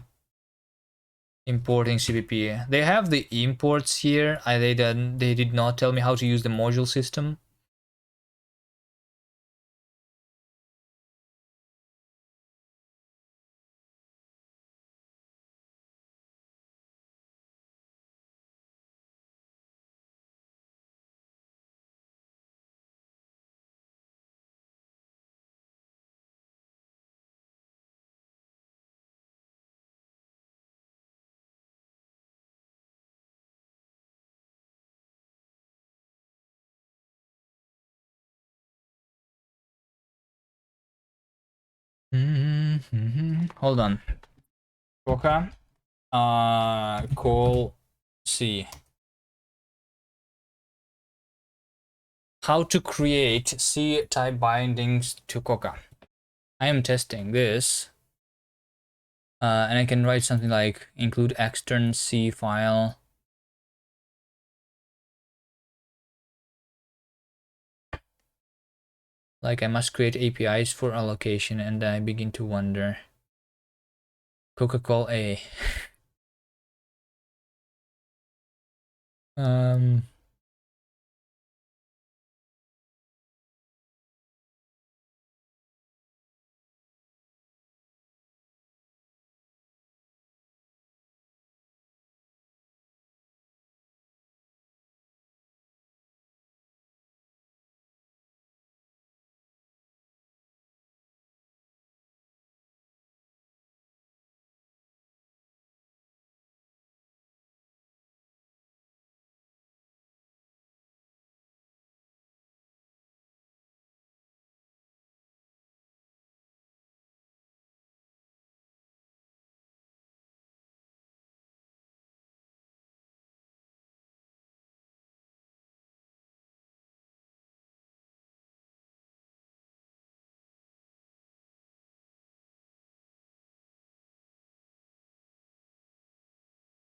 importing CPP. They have the imports here. They did not tell me how to use the module system. Hold on. Koka. Call C. How to create C-type bindings to Koka. I am testing this. And I can write something like include extern C file. Like I must create APIs for allocation, and I begin to wonder. Coca-Cola A. um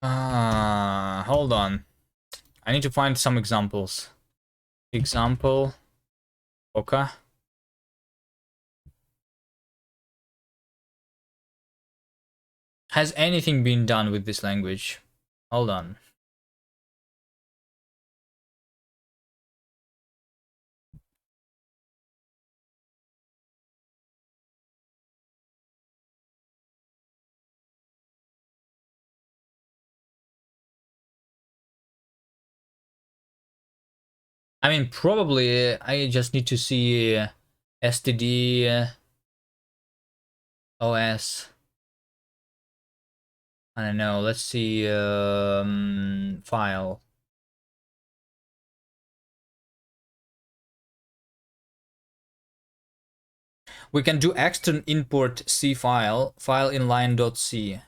Hold on. I need to find some examples. Example, Koka. Has anything been done with this language? Hold on. I mean, probably I just need to see STD OS. I don't know. Let's see file. We can do extern import C file inline.c.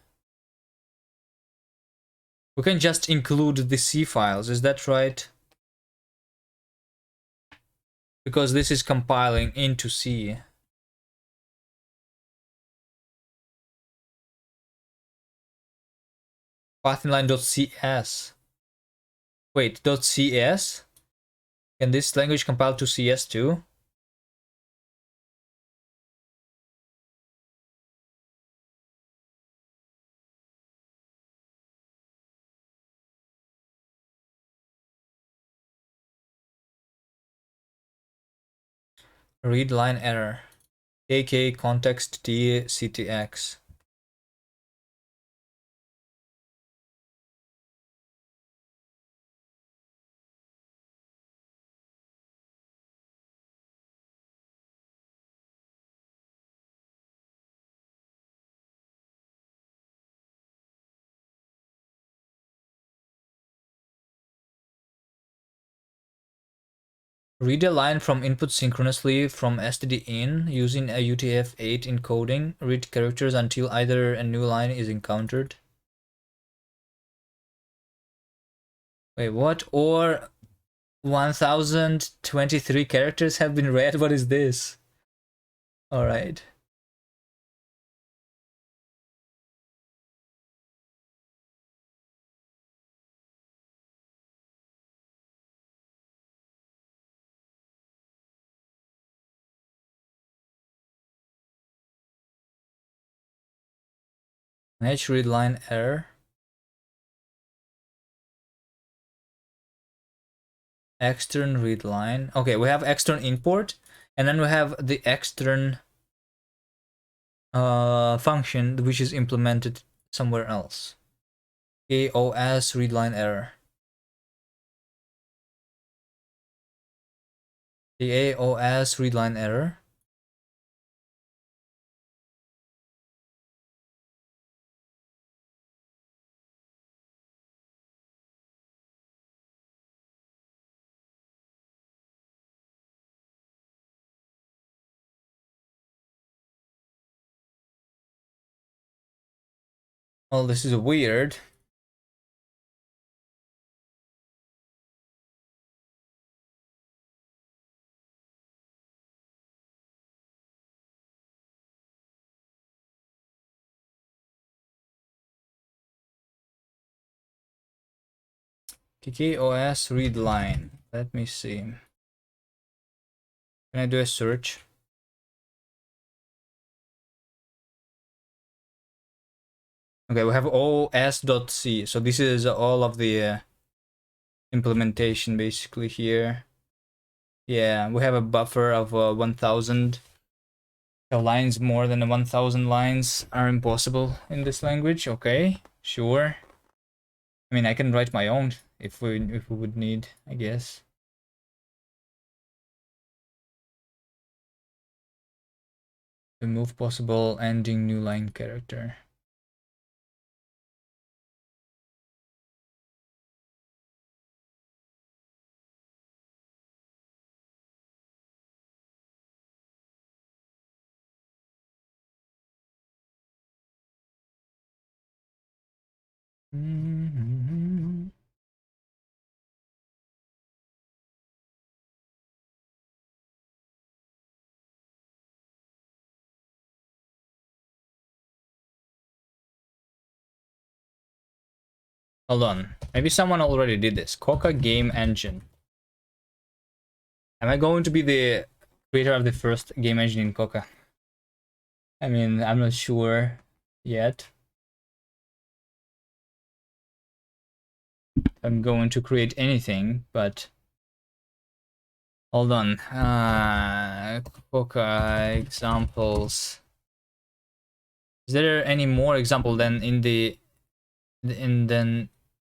We can just include the C files. Is that right? Because this is compiling into C. Path inline.cs. Wait, .cs? Can this language compile to CS too? Read line error. KK context T CTX. Read a line from input synchronously from std in using a UTF-8 encoding. Read characters until either a new line is encountered. Wait, what? Or 1023 characters have been read? What is this? Alright. Match read line error. Extern read line. Okay, we have extern import, and then we have the extern function which is implemented somewhere else. AOS read line error. The AOS read line error. Well, this is weird. KKOS read line. Let me see. Can I do a search? Okay, we have os.c. So this is all of the implementation basically here. Yeah, we have a buffer of 1000. So lines more than 1000 lines are impossible in this language. Okay, sure. I mean, I can write my own if we would need, I guess. Remove possible ending new line character. Hold on. Maybe someone already did this. Koka game engine. Am I going to be the creator of the first game engine in Koka? I mean, I'm not sure yet. I'm going to create anything, but hold on. Koka examples. Is there any more example than in the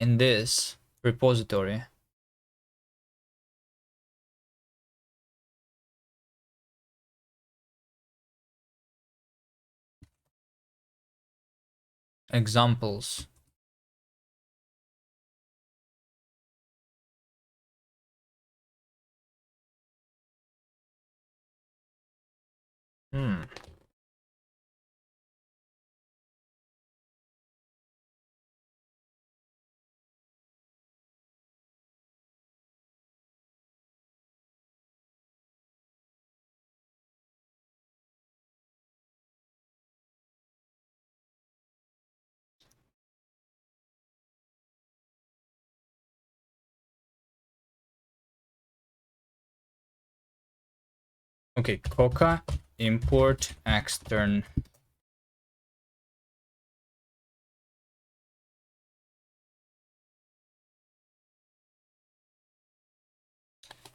in this repository? Examples. Hmm. Okay, Koka import extern.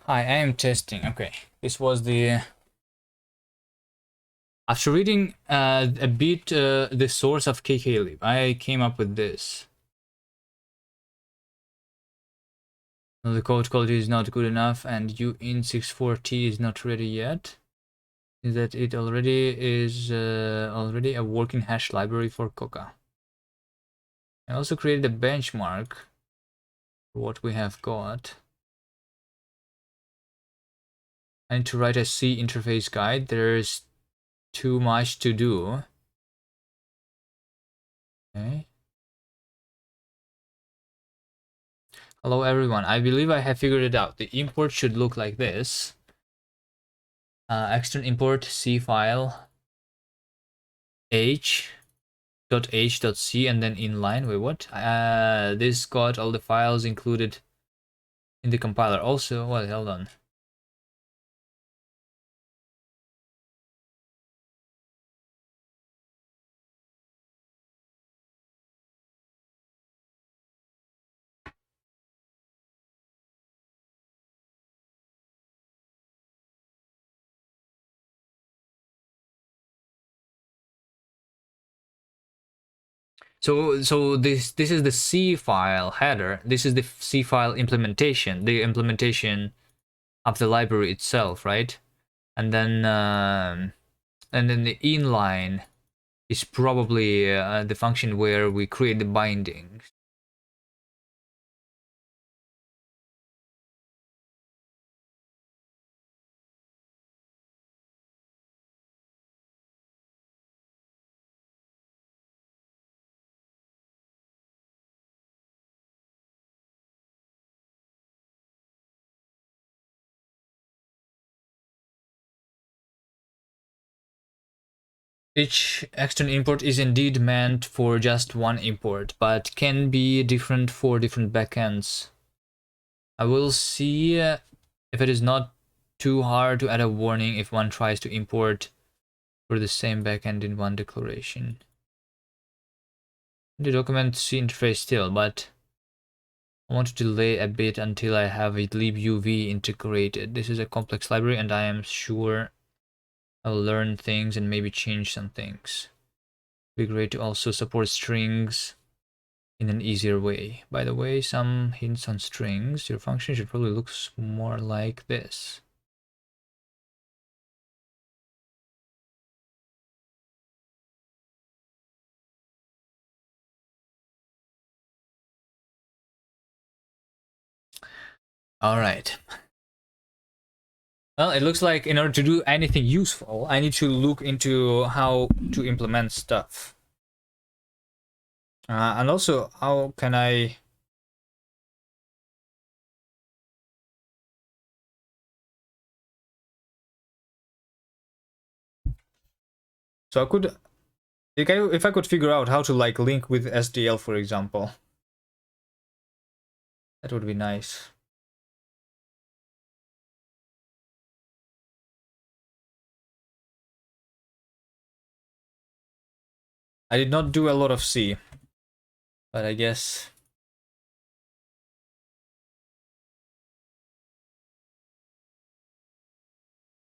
Hi, I am testing. Okay, this was the. After reading a bit the source of KKlib, I came up with this. The code quality is not good enough, and uint64t is not ready yet. Is that it already is already a working hash library for Koka. I also created a benchmark for what we have got. I need to write a C interface guide. There's too much to do. Okay. Hello everyone. I believe I have figured it out. The import should look like this. Extern import C file h.h.c and then inline. Wait, what? This got all the files included in the compiler. Also, well, hold on. So this is the C file header. This is the C file implementation, the implementation of the library itself, right? And then the inline is probably the function where we create the bindings. Each external import is indeed meant for just one import, but can be different for different backends. I will see if it is not too hard to add a warning if one tries to import for the same backend in one declaration. The document C interface still, but I want to delay a bit until I have a libuv integrated. This is a complex library and I am sure I'll learn things and maybe change some things. It'd be great to also support strings in an easier way. By the way, some hints on strings. Your function should probably look more like this. All right. Well, it looks like in order to do anything useful, I need to look into how to implement stuff. And also, how can I... So I could... If I could figure out how to like link with SDL, for example. That would be nice. I did not do a lot of C, but I guess...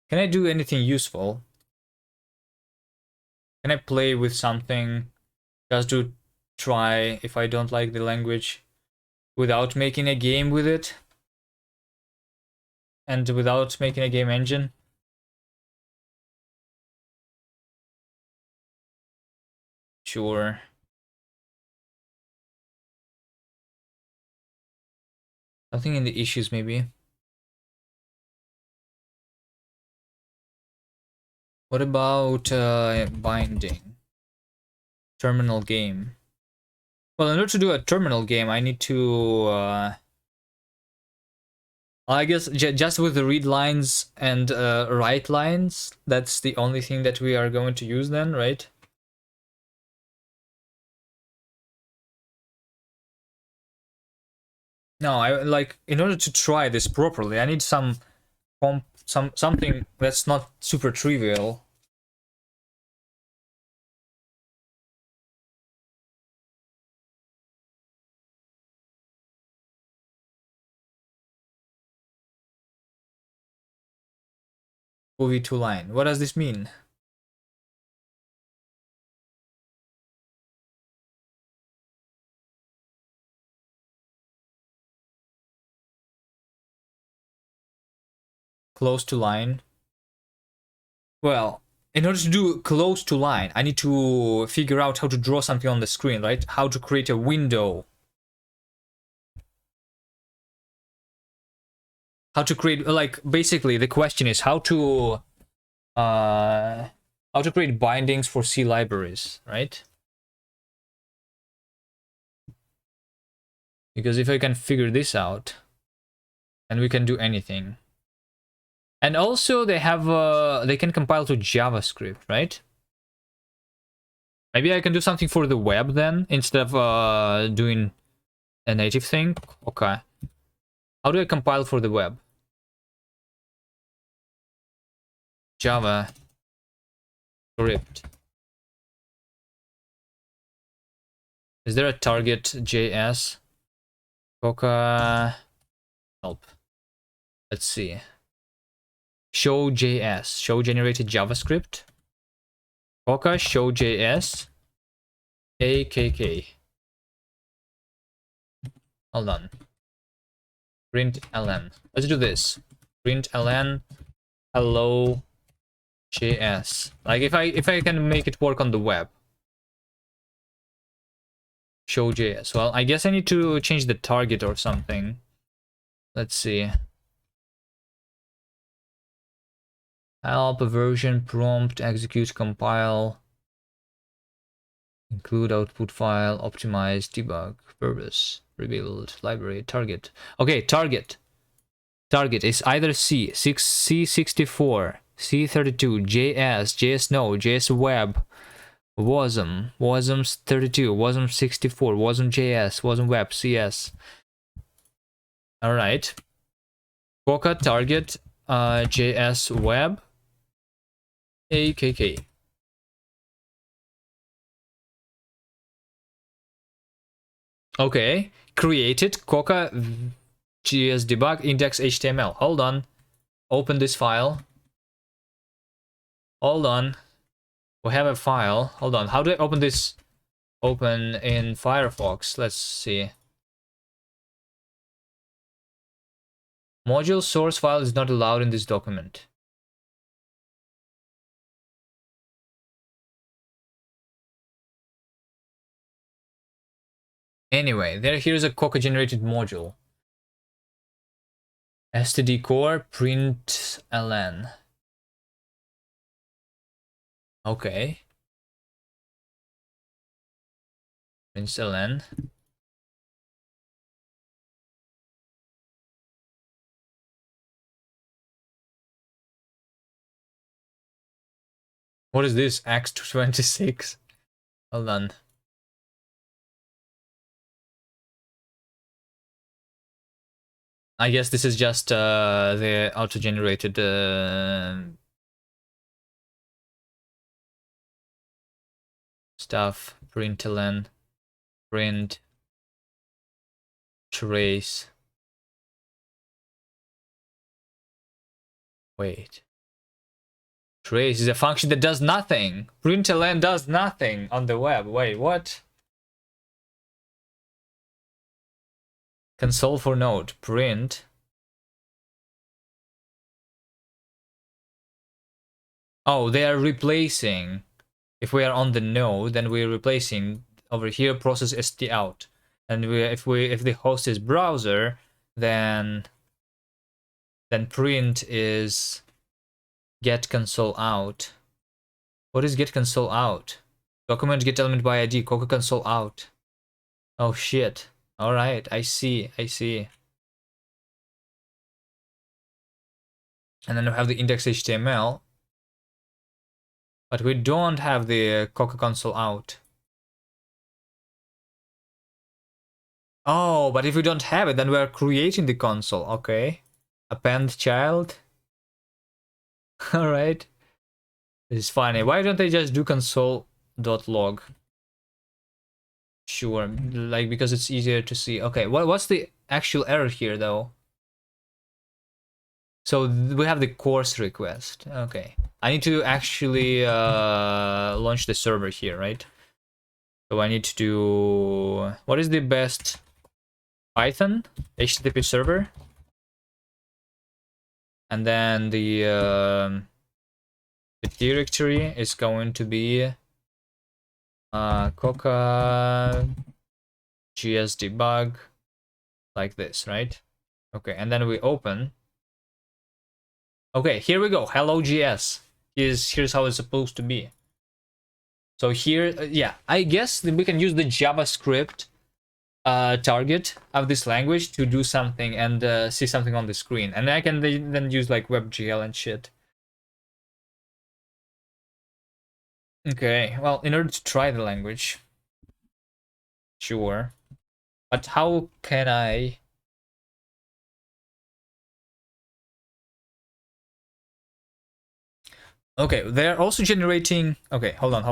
Can I do anything useful? Can I play with something just to try if I don't like the language without making a game with it? And without making a game engine? Sure. Something in the issues, maybe. What about binding? Terminal game. Well, in order to do a terminal game, I need to... I guess just with the read lines and write lines, that's the only thing that we are going to use then, right? No, I like in order to try this properly, I need something that's not super trivial. OV to line. What does this mean? Close to line. Well, in order to do close to line, I need to figure out how to draw something on the screen, right? How to create a window. How to create, like, basically the question is how to create bindings for C libraries, right? Because if I can figure this out, then we can do anything. And also they have they can compile to JavaScript, right? Maybe I can do something for the web then instead of doing a native thing. Okay. How do I compile for the web? JavaScript. Is there a target JS? Koka help. Let's see. Show JS. Show generated JavaScript. Koka show JS. AKK. Hold on. Print ln. Let's do this. Print ln hello JS. Like if I can make it work on the web. Show JS. Well, I guess I need to change the target or something. Let's see. Help version prompt execute compile include output file optimize debug purpose rebuild library target. Okay, target is either C64 C32 JS Node JS Web WASM 32 WASM 64 WASM JS WASM Web CS. All right, Koka target JS Web AKK. Okay, created Koka JS debug index HTML. Hold on, open this file. Hold on, we have a file. Hold on, how do I open this? Open in Firefox. Let's see. Module source file is not allowed in this document. Anyway, here's a Koka generated module. std core print ln. Okay. Print ln. What is this? X26? Hold on. I guess this is just the auto-generated stuff. Println, print, trace. Wait. Trace is a function that does nothing. Println does nothing on the web. Wait, what? Console for node. Print. Oh, they are replacing. If we are on the node, then we're replacing over here process st out. And if the host is browser, then print is get console out. What is get console out? Document get element by ID, Koka console out. Oh shit. Alright, I see. And then we have the index HTML. But we don't have the Koka console out. Oh, but if we don't have it, then we're creating the console. Okay. Append child. Alright. This is funny. Why don't they just do console.log? Sure, like because it's easier to see. Okay, what's the actual error here though? So we have the course request. Okay, I need to actually launch the server here, right? So I need to do, what is the best? Python HTTP server, and then the directory is going to be Koka GS debug, like this, right? Okay, and then we open. Okay, here we go. Hello GS. Here's how it's supposed to be. So here, yeah, I guess that we can use the JavaScript target of this language to do something and see something on the screen, and I can then use like WebGL and shit. Okay, well, in order to try the language, sure, but how can I? Okay, they're also generating. Okay, hold on.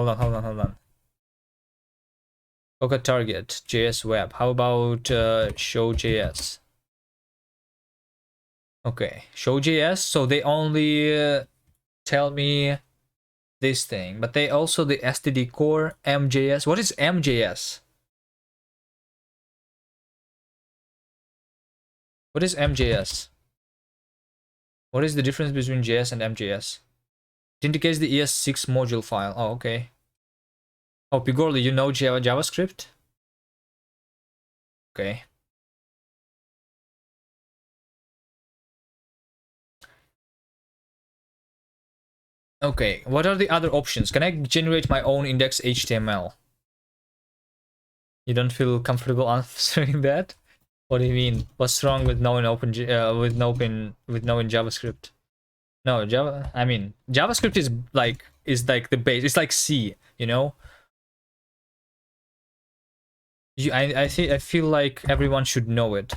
Koka target JS web. How about show JS? Okay, show JS. So they only tell me this thing, but they also the STD core MJS. What is MJS? What is MJS? What is the difference between JS and MJS? It indicates the ES6 module file. Oh, okay. Oh, Pigorli, you know JavaScript? Okay. Okay, what are the other options? Can I generate my own index HTML? You don't feel comfortable answering that? What do you mean? What's wrong with knowing knowing JavaScript? No, Java. I mean, JavaScript is like the base. It's like C, you know. I feel like everyone should know it.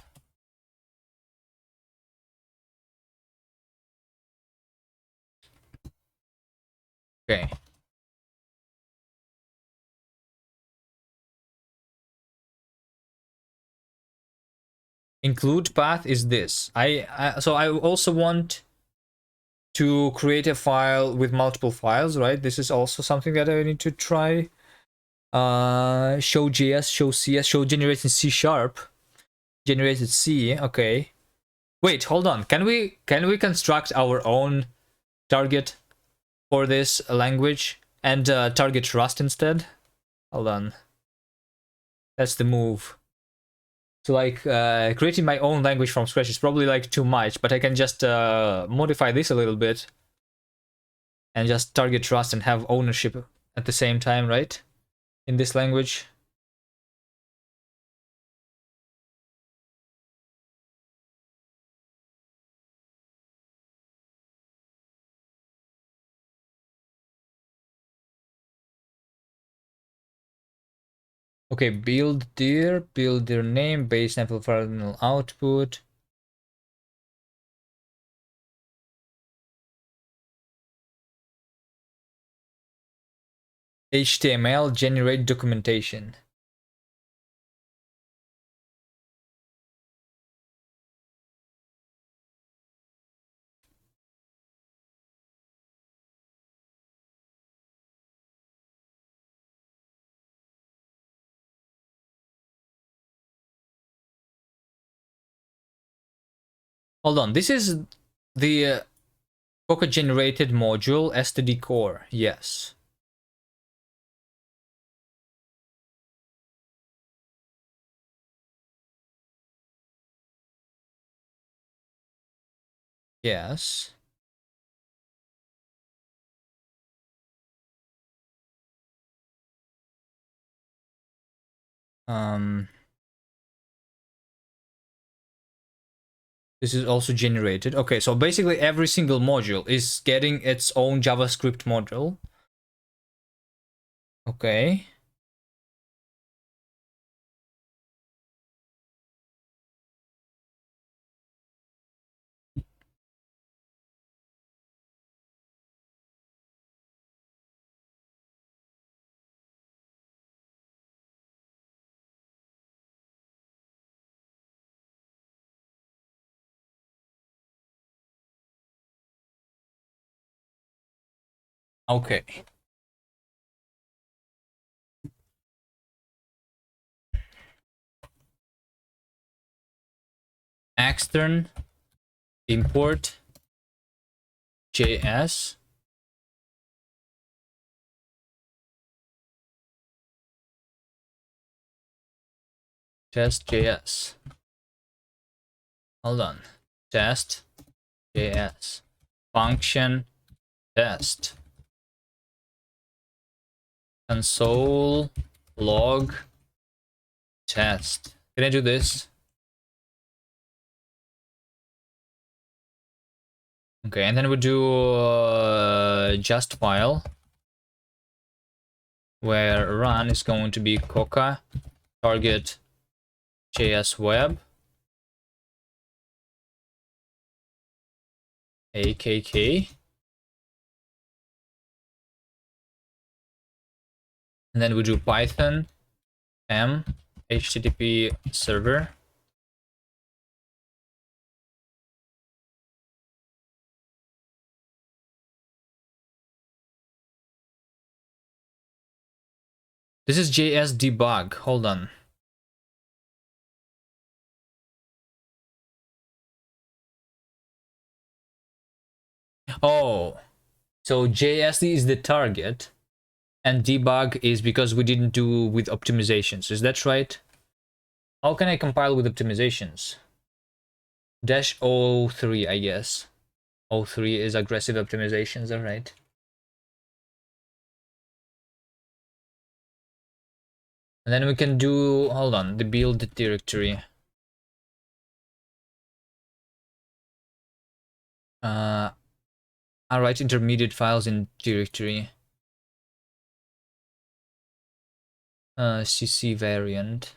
Okay. Include path is this. So I also want to create a file with multiple files, right? This is also something that I need to try. Show JS, show CS, show generated C sharp, generated C. Okay. Wait, hold on. Can we construct our own target for this language and target Rust instead? Hold on. That's the move. So like creating my own language from scratch is probably like too much, but I can just modify this a little bit and just target Rust and have ownership at the same time, right? In this language. Okay, build their name, base amplifier output. HTML generate documentation. Hold on, this is the Koka generated module std core. Yes. Yes. This is also generated. Okay, so basically every single module is getting its own JavaScript module. Okay. Okay. Extern import JS test JS. Hold on. Test JS function test console log test. Can I do this? Okay, and then we do just file where run is going to be Koka target JS web AKK, and then we do Python m HTTP server. This is JS debug. Hold on. Oh, so JS is the target and debug is because we didn't do with optimizations. Is that right? How can I compile with optimizations? Dash 03, I guess. 03 is aggressive optimizations, all right. And then we can do, hold on, the build directory. I write intermediate files in directory. CC variant.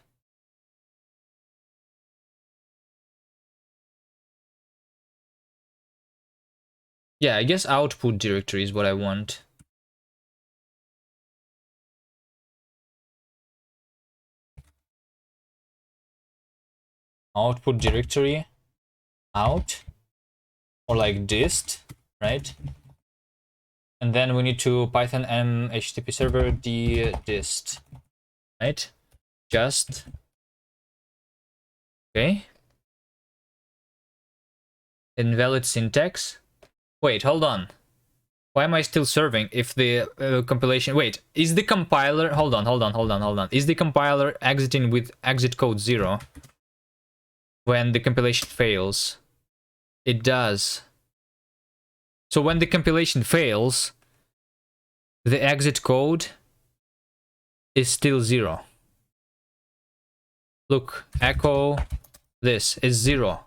Yeah, I guess output directory is what I want. Output directory, out, or like dist, right? And then we need to Python m HTTP server d dist, right? Just, okay. Invalid syntax. Wait, hold on. Why am I still serving if the compilation... Wait, is the compiler... Hold on. Is the compiler exiting with exit code 0 when the compilation fails? It does. So when the compilation fails, the exit code is still 0. Look, echo this is 0.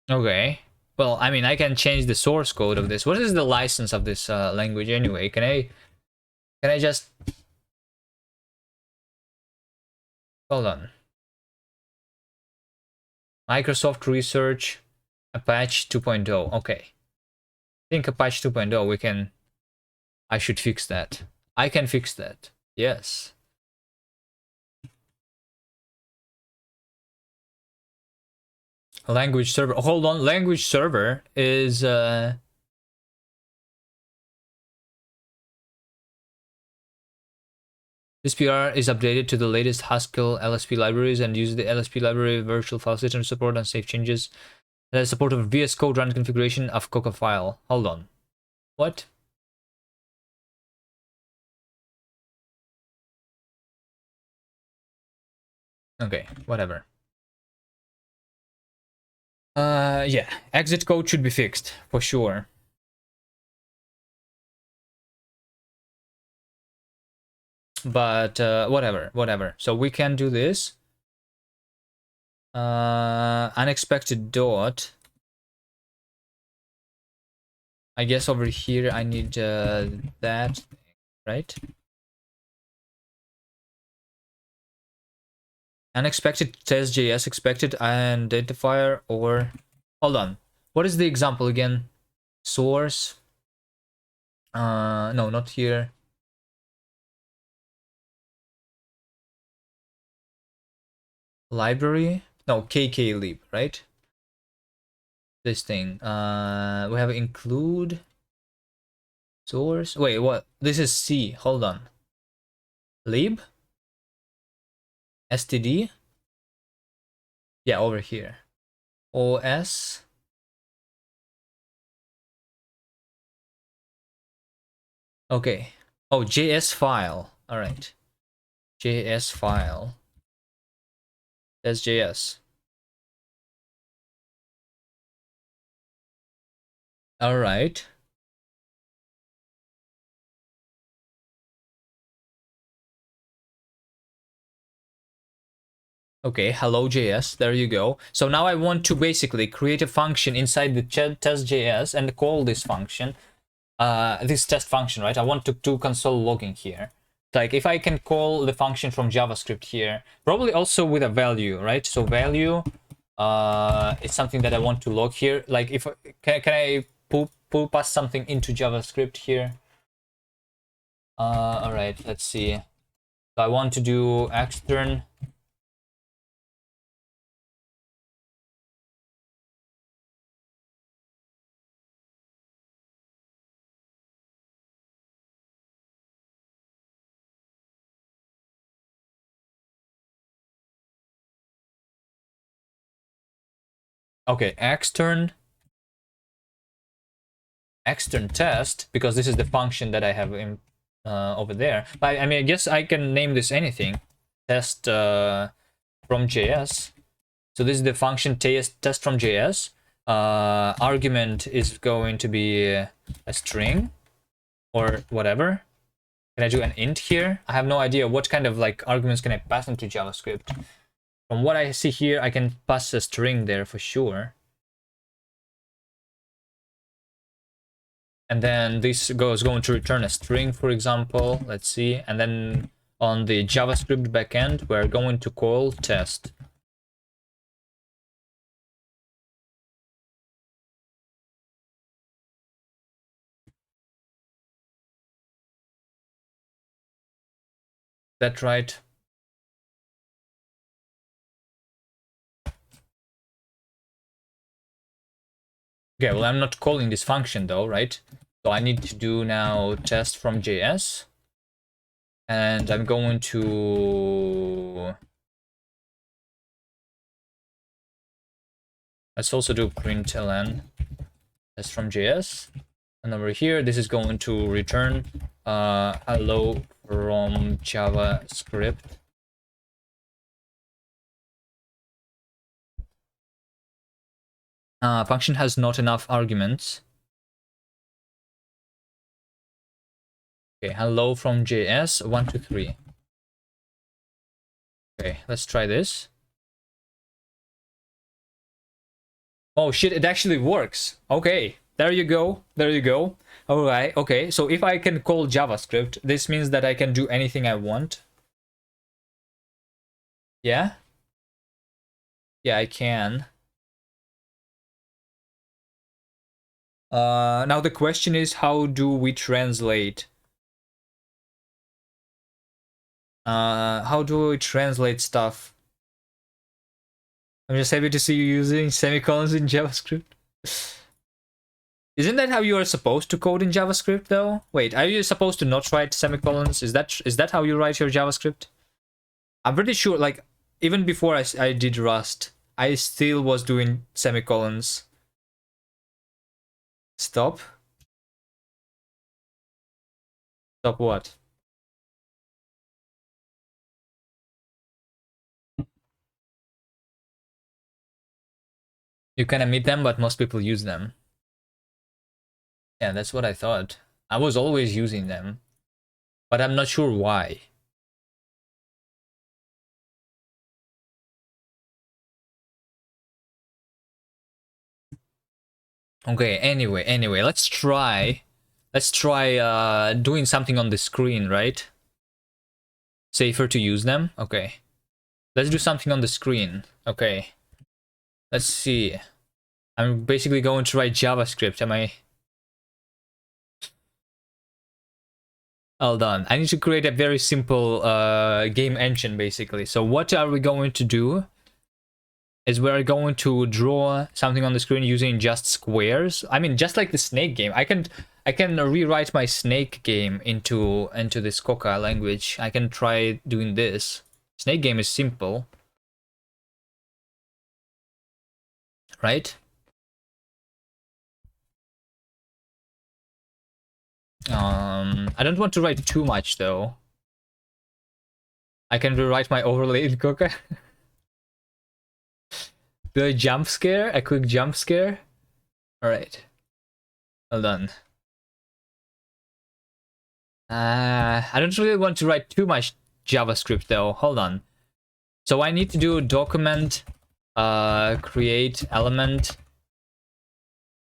Okay. Well, I mean, I can change the source code of this. What is the license of this language anyway? Can I just... Hold on. Microsoft Research Apache 2.0. Okay. think a patch 2.0 we can. I should fix that. I can fix that. Yes. Language server. Hold on. Language server is this PR is updated to the latest Haskell LSP libraries and uses the LSP library virtual file system support and save changes. It has support of VS Code run configuration of Koka file. Hold on. What? Okay, whatever. Yeah, exit code should be fixed for sure. But whatever. So we can do this. Unexpected dot. I guess over here I need that, right? Unexpected test.js expected identifier or hold on. What is the example again? Source. No, not here. Library. No, KKlib, right? This thing. We have include source. Wait, what? This is C. Hold on. Lib. STD. Yeah, over here. OS. Okay. Oh, JS file. All right. JS file. That's JS. All right. Okay, hello JS, there you go. So now I want to basically create a function inside the test.js and call this function, this test function, right? I want to do console logging here. Like if I can call the function from JavaScript here, probably also with a value, right? So value is something that I want to log here. Like if can I pull pass something into JavaScript here? All right, let's see. So I want to do extern. Okay, extern test, because this is the function that I have in over there. But I mean, I guess I can name this anything. Test from JS. So this is the function test from JS. Argument is going to be a string or whatever. Can I do an int here? I have no idea what kind of like arguments can I pass into JavaScript. From what I see here, I can pass a string there for sure. And then this is going to return a string, for example. Let's see. And then on the JavaScript backend, we're going to call test. That's right. Okay, well, I'm not calling this function though, right? So I need to do now test from JS. And I'm going to... Let's also do println test from JS. And over here, this is going to return hello from JavaScript. Function has not enough arguments. Okay, hello from JS 1, 2, 3. Okay, let's try this. Oh shit, it actually works. Okay, there you go. There you go. All right. Okay, so if I can call JavaScript, this means that I can do anything I want. Yeah? Yeah, I can. Now the question is, how do we translate? How do we translate stuff? I'm just happy to see you using semicolons in JavaScript. Isn't that how you are supposed to code in JavaScript, though? Wait, are you supposed to not write semicolons? Is that how you write your JavaScript? I'm pretty sure, like, even before I did Rust, I still was doing semicolons. Stop? Stop what? You can omit them, but most people use them. Yeah, that's what I thought. I was always using them, but I'm not sure why. Okay, anyway, let's try doing something on the screen, right? Safer to use them? Okay. Let's do something on the screen. Okay. Let's see. I'm basically going to write JavaScript, am I? Hold on. I need to create a very simple game engine, basically. So what are we going to do? Is we're going to draw something on the screen using just squares. I mean, just like the snake game. I can rewrite my snake game into this Koka language. I can try doing this. Snake game is simple, right? I don't want to write too much though. I can rewrite my overlay in Koka. Do a jump scare? A quick jump scare? Alright. Well done. I don't really want to write too much JavaScript though. Hold on. So I need to do document create element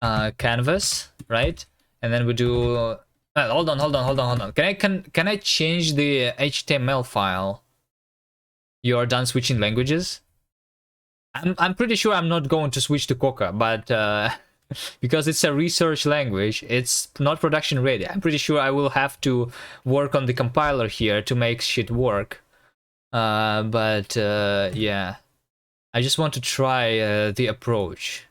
canvas, right? And then we do hold on. Can I change the HTML file? You are done switching languages? I'm pretty sure I'm not going to switch to Koka, but because it's a research language, it's not production ready. I'm pretty sure I will have to work on the compiler here to make shit work. But yeah, I just want to try the approach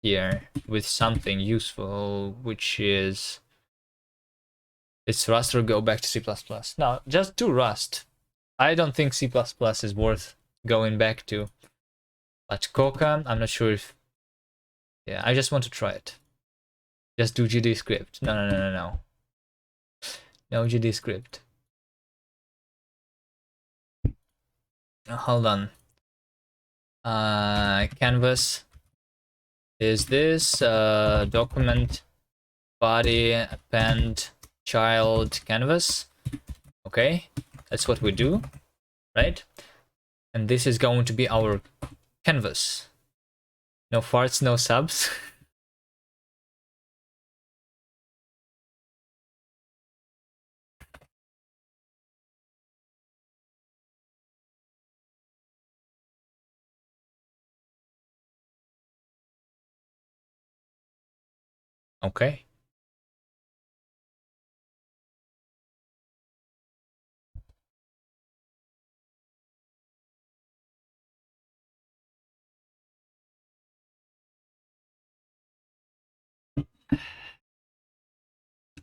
here with something useful, which is it's Rust or go back to C++. No, just do Rust. I don't think C++ is worth going back to. But Koka, I'm not sure if... Yeah, I just want to try it. Just do GD script. No. No GD script. Hold on. Canvas is this document body append child canvas. Okay, that's what we do, right? And this is going to be our canvas. No farts, no subs. Okay.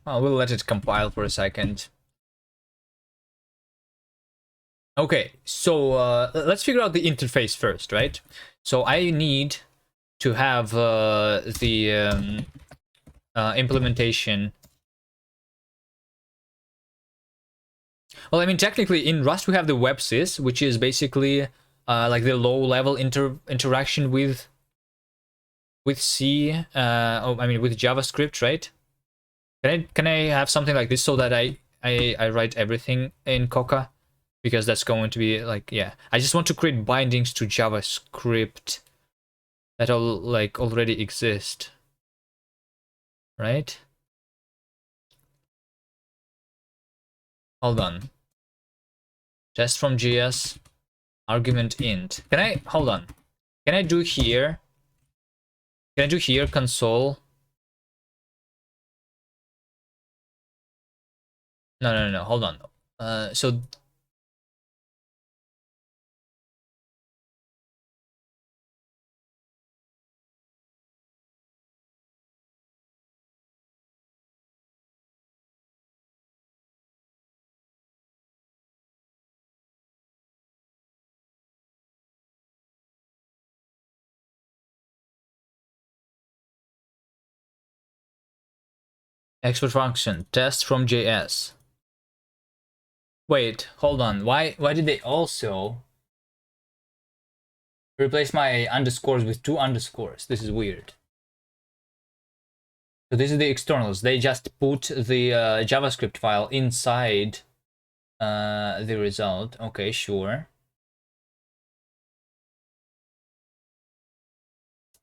Well, we'll let it compile for a second. Okay, so let's figure out the interface first, right? So I need to have the implementation. Well, I mean, technically in Rust we have the websys, which is basically like the low-level interaction with C. I mean with JavaScript, right? Can I have something like this so that I write everything in Koka? Because that's going to be like, yeah. I just want to create bindings to JavaScript that all like already exist, right? Hold on. Just from JS argument int. Can I hold on? Can I do here? Can I do here console No. Hold on. So export function test from JS. Wait, hold on. Why did they also replace my underscores with two underscores? This is weird. So this is the externals. They just put the JavaScript file inside the result. Okay, sure.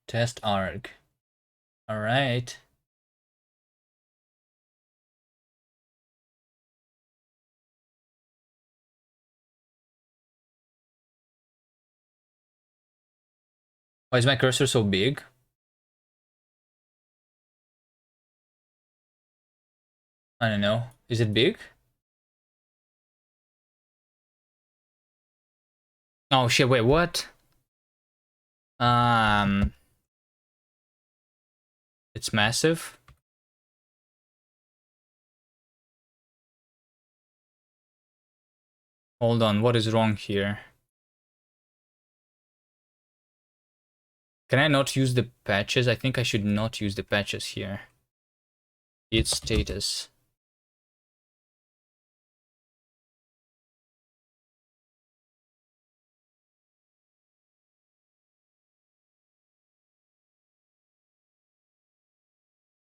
Test arg. All right. Why is my cursor so big? I don't know. Is it big? Oh shit, wait, what? Um, it's massive. Hold on, what is wrong here? Can I not use the patches? I think I should not use the patches here. Its status.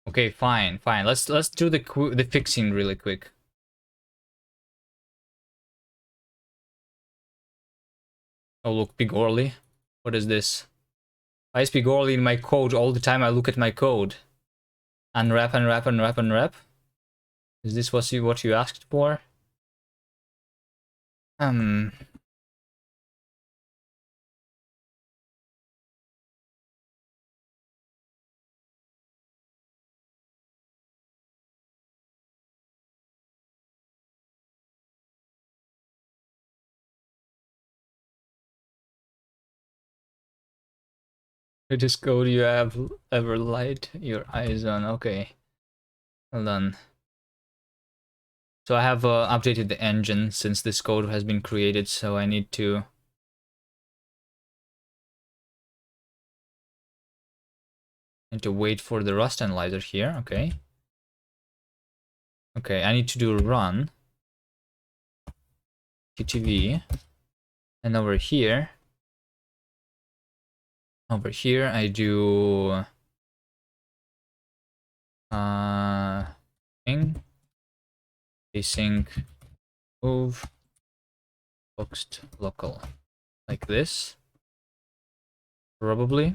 Okay, fine. Let's do the fixing really quick. Oh look, Pigorly. What is this? I speak Pigorly in my code all the time. I look at my code. Unwrap. Is this what you asked for? Um. Greatest code you have ever light your eyes on. Okay. Hold on. So I have updated the engine since this code has been created, so I need to wait for the Rust analyzer here. Okay. Okay, I need to do run TTV, and over here I do thing async move boxed local, like this probably.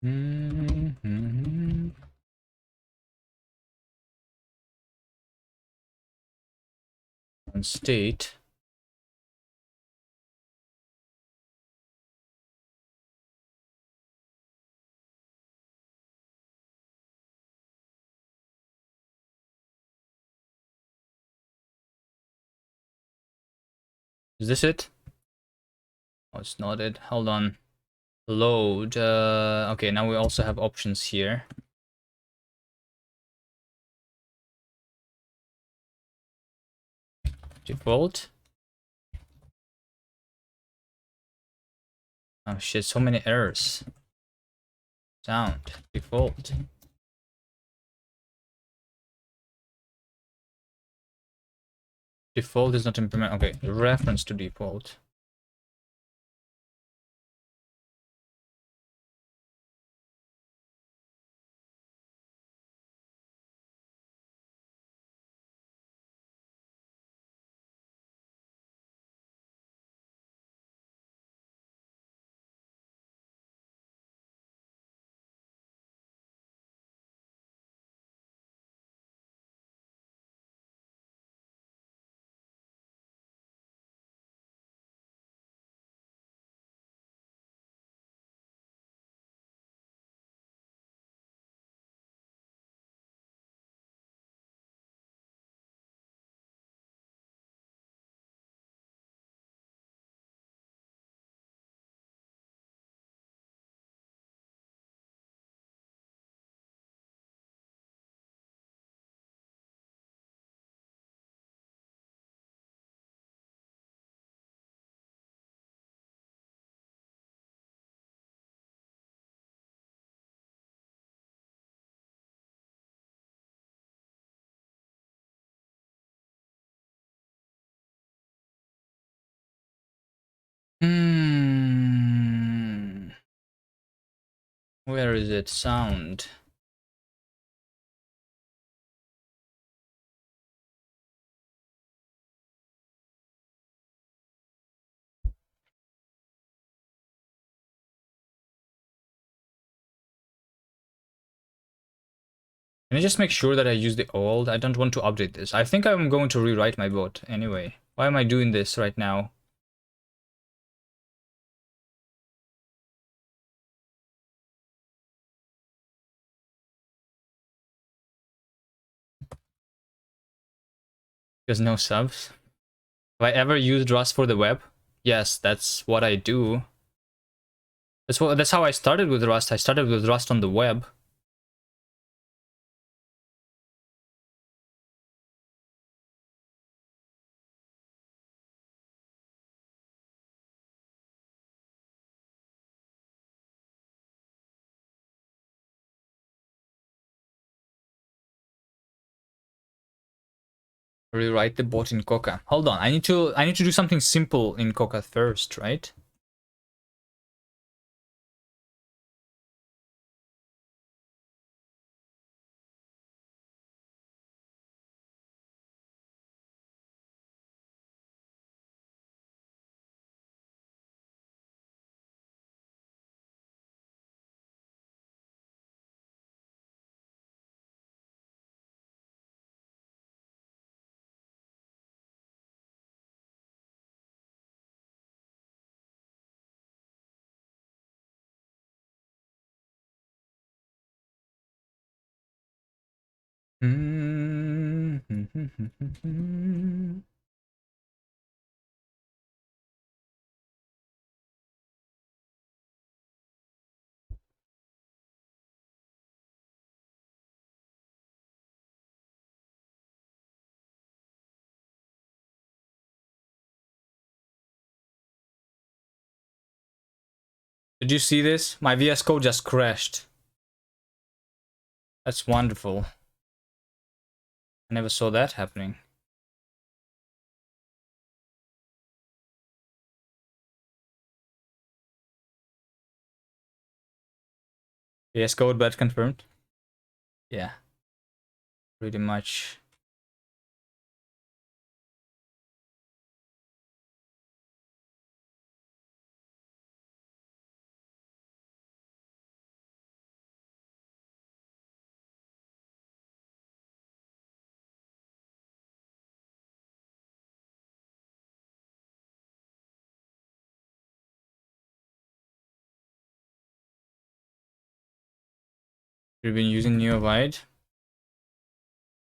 Mm-hmm. And state. Is this it? Oh, it's not it. Hold on. Load. Okay, now we also have options here. Default. Oh shit, so many errors. Sound. Default. Default is not implemented. Okay, reference to default. Where is it? Sound. Can I just make sure that I use the old? I don't want to update this. I think I'm going to rewrite my bot anyway. Why am I doing this right now? Because no subs. Have I ever used Rust for the web? Yes, that's what I do. That's how I started with Rust. I started with Rust on the web. Rewrite the bot in Koka. Hold on, I need to do something simple in Koka first, right? Did you see this? My VS Code just crashed. That's wonderful. I never saw that happening. VS Code bad confirmed. Yeah, pretty much. You've been using Neovide.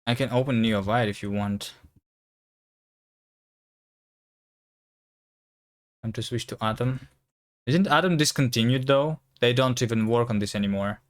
I can open Neovide if you want. Want to switch to Atom? Isn't Atom discontinued though? They don't even work on this anymore.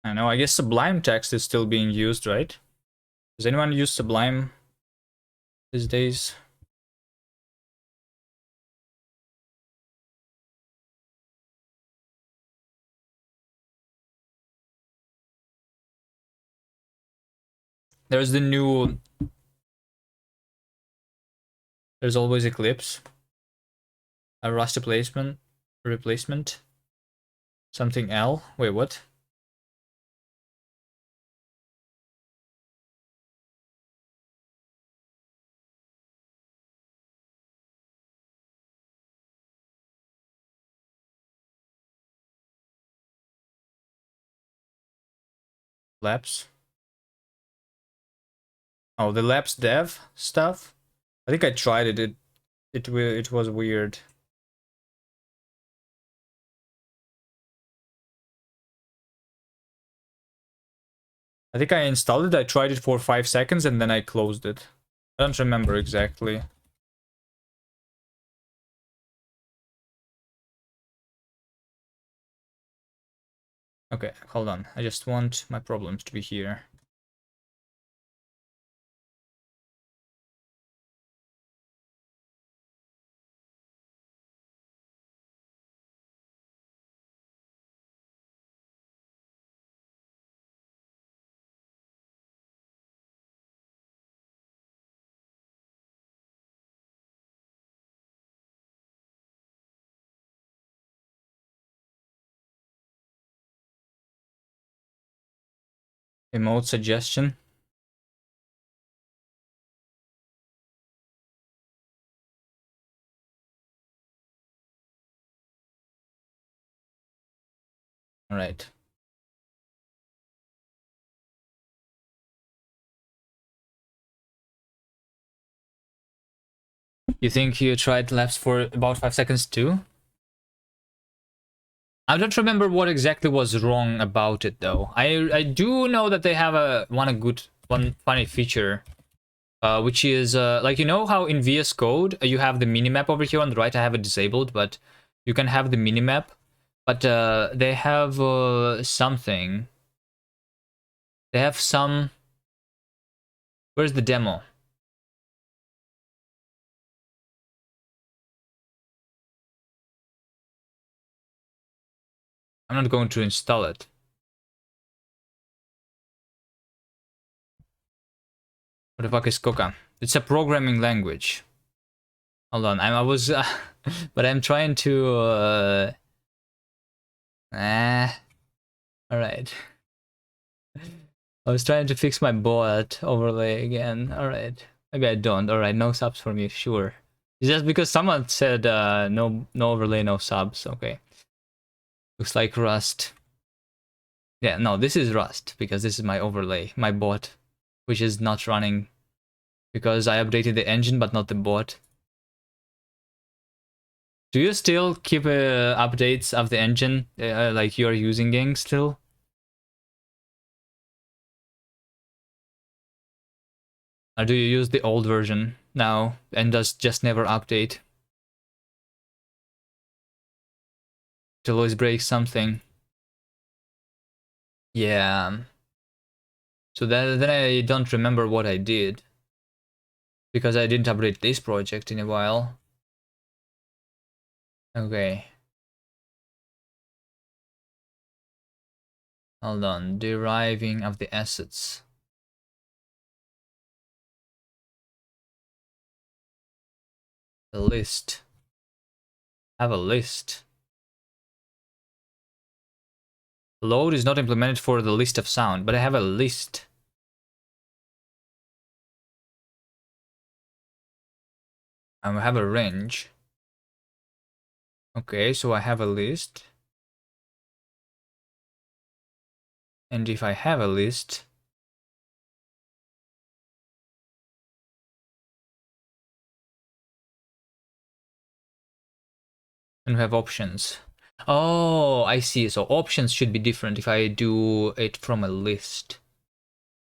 I know, I guess Sublime text is still being used, right? Does anyone use Sublime these days? There's the new... There's always Eclipse. A Rust replacement. Something L. Wait, what? Labs. Oh, the Labs dev stuff? I think I tried it. It was weird. I think I installed it, I tried it for 5 seconds and then I closed it. I don't remember exactly. Okay, hold on. I just want my problems to be here. Emote suggestion. All right. You think you tried laps for about 5 seconds too? I don't remember what exactly was wrong about it though. I do know that they have one funny feature, which is like, you know how in VS Code you have the minimap over here on the right. I have it disabled, but you can have the minimap. But they have something. They have some. Where's the demo? I'm not going to install it. What the fuck is Koka? It's a programming language. Hold on, I was, but I'm trying to. All right. I was trying to fix my bot overlay again. All right. Maybe I don't. All right, no subs for me. Sure. It's just because someone said no overlay, no subs. Okay. Looks like Rust. Yeah, no, this is Rust because this is my overlay, my bot, which is not running because I updated the engine but not the bot. Do you still keep updates of the engine like you're using Gang still? Or do you use the old version now and does just never update? To always break something. Yeah. So then I don't remember what I did. Because I didn't update this project in a while. Okay. Hold on. Deriving of the assets. The list. Have a list. Load is not implemented for the list of sound, but I have a list. I have a range. Okay, so I have a list. And if I have a list, and we have options. Oh, I see. So options should be different if I do it from a list.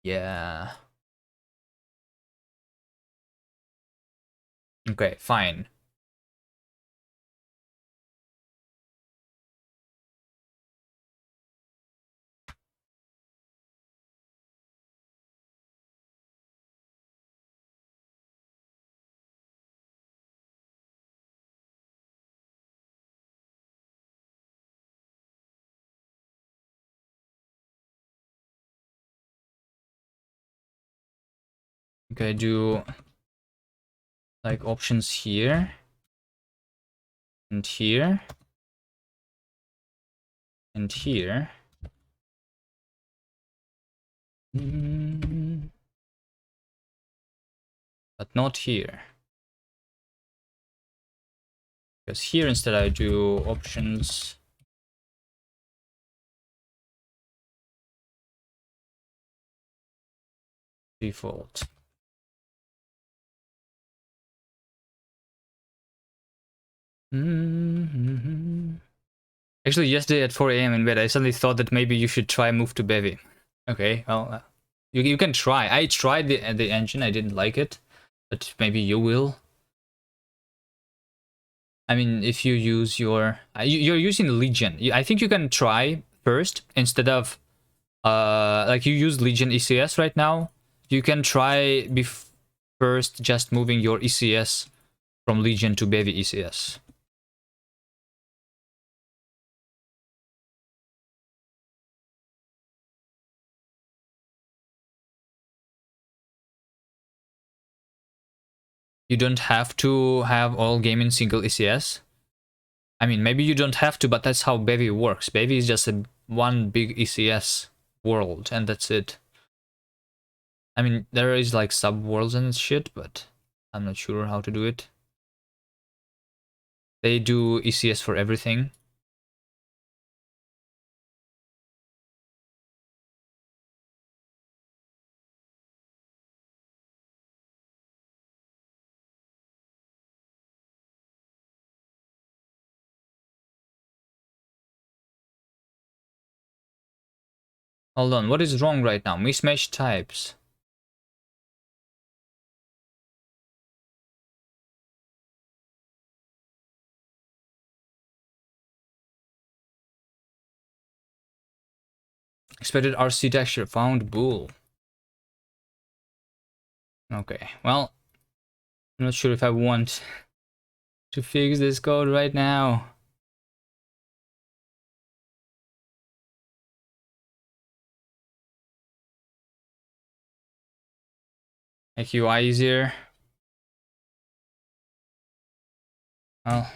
Yeah. Okay, fine. Okay, do like options here and here and here. But not here. Because here instead I do options default. Actually, yesterday at 4 a.m. in bed, I suddenly thought that maybe you should try move to Bevy. Okay, well, you can try. I tried the engine, I didn't like it, but maybe you will. I mean, if you use your... you're using Legion. I think you can try first instead of... like you use Legion ECS right now. You can try first just moving your ECS from Legion to Bevy ECS. You don't have to have all game in single ECS. I mean, maybe you don't have to, but that's how Bevy works. Bevy is just one big ECS world, and that's it. I mean, there is like subworlds and shit, but I'm not sure how to do it. They do ECS for everything. Hold on, what is wrong right now? Mismatched types. Expected RC texture found bool. Okay, well, I'm not sure if I want to fix this code right now. Make UI easier. Well,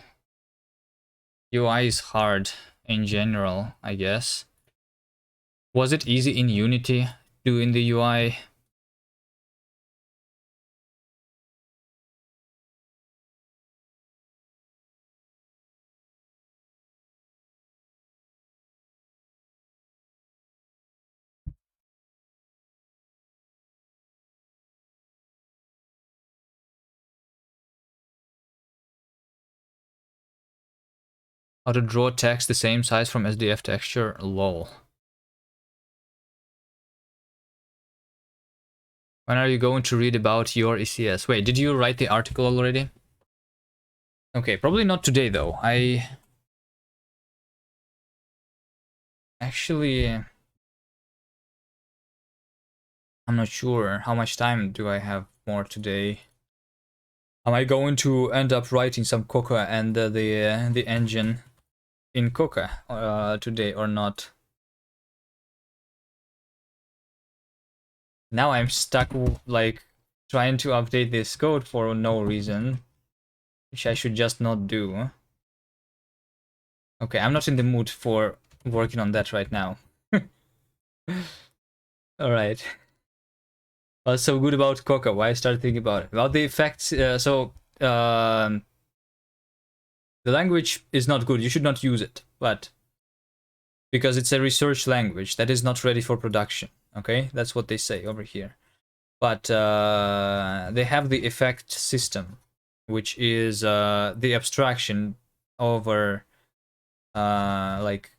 UI is hard in general, I guess. Was it easy in Unity doing the UI? How to draw text the same size from SDF texture? Lol. When are you going to read about your ECS? Wait, did you write the article already? Okay, probably not today though. I actually, I'm not sure how much time do I have more today. Am I going to end up writing some Koka and the engine in Koka today or not? Now I'm stuck like trying to update this code for no reason, which I should just not do. Okay, I'm not in the mood for working on that right now. All right. What's so good about Koka? Why I started thinking about it? About the effects. The language is not good. You should not use it, but because it's a research language that is not ready for production. Okay, that's what they say over here. But they have the effect system, which is the abstraction over like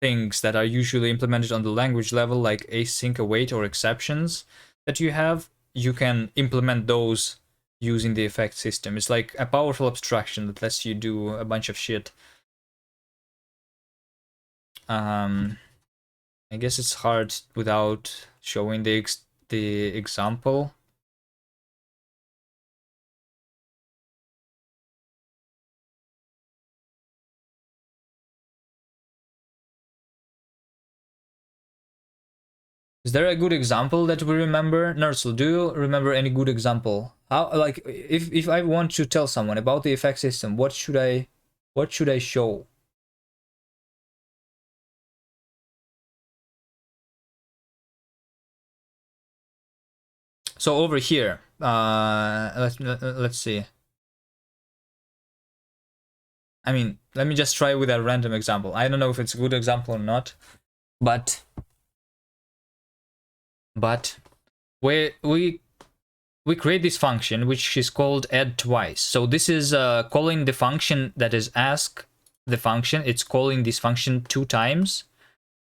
things that are usually implemented on the language level, like async, await, or exceptions that you have. You can implement those using the effect system. It's like a powerful abstraction that lets you do a bunch of shit. I guess it's hard without showing the example. Is there a good example that we remember? Nursel, do you remember any good example? How, like, if I want to tell someone about the effect system, what should I show? So over here, let's see. I mean, let me just try with a random example. I don't know if it's a good example or not, but we create this function which is called add twice. So this is calling the function that is ask the function. It's calling this function 2 times,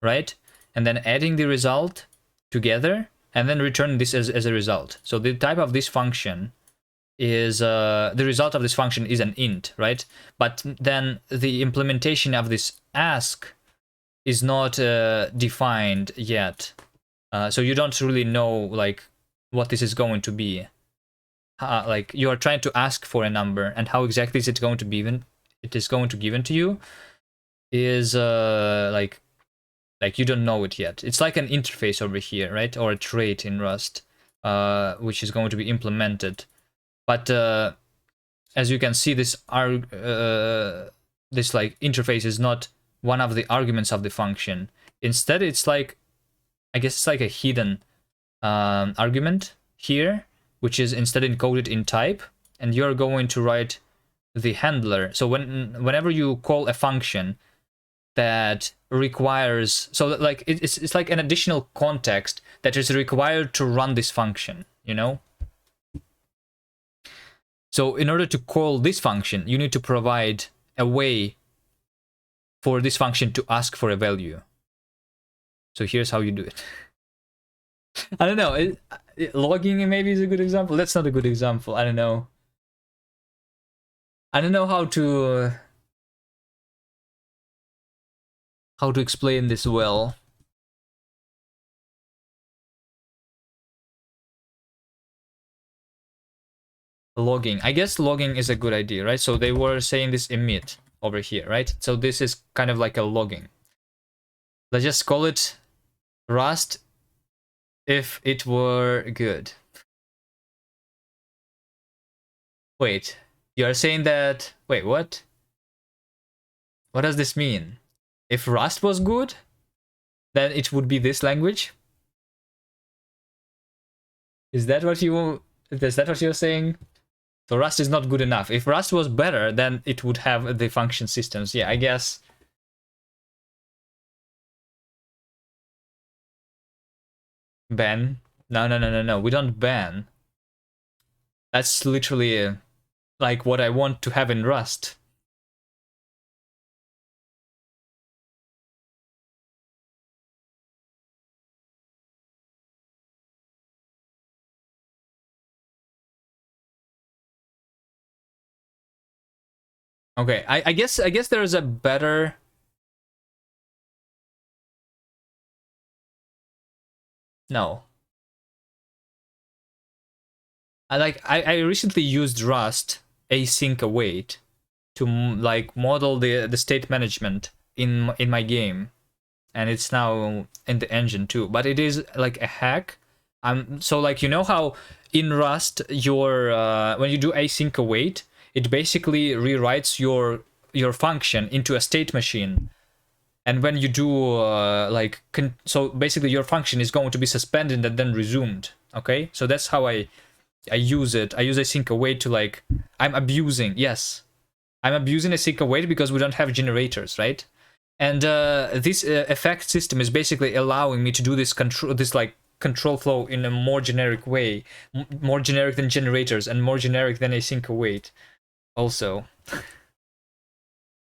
right? And then adding the result together and then return this as a result. So the type of this function is the result of this function is an int, right? But then the implementation of this ask is not defined yet. So you don't really know like what this is going to be. Like you are trying to ask for a number, and how exactly is it going to be given to you is like you don't know it yet. It's like an interface over here, right? Or a trait in Rust, which is going to be implemented. But as you can see, this like interface is not one of the arguments of the function. Instead, it's like, I guess it's like a hidden argument here, which is instead encoded in type, and you're going to write the handler. So whenever you call a function that requires, so that, like it's like an additional context that is required to run this function, you know? So in order to call this function, you need to provide a way for this function to ask for a value. So here's how you do it. I don't know. Logging maybe is a good example. That's not a good example. I don't know. I don't know how to explain this well. Logging. I guess logging is a good idea, right? So they were saying this emit over here, right? So this is kind of like a logging. Let's just call it Rust if it were good. Wait, you're saying that... Wait, what? What does this mean? If Rust was good, then it would be this language? Is that what you're saying? So Rust is not good enough. If Rust was better, then it would have the function systems. Yeah, I guess. Ban? No. We don't ban. That's literally like what I want to have in Rust. Okay, I guess there's a better... No. I recently used Rust async await to like model the state management in my game, and it's now in the engine too. But it is like a hack. So like, you know how in Rust your when you do async await, it basically rewrites your function into a state machine. And when you do so basically your function is going to be suspended and then resumed. Okay, so that's how I use it. I use async await to like, I'm abusing async await because we don't have generators, right? And this effect system is basically allowing me to do this control flow in a more generic way, more generic than generators and more generic than async await. Also,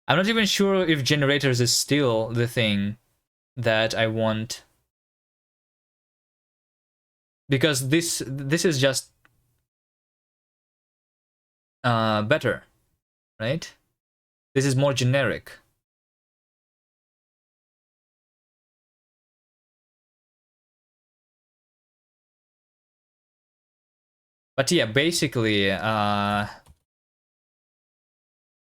I'm not even sure if generators is still the thing that I want, because this is just better, right? This is more generic. But yeah, basically,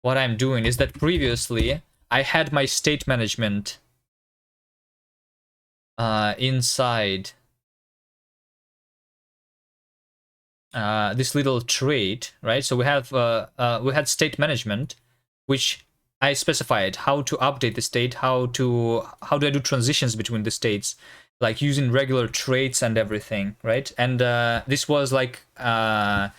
what I'm doing is that previously I had my state management inside this little trait, right? So we had state management, which I specified how to update the state, how do I do transitions between the states, like using regular traits and everything, right? And this was like a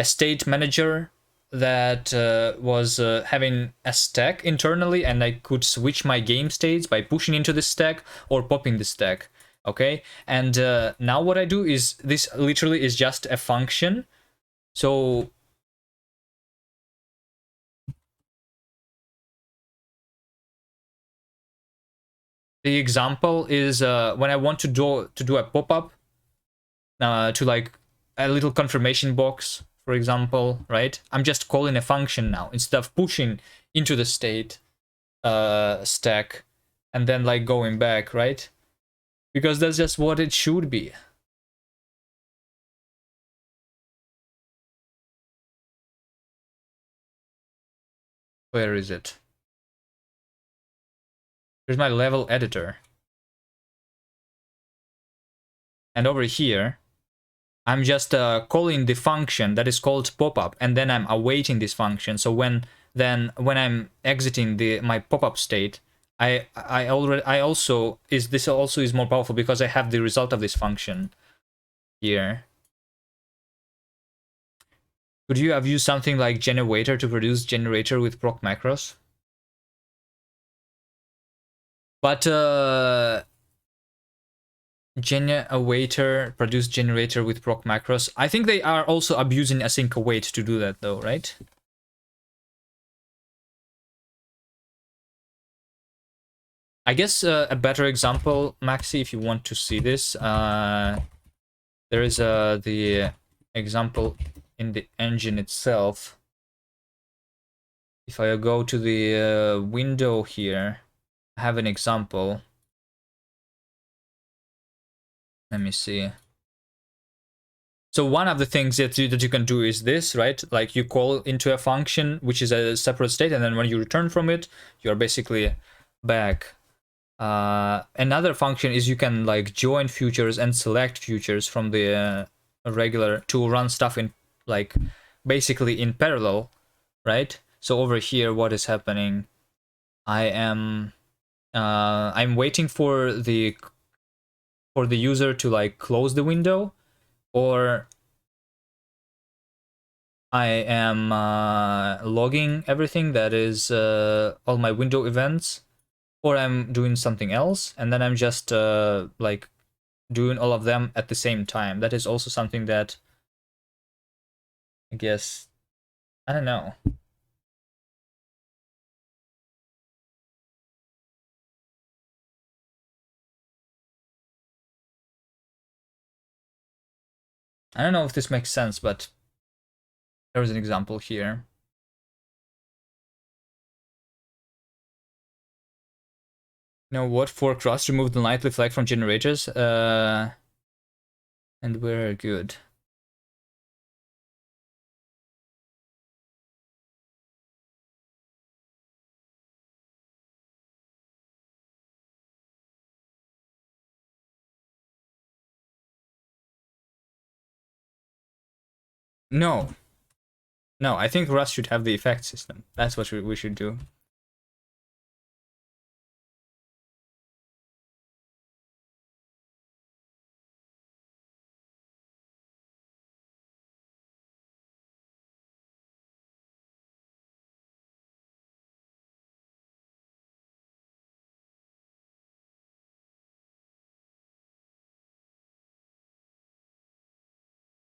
state manager that was having a stack internally, and I could switch my game states by pushing into the stack or popping the stack. Okay, and now what I do is, this literally is just a function. So the example is when I want to do a pop-up to like a little confirmation box, for example, right? I'm just calling a function now instead of pushing into the state stack and then like going back, right? Because that's just what it should be. Where is it? Here's my level editor. And over here, I'm just calling the function that is called pop-up, and then I'm awaiting this function. So when I'm exiting my pop-up state, this also is more powerful because I have the result of this function. here. Could you have used something like generator to produce generator with proc macros? But generator, produce generator with proc macros. I think they are also abusing async await to do that though, right? I guess a better example, Maxi, if you want to see this, there is the example in the engine itself. If I go to the window here, I have an example. Let me see. So one of the things that you can do is this, right? Like you call into a function, which is a separate state, and then when you return from it, you're basically back. Another function is you can like join futures and select futures from the regular to run stuff in like basically in parallel, right? So over here, what is happening? I'm waiting for the user to like close the window, or I am logging everything that is all my window events, or I'm doing something else, and then I'm just like doing all of them at the same time. That is also something that I guess, I don't know. I don't know if this makes sense, but there's an example here. You know what? For cross, remove the nightly flag from generators. And we're good. No. No, I think Rust should have the effect system. That's what we should do.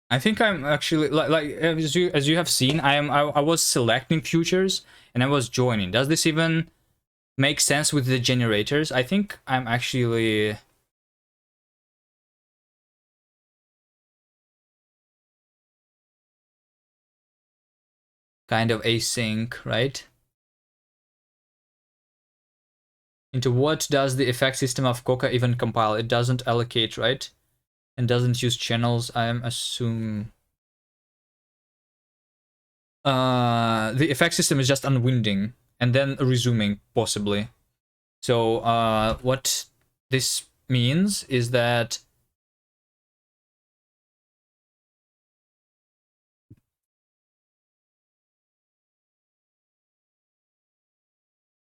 I think I'm actually like as you have seen, I was selecting futures and I was joining. Does this even make sense with the generators? I think I'm actually kind of async, right? Into what does the effect system of Koka even compile? It doesn't allocate, right? And doesn't use channels, I'm assuming. The effect system is just unwinding and then resuming, possibly. So what this means is that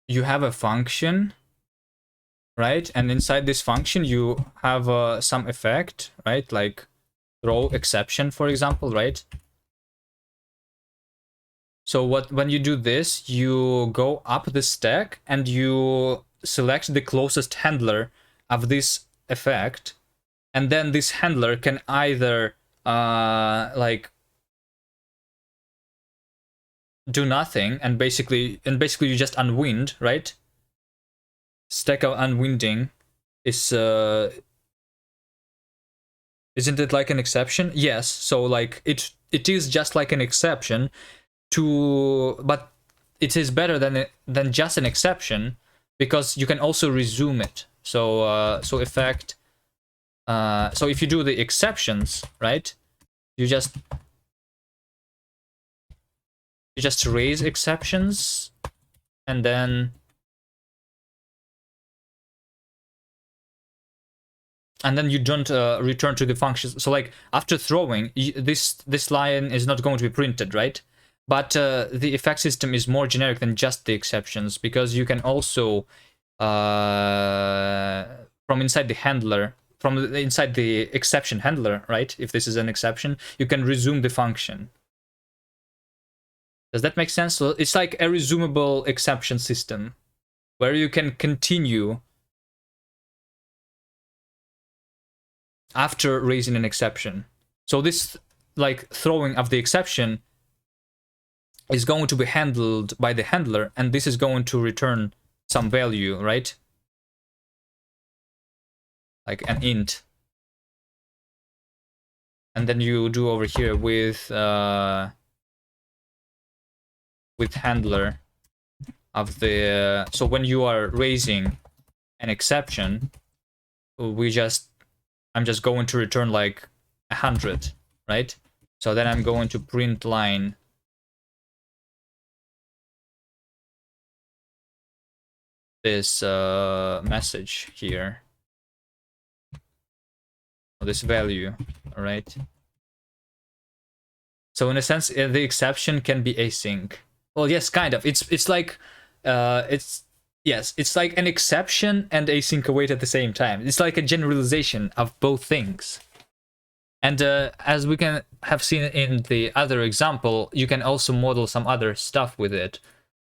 you have a function, right? And inside this function, you have some effect, right? Like throw exception, for example, right? So when you do this, you go up the stack and you select the closest handler of this effect, and then this handler can either like do nothing and basically you just unwind, right? Stack of unwinding is isn't it like an exception? Yes. So like it is just like an exception but it is better than just an exception because you can also resume it. So so effect so if you do the exceptions, right, you just raise exceptions and then you don't return to the function. So like after throwing, this line is not going to be printed, right? But the effect system is more generic than just the exceptions, because you can also from inside the handler from inside the exception handler, right? If this is an exception, you can resume the function. Does that make sense? So it's like a resumable exception system where you can continue after raising an exception. So this like throwing of the exception is going to be handled by the handler, and this is going to return some value, right? Like an int. And then you do over here with handler of the so when you are raising an exception, I'm just going to return like 100, right? So then I'm going to print line this message here, this value, all right? So in a sense, the exception can be async. Well, yes, kind of. It's like it's like an exception and async await at the same time. It's like a generalization of both things. And as we can have seen in the other example, you can also model some other stuff with it.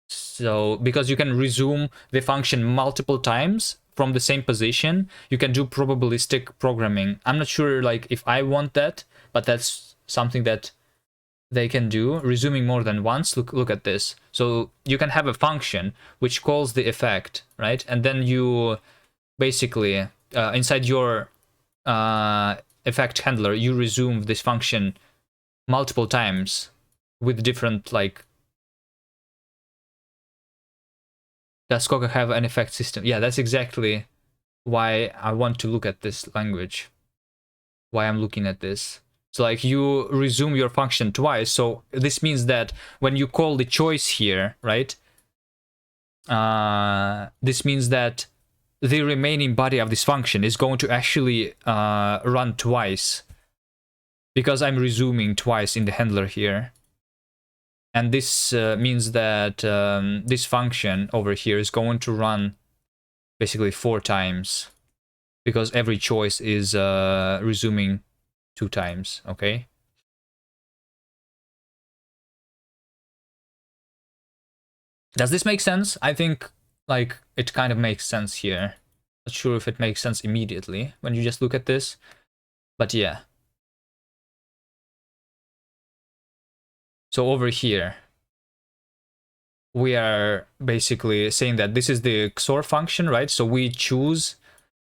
So because you can resume the function multiple times from the same position, you can do probabilistic programming. I'm not sure like if I want that, but that's something that they can do, resuming more than once. Look at this. So you can have a function which calls the effect, right? And then you basically inside your effect handler, you resume this function multiple times with different like. Does Koka have an effect system? Yeah, that's exactly why I want to look at this language. Why I'm looking at this. So like you resume your function twice. So this means that when you call the choice here, right? This means that the remaining body of this function is going to actually run twice, because I'm resuming twice in the handler here. And this means that this function over here is going to run basically 4 times, because every choice is resuming 2 times, okay? Does this make sense? I think like it kind of makes sense here. Not sure if it makes sense immediately when you just look at this, but yeah. So over here, we are basically saying that this is the XOR function, right? So we choose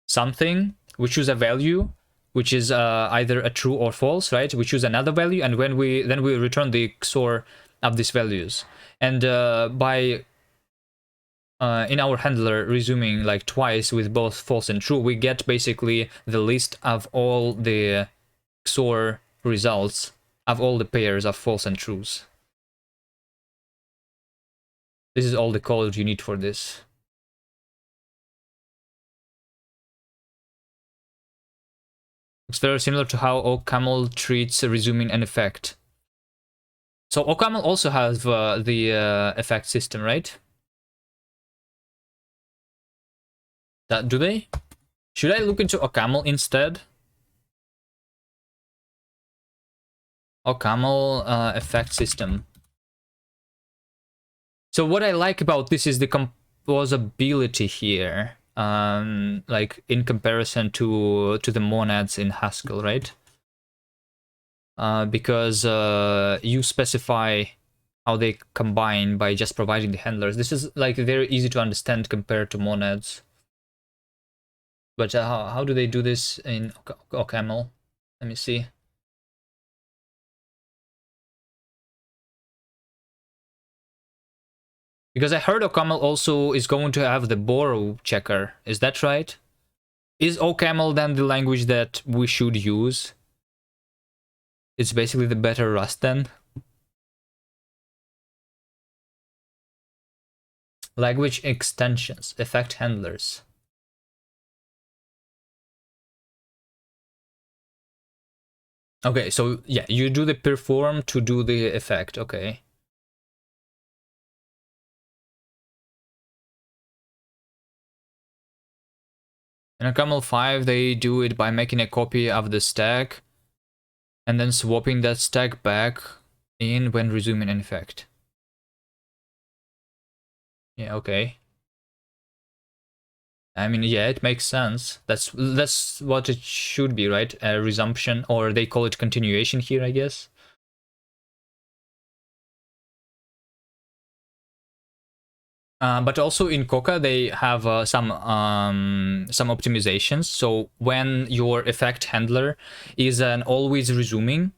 something, we choose a value, which is either a true or false, right? We choose another value, and when we return the XOR of these values. And by in our handler resuming like twice with both false and true, we get basically the list of all the XOR results of all the pairs of false and trues. This is all the code you need for this. It's very similar to how OCaml treats resuming an effect. So OCaml also has the effect system, right? Do they? Should I look into OCaml instead? OCaml effect system. So what I like about this is the composability here, like in comparison to the monads in Haskell, right? Because you specify how they combine by just providing the handlers. This is like very easy to understand compared to monads. But how do they do this in OCaml? Let me see. Because I heard OCaml also is going to have the borrow checker. Is that right? Is OCaml then the language that we should use? It's basically the better Rust then. Language extensions, effect handlers. Okay, so yeah, you do the perform to do the effect, okay. In a camel 5, they do it by making a copy of the stack and then swapping that stack back in when resuming an effect. Yeah, okay. I mean, yeah, it makes sense. That's what it should be, right? A resumption, or they call it continuation here, I guess. But also in Koka, they have some optimizations. So when your effect handler is an always resuming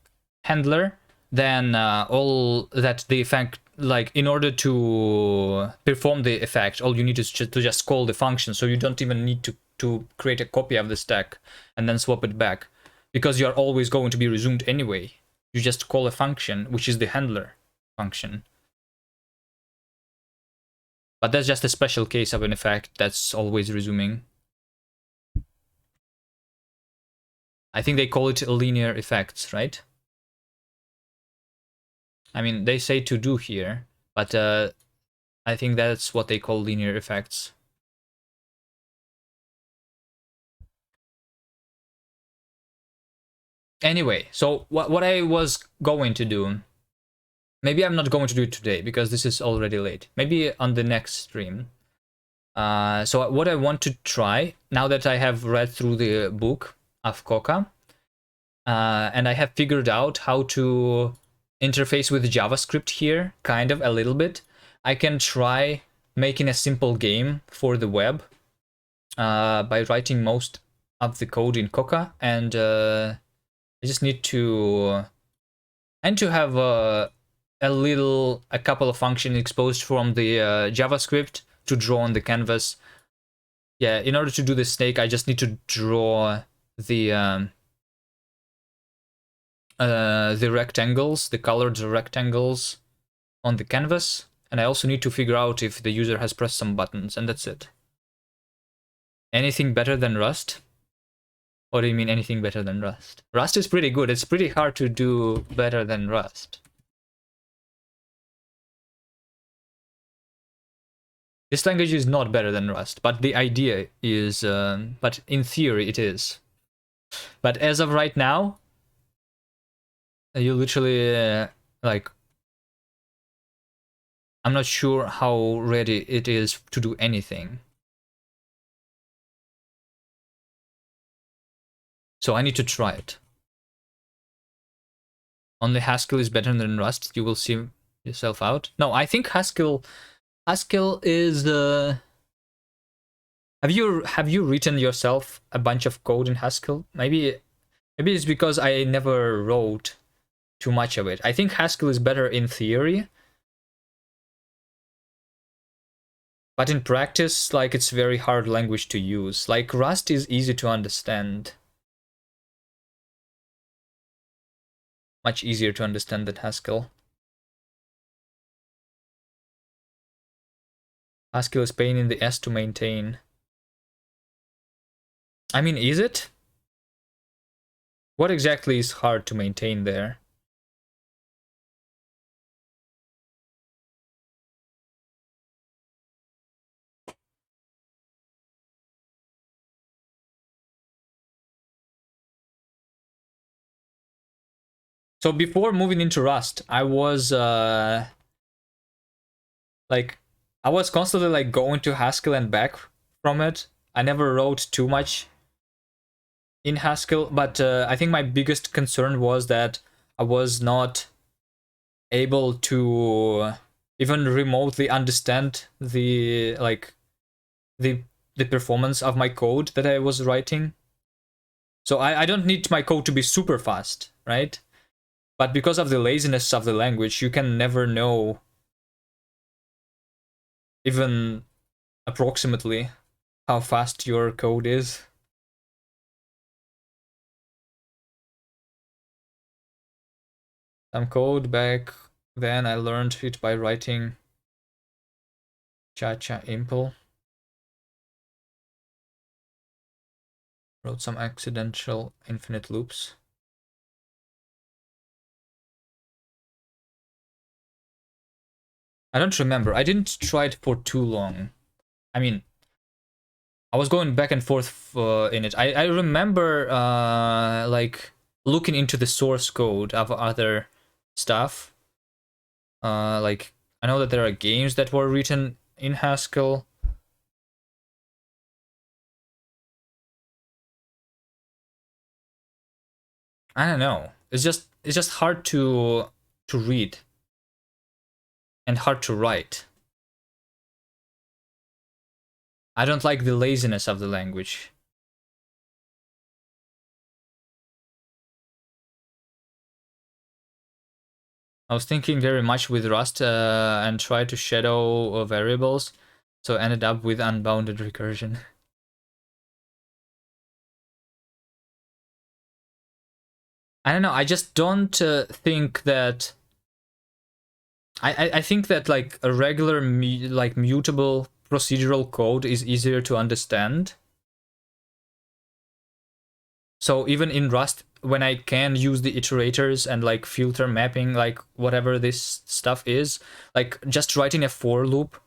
handler, then all that the effect, like in order to perform the effect, all you need is to just call the function. So you don't even need to create a copy of the stack and then swap it back, because you're always going to be resumed anyway. You just call a function, which is the handler function. But that's just a special case of an effect that's always resuming. I think they call it linear effects, right? I mean, they say to do here, but I think that's what they call linear effects. Anyway, so what I was going to do, maybe I'm not going to do it today because this is already late. Maybe on the next stream. So what I want to try, now that I have read through the book of Koka, and I have figured out how to interface with JavaScript here, kind of a little bit, I can try making a simple game for the web by writing most of the code in Koka, and I just need to have a couple of functions exposed from the JavaScript to draw on the canvas. Yeah, in order to do the snake, I just need to draw the rectangles, the colored rectangles on the canvas, and I also need to figure out if the user has pressed some buttons, and that's it. Anything better than Rust? What do you mean anything better than Rust? Rust is pretty good. It's pretty hard to do better than Rust. This language is not better than Rust, but the idea is, but in theory it is. But as of right now, you literally, like, I'm not sure how ready it is to do anything. So I need to try it. Only Haskell is better than Rust. You will see yourself out. No, I think Haskell is have you written yourself a bunch of code in Haskell? Maybe it's because I never wrote too much of it. I think Haskell is better in theory, but in practice, like, it's very hard language to use. Like, Rust is easy to understand. Much easier to understand than Haskell. Haskell is pain in the ass to maintain. I mean, is it? What exactly is hard to maintain there? So before moving into Rust, I was like, I was constantly like going to Haskell and back from it. I never wrote too much in Haskell, but I think my biggest concern was that I was not able to even remotely understand the the performance of my code that I was writing. So I don't need my code to be super fast, right? But because of the laziness of the language, you can never know even approximately how fast your code is. Some code back then I learned it by writing cha-cha impl. Wrote some accidental infinite loops. I don't remember. I didn't try it for too long. I mean, I was going back and forth in it. I remember like looking into the source code of other stuff. Like I know that there are games that were written in Haskell. I don't know. It's just hard to read and hard to write. I don't like the laziness of the language. I was thinking very much with Rust and tried to shadow variables, so ended up with unbounded recursion. I don't know. I just don't think that. I think that like a regular like mutable procedural code is easier to understand. So even in Rust, when I can use the iterators and like filter mapping, like whatever this stuff is, like just writing a for loop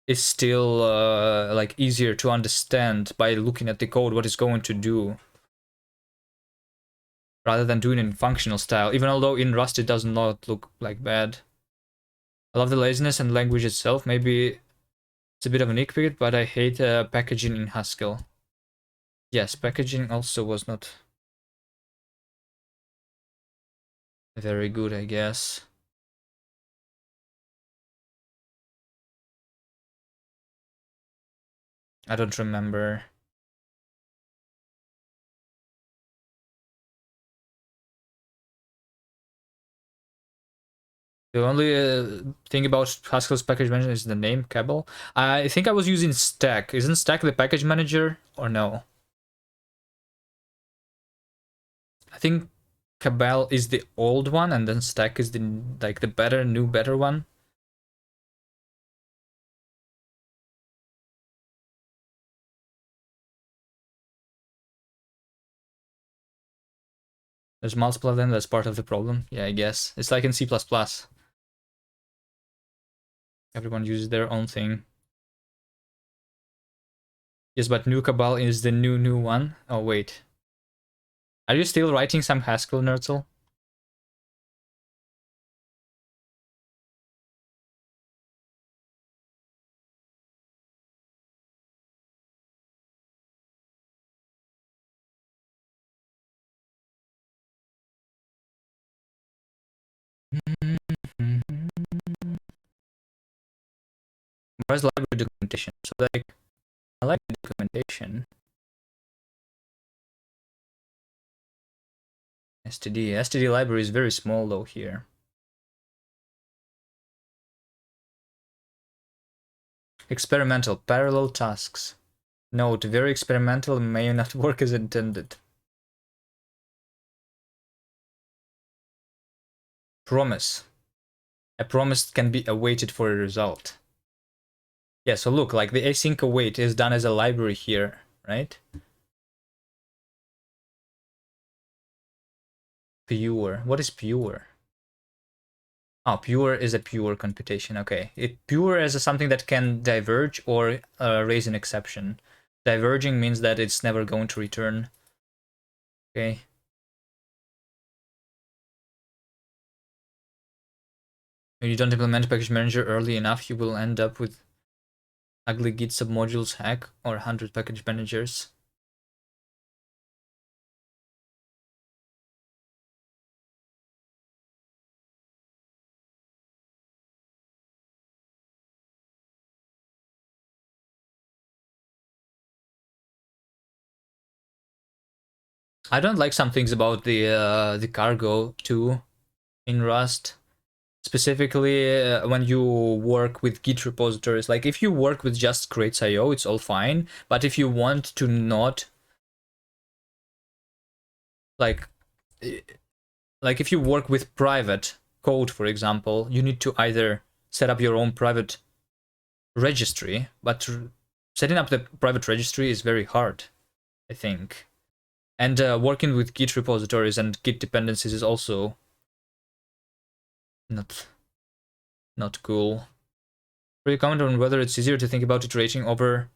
is still like easier to understand by looking at the code what it's going to do, rather than doing it in functional style. Even although in Rust it does not look like bad. I love the laziness and language itself. Maybe it's a bit of a nitpick, but I hate packaging in Haskell. Yes, packaging also was not very good, I guess. I don't remember. The only thing about Haskell's package manager is the name, Cabal. I think I was using Stack. Isn't Stack the package manager or no? I think Cabal is the old one, and then Stack is the like the better, better one. There's multiple of them. That's part of the problem. Yeah, I guess it's like in C++. Everyone uses their own thing. Yes, but new Cabal is the new one. Oh wait, are you still writing some Haskell, Nerzel? Where's library documentation? So like, I like the documentation. STD library is very small though here. Experimental parallel tasks. Note, very experimental may not work as intended. Promise. A promise can be awaited for a result. Yeah, so look, like the async await is done as a library here, right? Pure. What is pure? Oh, pure is a pure computation. Okay. Pure is something that can diverge or raise an exception. Diverging means that it's never going to return. Okay. When you don't implement package manager early enough, you will end up with ugly git submodules hack or 100 package managers. I don't like some things about the cargo too in Rust. Specifically when you work with Git repositories. Like if you work with just crates.io, it's all fine. But if you want to not like if you work with private code, for example, you need to either set up your own private registry, but setting up the private registry is very hard, I think. And working with Git repositories and Git dependencies is also not cool. Will you comment on whether it's easier to think about iterating over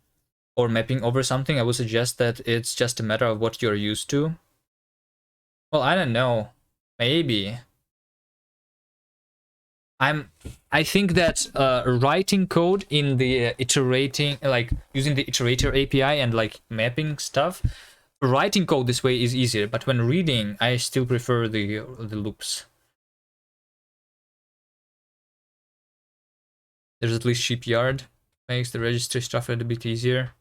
or mapping over something, I would suggest that it's just a matter of what you're used to. Well, I don't know. Maybe. I think that writing code in the iterating, like using the iterator API and like mapping stuff, writing code this way is easier. But when reading, I still prefer the loops. There's at least shipyard, makes the registry stuff a little bit easier.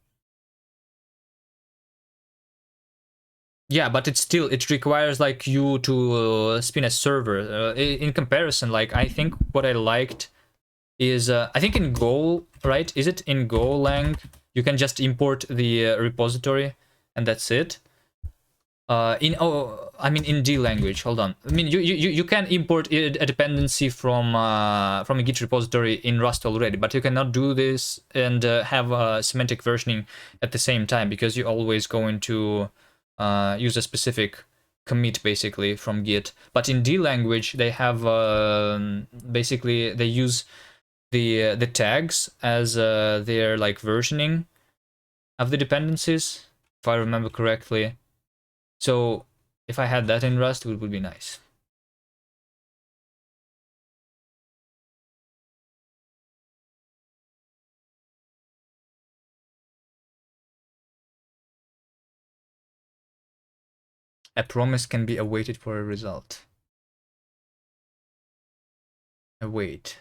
Yeah, but it requires like you to spin a server. In comparison, like I think what I liked is I think in Go, right? Is it in Golang? You can just import the repository and that's it. I mean in D language. Hold on. I mean you can import a dependency from a Git repository in Rust already, but you cannot do this and have semantic versioning at the same time because you're always going to use a specific commit basically from Git. But in D language they have basically they use the tags as their like versioning of the dependencies, if I remember correctly. So if I had that in Rust, it would be nice. A promise can be awaited for a result. Await.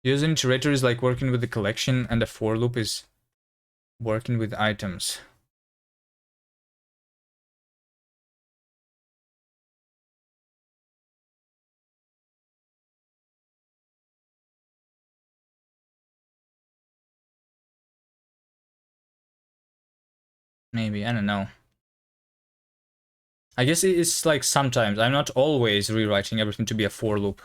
Using iterator is like working with the collection, and a for loop is working with items. Maybe, I don't know. I guess it's like sometimes. I'm not always rewriting everything to be a for loop.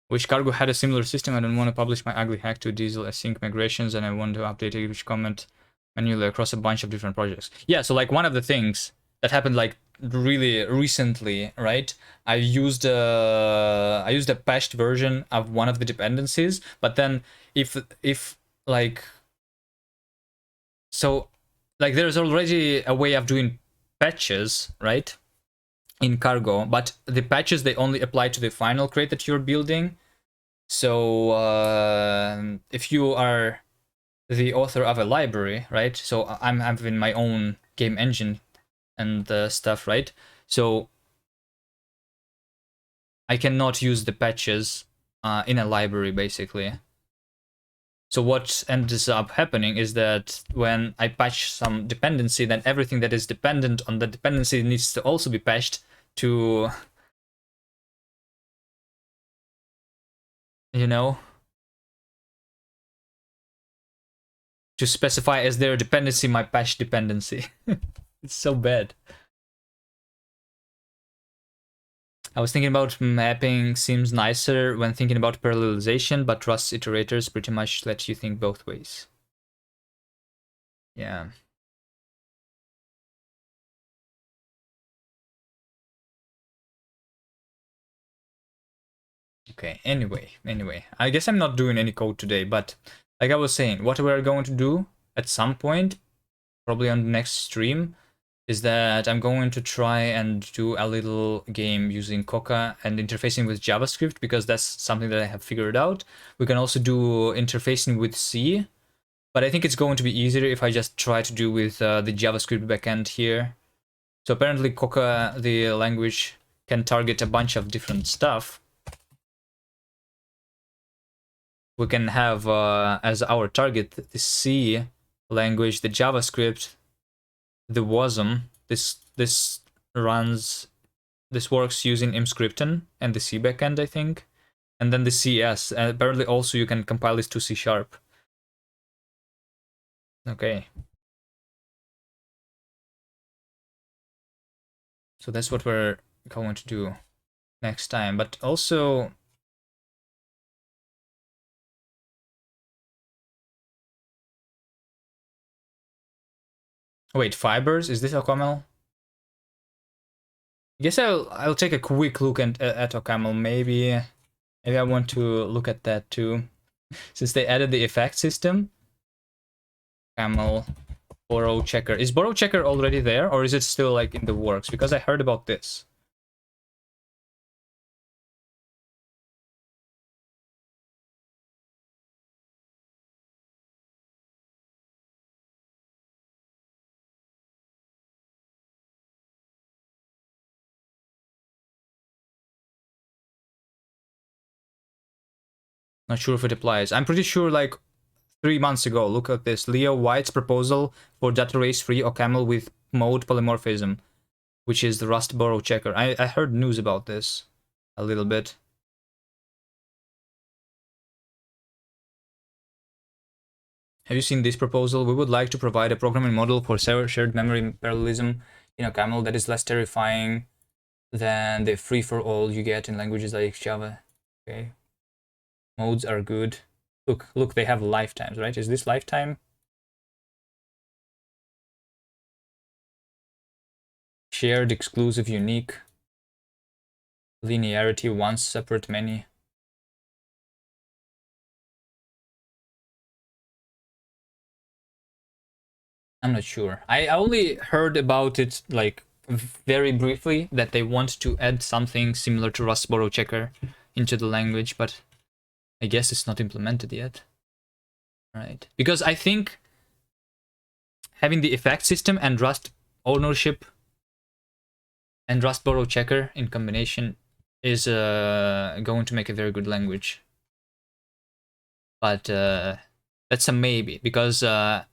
Which cargo had a similar system. I don't want to publish my ugly hack to diesel async migrations, and I want to update each comment manually across a bunch of different projects. Yeah, so like one of the things that happened like really recently, right? I used a patched version of one of the dependencies, but then if like so like there's already a way of doing patches, right? In cargo, but the patches they only apply to the final crate that you're building. So if you are the author of a library, right? So I'm having my own game engine and stuff, right? So I cannot use the patches in a library, basically. So what ends up happening is that when I patch some dependency, then everything that is dependent on the dependency needs to also be patched to, you know, to specify as their dependency my patch dependency. It's so bad. I was thinking about mapping seems nicer when thinking about parallelization, but Rust iterators pretty much let you think both ways. Yeah. Okay, anyway, I guess I'm not doing any code today, but like I was saying, what we're going to do at some point, probably on the next stream, is that I'm going to try and do a little game using Koka and interfacing with JavaScript, because that's something that I have figured out. We can also do interfacing with C, but I think it's going to be easier if I just try to do with the JavaScript backend here. So apparently Koka, the language, can target a bunch of different stuff. We can have as our target the C language, the JavaScript, the WASM. This works using Emscripten and the C backend, I think, and then the CS. And apparently also you can compile this to C#. Okay. So that's what we're going to do next time. But also Wait, fibers? Is this OCaml? I guess I'll take a quick look at OCaml. Maybe I want to look at that too, since they added the effect system. OCaml borrow checker. Is borrow checker already there, or is it still like in the works? Because I heard about this. Not sure if it applies. I'm pretty sure like 3 months ago, look at this, Leo White's proposal for data race free OCaml with mode polymorphism, which is the Rust borrow checker. I heard news about this a little bit. Have you seen this proposal? We would like to provide a programming model for shared memory parallelism in OCaml that is less terrifying than the free-for-all you get in languages like Java. Okay. Modes are good. Look, they have lifetimes, right? Is this lifetime? Shared, exclusive, unique. Linearity, once, separate, many. I'm not sure. I only heard about it like very briefly, that they want to add something similar to Rust borrow checker into the language, but I guess it's not implemented yet. Right. Because I think having the effect system and Rust ownership and Rust borrow checker in combination is going to make a very good language. But that's a maybe, because I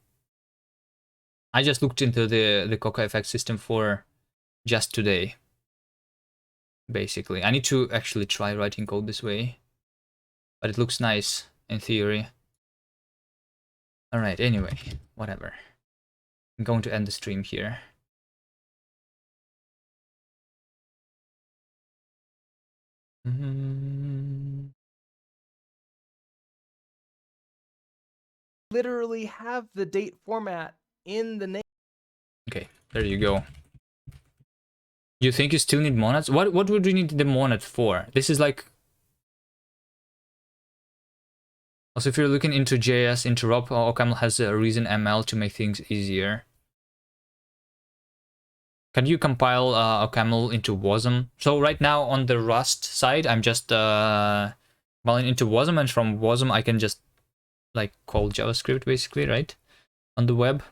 just looked into the Koka effect system for just today. Basically, I need to actually try writing code this way, but it looks nice in theory. All right, anyway, whatever. I'm going to end the stream here. Literally have the date format in the name. Okay, there you go. You think you still need monads? What would you need the monad for? This is like... Also, if you're looking into JS interop, OCaml has a reason ML to make things easier. Can you compile OCaml into WASM? So right now on the Rust side, I'm just compiling into WASM, and from WASM I can just like call JavaScript basically, right? On the web.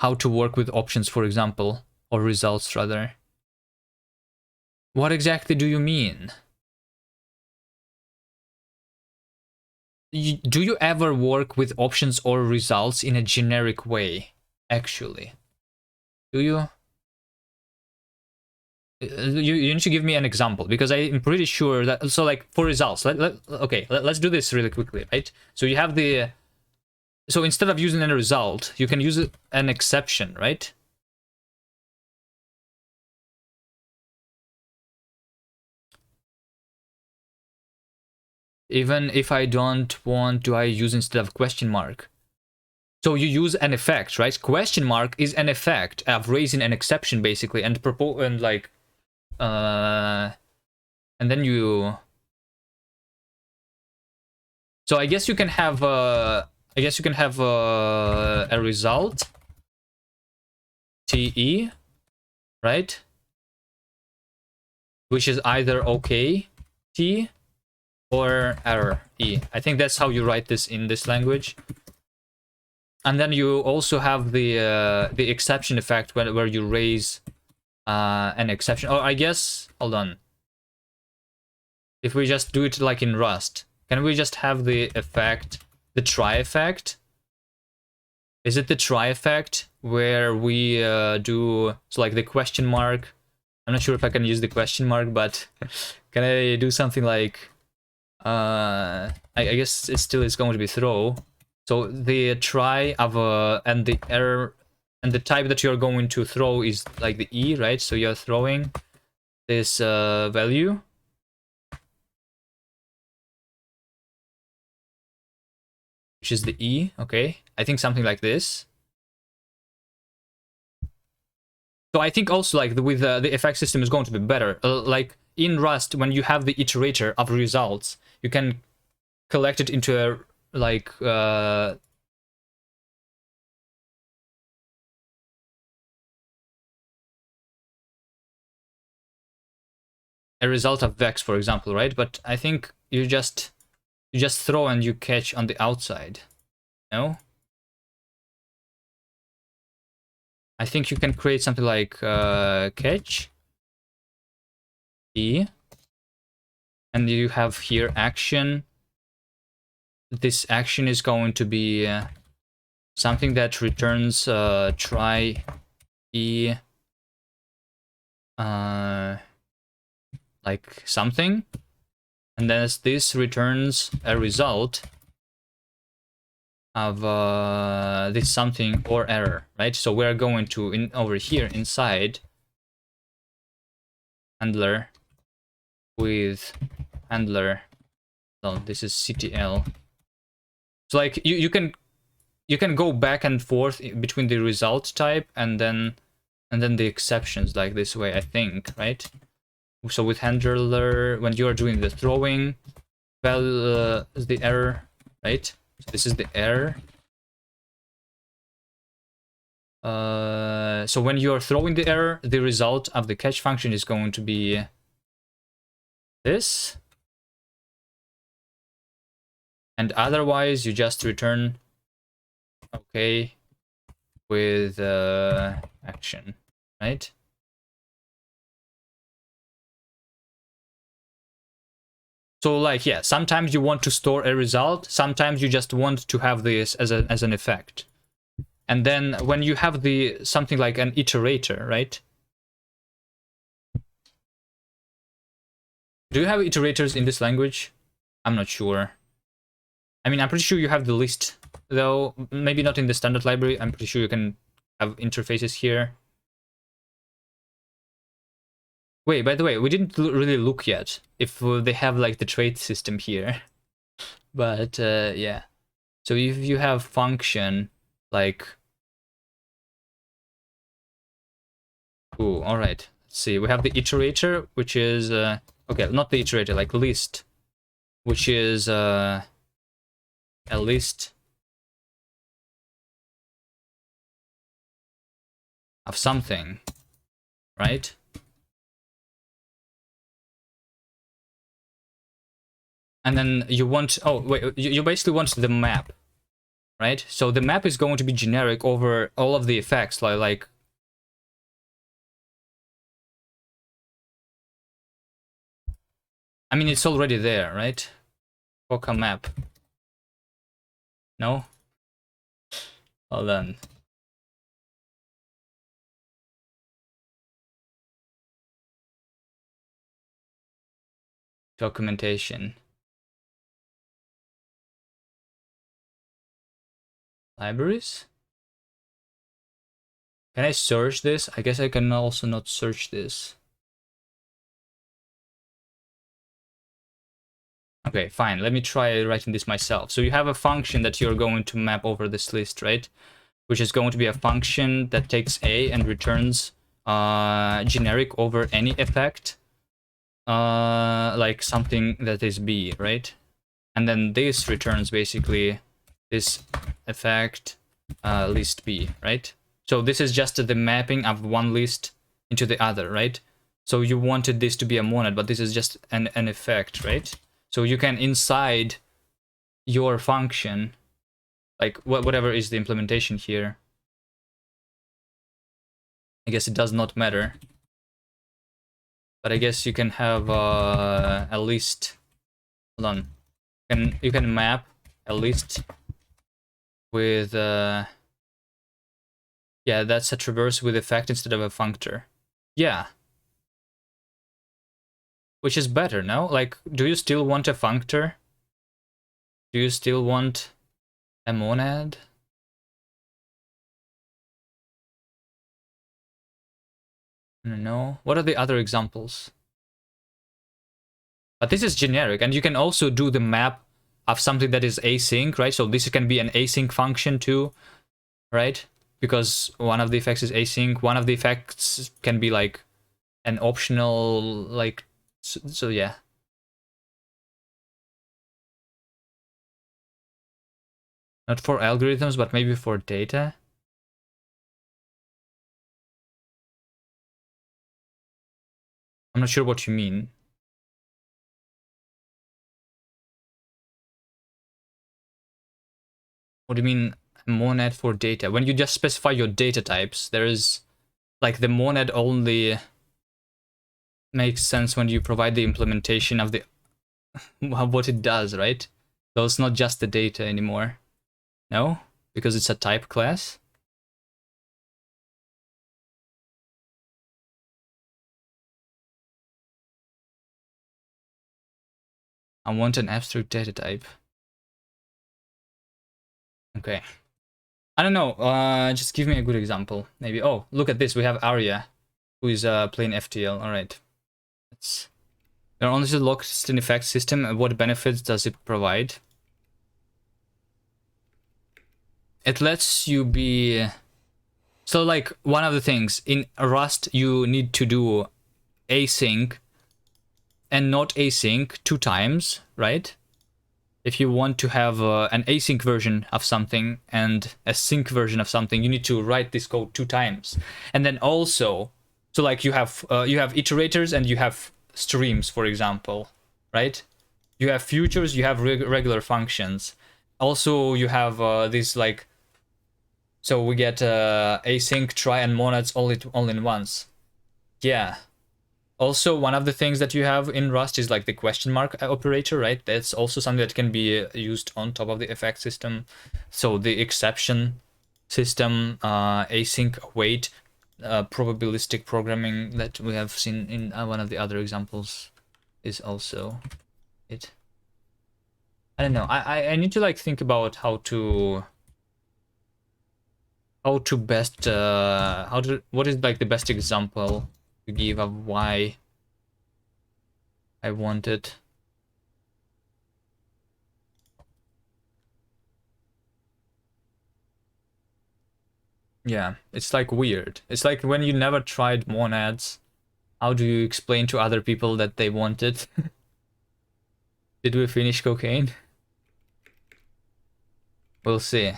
How to work with options, for example, or results rather. What exactly do you mean? Do you ever work with options or results in a generic way, actually? Do you? You need to give me an example, because I'm pretty sure that, so like for results, let's do this really quickly, right? So you have the, so instead of using a result, you can use an exception, right? Even if I don't want, do I use instead of question mark? So you use an effect, right? Question mark is an effect of raising an exception basically, and like and then you, so I guess you can have a result TE, right? Which is either okay T or error E. I think that's how you write this in this language. And then you also have the exception effect where you raise an exception. Or I guess, hold on. If we just do it like in Rust, can we just have the effect, the try effect? Is it the try effect where we do, so like the question mark? I'm not sure if I can use the question mark, but can I do something like, I guess it still is going to be throw. So the try of and the error and the type that you're going to throw is like the E, right? So you're throwing this value. which is the E. Okay, I think something like this. So I think also like with the effect system is going to be better. Like in Rust, when you have the iterator of results, you can collect it into a like a result of Vex, for example, right? But I think you just throw and you catch on the outside. No? I think you can create something like catch E, and you have here action. This action is going to be something that returns try E like something, and then this returns a result of this something or error, right? So we're going to over here inside handler with handler. No, this is CTL. So like you can go back and forth between the result type and then the exceptions like this way, I think, right? So with handler, when you are doing the throwing, well, is the error, right? So this is the error. So when you are throwing the error, the result of the catch function is going to be this. And otherwise, you just return okay with action, right? So like, yeah, sometimes you want to store a result, sometimes you just want to have this as an effect. And then when you have the something like an iterator, right? Do you have iterators in this language? I'm not sure. I mean, I'm pretty sure you have the list, though maybe not in the standard library. I'm pretty sure you can have interfaces here. Wait, by the way, we didn't really look yet if they have like the trait system here. But yeah. So if you have function like... Ooh, all right. Let's see. We have the iterator, which is... okay, not the iterator, like list, which is a list of something, right? And then you want... Oh, wait, you basically want the map, right? So the map is going to be generic over all of the effects, like I mean, it's already there, right? Koka map. No? Hold on. Documentation. Libraries? Can I search this? I guess I can also not search this. Okay, fine. Let me try writing this myself. So you have a function that you're going to map over this list, right? Which is going to be a function that takes A and returns generic over any effect, like something that is B, right? And then this returns basically this effect list B, right? So this is just the mapping of one list into the other, right? So you wanted this to be a monad, but this is just an effect, right? So you can inside your function, like whatever is the implementation here. I guess it does not matter. But I guess you can have a list. Hold on. You can map a list with yeah, that's a traverse with effect instead of a functor. Yeah. Which is better, no? Like, do you still want a functor? Do you still want a monad? No. What are the other examples? But this is generic, and you can also do the map of something that is async, right? So this can be an async function too, right? Because one of the effects is async. One of the effects can be like an optional, like, so yeah. Not for algorithms, but maybe for data. I'm not sure what you mean. What do you mean monad for data? When you just specify your data types, there is like the monad only makes sense when you provide the implementation of the what it does, right? So it's not just the data anymore. No? Because it's a type class? I want an abstract data type. Okay. I don't know. Just give me a good example. Maybe. Oh, look at this. We have Arya, who is plain FTL. All right. It's there are only locked in effect system. What benefits does it provide? It lets you be. So like one of the things in Rust, you need to do async and not async 2 times, right? If you want to have an async version of something and a sync version of something, you need to write this code 2 times. And then also, so like you have iterators and you have streams, for example, right? You have futures, you have regular functions. Also, you have these like, so we get async, try, and monads all in once. Yeah. Also, one of the things that you have in Rust is like the question mark operator, right? That's also something that can be used on top of the effect system. So the exception system, async await, probabilistic programming that we have seen in one of the other examples is also it. I don't know. I need to like think about how to best what is like the best example to give of why I want it. Yeah, it's like weird. It's like when you never tried monads, how do you explain to other people that they want it? Did we finish cocaine? We'll see.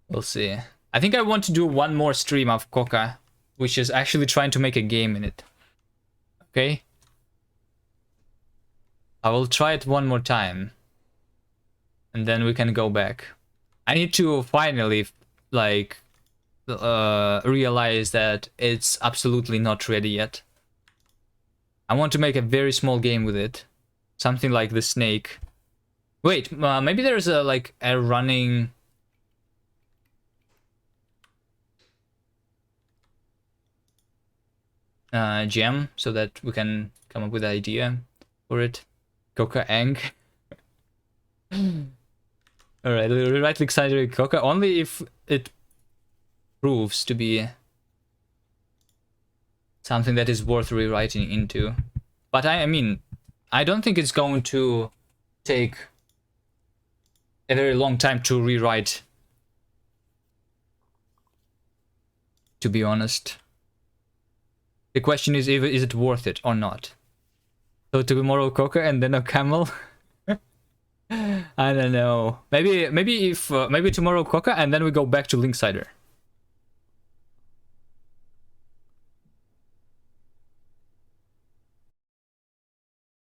We'll see. I think I want to do one more stream of Koka, which is actually trying to make a game in it. Okay? I will try it one more time. And then we can go back. I need to finally, like, realize that it's absolutely not ready yet. I want to make a very small game with it. Something like the snake. Wait, maybe there's a like a running gem so that we can come up with an idea for it. Koka Ang. Alright, right click side Koka only if it proves to be something that is worth rewriting into. But I mean, I don't think it's going to take a very long time to rewrite, to be honest. The question is it worth it or not? So tomorrow Koka and then a camel? I don't know. Maybe tomorrow Koka and then we go back to Linksider.